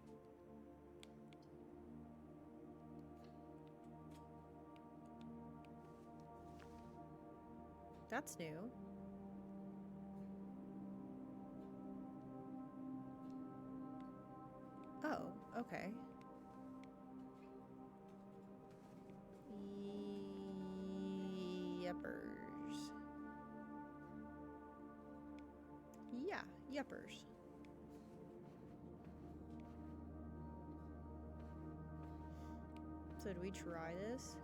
That's new. Oh, okay. Yuppers. Yeah, yuppers. So do we try this?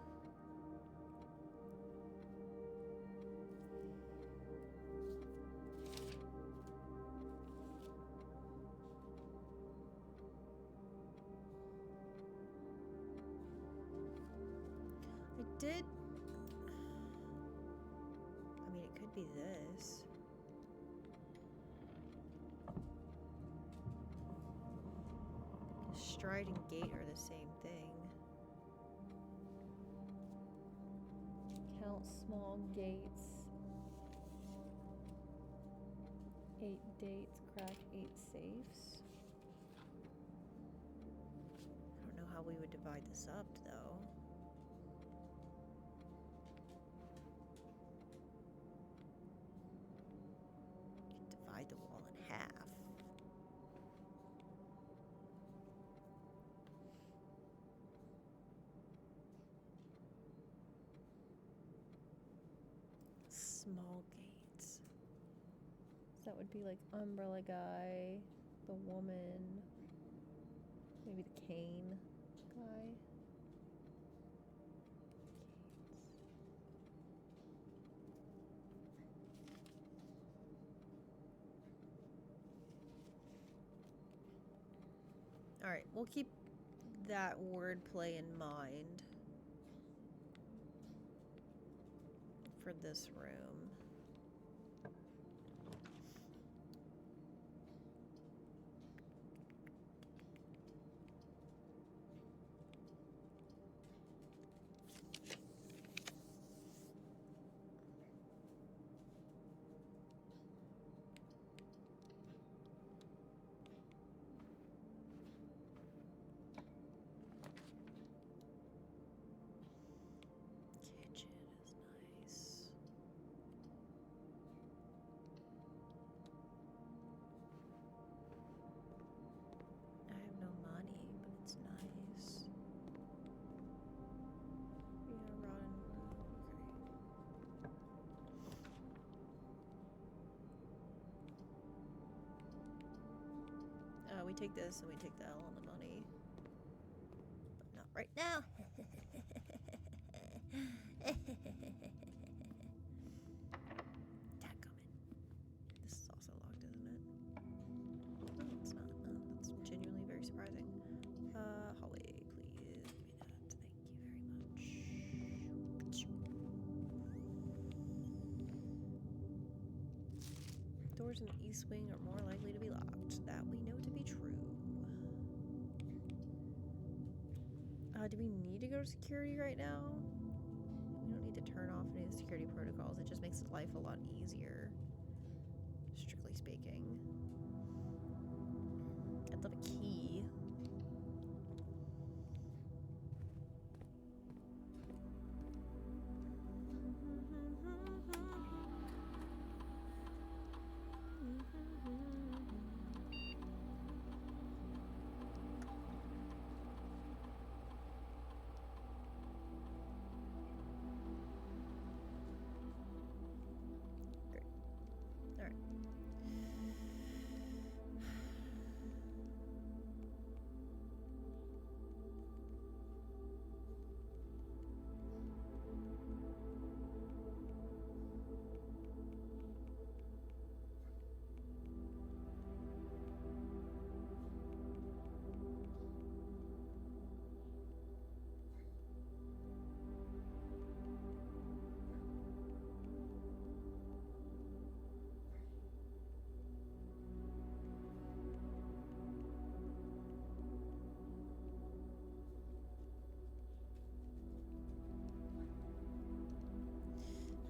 I did. I mean, it could be this. Stride and gate are the same thing. Count small gates. 8 dates, crack 8 safes. I don't know how we would divide this up, though. Divide the wall in half. Small gates. So that would be like umbrella guy, the woman, maybe the cane guy. All right, we'll keep that wordplay in mind for this room. Kitchen is nice. I have no money, but it's nice. Yeah, rotten okay. We take this and we take the L on the money. But not right now. Dadgummit. This is also locked, isn't it? No, it's not. Oh, that's genuinely very surprising. Hallway, please. Give me that. Thank you very much. Doors in the east wing are more likely to be locked. That we know to be true. Do we need to go to security right now? We don't need to turn off any of the security protocols. It just makes life a lot easier, strictly speaking. I'd love a key.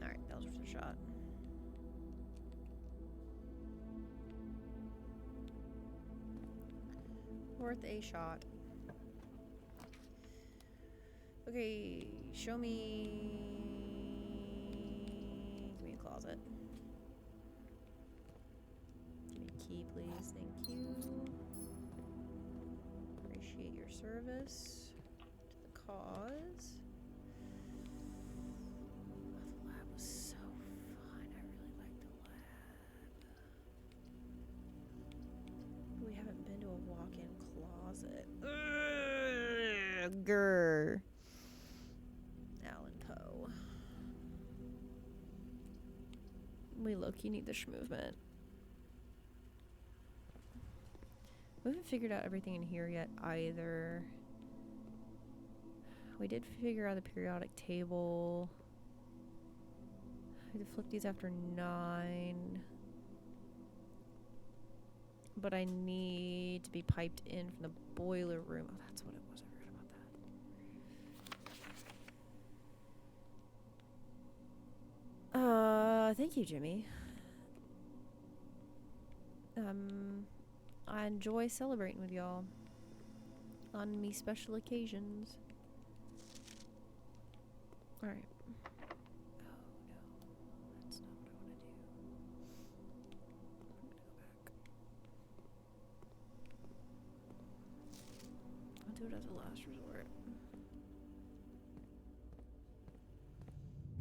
Alright, that was worth a shot. Worth a shot. Okay, show me. Give me a closet. Give me a key, please. Thank you. Appreciate your service to the cause. Oh, the lab was so fun. I really liked the lab. We haven't been to a walk-in closet. Ugh, grr. Alan Poe. We look, you need the movement. We haven't figured out everything in here yet either. We did figure out the periodic table. I had to flip these after 9. But I need to be piped in from the boiler room. Oh, that's what it was. I forgot about that. Thank you, Jimmy. I enjoy celebrating with y'all on me special occasions. Alright. Oh no, that's not what I want to do. I'm gonna go back. I'll do it as a last resort.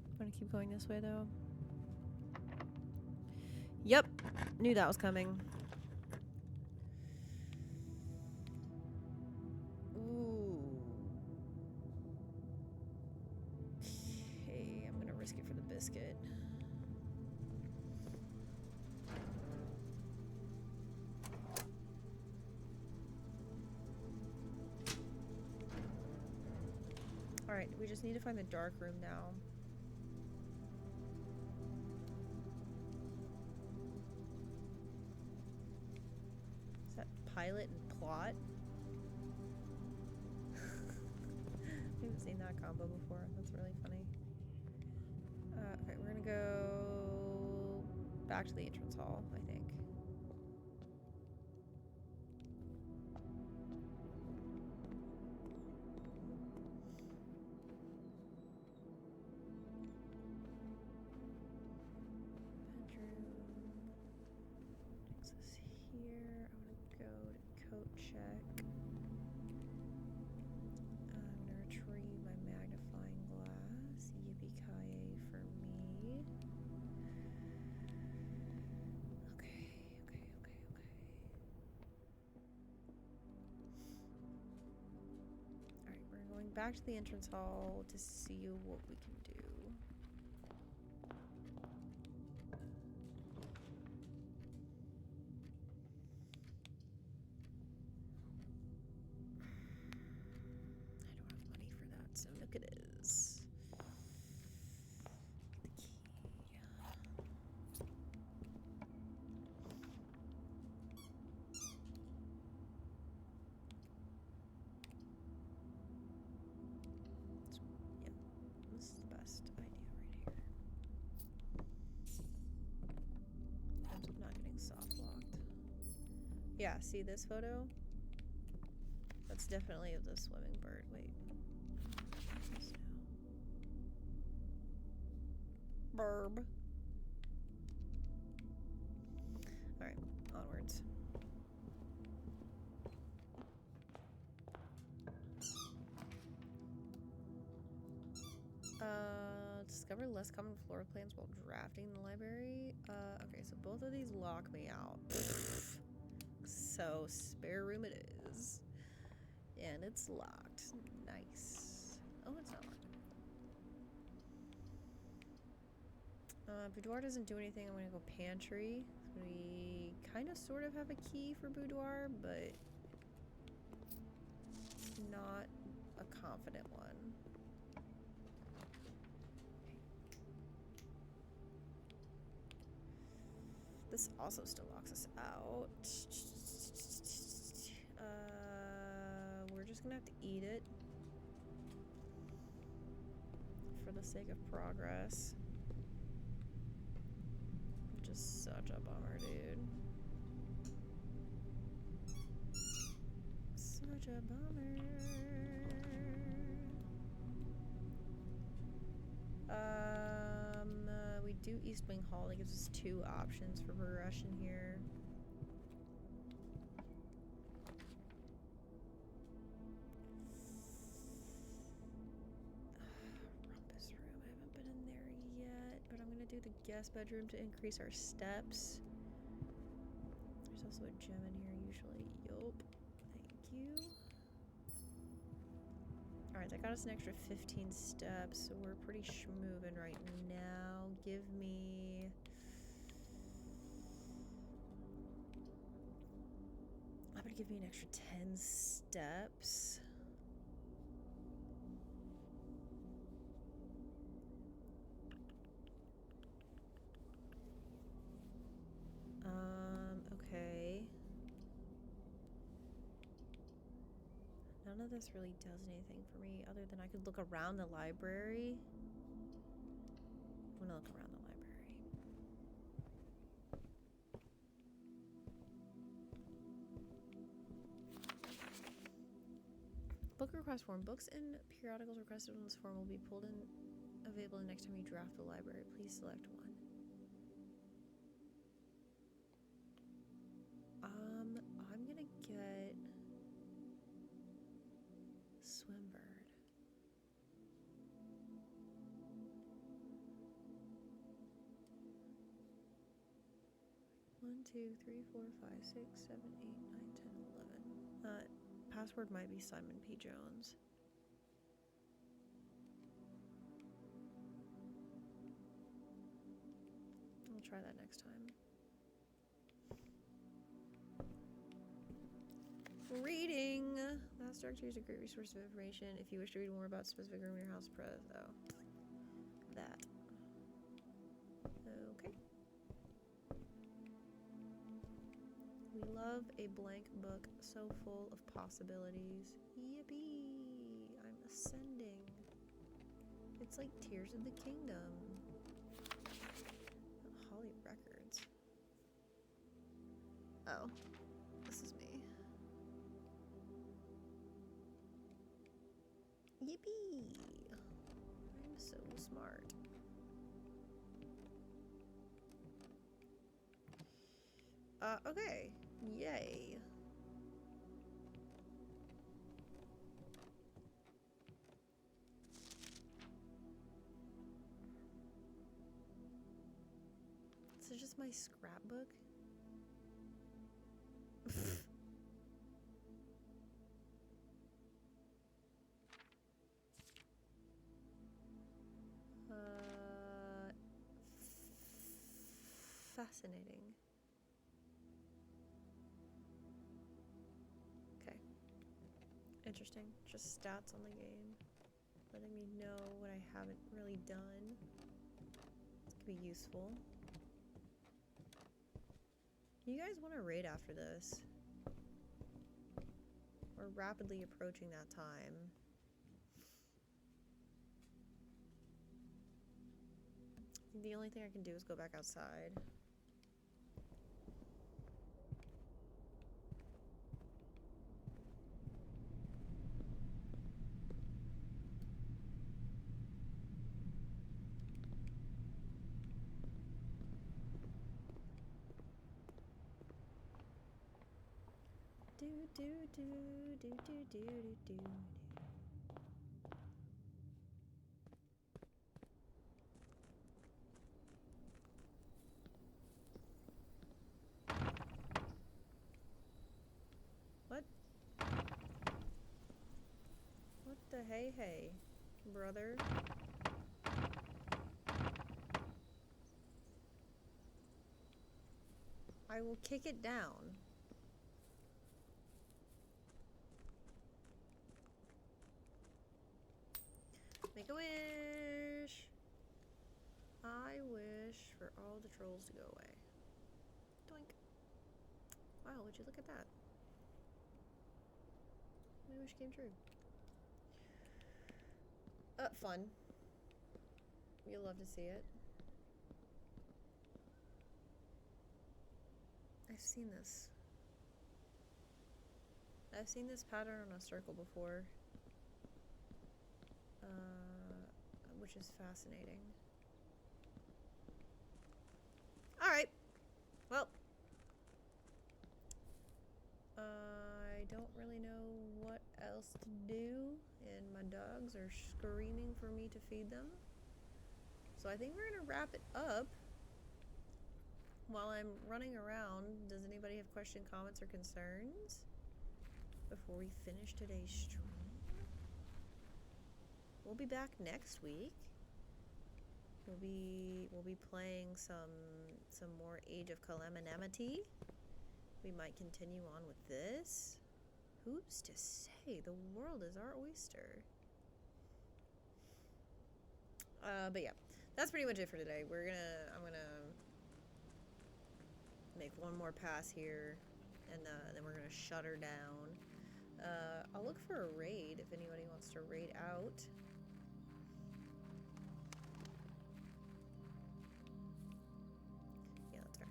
I'm gonna keep going this way though. Yep, knew that was coming. Ooh. Okay, I'm gonna risk it for the biscuit. Alright, we just need to find the dark room now. Is that pilot and plot? I haven't seen that combo before. That's really funny. Okay, we're gonna go back to the entrance hall, I think. Bedroom. Takes us here. I want to go to coat check. I'm gonna retrieve my magnifying glass. Yippee-ki-yay for me. Okay. Alright, we're going back to the entrance hall to see what we can do. I don't have money for that, so look it is. Get the key. Yep, this is the best idea right here. Ends up not getting soft locked. Yeah, see this photo? That's definitely of the swimming bird. Wait. Burb. Alright, onwards. Discover less common floor plans while drafting in the library. Okay, so both of these lock me out. So, spare room it is. And it's locked. Nice. Oh, it's not locked. Boudoir doesn't do anything. I'm gonna go pantry. We kind of sort of have a key for boudoir, but not a confident one. This also still locks us out. We're just gonna have to eat it for the sake of progress. Which is such a bummer, dude. a bummer. We do East Wing Hall. That gives us 2 options for progression here. Rumpus room. I haven't been in there yet, but I'm gonna do the guest bedroom to increase our steps. There's also a gym in here usually. Yup. Thank you. Alright, that got us an extra 15 steps, so we're pretty schmovin' right now. Give me... I'm gonna give me an extra 10 steps. Okay. None of this really does anything for me other than I could look around the library. I'm gonna look around the library. Book request form. Books and periodicals requested on this form will be pulled in available the next time you draft the library. Please select one. I'm gonna get Swimbird. One, 2, 3, 4, 5, 6, 7, 8, 9, 10, 11. Password might be Simon P. Jones. I'll try that next time. Reading! Last directory is a great resource of information. If you wish to read more about a specific room in your house, press... Oh. That. Okay. We love a blank book so full of possibilities. Yippee! I'm ascending. It's like Tears of the Kingdom. Holly Records. Oh. This is me. Yippee! I'm so smart. Okay. Yay. This is just my scrapbook. Fascinating. Okay. Interesting. Just stats on the game. Letting me know what I haven't really done. This could be useful. You guys want to raid after this? We're rapidly approaching that time. The only thing I can do is go back outside. Do. What? What the hey, brother? I will kick it down. Make a wish. I wish for all the trolls to go away. Doink. Wow, would you look at that? My wish came true. Fun. You'll love to see it. I've seen this. I've seen this pattern on a circle before. Which is fascinating. Alright. Well. I don't really know what else to do, and my dogs are screaming for me to feed them. So I think we're gonna wrap it up. While I'm running around, does anybody have questions, comments, or concerns before we finish today's stream? We'll be back next week. We'll be playing some more Age of Calamity. We might continue on with this. Who's to say? The world is our oyster. But yeah, that's pretty much it for today. I'm gonna make one more pass here, and then we're gonna shut her down. I'll look for a raid if anybody wants to raid out. Yeah, that's fair.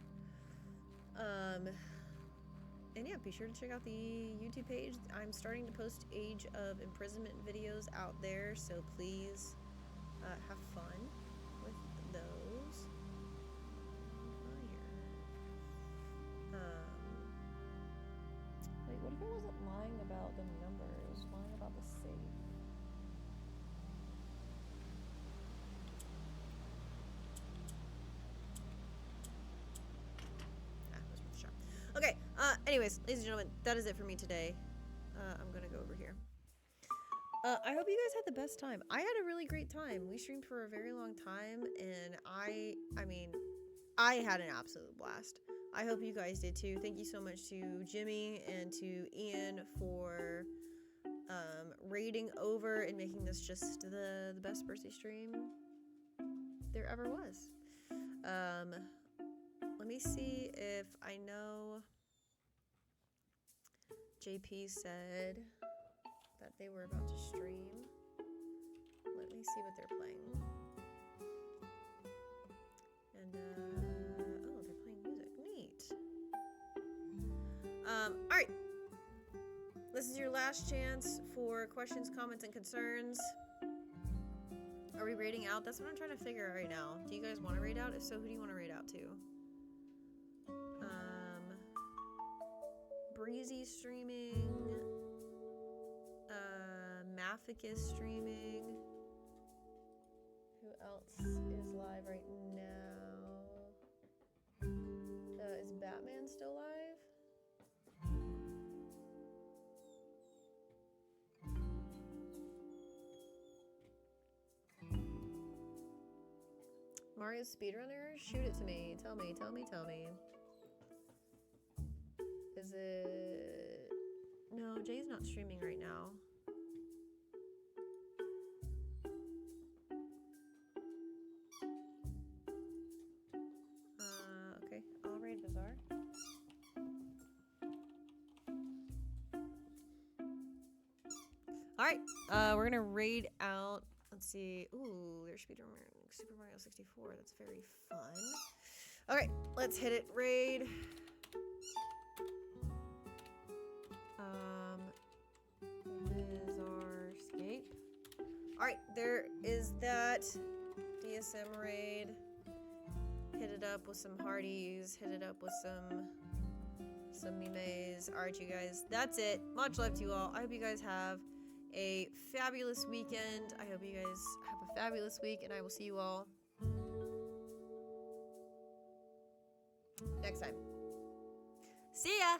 And yeah, be sure to check out the YouTube page. I'm starting to post Age of Imprisonment videos out there, so please have fun with those. Wait, what if it wasn't lying about the number? It was lying about the safe. That's worth a shot. Okay, anyways, ladies and gentlemen, that is it for me today. I'm gonna go over here. I hope you guys had the best time. I had a really great time. We streamed for a very long time, and I mean, I had an absolute blast. I hope you guys did too. Thank you so much to Jimmy and to Ian for raiding over and making this just the best birthday stream there ever was. Let me see if I know. JP said that they were about to stream. Let me see what they're playing. And oh, they're playing music. Neat. Alright. This is your last chance for questions, comments, and concerns. Are we raiding out? That's what I'm trying to figure out right now. Do you guys want to raid out? If so, who do you want to raid out to? Breezy streaming. Maffic is streaming. Who else is live right now? Is Batman still live? Mario Speedrunner? Shoot it to me. Tell me. Is it... No, Jay's not streaming right now. Okay. I'll raid Bazaar. Alright. We're gonna raid out... Let's see. Ooh, there's Super Mario 64. That's very fun. Okay, let's hit it. Raid. Bizarscape. Alright, there is that DSM raid. Hit it up with some hearties. Hit it up with some memes. Alright, you guys. That's it. Much love to you all. I hope you guys have a fabulous weekend. I hope you guys have a fabulous week, and I will see you all next time. See ya!